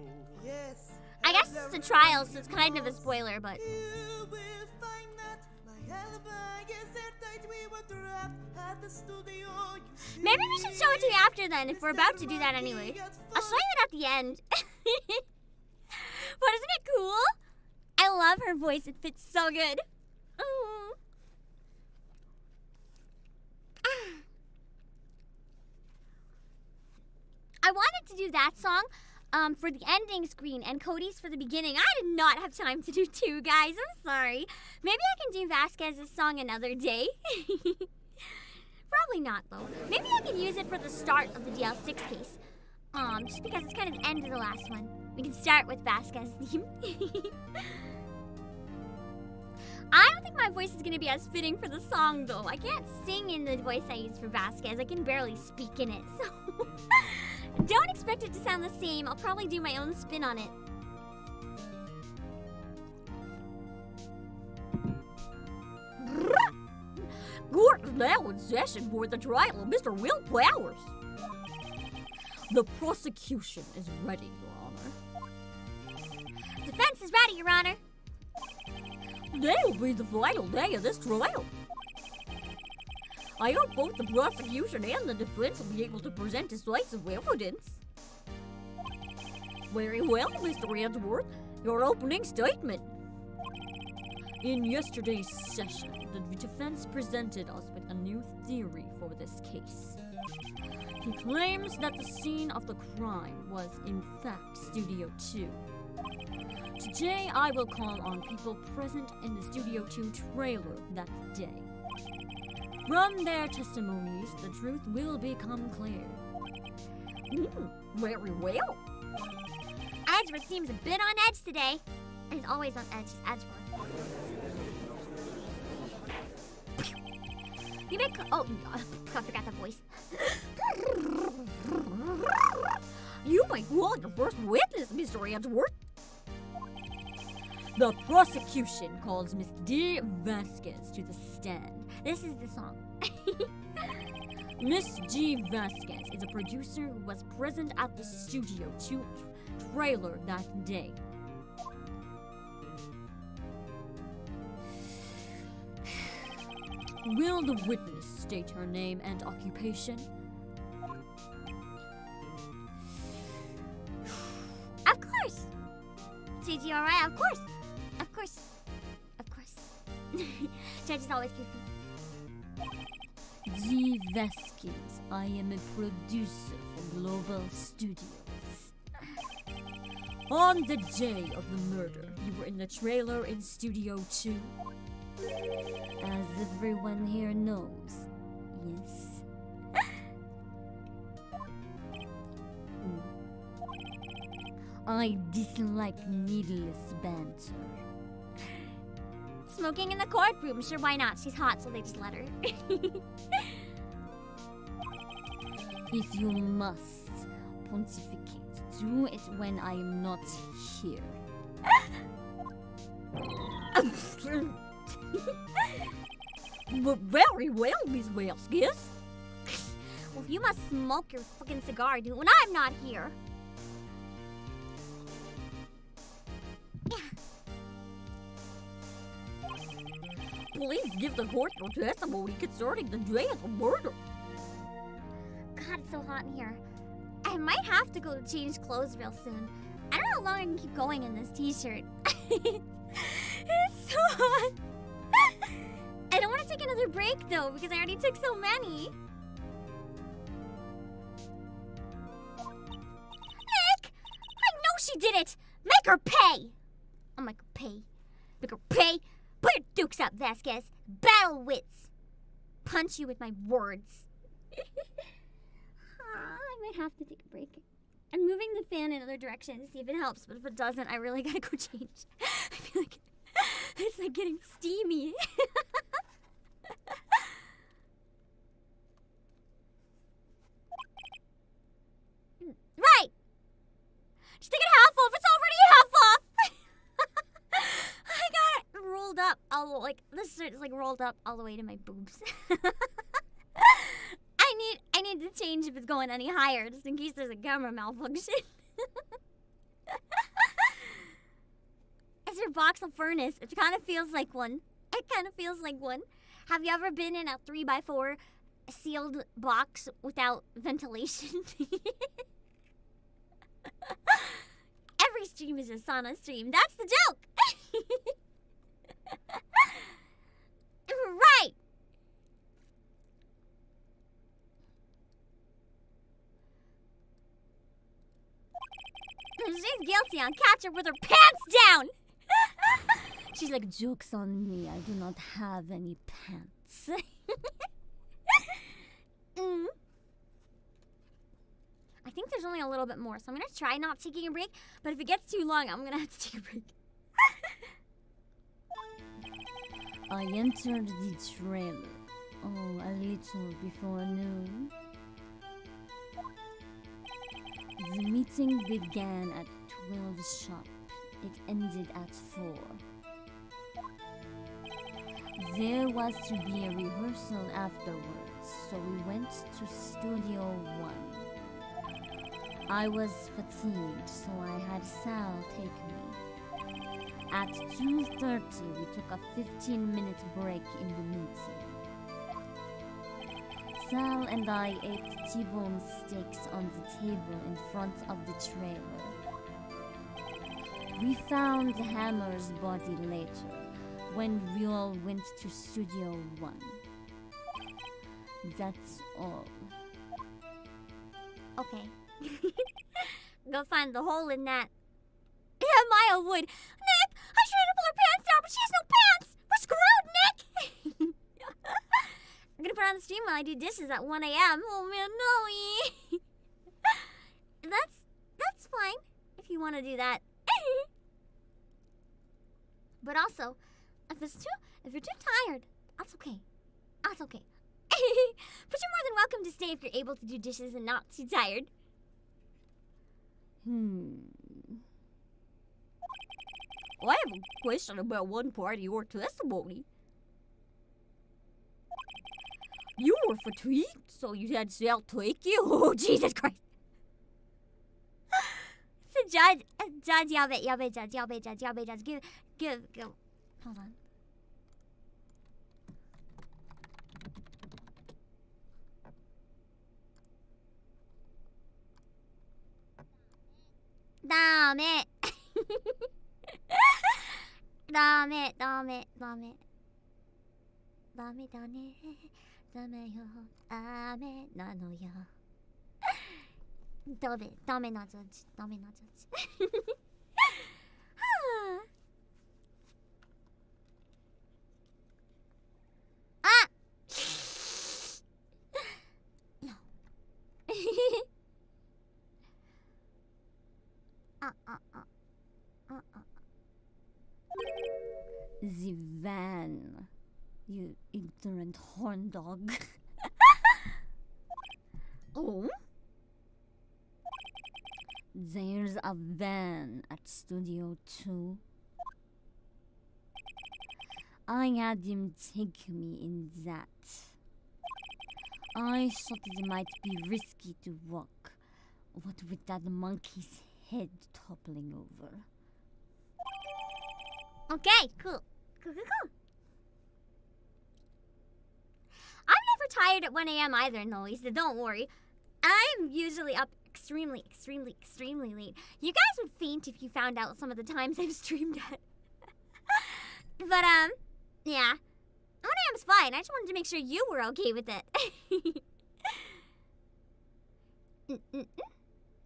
Yes. I guess it's a trial, so it's kind of a spoiler, but... You will find that my OLDBAG is airtight. We were trapped at the studio. Maybe we should show it to you after then, if we're about to do that anyway. I'll show you it at the end. But isn't it cool? I love her voice. It fits so good. Ooh. I wanted to do that song for the ending screen and Cody's for the beginning. I did not have time to do two, guys. I'm sorry. Maybe I can do Vasquez's song another day. Probably not, though. Maybe I can use it for the start of the DL6 case. Just because it's kind of the end of the last one. We can start with Vasquez's theme. I don't think my voice is going to be as fitting for the song, though. I can't sing in the voice I use for Vasquez. I can barely speak in it, so... Don't expect it to sound the same. I'll probably do my own spin on it. Court is now in session for the trial of Mr. Will Flowers. The prosecution is ready, Your Honor. Defense is ready, Your Honor. Today will be the final day of this trial. I hope both the prosecution and the defense will be able to present decisive evidence. Very well, Mr. Edgeworth. Your opening statement. In yesterday's session, the defense presented us with a new theory for this case. He claims that the scene of the crime was, in fact, Studio 2. Today, I will call on people present in the Studio 2 trailer that day. From their testimonies, the truth will become clear. Very well. Edgeworth seems a bit on edge today. He's always on edge. He's Edgeworth. You make... Oh, I forgot that voice. You may call your first witness, Mr. Edgeworth. The prosecution calls Miss D. Vasquez to the stand. This is the song. Miss G. Vasquez is a producer who was present at the Studio 2 trailer that day. Will the witness state her name and occupation? Of course. CGRI, of course. Of course. Of course. Judges always give me. G. Vasquez, I am a producer for Global Studios. On the day of the murder, you were in the trailer in Studio 2. As everyone here knows, yes? I dislike needless banter. Smoking in the courtroom. Sure, why not? She's hot, so they just let her. If you must pontificate, do it when I am not here. Very well, Miss Vasquez. Well, you must smoke your fucking cigar, dude, when I'm not here. Please give the court your testimony concerning the day of the murder. God, it's so hot in here. I might have to go change clothes real soon. I don't know how long I can keep going in this t-shirt. It's so hot. I don't want to take another break though, because I already took so many. Nick! I know she did it! Make her pay! I'll make her pay. Make her pay? Put your dukes up, Vasquez. Battle wits. Punch you with my words. I might have to take a break. I'm moving the fan in another direction to see if it helps, but if it doesn't, I really gotta go change. I feel like it's like getting steamy. Right! Just take it half off. It's already half off. I got it rolled up. This shirt is like rolled up all the way to my boobs. I need to change if it's going any higher, just in case there's a camera malfunction. Is your box a furnace? It kind of feels like one. It kind of feels like one. Have you ever been in a 3x4 sealed box without ventilation? Every stream is a sauna stream. That's the joke. Right. She's guilty on catch her with her pants down. She's like, joke's on me. I do not have any pants. I think there's only a little bit more, so I'm gonna try not taking a break. But if it gets too long, I'm gonna have to take a break. I entered the trailer. Oh, a little before noon. The meeting began at 12 sharp. It ended at 4. There was to be a rehearsal afterwards, so we went to Studio 1. I was fatigued, so I had Sal take me. At 2:30, we took a 15-minute break in the meeting. Sal and I ate T-bone steaks on the table in front of the trailer. We found Hammer's body later, when we all went to Studio 1. That's all. Okay. Go find the hole in that. Yeah, Maya would. Nick, I tried to pull her pants down, but she has no pants. We're screwed, Nick. I'm gonna put on the stream while I do dishes at 1 a.m. Oh man, no. That's fine if you want to do that. But also, if you're too tired, that's okay. That's okay. But you're more than welcome to stay if you're able to do dishes and not too tired. I have a question about one part of your testimony. You were fatigued, so you had Sal take you? Oh, Jesus Christ. The judge, judge, give. Hold on. 다음에 나눠요. 다음에 나 저지. 아! The van, you ignorant horn dog. Oh? There's a van at Studio 2. I had him take me in that. I thought it might be risky to walk, what with that monkey's head toppling over. Okay, cool. tired at 1 a.m. either, Noli, so don't worry. I'm usually up extremely late. You guys would faint if you found out some of the times I've streamed at. But, yeah. 1 a.m.'s fine. I just wanted to make sure you were okay with it.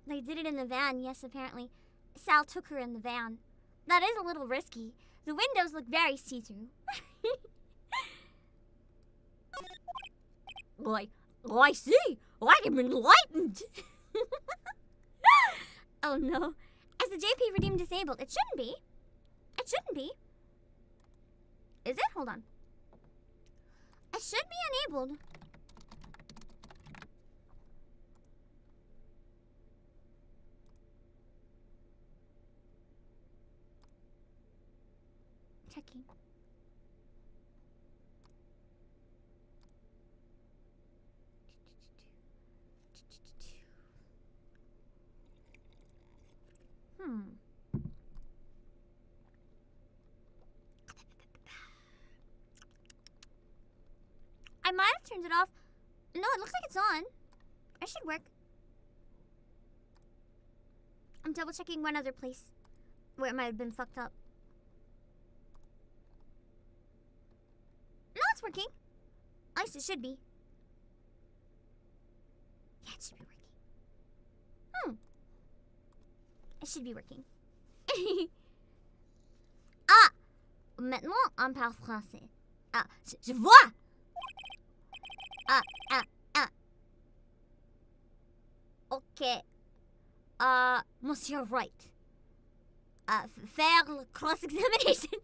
They did it in the van, yes, apparently. Sal took her in the van. That is a little risky. The windows look very see-through. I see. I am enlightened. Oh no. Is the JP redeemed disabled? It shouldn't be. It shouldn't be. Is it? Hold on. It should be enabled. Checking. I might have turned it off. No, it looks like it's on. It should work. I'm double checking one other place where it might have been fucked up. No, it's working. At least it should be. Yeah, it should be working. It should be working. Ah! Maintenant, on parle français. Ah, je vois! Ok. Monsieur Wright. Faire le cross-examination.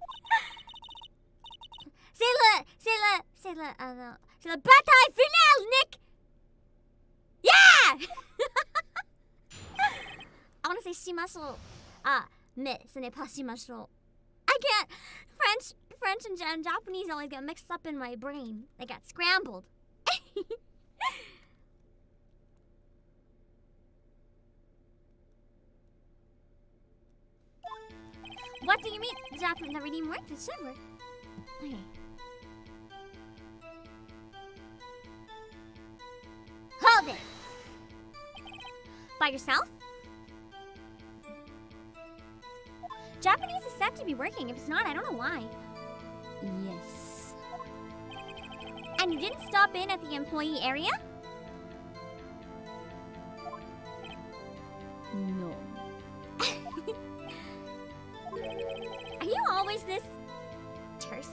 C'est la bataille finale, Nick! Yeah! I want to say shimasho. Mais ce n'est pas shimasho. I can't. French and Japanese always get mixed up in my brain. They got scrambled. What do you mean? The redeem worked? It should work. Okay. Hold it! By yourself? Japanese is set to be working. If it's not, I don't know why. Yes. And you didn't stop in at the employee area? No. Are you always this terse?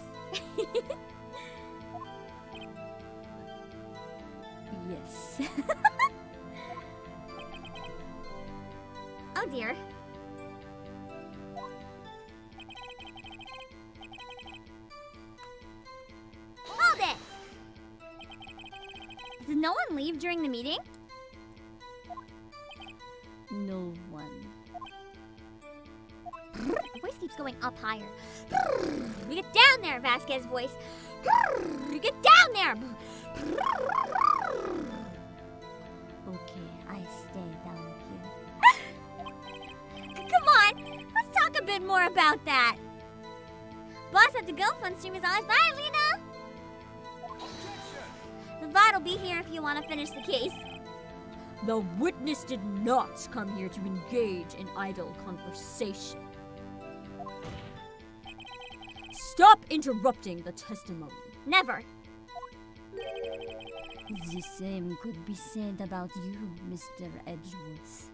Yes. Oh dear. Hold it! Did no one leave during the meeting? No one. Voice keeps going up higher. You get down there, Vasquez voice. You get down there. Okay, I stay down here. Come on, let's talk a bit more about that. Boss at the Go Fun stream is always. Bye, Lena. The VOD will be here if you want to finish the case. The witness did not come here to engage in idle conversation. Stop interrupting the testimony. Never. The same could be said about you, Mr. Edgeworth.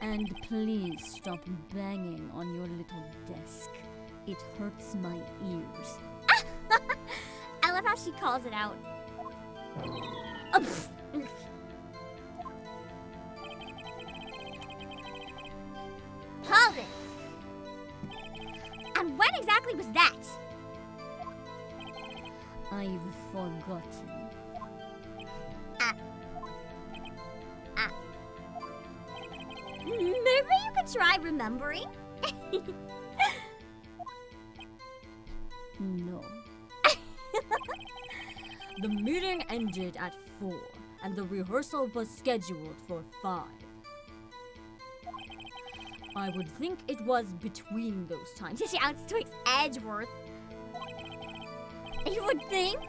And please stop banging on your little desk. It hurts my ears. I love how she calls it out. Hold it. And when exactly was that? I've forgotten. Maybe you could try remembering? No. The meeting ended at 4, and the rehearsal was scheduled for 5. I would think it was between those times. She outspoke Edgeworth. You would think?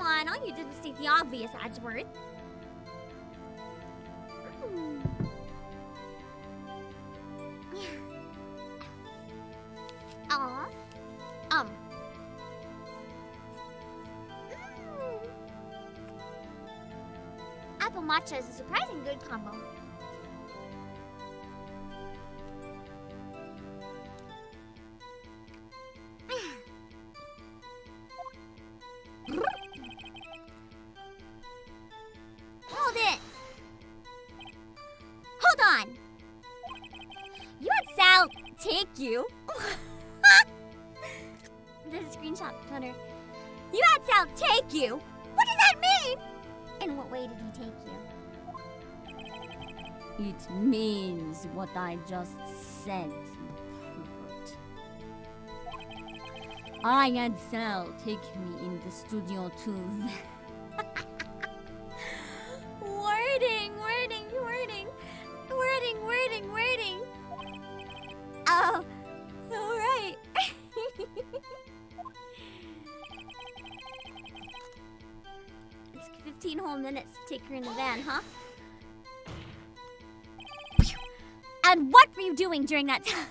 come on, all you did was state the obvious, Edgeworth. Aw. Apple matcha is a surprisingly good combo. Hold it. Hold on. You had Sal take you. This is a screenshot, Hunter. You had Sal take you. What does that mean? In what way did he take you? It means what I just said. I had Sal take me in the studio too. Wording. Oh, alright. It's 15 whole minutes to take her in the van, huh? And what were you doing during that time?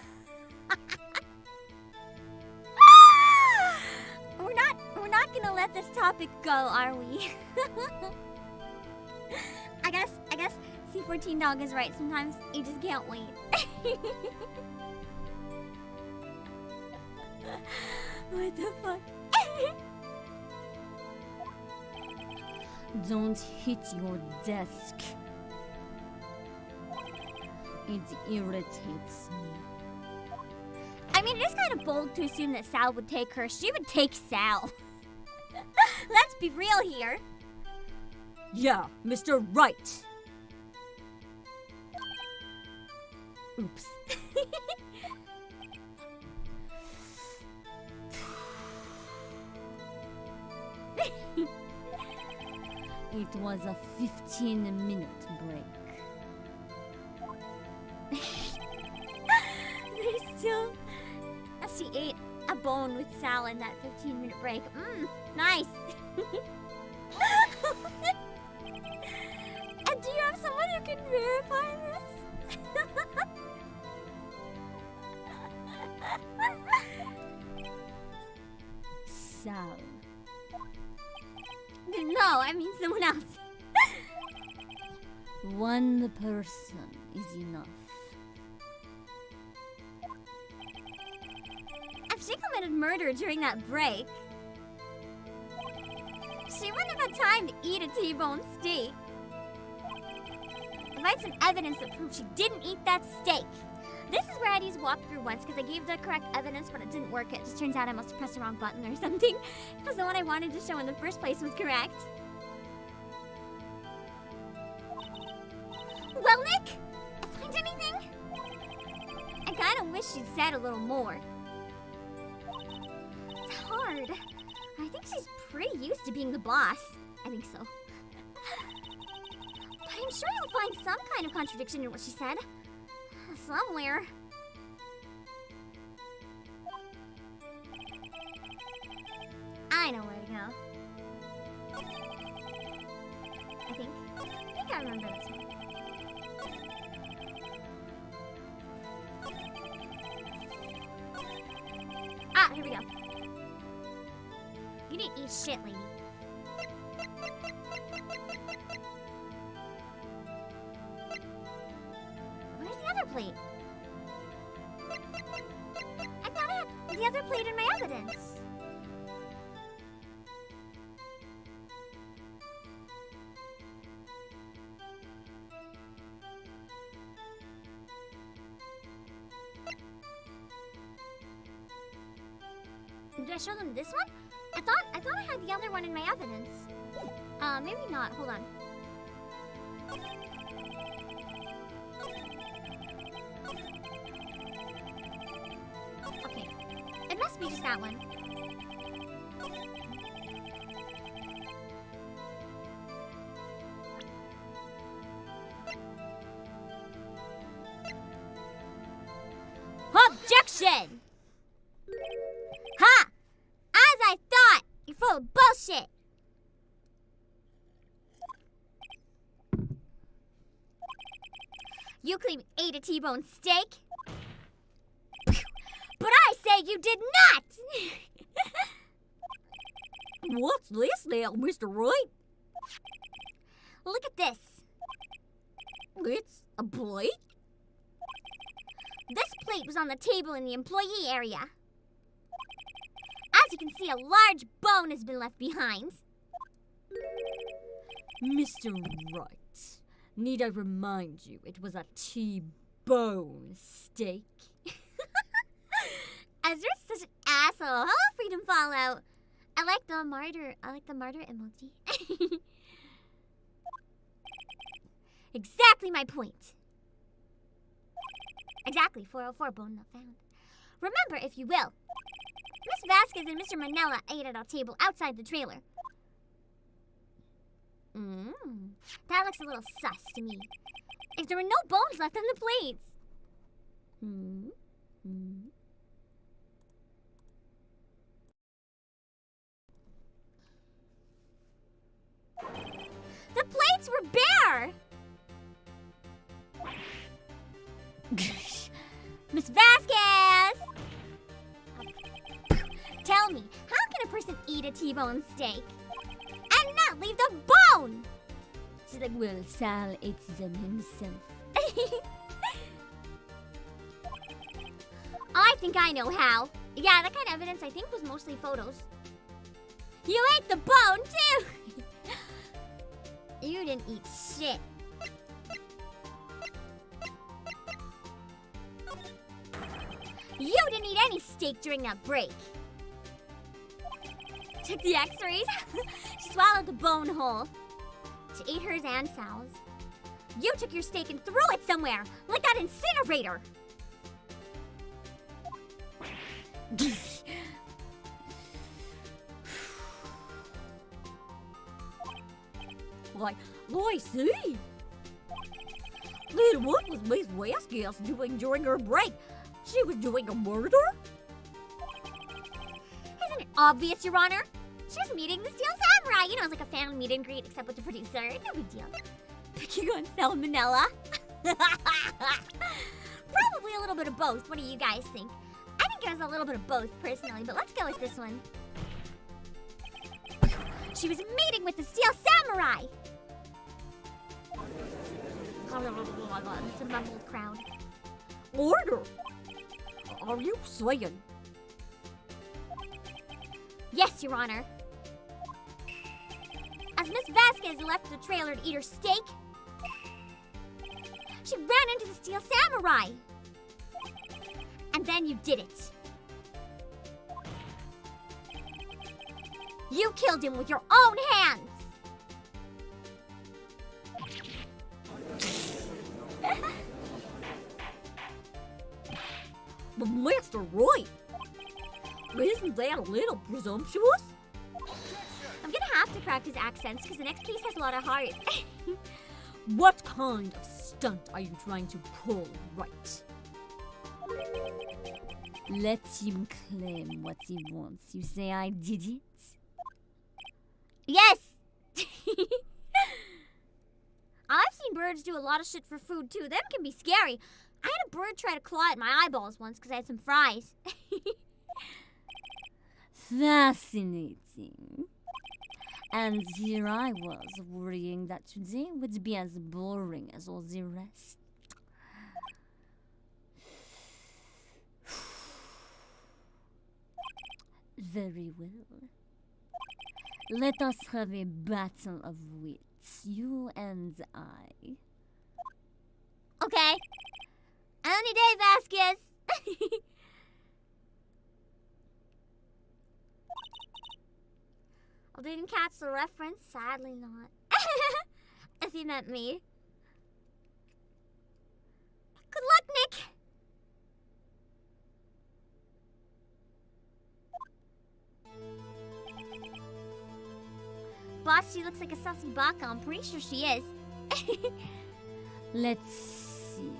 We're not gonna let this topic go, are we? I guess C14 Dog is right. Sometimes you just can't wait. What the fuck? Don't hit your desk. It irritates me. I mean, it is kind of bold to assume that Sal would take her. She would take Sal. Let's be real here. Yeah, Mr. Wright. Oops. It was a 15-minute break. There's still... She ate a bone with Sal in that 15-minute break. Nice. And do you have someone who can verify this? Sal. No, I mean someone else. One person is enough. If she committed murder during that break, she wouldn't have had time to eat a T-bone steak. Provide some evidence that proves she didn't eat that steak. This is where I'd use walkthrough once because I gave the correct evidence, but it didn't work. It just turns out I must have pressed the wrong button or something because the one I wanted to show in the first place was correct. Well, Nick, find anything? I kind of wish she'd said a little more. It's hard. I think she's pretty used to being the boss. I think so. But I'm sure you'll find some kind of contradiction in what she said. Somewhere. I know where to go. I think I remember this one. Ah, here we go. You didn't eat shit, lady. Where's the other plate? I thought I had the other plate in my evidence. Did I show them this one? I thought I had the other one in my evidence. Maybe not. Hold on. Okay. It must be just that one. Objection! Ha! As I thought! You're full of bullshit! You claim ate a T-bone steak? But I say you did not! What's this now, Mr. Wright? Look at this. It's a plate? This plate was on the table in the employee area. As you can see, a large bone has been left behind. Mr. Wright, need I remind you it was a T-bone steak? Ezra's such an asshole. Hello, Freedom Fallout. I like the martyr emoji. Exactly my point. Exactly, 404 bone not found. Remember, if you will, Miss Vasquez and Mr. Manella ate at our table outside the trailer. That looks a little sus to me. If there were no bones left on the plates. The plates were bare! Miss Vasquez! Tell me, how can a person eat a T-bone steak and not leave the bone? She's like, well, Sal ate them himself. I think I know how. Yeah, that kind of evidence I think was mostly photos. You ate the bone too! You didn't eat shit. You didn't eat any steak during that break. Check the x-rays. She swallowed the bone whole. She ate hers and Sal's. You took your steak and threw it somewhere, like that incinerator. Like, I see. Then what was Miss Vasquez doing during her break? She was doing a murder? Isn't it obvious, Your Honor? She was meeting the Steel Samurai. You know, it's like a fan meet and greet, except with the producer. No big deal. Picking on salmonella? Probably a little bit of both. What do you guys think? I think it was a little bit of both, personally, but let's go with this one. She was meeting with the Steel Samurai. It's a mumbled crowd. Order! Are you saying? Yes, Your Honor. As Miss Vasquez left the trailer to eat her steak, she ran into the Steel Samurai. And then you did it. You killed him with your own hands. But Mr. Wright, isn't that a little presumptuous? I'm gonna have to practice accents because the next case has a lot of heart. What kind of stunt are you trying to pull, Wright? Let him claim what he wants. You say I did it? Yes! I've seen birds do a lot of shit for food too. Them can be scary. I had a bird try to claw at my eyeballs once because I had some fries. Fascinating. And here I was worrying that today would be as boring as all the rest. Very well. Let us have a battle of wits, you and I. Okay. Any day, Vasquez. I didn't catch the reference. Sadly not. If you meant me. Good luck, Nick. Boss, she looks like a sussy baka. I'm pretty sure she is. Let's see.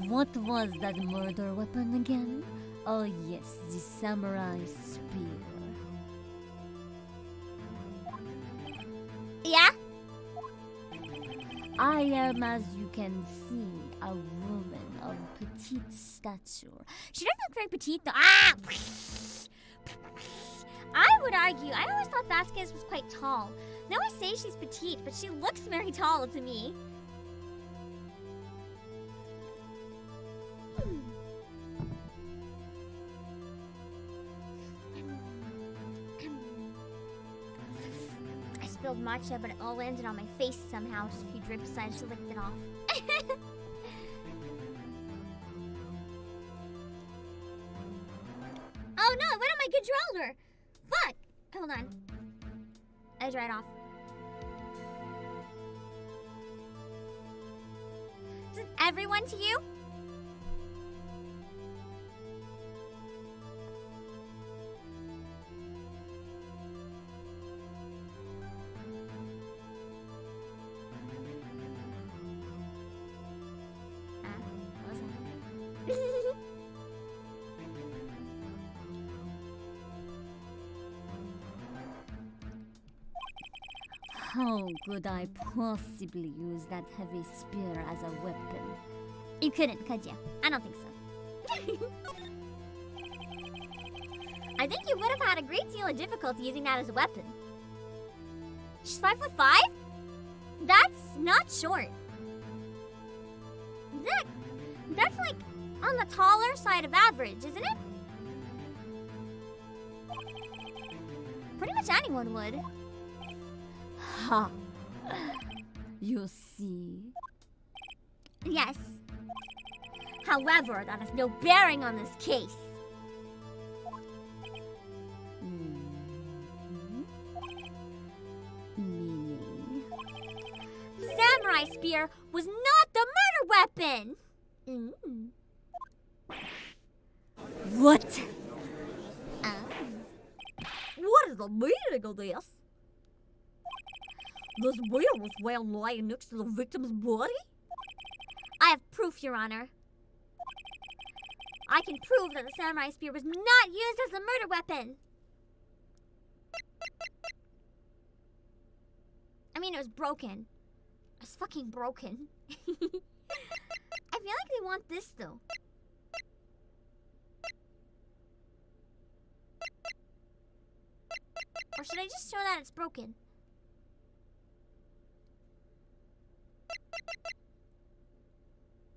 What was that murder weapon again? Oh yes, the samurai spear. Yeah? I am, as you can see, a woman of petite stature. She doesn't look very petite, though. Ah! I would argue, I always thought Vasquez was quite tall. Now I say she's petite, but she looks very tall to me. I spilled matcha, but it all landed on my face somehow. Just a few drips, so I just licked it off. Oh no, it went on my controller! Fuck! Hold on. I dried off. Isn't everyone to you? What was that? How could I possibly use that heavy spear as a weapon? You couldn't, could you? I don't think so. I think you would have had a great deal of difficulty using that as a weapon. She's 5'5"? That's not short. That's like on the taller side of average, isn't it? Pretty much anyone would. Ha! You see? Yes. However, that has no bearing on this case. Meaning? Samurai spear was not the murder weapon! What? What is the meaning of this? The spear was found lying next to the victim's body? I have proof, Your Honor. I can prove that the samurai spear was not used as a murder weapon. I mean, it was broken. It was fucking broken. I feel like they want this, though. Or should I just show that it's broken?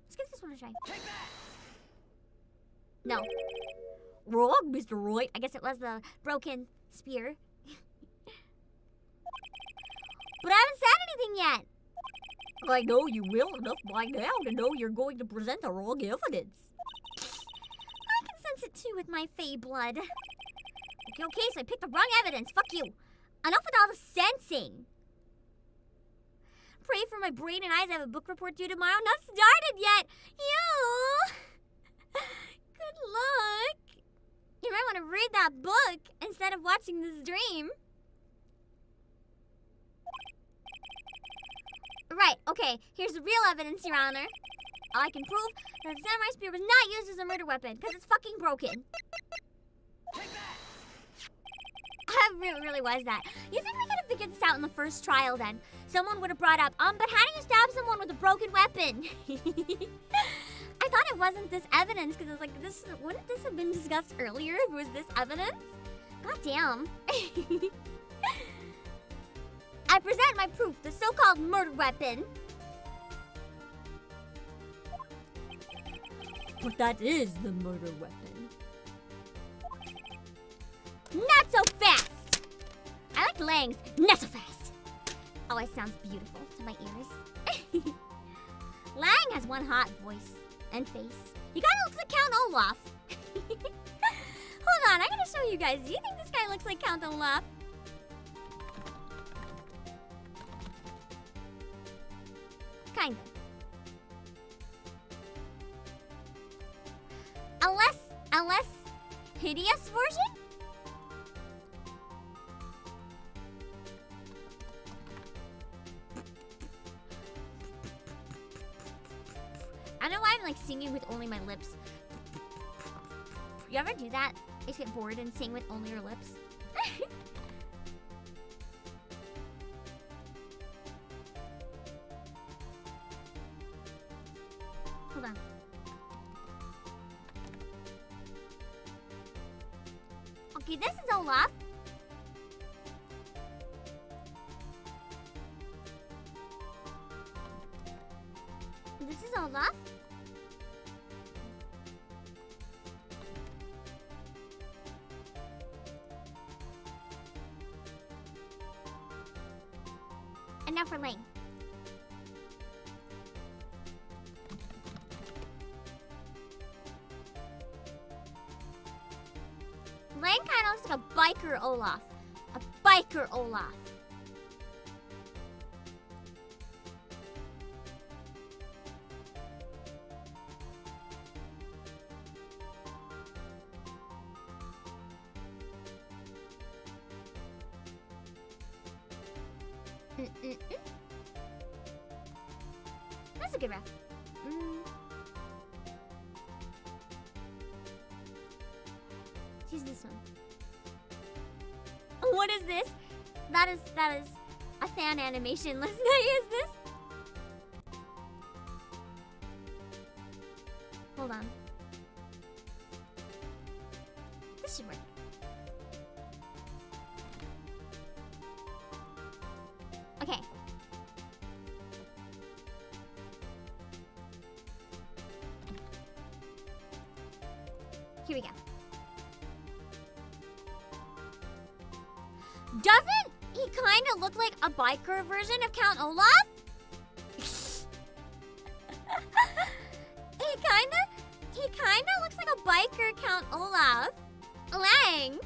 Let's give this one a try. No. Wrong, Mr. Wright. I guess it was the broken spear. But I haven't said anything yet. I know you will enough by now to know you're going to present the wrong evidence. I can sense it too with my fey blood. Okay, so I picked the wrong evidence. Fuck you. Enough with all the sensing. Pray for my brain and eyes. I have a book report due tomorrow. Not started yet. You. Good luck. You might want to read that book instead of watching this dream. Right, okay. Here's the real evidence, Your Honor. I can prove that the samurai spear was not used as a murder weapon because it's fucking broken. It really was that. You think we could have figured this out in the first trial then? Someone would have brought up, but how do you stab someone with a broken weapon? I thought it wasn't this evidence because I was like, wouldn't this have been discussed earlier if it was this evidence? God damn. I present my proof, the so-called murder weapon. But that is the murder weapon. Not so fast! I like Lang's not so fast. Always sounds beautiful to my ears. Lang has one hot voice and face. He kind of looks like Count Olaf. Hold on, I gotta show you guys. Do you think this guy looks like Count Olaf? Kinda. A less hideous version? I don't know why I'm like singing with only my lips. You ever do that? You just get bored and sing with only your lips? Hold on. Okay, this is Olaf. This is Olaf. And now for Lang. Lang kind of looks like a biker Olaf. A biker Olaf. That's a good ref. Choose this one. What is this? That is a fan animation. Let's not use this. Hold on. This should work. Okay. Here we go. Doesn't he kind of look like a biker version of Count Olaf? He kinda looks like a biker Count Olaf. Lang.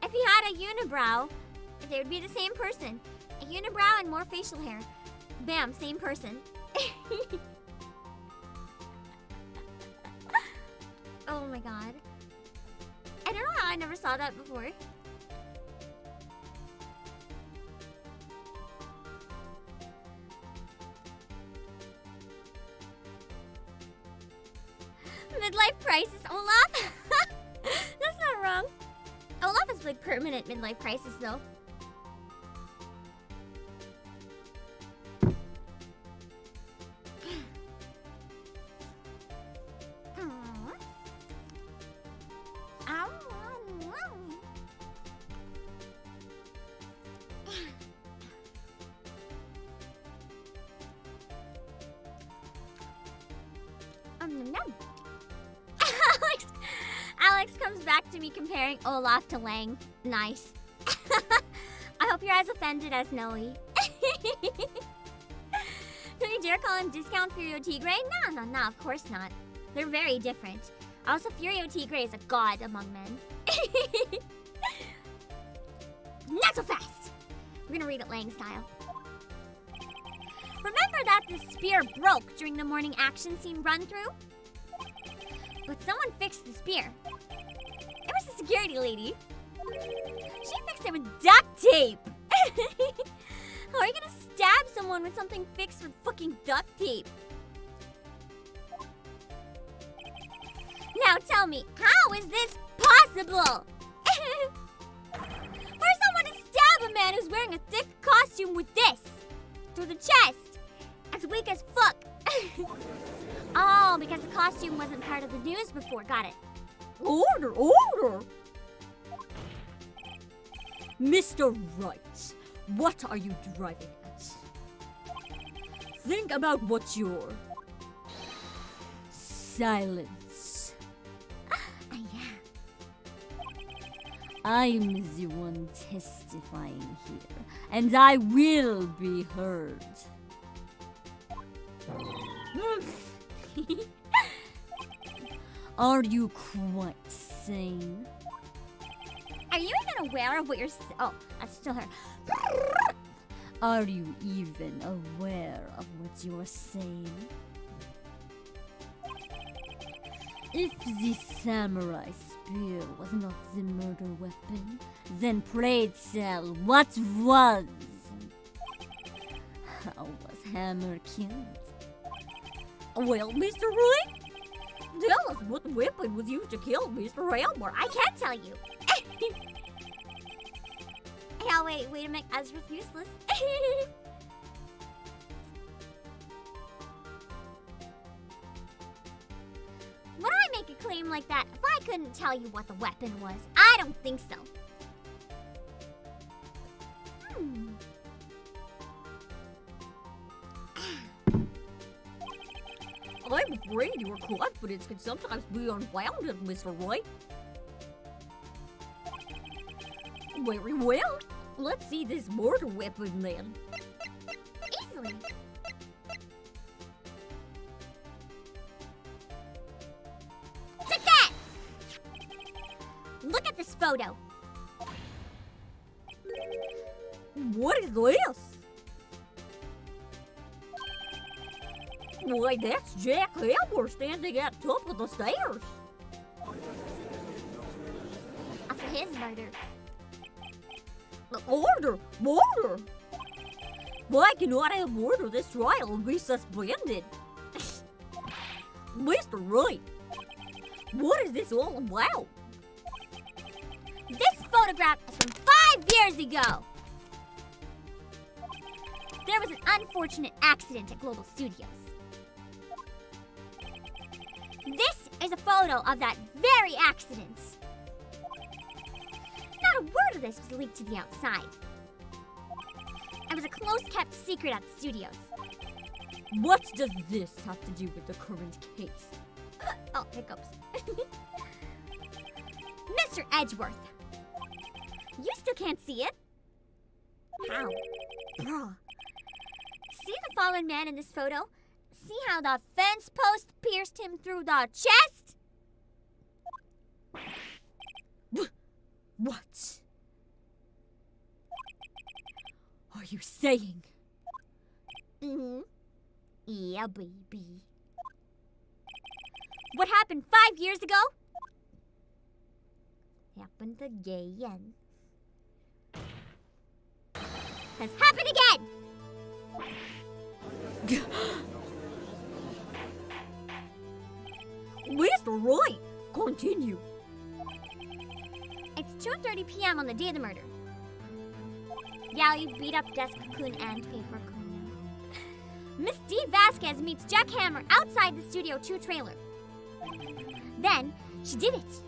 If he had a unibrow, they would be the same person. A unibrow and more facial hair. Bam, same person. Oh my god. I don't know how I never saw that before. Midlife crisis, Olaf? That's not wrong. Olaf is like permanent midlife crisis though. Alex comes back to me comparing Olaf to Lang. Nice. I hope you're as offended as Noe. Don't you dare call him Discount Furio Tigre? No, of course not. They're very different. Also, Furio Tigre is a god among men. Not so fast! We're gonna read it Lang style. Remember that the spear broke during the morning action scene run-through? But someone fixed the spear. It was the security lady. She fixed it with duct tape. How are you gonna stab someone with something fixed with fucking duct tape? Now tell me, how is this possible? For someone to stab a man who's wearing a thick costume with this through the chest, as weak as fuck. Oh, because the costume wasn't part of the news before. Got it. Order, order! Mr. Wright, what are you driving at? Think about what you're... Silence. Yeah. I'm the one testifying here, and I will be heard. Are you quite sane? Are you even aware of what you're oh, that's still her. Are you even aware of what you are saying? If the samurai spear was not the murder weapon, then pray tell, what was? How was Hammer killed? Well, Mr. Wright, tell us what weapon was used to kill Mr. Hammer. I can't tell you. Yeah, wait a minute. Ezra's useless. claim like that if I couldn't tell you what the weapon was. I don't think so. I'm afraid your confidence can sometimes be unfounded, Mr. Wright. Very well. Let's see this murder weapon then. Easily. Take that! Look at this photo. What is this? Why, that's Jack Hammer standing at the top of the stairs. After his murder. Order! Murder! Why cannot have murder this trial and be suspended? Mr. Wright, what is this all about? This photograph is from 5 years ago. There was an unfortunate accident at Global Studios. This is a photo of that very accident. Not a word of this was leaked to the outside. It was a close-kept secret at the studios. What does this have to do with the current case? Oh, hiccups. Mr. Edgeworth. You still can't see it? How? Bruh. See the fallen man in this photo? See how the fence post pierced him through the chest? What are you saying? Mm-hmm. Yeah, baby. What happened 5 years ago? Happened again. Has happened again! Mr. Wright, continue. It's 2:30 p.m. on the day of the murder. Yeah, you beat up Desk Cocoon and Paper Coon. Miss D. Vasquez meets Jack Hammer outside the Studio 2 trailer. Then, she did it.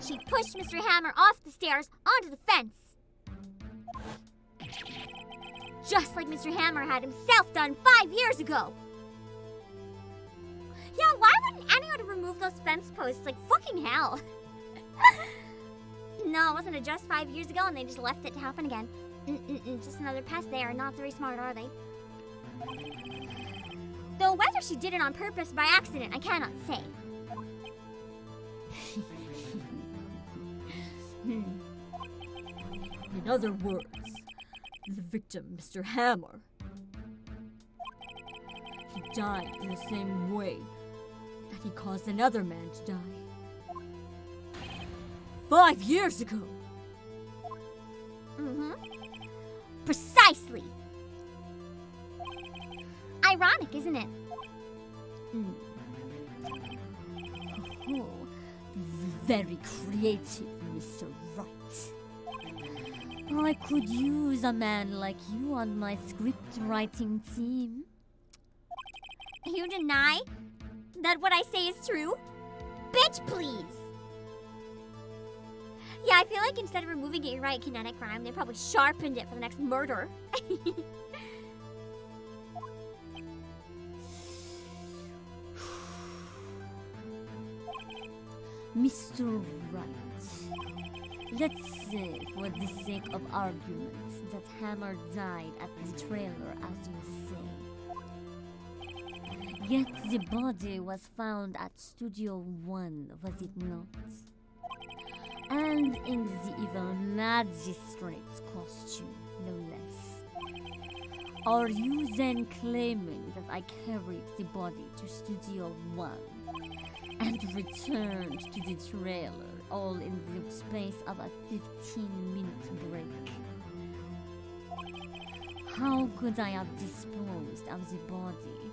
She pushed Mr. Hammer off the stairs onto the fence. Just like Mr. Hammer had himself done 5 years ago. Yeah, why wouldn't anyone remove those fence posts? Like, fucking hell. No, wasn't it just 5 years ago and they just left it to happen again? Just another pest. They are not very smart, are they? Though whether she did it on purpose or by accident, I cannot say. In other words, the victim, Mr. Hammer, he died in the same way that he caused another man to die 5 years ago. Mm-hmm. Precisely. Ironic, isn't it? Oh, very creative, Mr. Wright. I could use a man like you on my script writing team. You deny that what I say is true? Bitch, please! Yeah, I feel like instead of removing it, you write kinetic rhyme, they probably sharpened it for the next murder. Mr. Wright, let's say, for the sake of argument, that Hammer died at the trailer, as you say. Yet the body was found at Studio 1, was it not? And in the evil magistrate's costume, no less. Are you then claiming that I carried the body to Studio 1 and returned to the trailer all in the space of a 15-minute break? How could I have disposed of the body?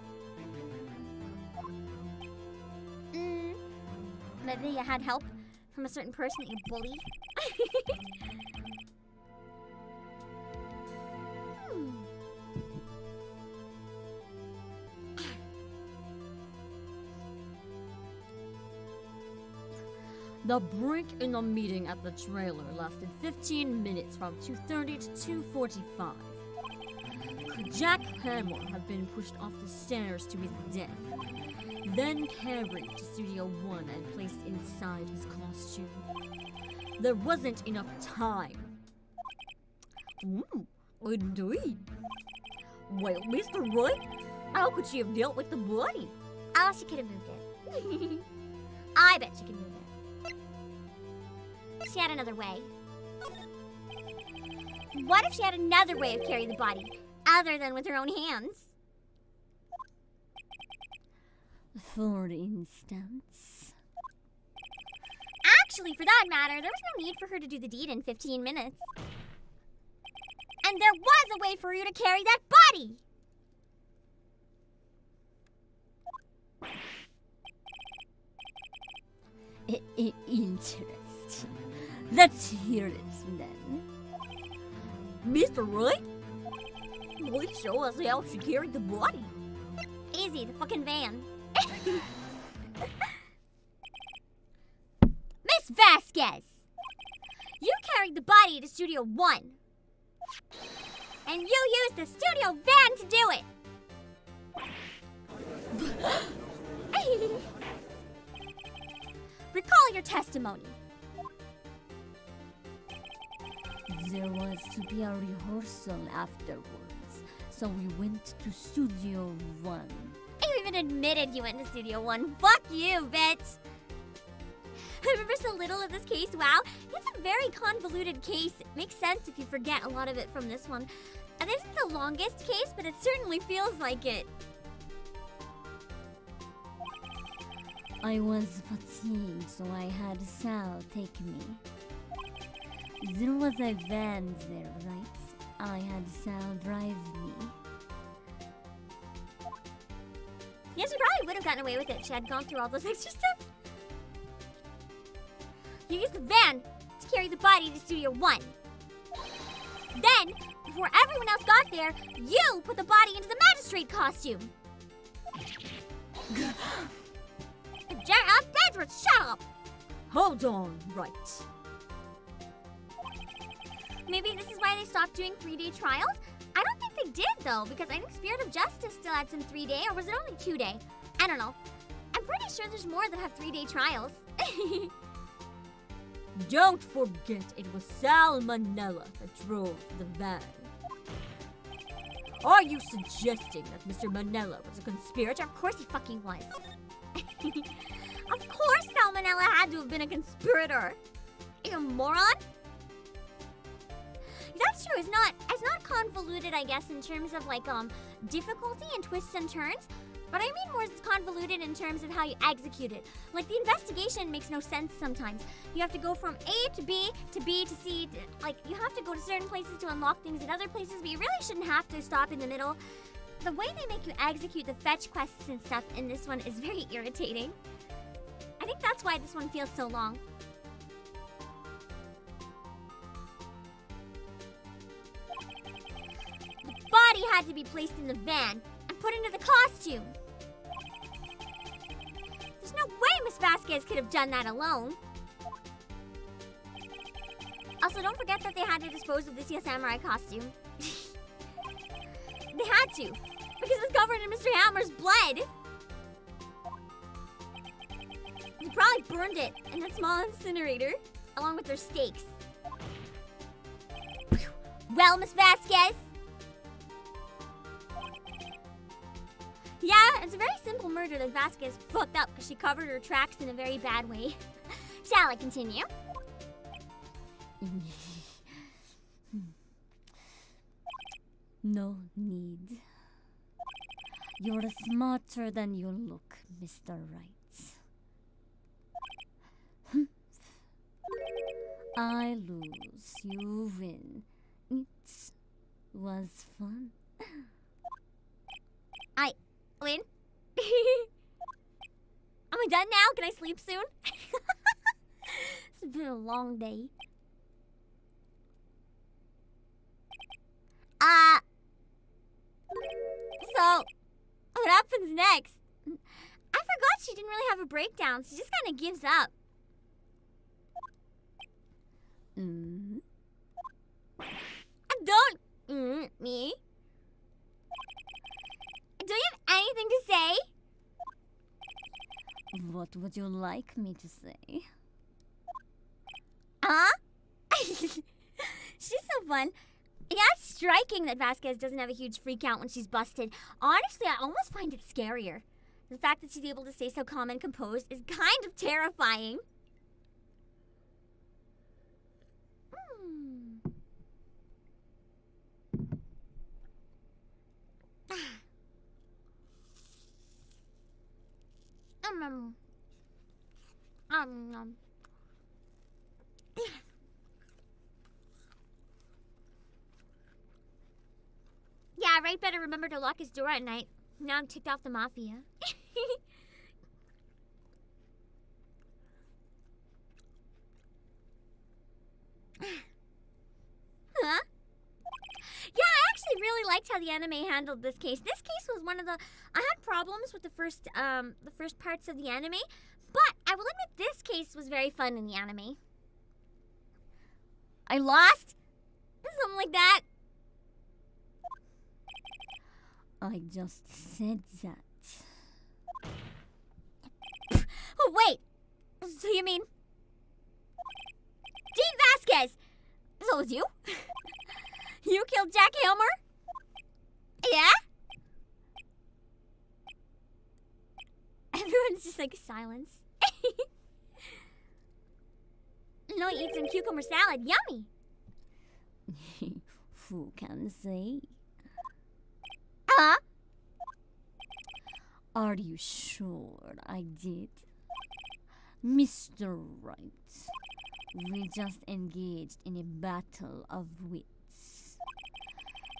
Maybe you had help from a certain person that you bully. The break in the meeting at the trailer lasted 15 minutes from 2:30 to 2:45. Jack Hammer had been pushed off the stairs to his death, then carried to Studio 1 and placed inside his costume. There wasn't enough time. Indeed. Well, Mr. Wright, how could she have dealt with the body? Oh, she could have moved it. I bet she could move it. She had another way. What if she had another way of carrying the body, other than with her own hands? For instance. Actually, for that matter, there was no need for her to do the deed in 15 minutes. And there was a way for you to carry that body! Interesting. Let's hear it then. Mr. Wright? Please show us how she carried the body. Easy, the fucking van. Miss Vasquez! You carried the body to Studio 1. And you used the studio van to do it! Recall your testimony. There was to be a rehearsal afterwards, so we went to Studio 1. You even admitted you went to Studio 1. Fuck you, bitch! I remember so little of this case. Wow, it's a very convoluted case. It makes sense if you forget a lot of it from this one. And this is the longest case, but it certainly feels like it. I was fatigued, so I had Sal take me. There was a van there, right? I had Sal drive me. Yeah, she probably would have gotten away with it if she had gone through all those extra steps. You used the van to carry the body to Studio 1. Then, before everyone else got there, you put the body into the magistrate costume. Bedford, shut up! Hold on, right. Maybe this is why they stopped doing 3-day trials? I don't think they did, though, because I think Spirit of Justice still had some 3-day, or was it only 2-day? I don't know. I'm pretty sure there's more that have 3-day trials. Don't forget, it was Sal Manella that drove the van. Are you suggesting that Mr. Manella was a conspirator? Of course he fucking was. Of course Salmonella had to have been a conspirator. You moron? That's true. It's not convoluted, I guess, in terms of like difficulty and twists and turns. But I mean more it's convoluted in terms of how you execute it. Like the investigation makes no sense sometimes. You have to go from A to B to B to C. Like you have to go to certain places to unlock things at other places, but you really shouldn't have to stop in the middle. The way they make you execute the fetch quests and stuff in this one is very irritating. I think that's why this one feels so long. The body had to be placed in the van and put into the costume. There's no way Miss Vasquez could have done that alone. Also, don't forget that they had to dispose of this samurai costume. They had to, because it was covered in Mr. Hammer's blood. They probably burned it in that small incinerator, along with their steaks. Well, Miss Vasquez. Yeah, it's a very simple murder that Vasquez fucked up because she covered her tracks in a very bad way. Shall I continue? No need. You're smarter than you look, Mr. Wright. I lose, you win. It was fun. I win? Am I done now? Can I sleep soon? It's been a long day. So, what happens next? I forgot she didn't really have a breakdown. She just kind of gives up. What would you like me to say? Huh? She's so fun. Yeah, it's striking that Vasquez doesn't have a huge freak out when she's busted. Honestly, I almost find it scarier. The fact that she's able to stay so calm and composed is kind of terrifying. Yeah, Wright better remember to lock his door at night. Now I'm ticked off the mafia. Huh? Yeah, I actually really liked how the anime handled this case. This case was one of the... I had problems with the first parts of the anime, but I will admit this case was very fun in the anime. I lost? Something like that. I just said that. Oh, wait. So you mean... Dean Vasquez! So it was you? You killed Jack Hilmer? Yeah? Everyone's just like silence. No, eat some cucumber salad. Yummy. Who can say? Huh? Are you sure I did? Mr. Wright, we just engaged in a battle of wits.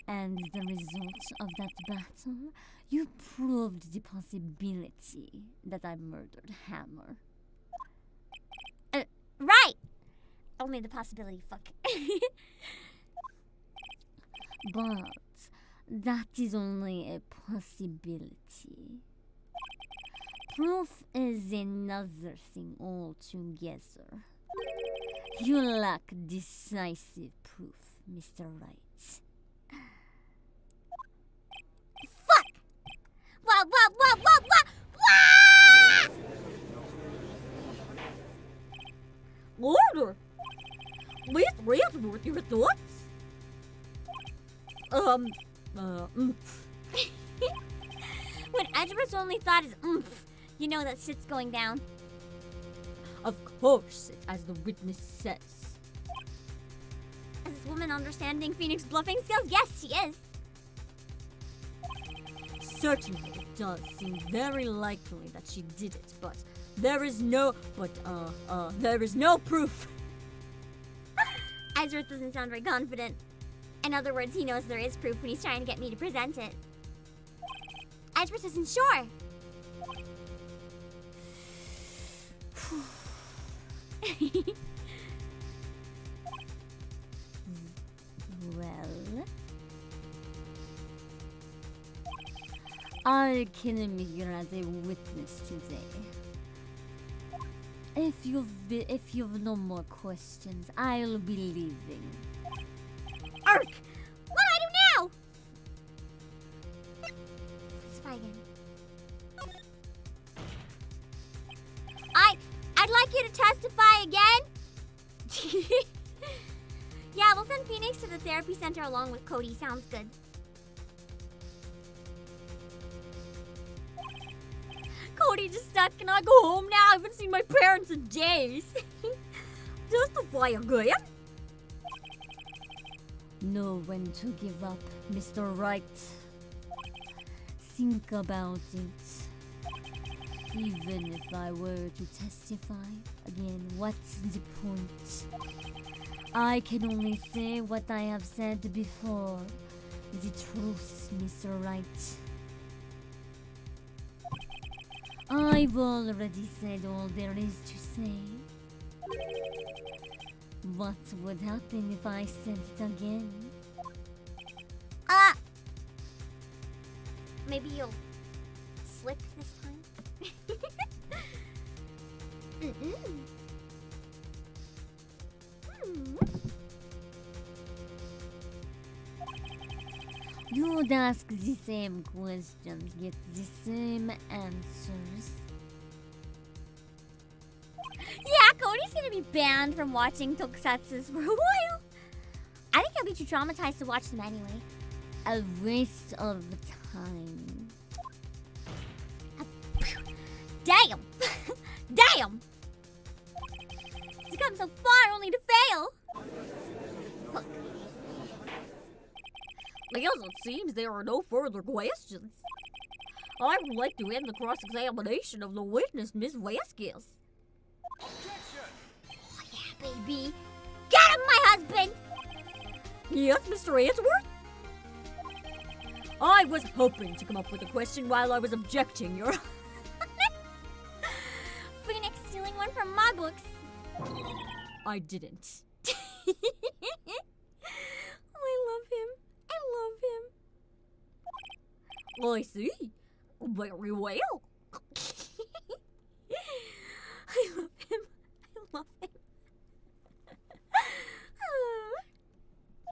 And the result of that battle, you proved the possibility that I murdered Hammer. Right. Only the possibility, fuck. But that is only a possibility. Proof is another thing altogether. You lack decisive proof, Mr. Wright. Fuck! What? Order! Miss Ransworth, your thoughts? When Edgeworth's only thought is oomph, you know that shit's going down. Of course, it's as the witness says. Is this woman understanding Phoenix bluffing skills? Yes, she is. Certainly, it does seem very likely that she did it, but there is no proof. Edgeworth doesn't sound very confident. In other words, he knows there is proof when he's trying to get me to present it. Edgeworth isn't sure. Well, I can admit you're as a witness today. If you've no more questions, I'll be leaving. Ark! What do I do now? Let's try again. I'd like you to testify again. Yeah, we'll send Phoenix to the therapy center along with Cody. Sounds good. Cody just stuck. Can I go home now? I haven't seen my parents in days. Justify again? Know when to give up, Mr. Wright. Think about it. Even if I were to testify, again, what's the point? I can only say what I have said before. The truth, Mr. Wright. I've already said all there is to say. What would happen if I said it again? Maybe you'll slip this time? You'd ask the same questions, get the same answers. be banned from watching tokusatsu for a while. I think I'll be too traumatized to watch them anyway. A waste of time. Damn! Damn! To come so far only to fail! Fuck. Well, it seems there are no further questions. I would like to end the cross-examination of the witness, Miss Vasquez. Objection! Oh yeah, baby! Get him, my husband! Yes, Mr. Answorth? I was hoping to come up with a question while I was objecting, Your Phoenix stealing one from my books. I didn't. Oh, I love him. I love him. I see. Very well. I love him. I love him.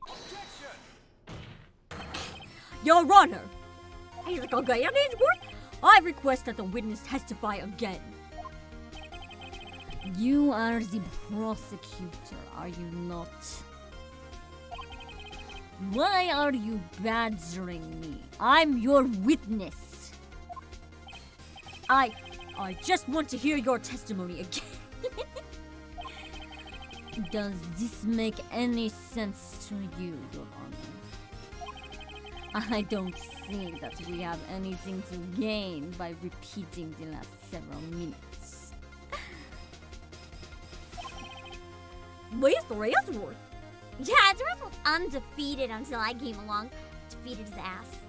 Objection! Your Honor, as a Ghanaian Answorth, I request that the witness testify again. You are the prosecutor, are you not? Why are you badgering me? I'm your witness. I just want to hear your testimony again. Does this make any sense to you, Your Honor? I don't see that we have anything to gain by repeating the last several minutes. Mr. Answorth, Yeah, Taranto was undefeated until I came along. Defeated his ass.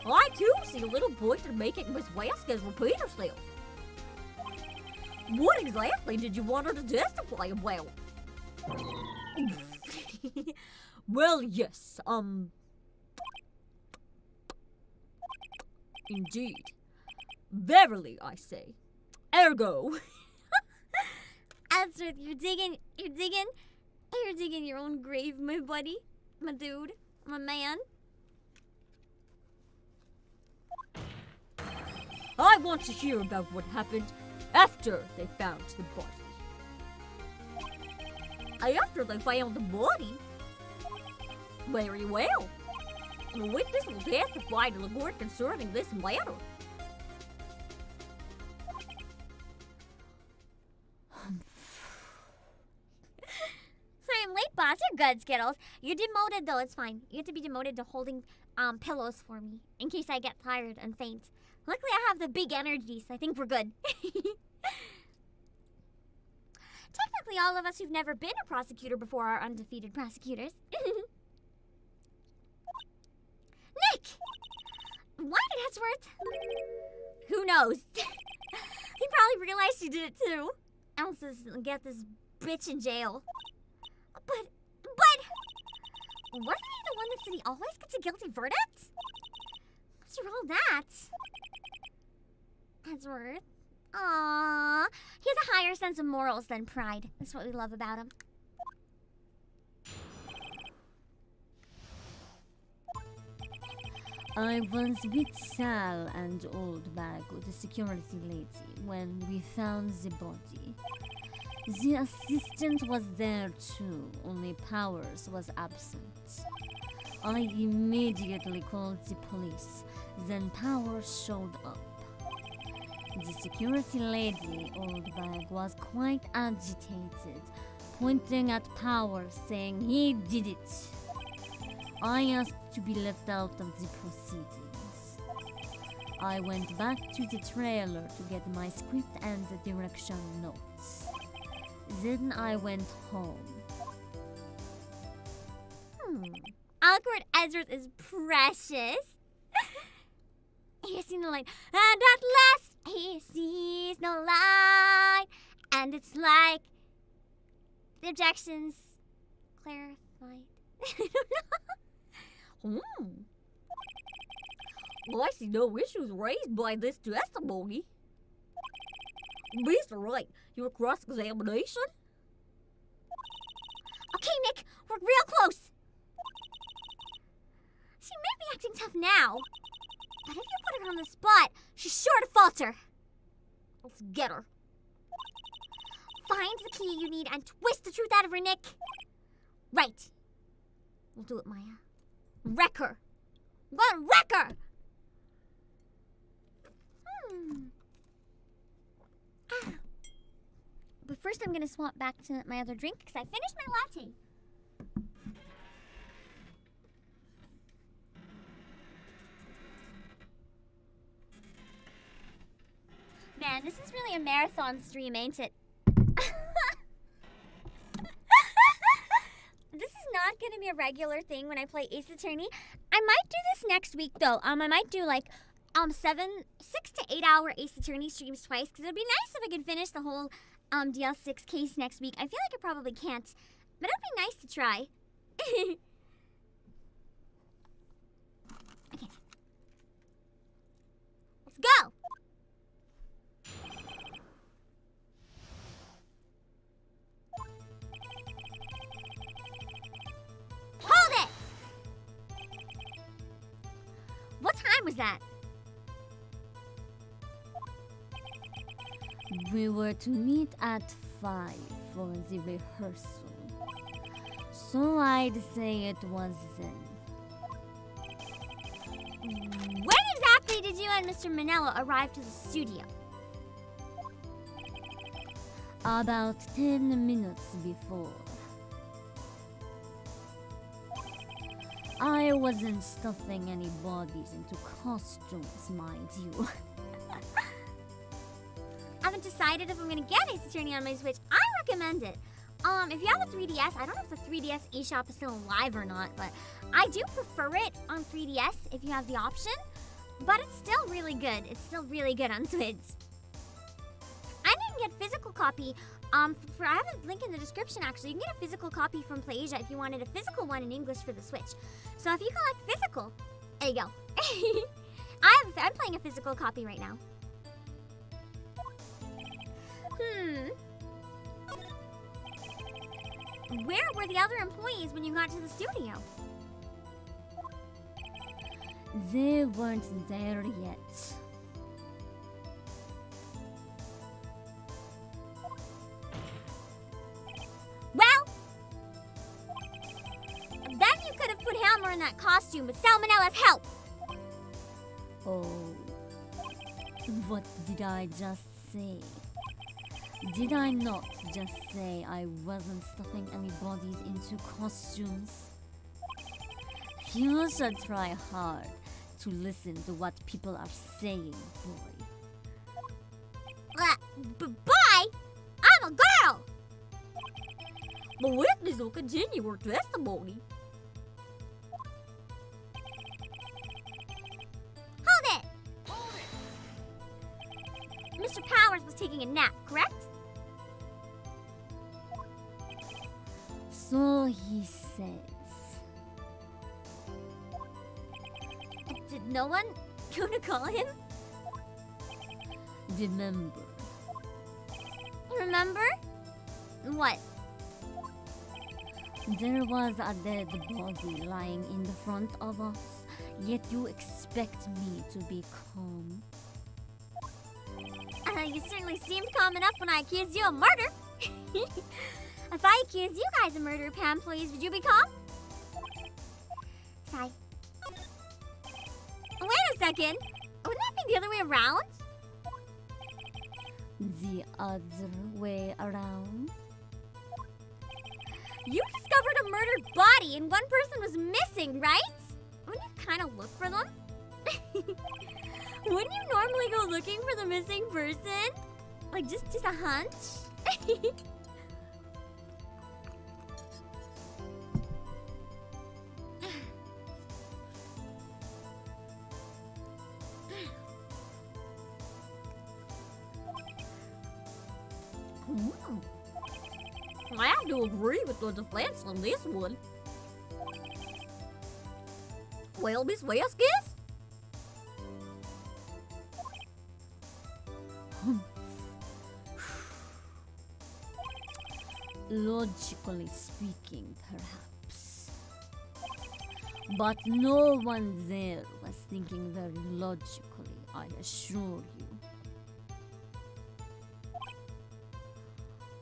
I too see a little point in making Miss Vasquez repeat herself. What exactly did you want her to testify about? Well, yes, indeed. Verily, I say. Ergo. Answorth, you're digging your own grave, my buddy, my dude, my man. I want to hear about what happened after they found the body. After they found the body? Very well. The witness will testify to the court concerning this matter. Sorry, I'm late, boss. You're good, Skittles. You're demoted, though. It's fine. You have to be demoted to holding pillows for me in case I get tired and faint. Luckily, I have the big energy, so I think we're good. Technically, all of us who've never been a prosecutor before are undefeated prosecutors. Nick! Why did Hetsworth? Who knows? He probably realized he did it too. Else get this bitch in jail. But wasn't he the one that said he always gets a guilty verdict? After all that, Hetsworth. Aww, he has a higher sense of morals than pride. That's what we love about him. I was with Sal and OLDBAG, the security lady, when we found the body. The assistant was there too, only Powers was absent. I immediately called the police, then Powers showed up. The security lady, OLDBAG, was quite agitated, pointing at Powers, saying he did it. I asked to be left out of the proceedings. I went back to the trailer to get my script and the direction notes. Then I went home. Awkward Ezra's is precious. He has seen the light, and at last he sees no light. And it's like the objections clarified. Well, I see no issues raised by this testimony. Mr. Wright, your cross-examination? Okay, Nick, we're real close. She may be acting tough now, but if you put her on the spot, she's sure to falter. Let's get her. find the key you need and twist the truth out of her neck. Right. We'll do it, Maya. Wreck her. I'm gonna wreck her! But first I'm gonna swap back to my other drink because I finished my latte. Man, this is really a marathon stream, ain't it? This is not gonna be a regular thing when I play Ace Attorney. I might do this next week though. I might do like 6 to 8 hour Ace Attorney streams twice because it'd be nice if I could finish the whole DL6 case next week. I feel like I probably can't, but it'd be nice to try. Okay. Let's go! Hold it! What time was that? We were to meet at 5 for the rehearsal. So I'd say it was then. When exactly did you and Mr. Manello arrive to the studio? About 10 minutes before. I wasn't stuffing any bodies into costumes, mind you. I haven't decided if I'm gonna get Ace Attorney on my Switch. I recommend it. If you have a 3DS, I don't know if the 3DS eShop is still alive or not, but I do prefer it on 3DS if you have the option. But it's still really good. It's still really good on Switch. I didn't get physical copy. I have a link in the description actually. You can get a physical copy from Playasia if you wanted a physical one in English for the Switch. So if you collect physical, there you go. I'm playing a physical copy right now. Where were the other employees when you got to the studio? They weren't there yet. Well, then you could have put Hammer in that costume with Salmonella's help. Oh, what did I just say? Did I not just say I wasn't stuffing any bodies into costumes? You should try hard to listen to what people are saying, boy. Bye! I'm a girl! The witness will continue her testimony. Hold it! Mr. Powers was taking a nap, correct? So he says. Did no one go to call him? Remember. Remember? What? There was a dead body lying in the front of us, yet you expect me to be calm. You certainly seemed calm enough when I accused you of murder. If I accused you guys of murder, Pam, please, would you be calm? Sigh. Wait a second. Wouldn't that be the other way around? The other way around? You discovered a murdered body and one person was missing, right? Wouldn't you kind of look for them? Wouldn't you normally go looking for the missing person? Like just a hunch? I have to agree with the defense on this one. Well, Miss Vasquez? Logically speaking, perhaps. But no one there was thinking very logically, I assure you.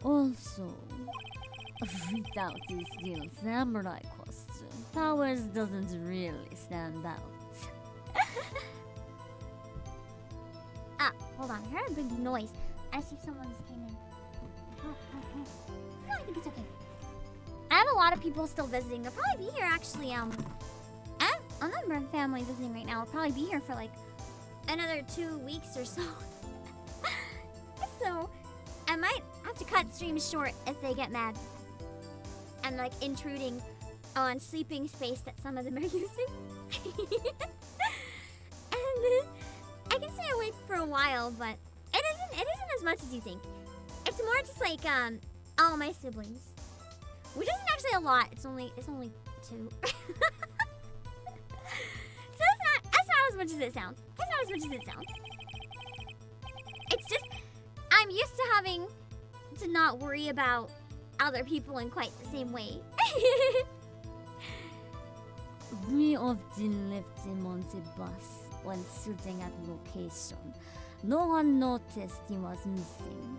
Also, without this little samurai costume, Powers doesn't really stand out. Ah, hold on. I heard a big noise. I see someone's came in. No, I think it's okay. I have a lot of people still visiting. They'll probably be here actually. I have a number of family visiting right now. I'll probably be here for like another 2 weeks or so. So I might have to cut streams short if they get mad. I'm like intruding on sleeping space that some of them are using. And I can stay awake for a while, but it isn't as much as you think. It's more just like all my siblings. Which isn't actually a lot. It's only 2. So that's not as much as it sounds. That's not as much as it sounds. It's just I'm used to having to not worry about other people in quite the same way. We often left him on the bus when shooting at location. No one noticed he was missing.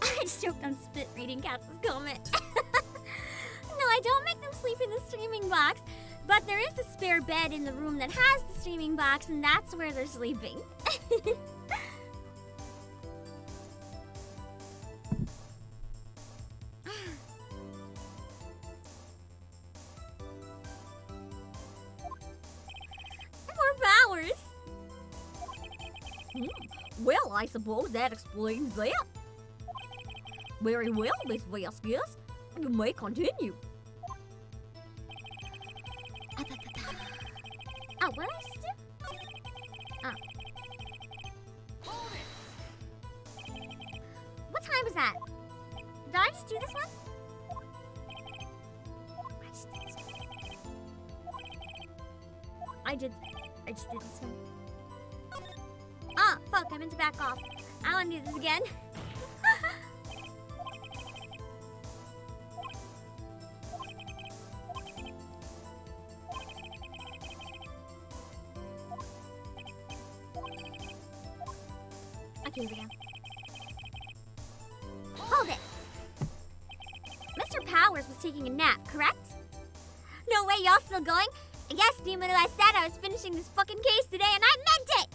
I just choked on spit reading Katz's comment. No, I don't make them sleep in the streaming box, but there is a spare bed in the room that has the streaming box, and that's where they're sleeping. More Powers. Well, I suppose that explains that. Very well, Miss Vasquez. You may continue. Oh, what did I just do? Oh. What time was that? Did I just do this one? I just did this one. Ah, fuck, I meant to back off. I want to do this again. Okay, here we go. Hold it! Mr. Powers was taking a nap, correct? No way, y'all still going? Yes, Demon, I said I was finishing this fucking case today, and I meant it!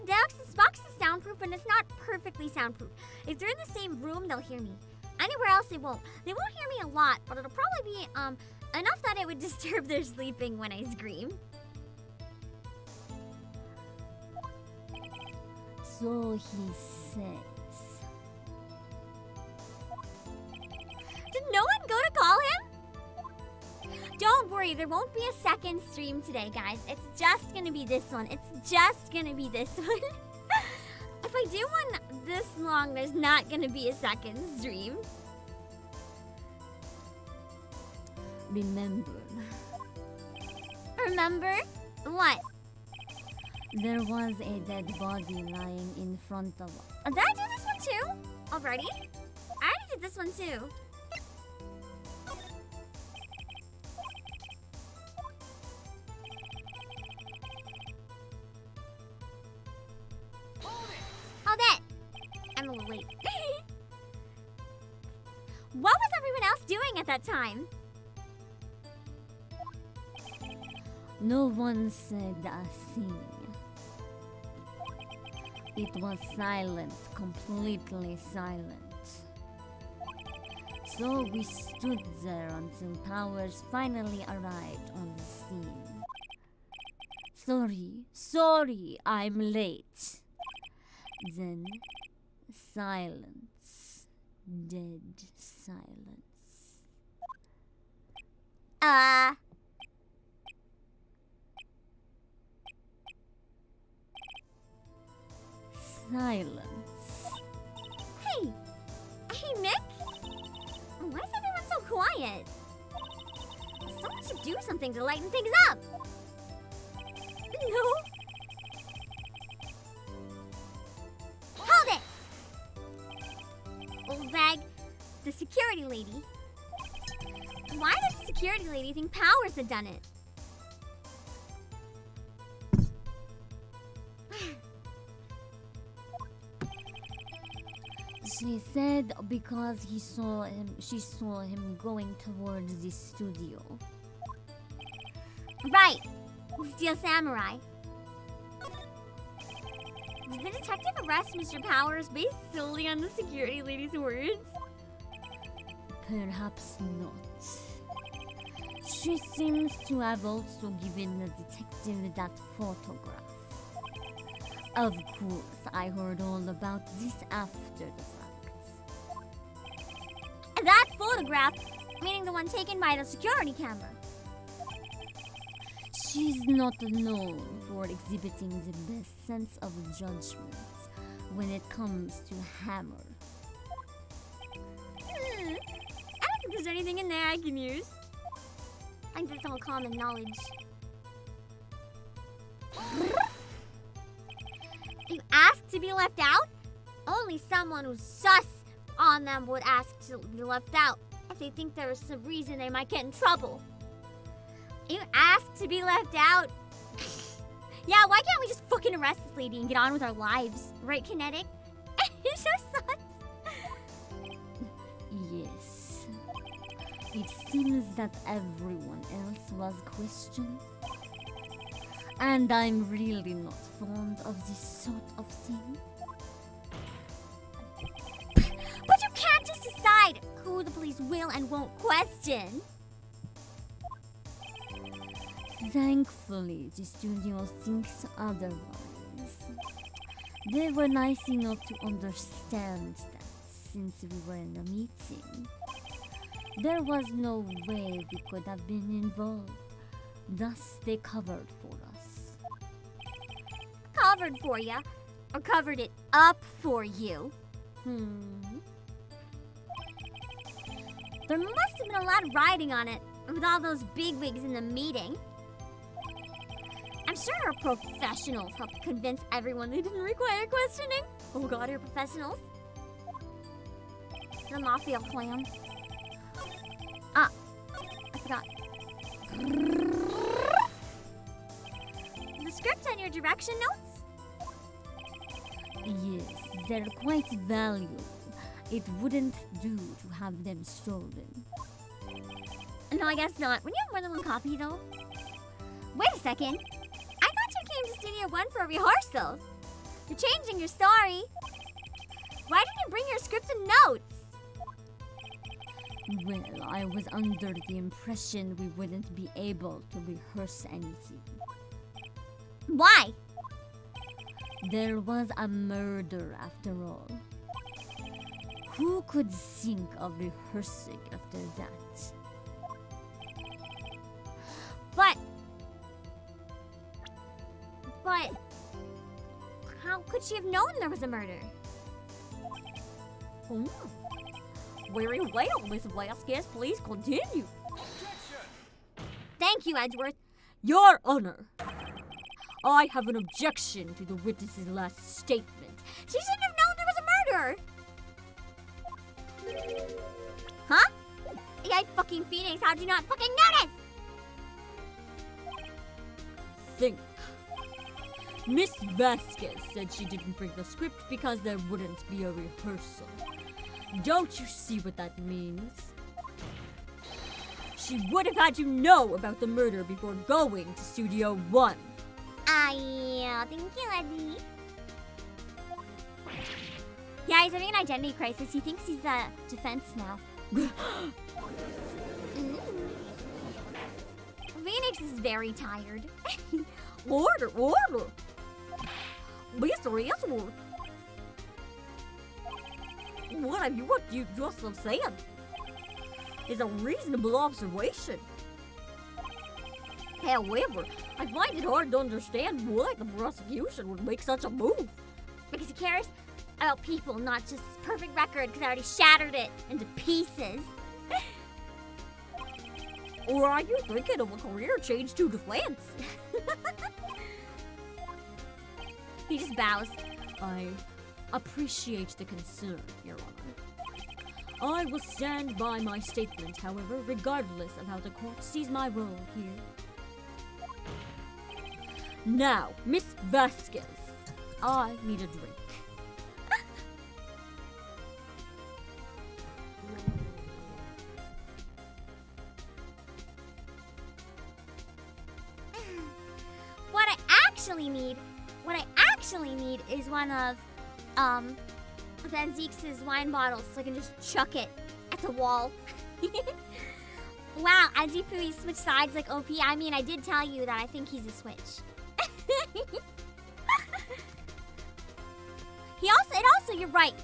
Deluxe's box is soundproof, and it's not perfectly soundproof. If they're in the same room, they'll hear me. Anywhere else, they won't. They won't hear me a lot, but it'll probably be enough that it would disturb their sleeping when I scream. So he says. Did no one go to call him? Don't worry, there won't be a second stream today, guys. It's just gonna be this one. It's just gonna be this one. If I do one this long, there's not gonna be a second stream. Remember. Remember? What? There was a dead body lying in front of us. Did I do this one too? Already? I already did this one too. Hold it! I'm a little late. What was everyone else doing at that time? No one said a thing. It was silent, completely silent. So we stood there until Powers finally arrived on the scene. Sorry, I'm late. Then silence, dead silence. Silence. Hey, Nick? Why is everyone so quiet? Someone should do something to lighten things up. No. Hold it! OLDBAG, the security lady. Why did the security lady think Powers had done it? She said because she saw him going towards the studio. Right. Steel Samurai. Did the detective arrest Mr. Powers based solely on the security lady's words? Perhaps not. She seems to have also given the detective that photograph. Of course, I heard all about this after the fact. That photograph, meaning the one taken by the security camera. She's not known for exhibiting the best sense of judgment when it comes to hammer. I don't think there's anything in there I can use. I think that's all common knowledge. You asked to be left out? Only someone who's sus on them would ask to be left out if they think there is some reason they might get in trouble. You asked to be left out? Yeah, why can't we just fucking arrest this lady and get on with our lives? Right, Kinetic? You're so sus. Yes. It seems that everyone else was questioned. And I'm really not fond of this sort of thing. But you can't just decide who the police will and won't question. Thankfully, the studio thinks otherwise. They were nice enough to understand that since we were in a meeting, there was no way we could have been involved. Thus, they covered for us. Covered for you? Or covered it up for you? There must have been a lot of riding on it with all those bigwigs in the meeting. I'm sure our professionals helped convince everyone they didn't require questioning. Oh god, our professionals? The Mafia clan. Ah, I forgot. The script on your direction notes? Yes, they're quite valuable. It wouldn't do to have them stolen. No, I guess not. When you have more than one copy, though. Wait a second. I thought you came to Studio One for a rehearsal. You're changing your story. Why didn't you bring your script and notes? Well, I was under the impression we wouldn't be able to rehearse anything. Why? There was a murder after all. Who could think of rehearsing after that? But how could she have known there was a murder? Very well, Miss Vasquez. Please continue. Objection! Thank you, Edgeworth. Your Honor, I have an objection to the witness's last statement. She shouldn't have known there was a murder. Huh? Yeah, fucking Phoenix, how'd you not fucking notice? Think. Miss Vasquez said she didn't bring the script because there wouldn't be a rehearsal. Don't you see what that means? She would have had you know about the murder before going to Studio One. Yeah, thank you, Eddie. Yeah, he's having an identity crisis. He thinks he's the defense now. Phoenix is very tired. Order! Mr. Edgeworth! What you just have said is a reasonable observation. However, I find it hard to understand why the prosecution would make such a move. Because he cares about people, not just perfect record, because I already shattered it into pieces. Or are you thinking of a career change to defense? He just bows. I appreciate the concern, Your Honor. I will stand by my statement, however, regardless of how the court sees my role here. Now, Miss Vasquez, I need a drink. actually need is one of Van Zeeks' wine bottles so I can just chuck it at the wall. Wow, Ajipui switched sides like OP. I mean, I did tell you that I think he's a switch.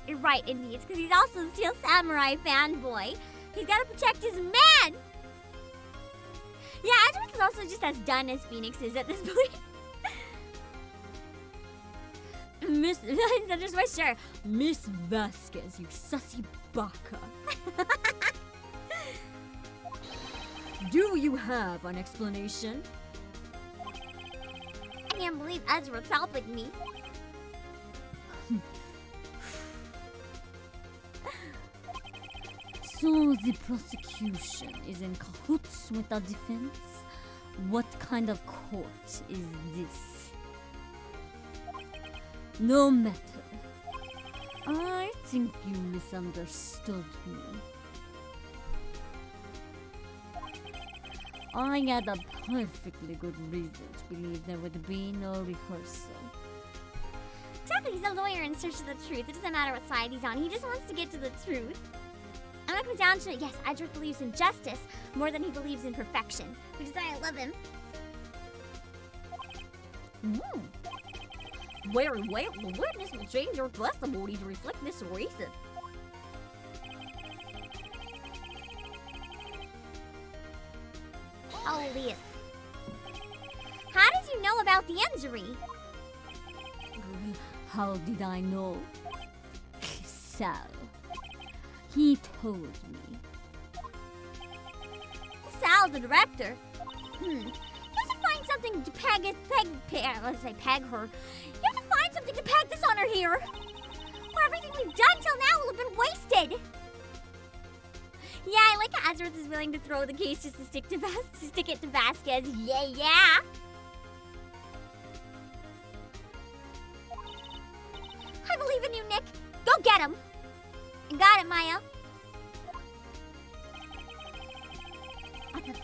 You're right, Indy. It's because he's also a Steel Samurai fanboy. He's gotta protect his man! Yeah, Edgeworth is also just as done as Phoenix is at this point. Miss, that's my share. Miss Vasquez, you sussy baka. Do you have an explanation? I can't believe Edgeworth's helping me. So the prosecution is in cahoots with the defense? What kind of court is this? No matter. I think you misunderstood me. I had a perfectly good reason to believe there would be no rehearsal. Exactly, he's a lawyer in search of the truth. It doesn't matter what side he's on, he just wants to get to the truth. And when it comes down to it, yes, Edgeworth believes in justice more than he believes in perfection, which is why I love him. Very well, the witness will change your testimony to reflect this reason. Holy. How did you know about the injury? How did I know? Sal. He told me. Sal, the director. You have to find something to peg her. You have to find something to peg this on her here. Or everything we've done till now will have been wasted. Yeah, I like how Edgeworth is willing to throw the case just to stick it to Vasquez. Yeah. I believe in you, Nick. Go get him. You got it, Maya. Okay.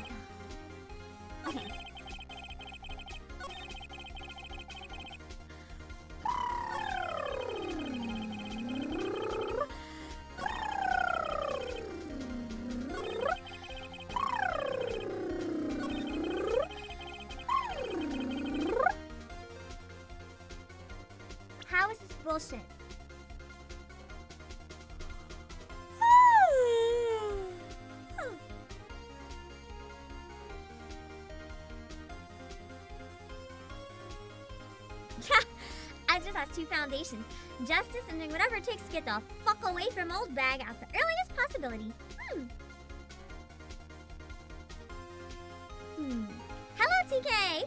How is this bullshit? Just has two foundations. Justice and doing whatever it takes to get the fuck away from OLDBAG at the earliest possibility. Hello, TK!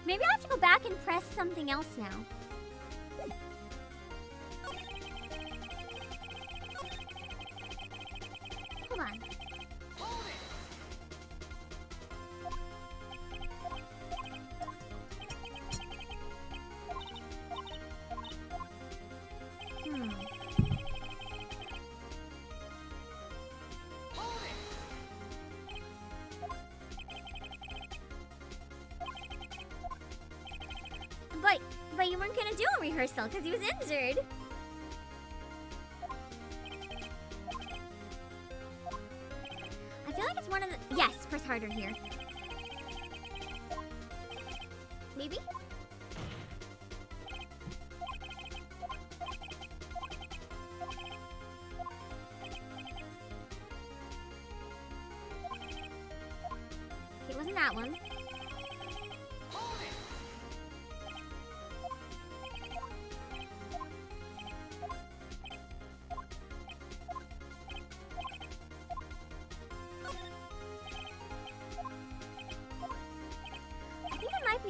Maybe I have to go back and press something else now. Hold on. But you weren't gonna do a rehearsal because he was injured. I feel like it's one of the... Yes, press harder here. Maybe? It wasn't that one.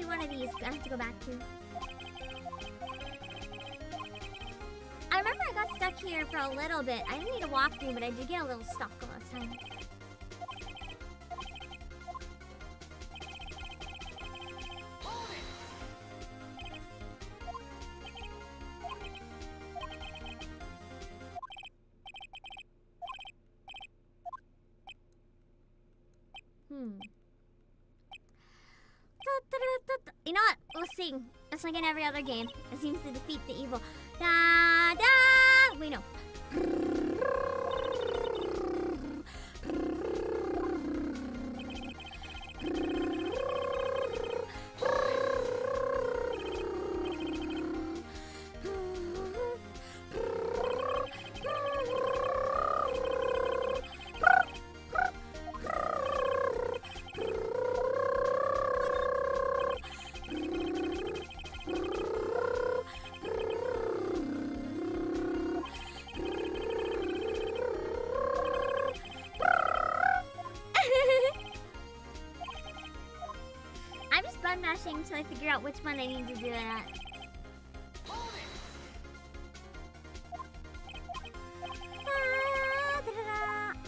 one of these I have to go back to. I remember I got stuck here for a little bit. I didn't need a walkthrough, but I did get a little stuck last time. You know what? Let's sing. It's like in every other game. It seems to defeat the evil. Da da. Wait, no. Until I figure out which one I need to do it at.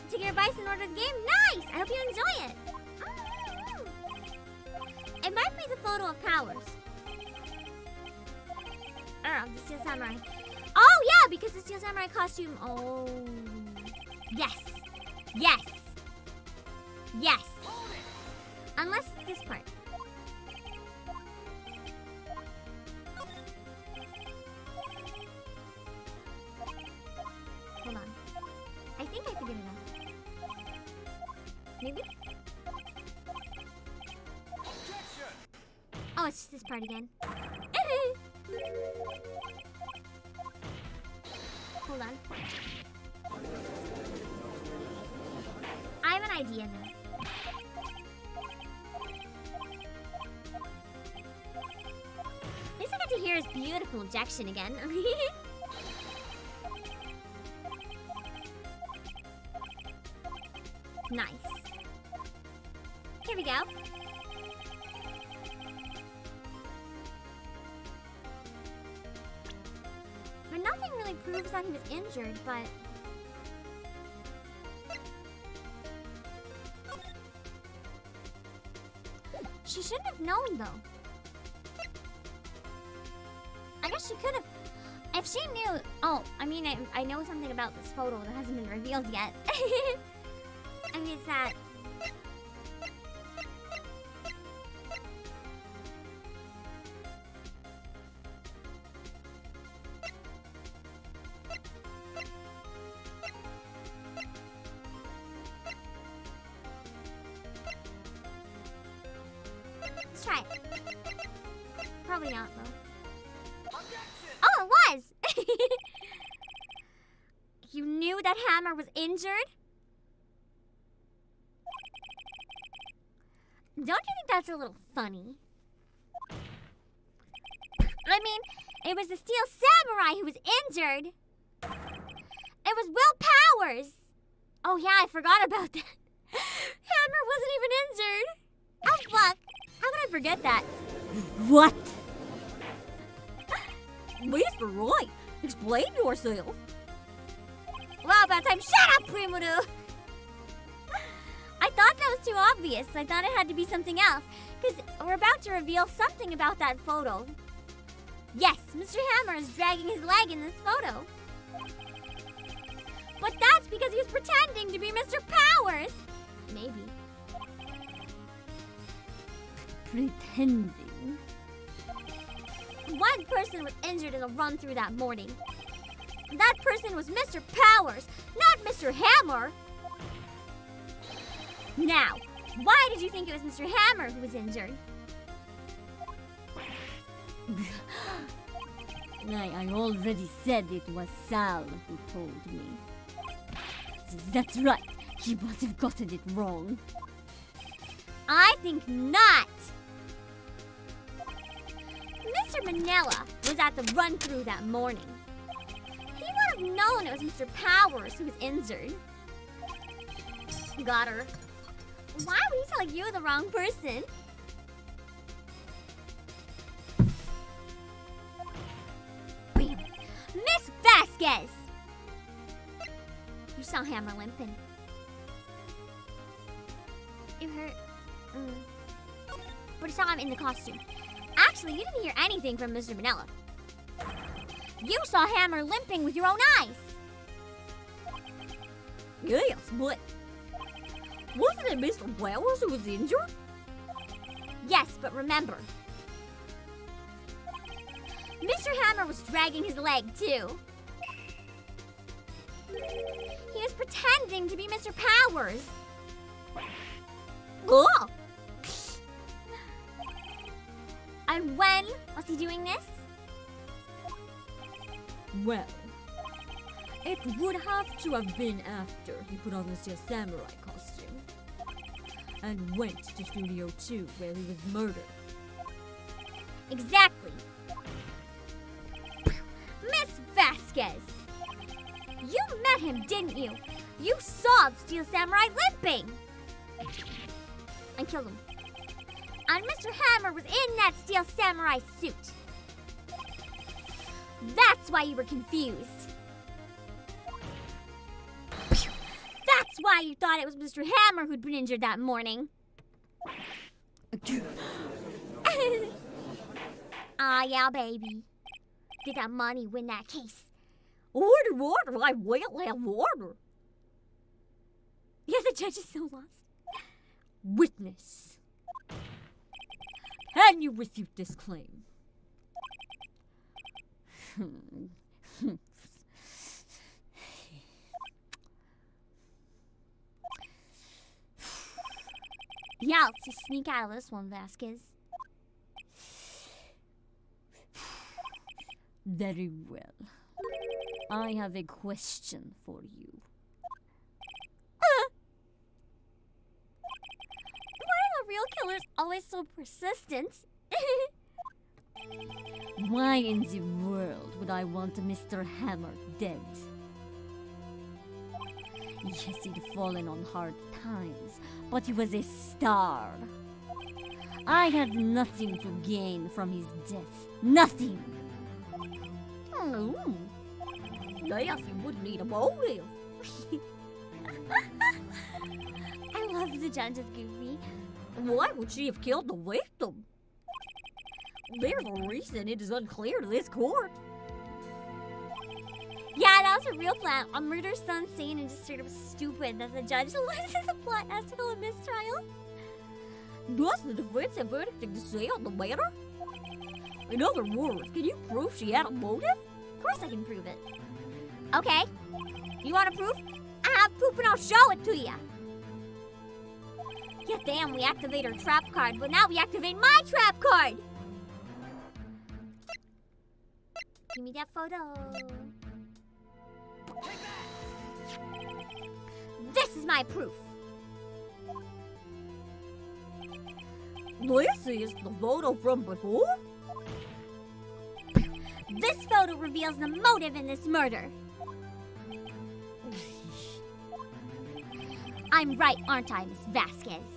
Take your advice and order the game. Nice! I hope you enjoy it. It might be the photo of Powers. Oh, the Steel Samurai. Oh yeah, because the Steel Samurai costume. Oh, yes, yes, yes. Unless this part. Hold on. I think I figured it out. Maybe? Objection! Oh, it's just this part again. Hold on. I have an idea now. At least I get to hear his beautiful objection again. Nice. Here we go. But nothing really proves that he was injured, but... She shouldn't have known, though. I guess she could have... If she knew... Oh, I mean, I know something about this photo that hasn't been revealed yet. I mean, it's that... Let's try it. Probably not, though. Oh, it was! You knew that Hammer was injured? Don't you think that's a little funny? I mean, it was the Steel Samurai who was injured. It was Will Powers. Oh yeah, I forgot about that. Hammer wasn't even injured. Oh fuck. How could I forget that? What? Mr. Wright, explain yourself. Well, about time. Shut up, Primudu! I thought that was too obvious. I thought it had to be something else. Because we're about to reveal something about that photo. Yes, Mr. Hammer is dragging his leg in this photo. But that's because he was pretending to be Mr. Powers. Maybe. Pretending? One person was injured in a run-through that morning. That person was Mr. Powers, not Mr. Hammer. Now, why did you think it was Mr. Hammer who was injured? I already said it was Sal who told me. That's right. He must have gotten it wrong. I think not. Mr. Manila was at the run-through that morning. He would have known it was Mr. Powers who was injured. Got her. Why would he tell you the wrong person? Vasquez! You saw Hammer limping. It hurt. But you saw him in the costume. Actually, you didn't hear anything from Mr. Vanilla. You saw Hammer limping with your own eyes. Yes, but wasn't it Mr. Flowers who was injured? Yes, but remember, Mr. Hammer was dragging his leg, too. He was pretending to be Mr. Powers. Oh! And when was he doing this? Well, it would have to have been after he put on the Steel Samurai costume and went to Studio 2 where he was murdered. Exactly. Miss Vasquez, you met him, didn't you? You saw the Steel Samurai limping. And killed him. And Mr. Hammer was in that Steel Samurai suit. That's why you were confused. That's why you thought it was Mr. Hammer who'd been injured that morning. Ah, yeah, baby. Get that money, win that case. Order, I will have order. Yeah, the judge is so lost. Witness. Can you refute this claim? Yeah, let's just sneak out of this one, Vasquez. Very well. I have a question for you. Why are the real killers always so persistent? Why in the world would I want Mr. Hammer dead? Yes, he'd fallen on hard times, but he was a star. I had nothing to gain from his death. Nothing! Yes, you would need a motive. I love the judge's goofy. Why would she have killed the victim? There's a reason it is unclear to this court. Yeah, that was a real plan. A murder so insane and just straight up stupid that the judge loses a plot as to a mistrial. Does the defense have anything to say on the matter? In other words, can you prove she had a motive? Of course I can prove it. Okay. You want a proof? I have proof and I'll show it to ya. Yeah, damn, we activate our trap card, but now we activate my trap card! Give me that photo. This is my proof. This is the photo from before? This photo reveals the motive in this murder. I'm right, aren't I, Miss Vasquez?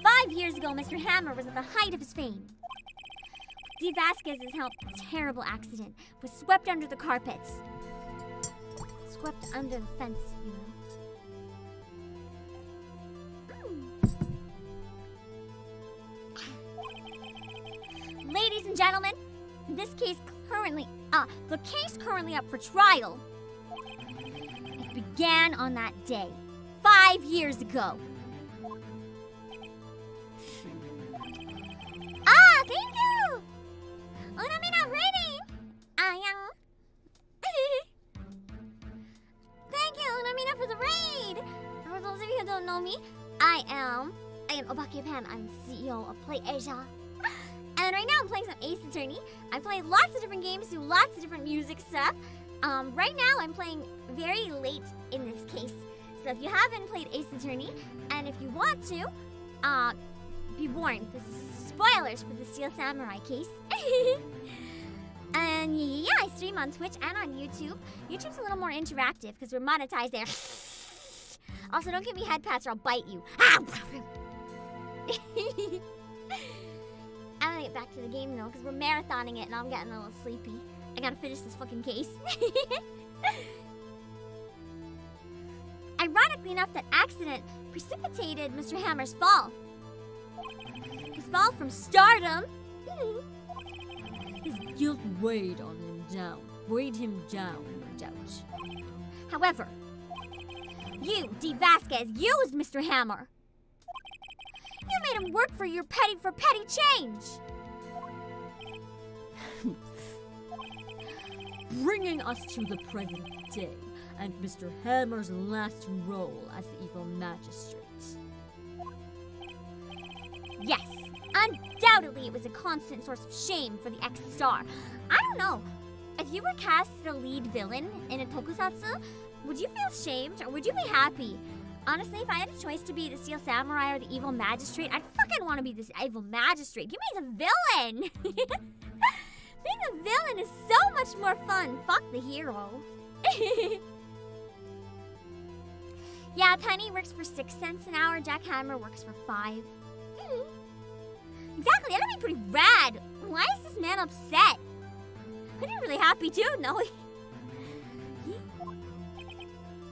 Five years ago, Mr. Hammer was at the height of his fame. D. Vasquez's terrible accident was swept under the carpets. Swept under the fence, you know. Ladies and gentlemen, the case currently up for trial. It began on that day, 5 years ago. Ah, thank you! Unamina ready! Thank you, Unamina, for the raid! For those of you who don't know me, I am Obake Pan. I'm CEO of Playasia. And right now I'm playing some Ace Attorney. I play lots of different games, do lots of different music stuff. Right now I'm playing very late in this case. So if you haven't played Ace Attorney, and if you want to, be warned, this is spoilers for the Steel Samurai case. And yeah, I stream on Twitch and on YouTube. YouTube's a little more interactive because we're monetized there. Also, don't give me head pats or I'll bite you. And get back to the game though, because we're marathoning it and I'm getting a little sleepy. I gotta finish this fucking case. Ironically enough, that accident precipitated Mr. Hammer's fall. His fall from stardom. His guilt weighed on him down. Weighed him down, no doubt. However, you, D. Vasquez, used Mr. Hammer. You made him work for your petty change. Bringing us to the present day, and Mr. Hammer's last role as the evil magistrate. Yes, undoubtedly it was a constant source of shame for the ex-star. I don't know, if you were cast the lead villain in a tokusatsu, would you feel shamed or would you be happy? Honestly, if I had a choice to be the Steel Samurai or the evil magistrate, I'd fucking want to be this evil magistrate. Give me the villain! Being a villain is so much more fun. Fuck the hero. Yeah, Penny works for 6 cents an hour. Jack Hammer works for 5. Exactly, that'd be pretty rad. Why is this man upset? I'd be really happy too, no?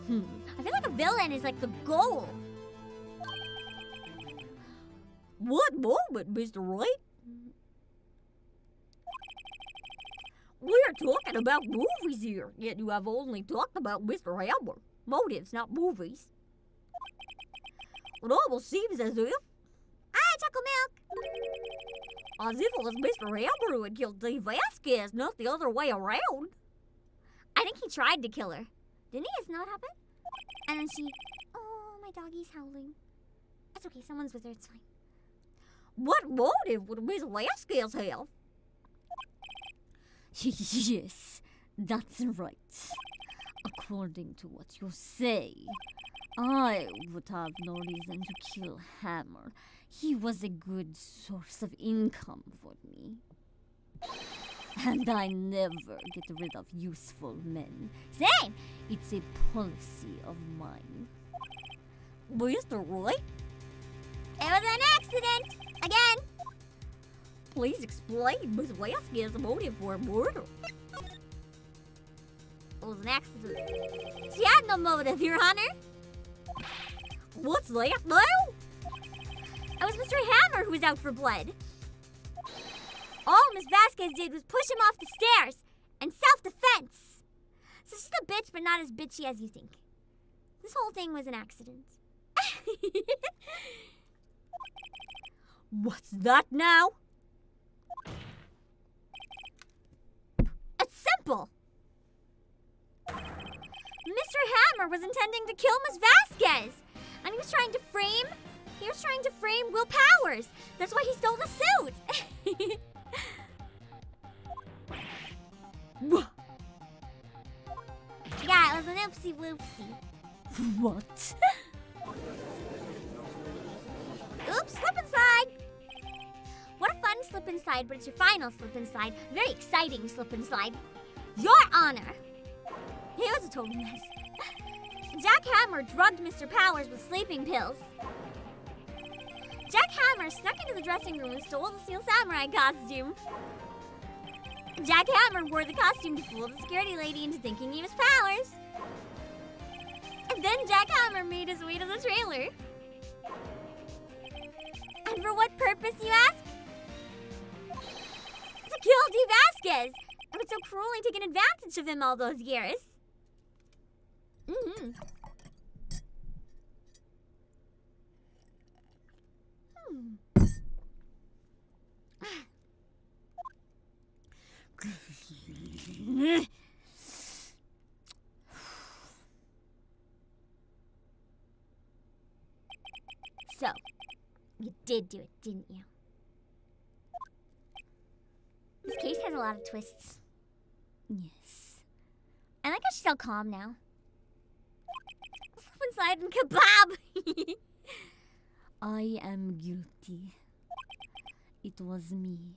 I feel like a villain is like the goal. What moment, Mr. Wright? We're talking about movies here, yet you have only talked about Mr. Hammer. Motives, not movies. It almost seems as if... Chocolate milk! As if it was Mr. Hammer who had killed D. Vasquez, not the other way around. I think he tried to kill her. Didn't he? Isn't that what happened? And then she... Oh, my doggy's howling. That's okay, someone's with her, it's fine. What motive would Miss Vasquez have? Yes, that's right. According to what you say, I would have no reason to kill Hammer. He was a good source of income for me. And I never get rid of useful men. Same! It's a policy of mine. Mr. Wright? It was an accident! Again! Please explain Miss Vasquez's motive for murder. It was an accident. She had no motive, Your Honor. What's that now? It was Mr. Hammer who was out for blood. All Miss Vasquez did was push him off the stairs and self-defense. So she's a bitch, but not as bitchy as you think. This whole thing was an accident. What's that now? It's simple. Mr. Hammer was intending to kill Miss Vasquez, and he was trying to frame Will Powers. That's why he stole the suit. Yeah, it was an oopsie whoopsie. What? Oops, slip and slide. What a fun slip and slide, but it's your final slip and slide. Very exciting slip and slide. Your Honor. He was a total mess. Jack Hammer drugged Mr. Powers with sleeping pills. Jack Hammer snuck into the dressing room and stole the Steel Samurai costume. Jack Hammer wore the costume to fool the security lady into thinking he was Powers. And then Jack Hammer made his way to the trailer. And for what purpose, you ask? To kill D. Vasquez! I was so cruelly taken advantage of him all those years. So, you did do it, didn't you? This case has a lot of twists. Yes. I like how she's all calm now. Slip inside and kebab! I am guilty. It was me.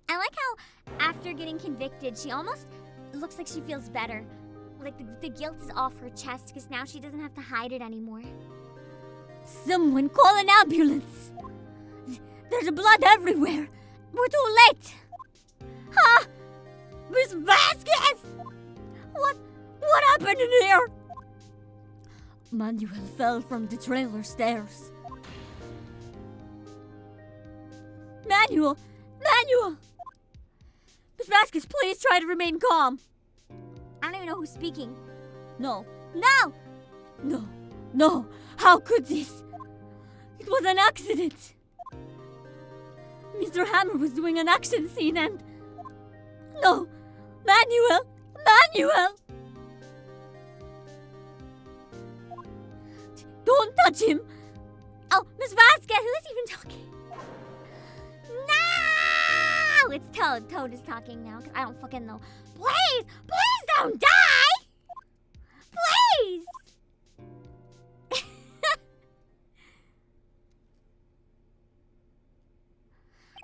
I like how, after getting convicted, she almost looks like she feels better. Like the guilt is off her chest because now she doesn't have to hide it anymore. Someone call an ambulance! There's blood everywhere. We're too late. Huh? Miss Vasquez! What happened in here? Manuel fell from the trailer stairs. Manuel! Miss Vasquez, please try to remain calm. I don't even know who's speaking. No. How could this? It was an accident. Mr. Hammer was doing an action scene and... No! Manuel! Don't touch him! Oh, Miss Vasquez, who's even talking? No! It's Toad. Toad is talking now, because I don't fucking know. Please don't die! Please!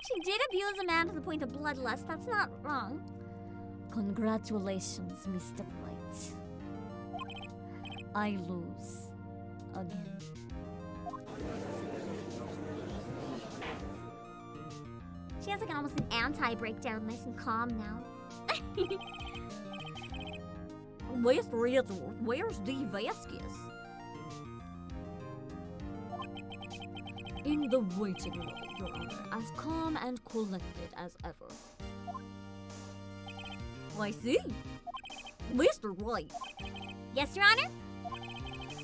She did abuse a man to the point of bloodlust. That's not wrong. Congratulations, Mr. Wright. I lose. Again. She has like almost an anti-breakdown, nice and calm now. Where's the Vasquez? In the waiting room, Your Honor, as calm and collected as ever. I see. Mr. Wright. Yes, Your Honor?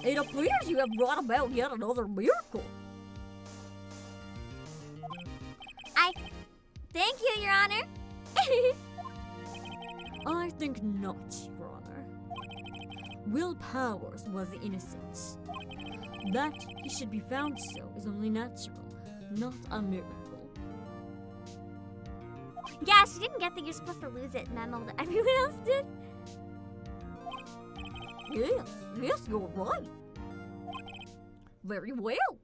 It appears you have brought about yet another miracle. Thank you, Your Honor. I think not, Your Honor. Will Powers was innocent. That he should be found so is only natural, not a miracle. Yeah, she didn't get that you're supposed to lose it memo that everyone else did. Yes, you're right. Very well.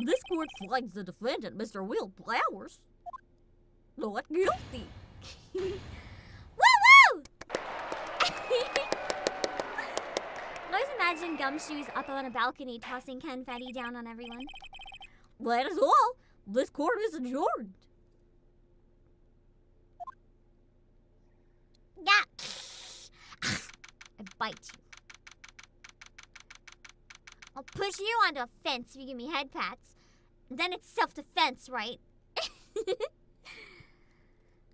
This court finds the defendant, Mr. Will Powers, not guilty. Woo! I always imagine Gumshoes up on a balcony tossing confetti down on everyone. That is all. This court is adjourned. Yeah. I bite you. I'll push you onto a fence if you give me head pats. Then it's self-defense, right?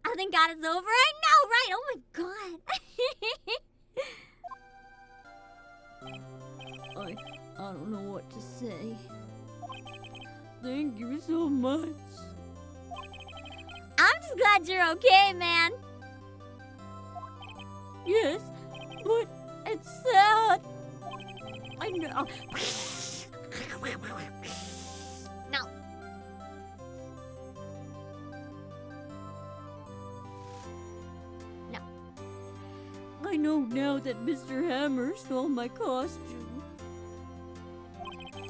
I think God is over. I know, right? Oh my God. I don't know what to say. Thank you so much. I'm just glad you're okay, man. Yes, but it's sad. I know. No. No. I know now that Mr. Hammer stole my costume.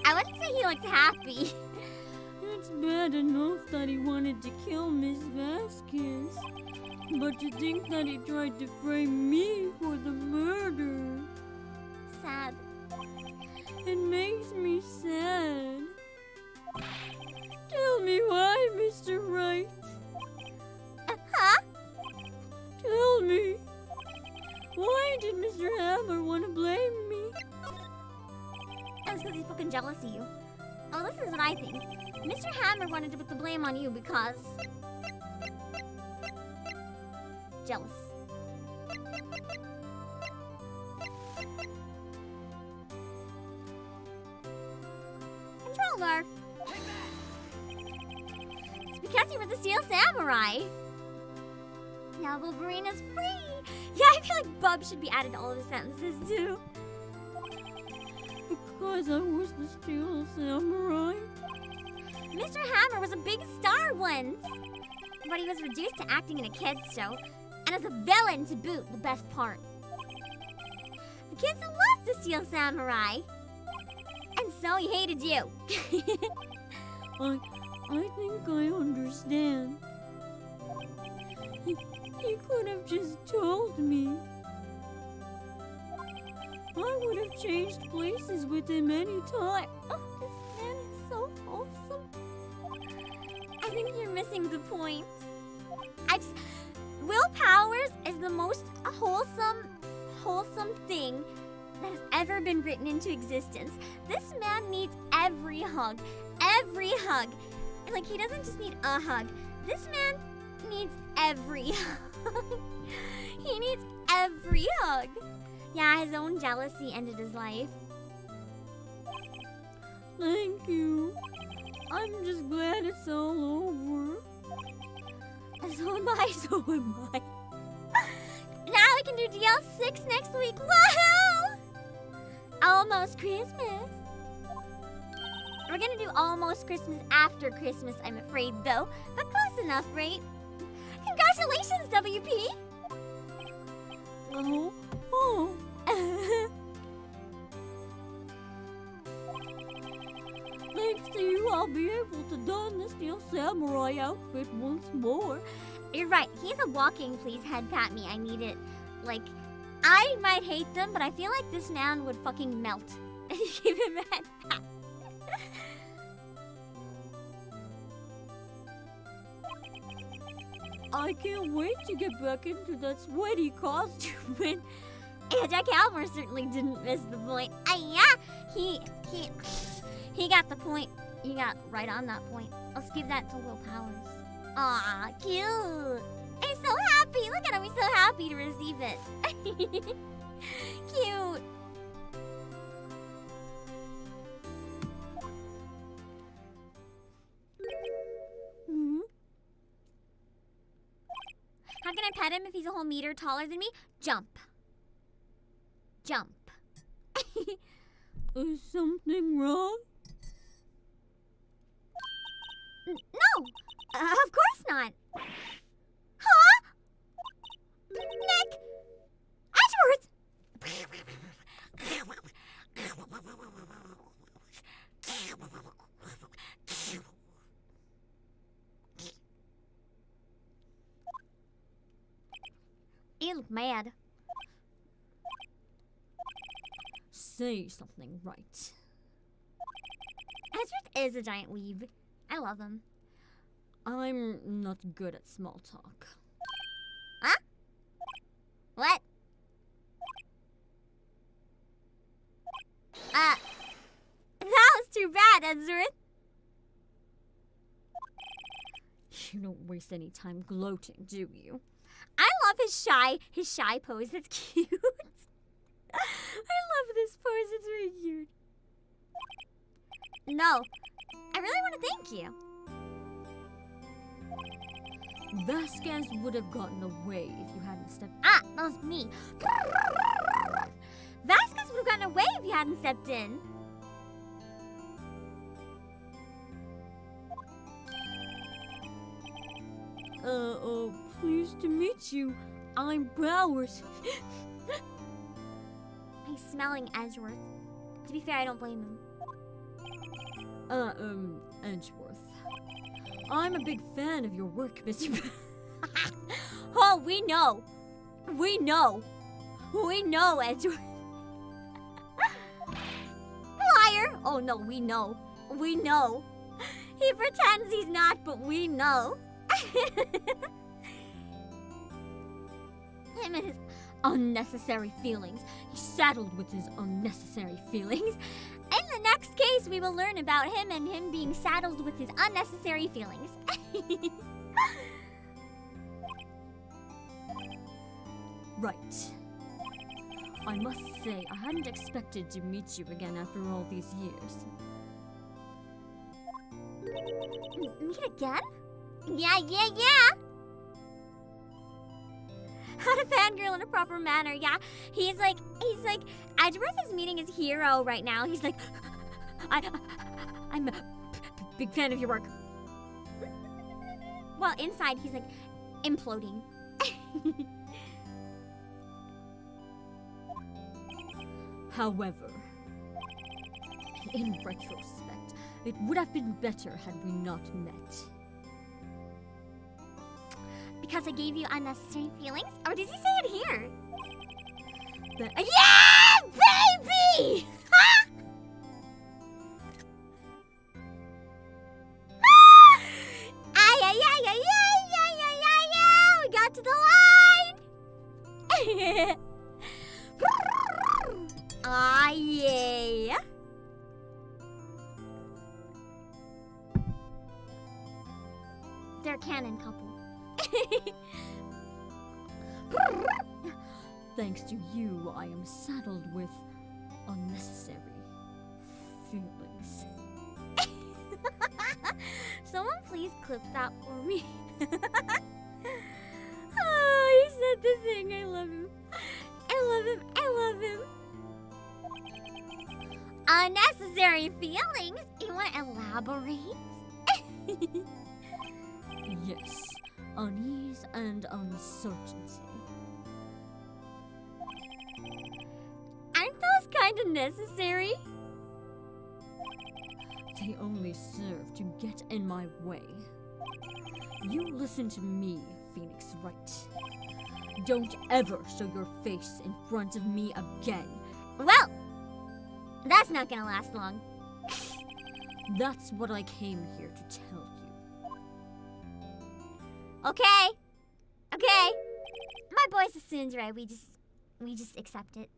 I wouldn't say he looks happy. It's bad enough that he wanted to kill Miss Vasquez. But to think that he tried to frame me for the murder. Sad. It makes me sad. Tell me why, Mr. Wright. Huh? Tell me. Why did Mr. Hammer want to blame me? That's because he's fucking jealous of you. Oh, this is what I think. Mr. Hammer wanted to put the blame on you because... jealous. Controller! It's because you were the Steel Samurai! Now Wolverine is free! Yeah, I feel like Bub should be added to all of his sentences, too. Because I was the Steel Samurai? Mr. Hammer was a big star once! But he was reduced to acting in a kid's show, and as a villain to boot, the best part. The kids loved the Steel Samurai! And so he hated you. I think I understand. He could have just told me. I would have changed places with him any time. Oh, this man is so wholesome. think you're missing the point. Will Powers is the most wholesome thing that has ever been written into existence. This man needs every hug. Every hug. Like, he doesn't just need a hug. This man needs every hug. He needs every hug. Yeah, his own jealousy ended his life. Thank you. I'm just glad it's all over. So am I, so am I. Now we can do DL6 next week. Woohoo! Almost Christmas. We're gonna do almost Christmas after Christmas, I'm afraid, though. But close enough, right? Congratulations, WP! Oh. Thanks to you, I'll be able to don the Steel Samurai outfit once more. You're right. He's a walking please head pat me. I need it. Like, I might hate them, but I feel like this man would fucking melt. Give him a head pat. I can't wait to get back into that sweaty costume. Yeah, Jack Halmer certainly didn't miss the point. Yeah, he got the point. You got right on that point. Let's give that to Will Powers. Aw, cute. I'm so happy. Look at him. He's so happy to receive it. Cute. Hmm? How can I pet him if he's a whole meter taller than me? Jump. Jump. Is something wrong? No! Of course not. Huh? Nick! Edgeworth! You look mad. Say something right. Edgeworth is a giant weeb. I love him. I'm not good at small talk. Huh? What? That was too bad, Edgeworth. You don't waste any time gloating, do you? I love his shy pose. That's cute. I love this pose. It's very cute. No, I really want to thank you. Vasquez would have gotten away if you hadn't stepped. Ah, that was me. Vasquez would have gotten away if you hadn't stepped in. Pleased to meet you. I'm Bowers. He's smelling Edgeworth. To be fair, I don't blame him. Edgeworth. I'm a big fan of your work, Mr. Oh, we know. We know. We know, Edgeworth. Liar. Oh, no, we know. We know. He pretends he's not, but we know. Him and his unnecessary feelings. He's saddled with his unnecessary feelings. In the next case, we will learn about him and him being saddled with his unnecessary feelings. Right. I must say, I hadn't expected to meet you again after all these years. Meet again? Yeah. How to fangirl in a proper manner, yeah. He's like, Edgeworth is meeting his hero right now. He's like, I'm a big fan of your work. Well, inside, he's like, imploding. However, in retrospect, it would have been better had we not met. Because I gave you unnecessary feelings? Or did he say it here? Yeah, baby! Ah, yeah. They're a canon couple. Thanks to you, I am saddled with unnecessary feelings. Someone please clip that for me. Oh, he said the thing. I love him. I love him. I love him. Unnecessary feelings? You want to elaborate? Yes, unease and uncertainty. Aren't those kind of necessary? They only serve to get in my way. You listen to me, Phoenix Wright. Don't ever show your face in front of me again. Well, that's not gonna last long. That's what I came here to tell you. Okay. Okay. My voice is Sundra. We just accept it.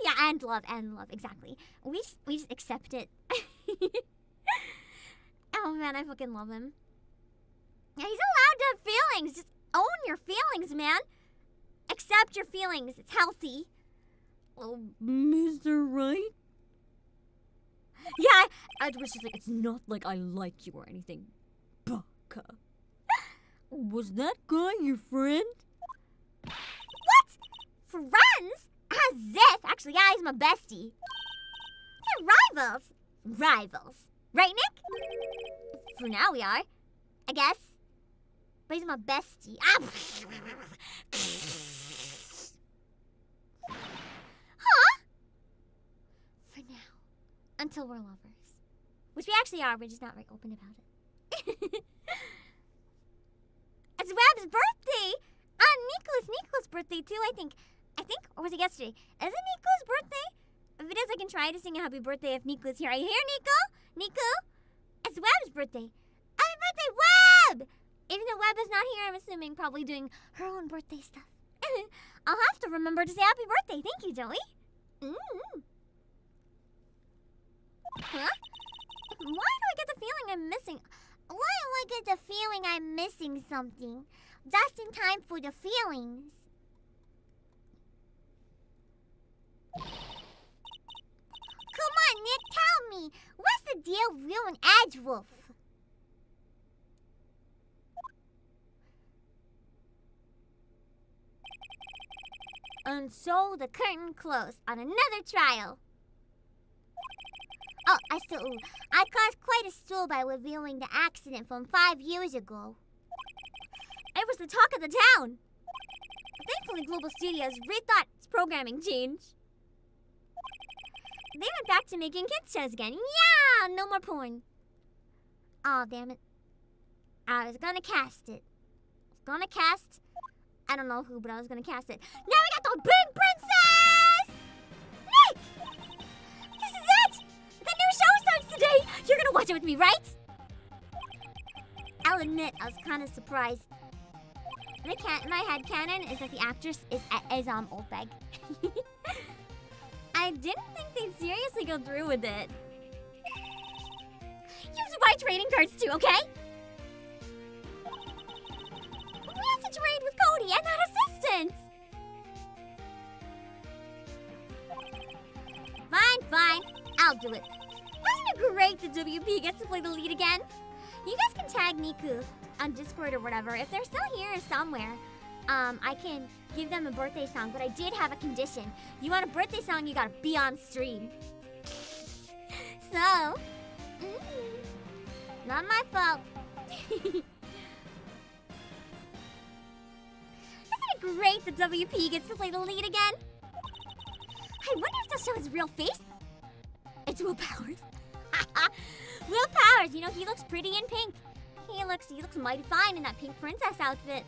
Yeah, and love, exactly. We just accept it. Oh man, I fucking love him. Yeah, he's allowed to have feelings. Just own your feelings, man. Accept your feelings. It's healthy. Oh, Mr. Wright? Yeah, I was just like, it's not like I like you or anything. Baka. Was that guy your friend? What? Friends? As if. Actually, yeah, he's my bestie. They're rivals. Rivals. Right, Nick? For now we are. I guess. But he's my bestie. Ah. Huh? For now. Until we're lovers. Which we actually are, we're just not very open about it. It's Web's birthday! Nico's birthday too, I think. Or was it yesterday? Is it Nico's birthday? If it is, I can try to sing a happy birthday if Nico's here. Are you here, Nico? Nico? It's Web's birthday. Happy birthday, Web! Even though Web is not here, I'm assuming probably doing her own birthday stuff. I'll have to remember to say happy birthday. Thank you, Joey. Huh? Why do I get the feeling I'm missing? Why do I get the feeling I'm missing something? Just in time for the feelings. Come on, Nick, tell me. What's the deal with you and Edgewolf? And so the curtain closed on another trial. Oh, I caused quite a stir by revealing the accident from 5 years ago. It was the talk of the town. Thankfully, Global Studios rethought its programming change. They went back to making kids shows again. Yeah, no more porn. Oh, damn it. I was gonna cast it. I don't know who, but I was gonna cast it. Now we got the Big Princess! Nick! This is it! The new show starts today! You're gonna watch it with me, right? I'll admit, I was kind of surprised. My head canon is that the actress is OLDBAG. I didn't think they'd seriously go through with it. Use the right trading cards too, okay? We have to trade with CODY and that assistant! Fine. I'll do it. Wasn't it great that WP gets to play the lead again? You guys can tag Niku on Discord or whatever. If they're still here somewhere, I can give them a birthday song, but I did have a condition. You want a birthday song, you gotta be on stream. So, not my fault. Isn't it great that WP gets to play the lead again? I wonder if they'll show his real face. It's Will Powers. Will Powers, you know, he looks pretty in pink. He looks mighty fine in that pink princess outfit.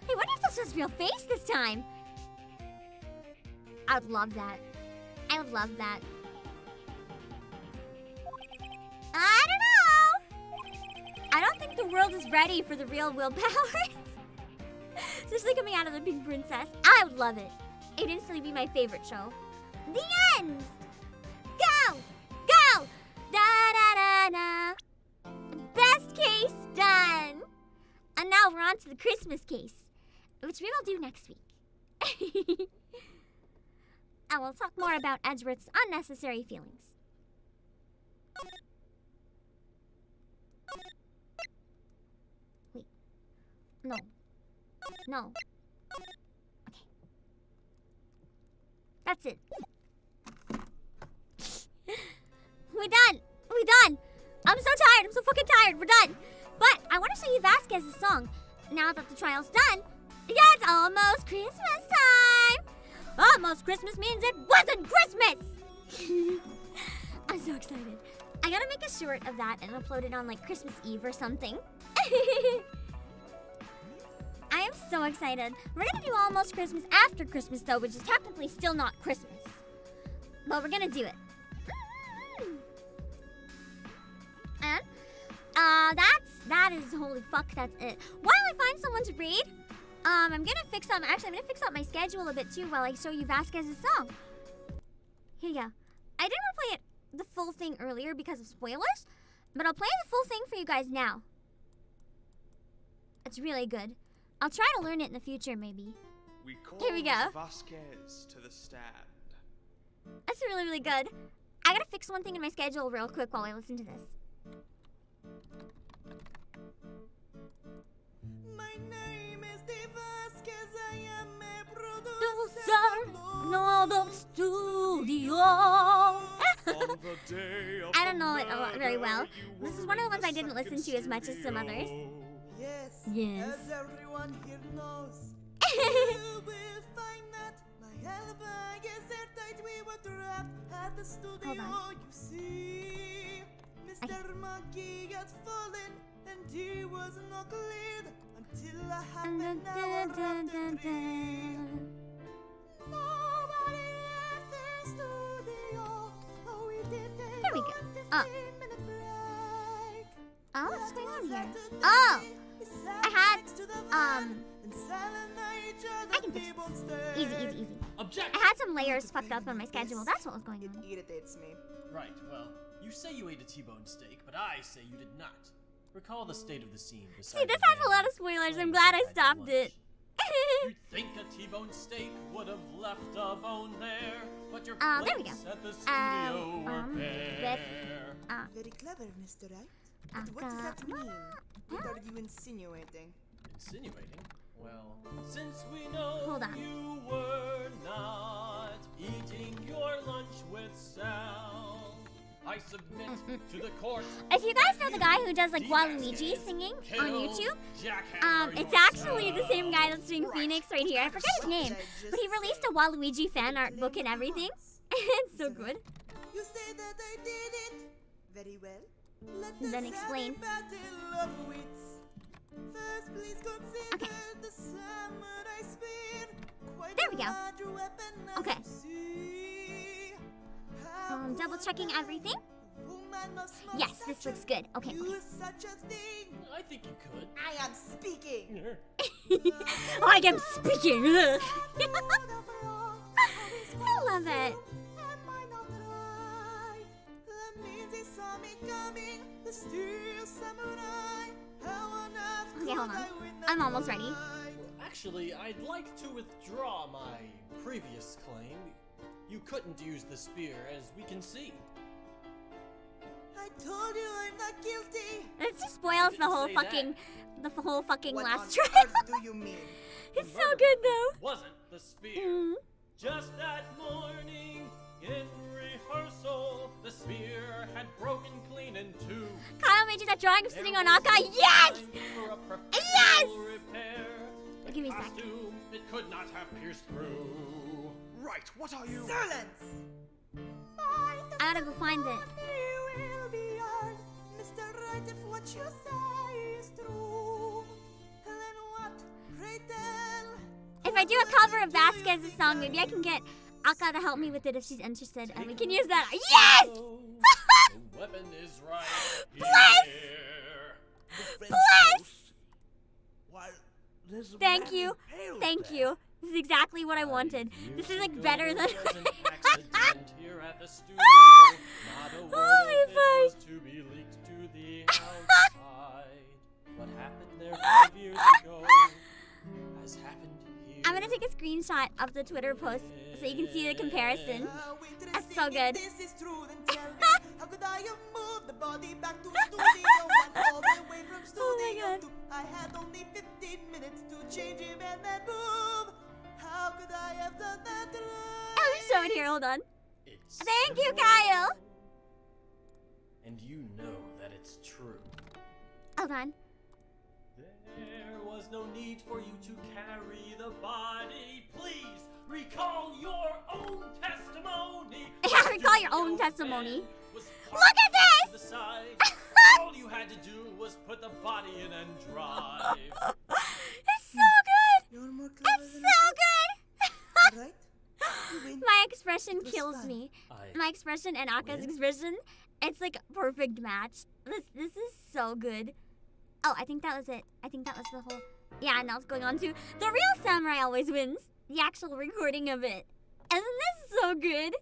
I wonder if they'll show his real face this time. I would love that. I don't know. I don't think the world is ready for the real Will Powers. Especially coming out of the pink princess. I would love it. it'd instantly be my favorite show. The end! Go! Go! Da-da-da-da! Best case done! And now we're on to the Christmas case, which we will do next week. And we'll talk more about Edgeworth's unnecessary feelings. Wait. No. No. Okay. That's it. We're done! We're done! I'm so tired! I'm so fucking tired! We're done! But I want to show you Vasquez's song. Now that the trial's done, it's almost Christmas time! Almost Christmas means it wasn't Christmas! I'm so excited. I gotta make a short of that and upload it on like Christmas Eve or something. I am so excited. We're gonna do Almost Christmas after Christmas though, which is technically still not Christmas. But we're gonna do it. And that is holy fuck, that's it. While I find someone to read, I'm gonna fix up my schedule a bit too while I show you Vasquez's song. Here you go. I didn't want to play it the full thing earlier because of spoilers, but I'll play the full thing for you guys now. It's really good. I'll try to learn it in the future, maybe. Here we go. Vasquez to the stand. That's really, really good. I gotta fix one thing in my schedule real quick while I listen to this. My name is Vasquez, I am a Producer, no studio. I don't know it very well. This is one of the ones I didn't listen to as much as some others. Yes, Yes. as everyone here knows. You will find that my alibi is airtight. We were trapped at the studio. Hold on. You see, Mr. Monkey got fallen, and he was not cleared until a half an hour after 3. Nobody left the studio. Oh, we did take There we go. a 15-minute break. Oh, what's going on here? Oh! I had, I can fix this. Easy, easy, easy. Object! I had some layers fucked up on my schedule. That's what was going on. It irritates me. Right, well, you say you ate a T-bone steak, but I say you did not. Recall the state of the scene. See, this has a lot of spoilers. I'm glad I stopped it. You'd think a T-bone steak would have left a bone there, but your there we go. plates at the studio were bare. Very clever, Mr. Wright. But what does that mean? What are you insinuating? Insinuating? Well, since we know Hold on. you were not eating your lunch with Sal, I submit to the court. If you guys know the guy who does like Waluigi singing on YouTube, it's actually the same guy that's doing Phoenix right here. I forget his name, but he released a Waluigi fan art book and everything. It's so good. You say that I did it. Very well. Let And then us explain. have a battle of wits. First, please consider the samurai spear. Quite There we go. a large weapon as Okay. you see. How Double checking would everything. a woman of small Yes, this stature looks good. Okay. do such a thing? I think you could. I am speaking. I am speaking. I love it. Am I not right? That means he saw me coming. The steel samurai. How on earth Okay, hold could on. I win I'm that almost ready. fight? Actually, I'd like to withdraw my previous claim. You couldn't use the spear, as we can see. I told you I'm not guilty. It just spoils the whole say fucking, What last on track. earth do you mean? It's so good though. Wasn't the spear. Mm. Just that morning in rehearsal, the spear had broken clean in two. Kyle made you that drawing of sitting on There was Aka. no Yes! time for a professional Yes! repair. The Give me a sec. costume, it could not have pierced through. Right, what are you? Silence! I gotta go find it. will be hard, Mr. Wright, if what you say is true. Then what? Pray tell. If I do a cover of Vasquez's song, maybe I can get Aka to help me with it if she's interested, and we can use that. Yes! The weapon is right Bless! here. Bless! Why, there's a Thank man you. impaled Thank there. you. This is exactly what I wanted. This is like better than. Oh my face. To be leaked to the outside. What happened there 5 years ago has happened here. I'm gonna take a screenshot of the Twitter post so you can see the comparison. That's so good. This is true, then tell me, how could I have moved the body back to studio and all the way from studio God. to I had only 15 minutes to change him and then move. How could I have done that right? I'll show it here. Hold on. It's Thank you, simple, Kyle. And you know that it's true. Hold on. There was no need for you to carry the body. Please recall your own testimony. Yeah, recall your own testimony. Was Look at parked this! to the side. All you had to do was put the body in and drive. It's so good. You're more clever It's than so good. right? You win. My expression It was kills fun. me. I My expression and Aka's Win? expression, it's like a perfect match. This is so good. Oh, I think that was it. I think that was the whole. Yeah, now it's going on to the real samurai always wins. The actual recording of it. Isn't this so good?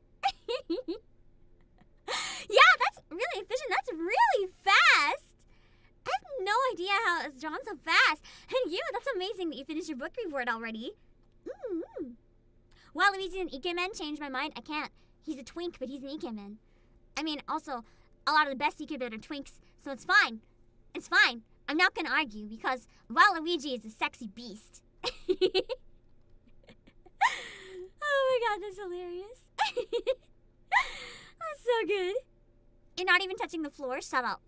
Yeah, that's really efficient. That's really fast. I have no idea how it's drawn so fast. And you, that's amazing that you finished your book report already. Mm-hmm. While Luigi's an Ikemen, changed my mind. I can't. He's a twink, but he's an Ikemen. I mean, also, a lot of the best Ikemen are twinks, so it's fine. It's fine. I'm not gonna argue because Waluigi is a sexy beast. Oh my god, that's hilarious. That's so good. You're not even touching the floor? Shut up.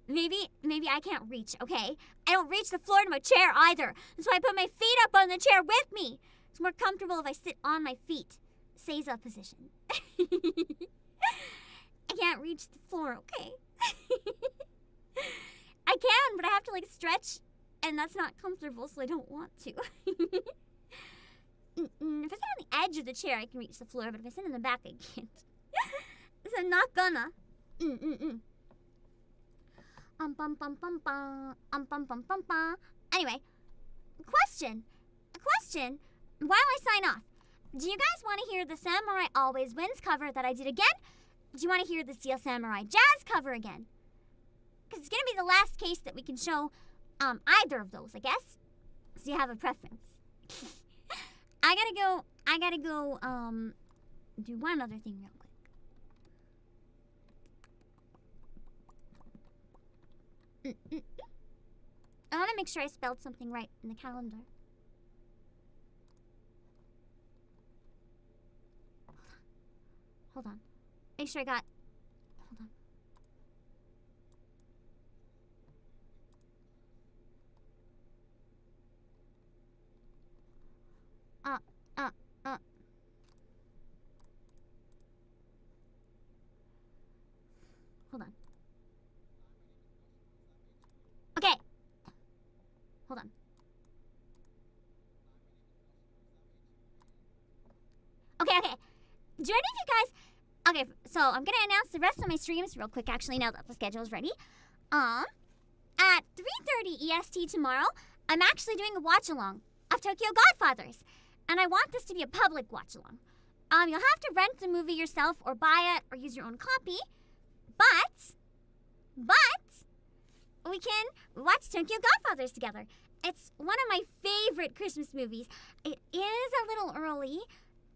Maybe I can't reach, okay? I don't reach the floor to my chair either. That's why I put my feet up on the chair with me. It's more comfortable if I sit on my feet. Seiza position. I can't reach the floor, okay? I can, but I have to like stretch, and that's not comfortable, so I don't want to. If I sit on the edge of the chair, I can reach the floor, but if I sit in the back, I can't. So I'm not gonna. Bum bum bum bum. Bum bum bum bum. Anyway, a question. While I sign off, do you guys want to hear the Samurai Always Wins cover that I did again? Do you want to hear the Steel Samurai Jazz cover again? Because it's gonna be the last case that we can show either of those, I guess. So you have a preference. I gotta go do one other thing real quick. I want to make sure I spelled something right in the calendar. Hold on. Make sure I got. Hold on. Hold on. Okay. Hold on. Okay. Do any of you guys... Okay, so I'm gonna announce the rest of my streams real quick, actually, now that the schedule is ready. At 3:30 EST tomorrow, I'm actually doing a watch-along of Tokyo Godfathers. And I want this to be a public watch-along. You'll have to rent the movie yourself or buy it or use your own copy. But we can watch Tokyo Godfathers together. It's one of my favorite Christmas movies. It is a little early,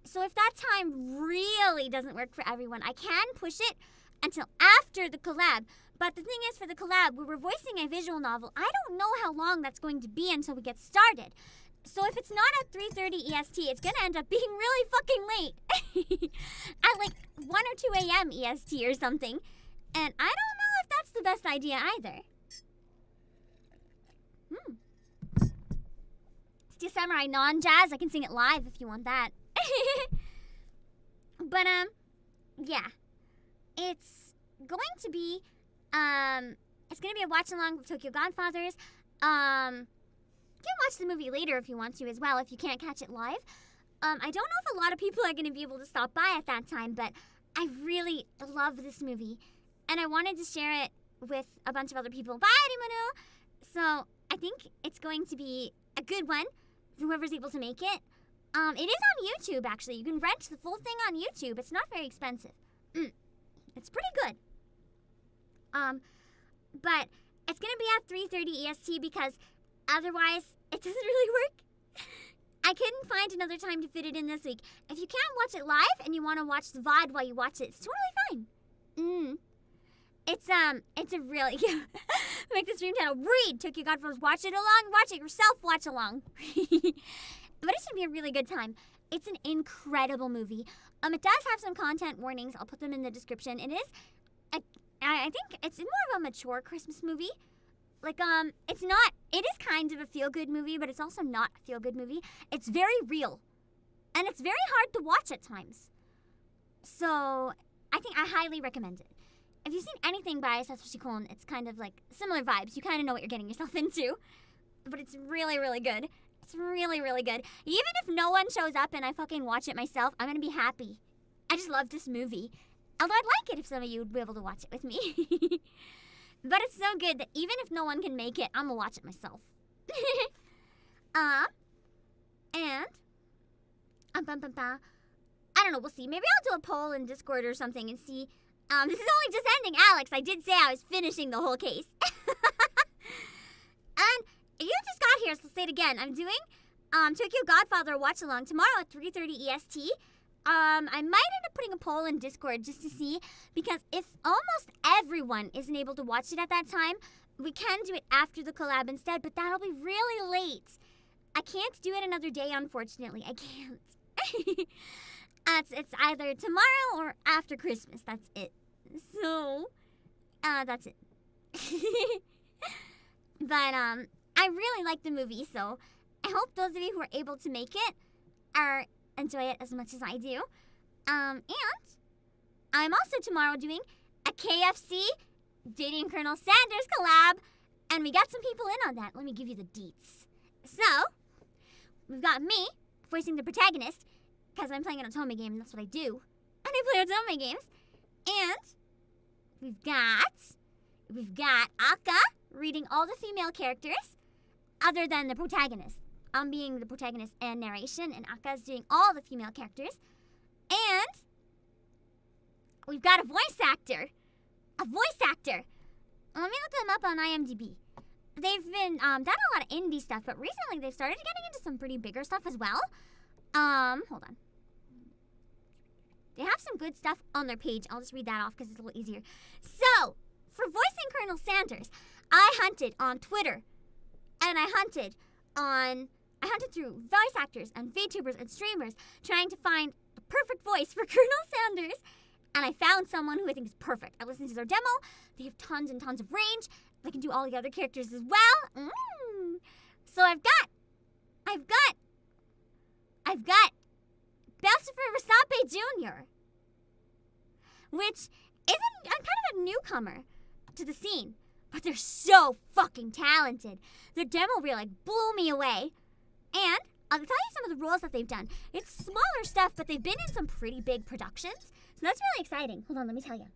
so if that time really doesn't work for everyone, I can push it until after the collab. But the thing is, for the collab, we were voicing a visual novel. I don't know how long that's going to be until we get started. So if it's not at 3:30 EST, it's gonna end up being really fucking late. At like 1 or 2 a.m. EST or something. And I don't know if that's the best idea either. Steel Samurai non-jazz, I can sing it live if you want that. But, yeah. It's going to be, a watch-along with Tokyo Godfathers. You can watch the movie later if you want to as well, if you can't catch it live. I don't know if a lot of people are going to be able to stop by at that time, but I really love this movie. And I wanted to share it with a bunch of other people. Bye, Rimuru! So, I think it's going to be a good one. whoever's able to make it. It is on YouTube, actually. You can rent the full thing on YouTube. It's not very expensive. It's pretty good. But it's gonna be at 3:30 EST because otherwise it doesn't really work. I couldn't find another time to fit it in this week. If you can't watch it live and you want to watch the VOD while you watch it, it's totally fine. It's a really make the stream title read Tokyo Godfathers. Watch it along. Watch it yourself. Watch along. But it's gonna be a really good time. It's an incredible movie. It does have some content warnings. I'll put them in the description. It is, I think it's more of a mature Christmas movie. Like, it is kind of a feel-good movie, but it's also not a feel-good movie. It's very real. And it's very hard to watch at times. So, I think I highly recommend it. If you've seen anything by Satoshi Kon, it's kind of like similar vibes. You kind of know what you're getting yourself into. But it's really, really good. It's really, really good. Even if no one shows up and I fucking watch it myself, I'm gonna be happy. I just love this movie. Although I'd like it if some of you would be able to watch it with me. But it's so good that even if no one can make it, I'm gonna watch it myself. I don't know, we'll see. Maybe I'll do a poll in Discord or something and see. This is only just ending, Alex. I did say I was finishing the whole case. And you just got here, so say it again. I'm doing Tokyo Godfather watch along tomorrow at 3:30 EST. I might end up putting a poll in Discord just to see, because if almost everyone isn't able to watch it at that time, we can do it after the collab instead, but that'll be really late. I can't do it another day, unfortunately. I can't. It's either tomorrow or after Christmas. That's it. So, that's it. But, I really like the movie, so I hope those of you who are able to make it enjoy it as much as I do. And I'm also tomorrow doing a KFC Dating Colonel Sanders collab, and we got some people in on that. Let me give you the deets. So, we've got me voicing the protagonist, because I'm playing an Otome game, and that's what I do. And I play Otome games. And we've got Aka reading all the female characters other than the protagonist. I'm being the protagonist and narration, and Aka's doing all the female characters. And we've got a voice actor. Let me look them up on IMDb. They've been done a lot of indie stuff, but recently they've started getting into some pretty bigger stuff as well. Hold on. They have some good stuff on their page. I'll just read that off because it's a little easier. So, for voicing Colonel Sanders, I hunted on Twitter, and I hunted through voice actors and VTubers and streamers trying to find the perfect voice for Colonel Sanders, and I found someone who I think is perfect. I listened to their demo. They have tons and tons of range. They can do all the other characters as well. So I've got Belsifer Rasape Jr., which isn't, I'm kind of a newcomer to the scene, but they're so fucking talented. Their demo reel blew me away. And I'll tell you some of the roles that they've done. It's smaller stuff, but they've been in some pretty big productions, so that's really exciting. Hold on, let me tell you.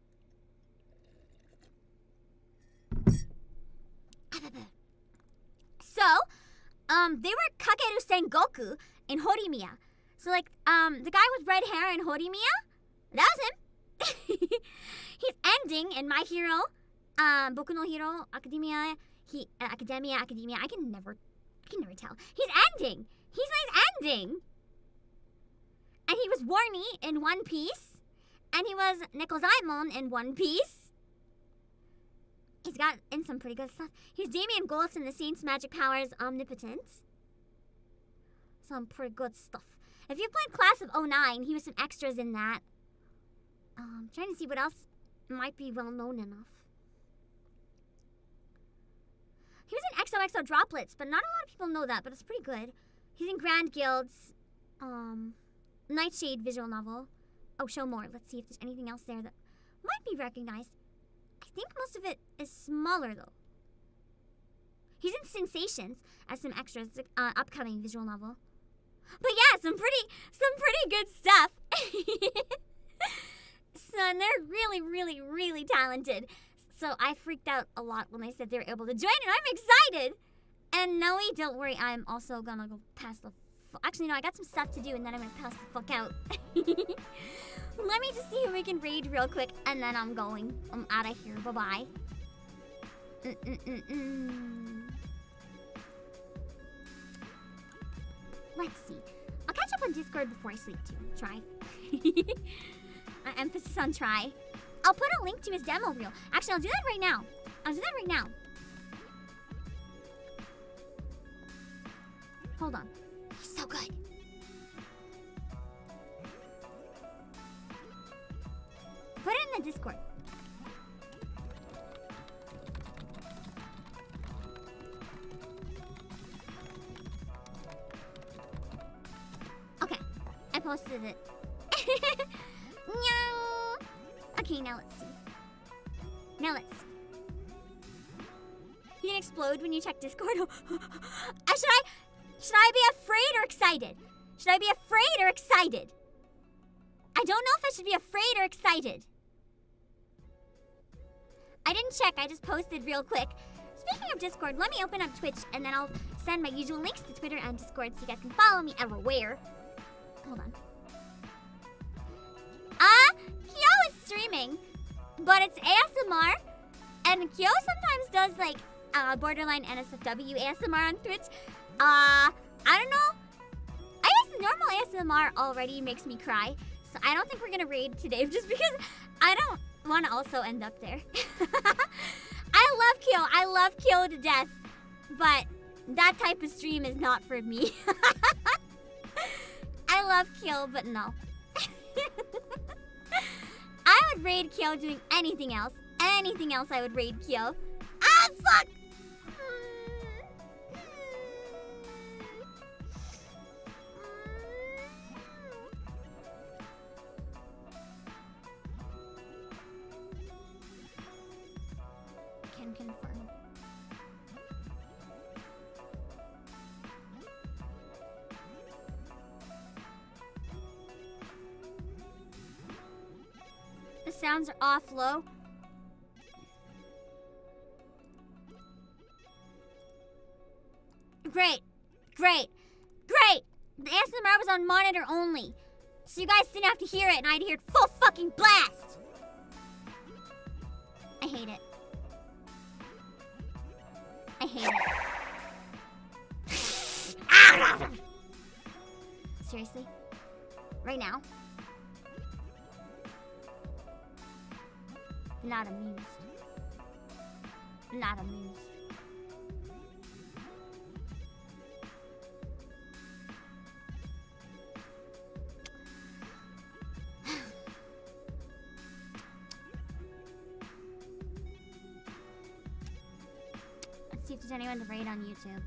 So, they were Kakeru Sengoku in Horimiya. So, the guy with red hair in Horimiya, that was him. He's ending in My Hero, Boku no Hero Academia. Academia. I can never tell. He's ending. He's ending. And he was Warny in One Piece, and he was Nekozaimon in One Piece. He's got in some pretty good stuff. He's Damien Goltz in The Saints' Magic Powers Omnipotence. Some pretty good stuff. If you played Class of 09, he was some extras in that. Trying to see what else might be well known enough. He was in XOXO Droplets, but not a lot of people know that, but it's pretty good. He's in Grand Guild's Nightshade visual novel. Oh, show more. Let's see if there's anything else there that might be recognized. I think most of it is smaller, though. He's in Sensations as some extras, upcoming visual novel. But yeah, some pretty good stuff. So, and they're really, really, really talented. So I freaked out a lot when they said they were able to join, and I'm excited. And Noe, don't worry, I'm also gonna go pass the actually, no, I got some stuff to do and then I'm gonna pass the fuck out. Let me just see who we can raid real quick and then I'm going. I'm out of here. Bye-bye. Let's see. I'll catch up on Discord before I sleep too. Try. Emphasis on try. I'll put a link to his demo reel. Actually, I'll do that right now. Hold on. He's so good. Put it in the Discord. Okay, I posted it. Okay, now let's see. You can explode when you check Discord. Should I be afraid or excited? I don't know if I should be afraid or excited. I didn't check, I just posted real quick. Speaking of Discord, let me open up Twitch and then I'll send my usual links to Twitter and Discord so you guys can follow me everywhere. Hold on. Kyo is streaming, but it's ASMR, and Kyo sometimes does like borderline NSFW ASMR on Twitch. I don't know. I guess the normal ASMR already makes me cry, so I don't think we're gonna raid today just because I don't want to also end up there. I love Kyo to death, but that type of stream is not for me. I love Kyo, but no. I would raid Kyo doing anything else. Anything else I would raid Kyo. Ah, fuck! Can confirm. The sounds are off low. Great. The ASMR was on monitor only, so you guys didn't have to hear it and I'd hear it full fucking blast. I hate it. Seriously? Right now? Not amused. Let's see if there's anyone to raid on YouTube.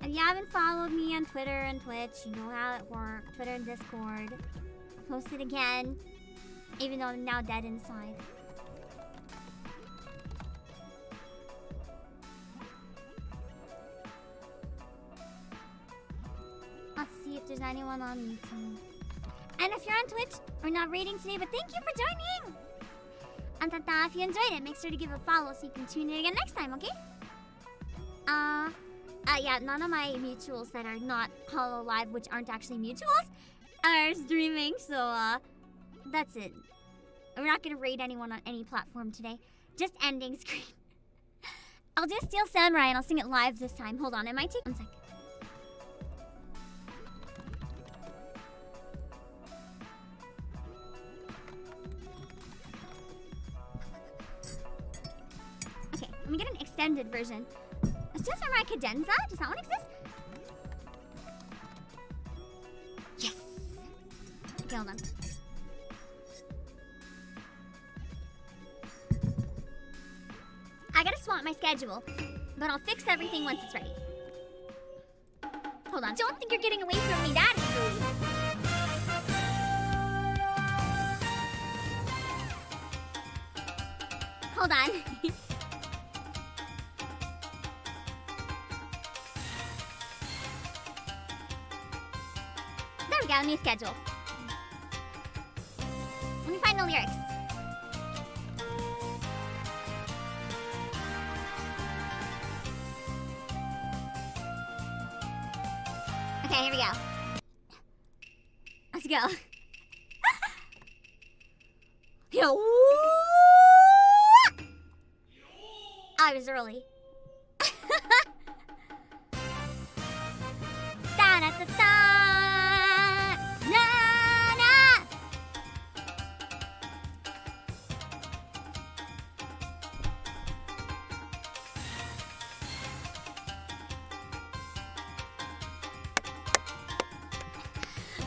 If you haven't followed me on Twitter and Twitch, you know how it works. Twitter and Discord. I'll post it again, even though I'm now dead inside. Let's see if there's anyone on YouTube. And if you're on Twitch, we're not raiding today, but thank you for joining! And if you enjoyed it, make sure to give a follow so you can tune in again next time, okay? Yeah, none of my mutuals that are not HoloLive, which aren't actually mutuals, are streaming, so, that's it. We're not gonna raid anyone on any platform today. Just ending screen. I'll do Steel Samurai and I'll sing it live this time. Hold on, it might take 1 second. Okay, let me get an extended version. Steel Samurai Cadenza? Does that one exist? Yes! Okay, hold on. I gotta swap my schedule, but I'll fix everything once it's ready. Hold on, don't think you're getting away from me that easily. Hold on. There we go, new schedule. Let me find the lyrics. Okay, here we go. Let's go. Yo. I was early. Da-da-da-da. Na-na.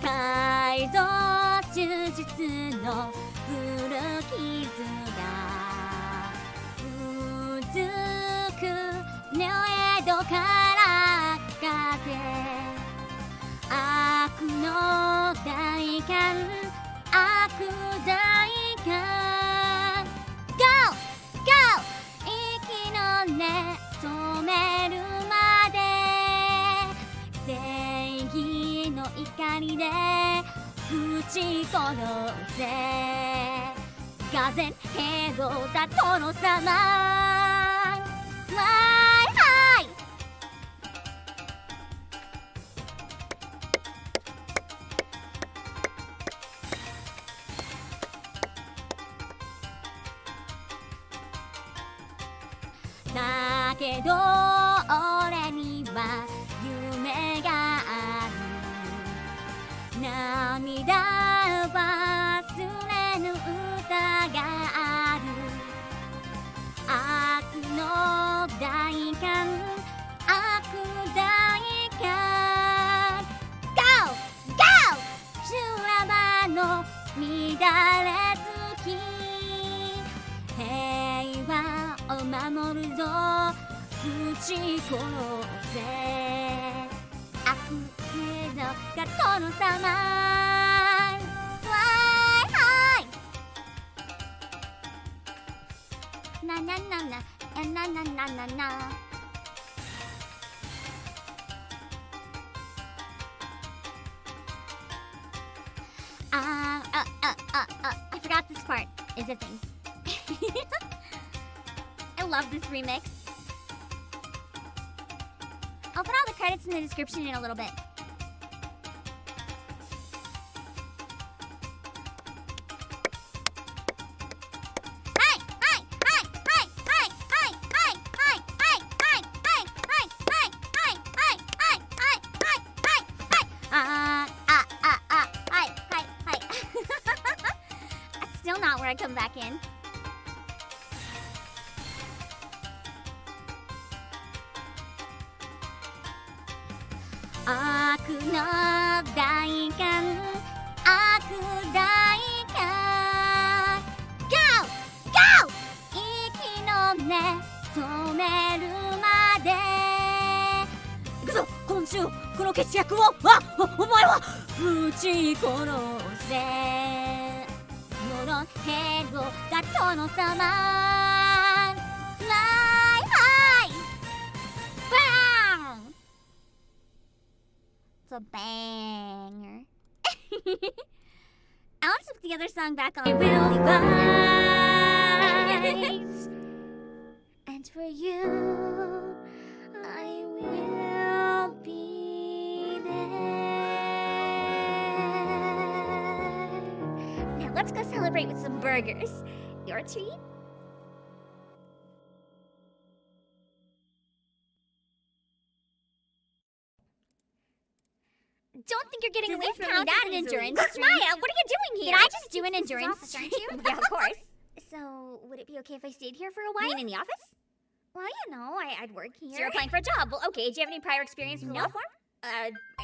改造手術の古傷がうずくの江戸から風悪の大寒悪大寒 Go! Go! 息の根染めるまで正義の怒りで撃ち殺せがぜんヘドだ殿様Fly high! だけど俺には夢がある涙忘れぬ歌がある悪の大寒悪大寒 Go! Go! 修羅場の乱れ月平和を守るぞ撃ち殺せ悪のが殿様 Fly high ななななななななな I forgot this part is a thing. I love this remix. I'll put all the credits in the description in a little bit. That's still not where I come back in. Aku no daikan, aku daikan. Go! Go! 息の根染めるまで。行くぞ今週この決着をお前は撃ち殺せのヘドだ殿様 Fly high! Bang! It's a banger. I want to put the other song back on. We will fight, and for you, I will be there. Now let's go celebrate with some burgers. Your treat? Don't think you're getting away from me. That's an endurance stream. Maya, what are you doing here? Did I just do an endurance stream? Yeah, of course. So, would it be okay if I stayed here for a while? You mean in the office? Well, you know, I'd work here. So you're applying for a job. Well, okay. Do you have any prior experience with law form?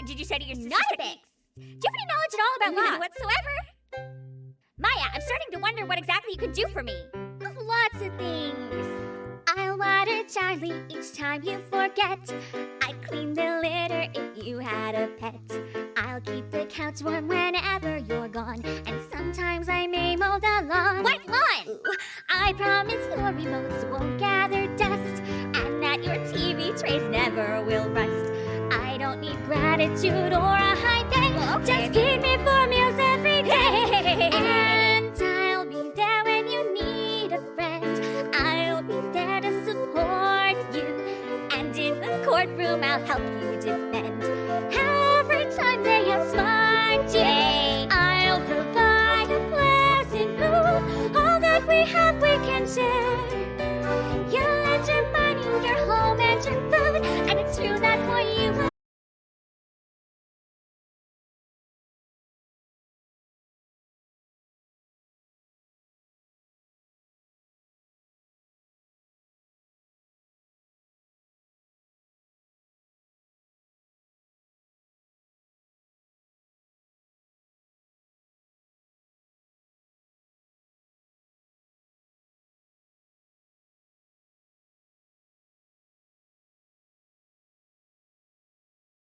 Did you study your sister's techniques? Do you have any knowledge at all about law? None whatsoever. Maya, I'm starting to wonder what exactly you could do for me. Lots of things. I'll water Charlie each time you forget. I'd clean the litter if you had a pet. I'll keep the couch warm whenever you're gone. And sometimes I may mow the lawn. What lawn? Ooh, I promise your remotes won't gather dust. And that your TV trays never will rust. I don't need gratitude or a high pay. Well, okay. Just feed me 4 meals every day. And I'll be there when you need a friend. I'll be there to support you. And in the courtroom I'll help you defend. Every you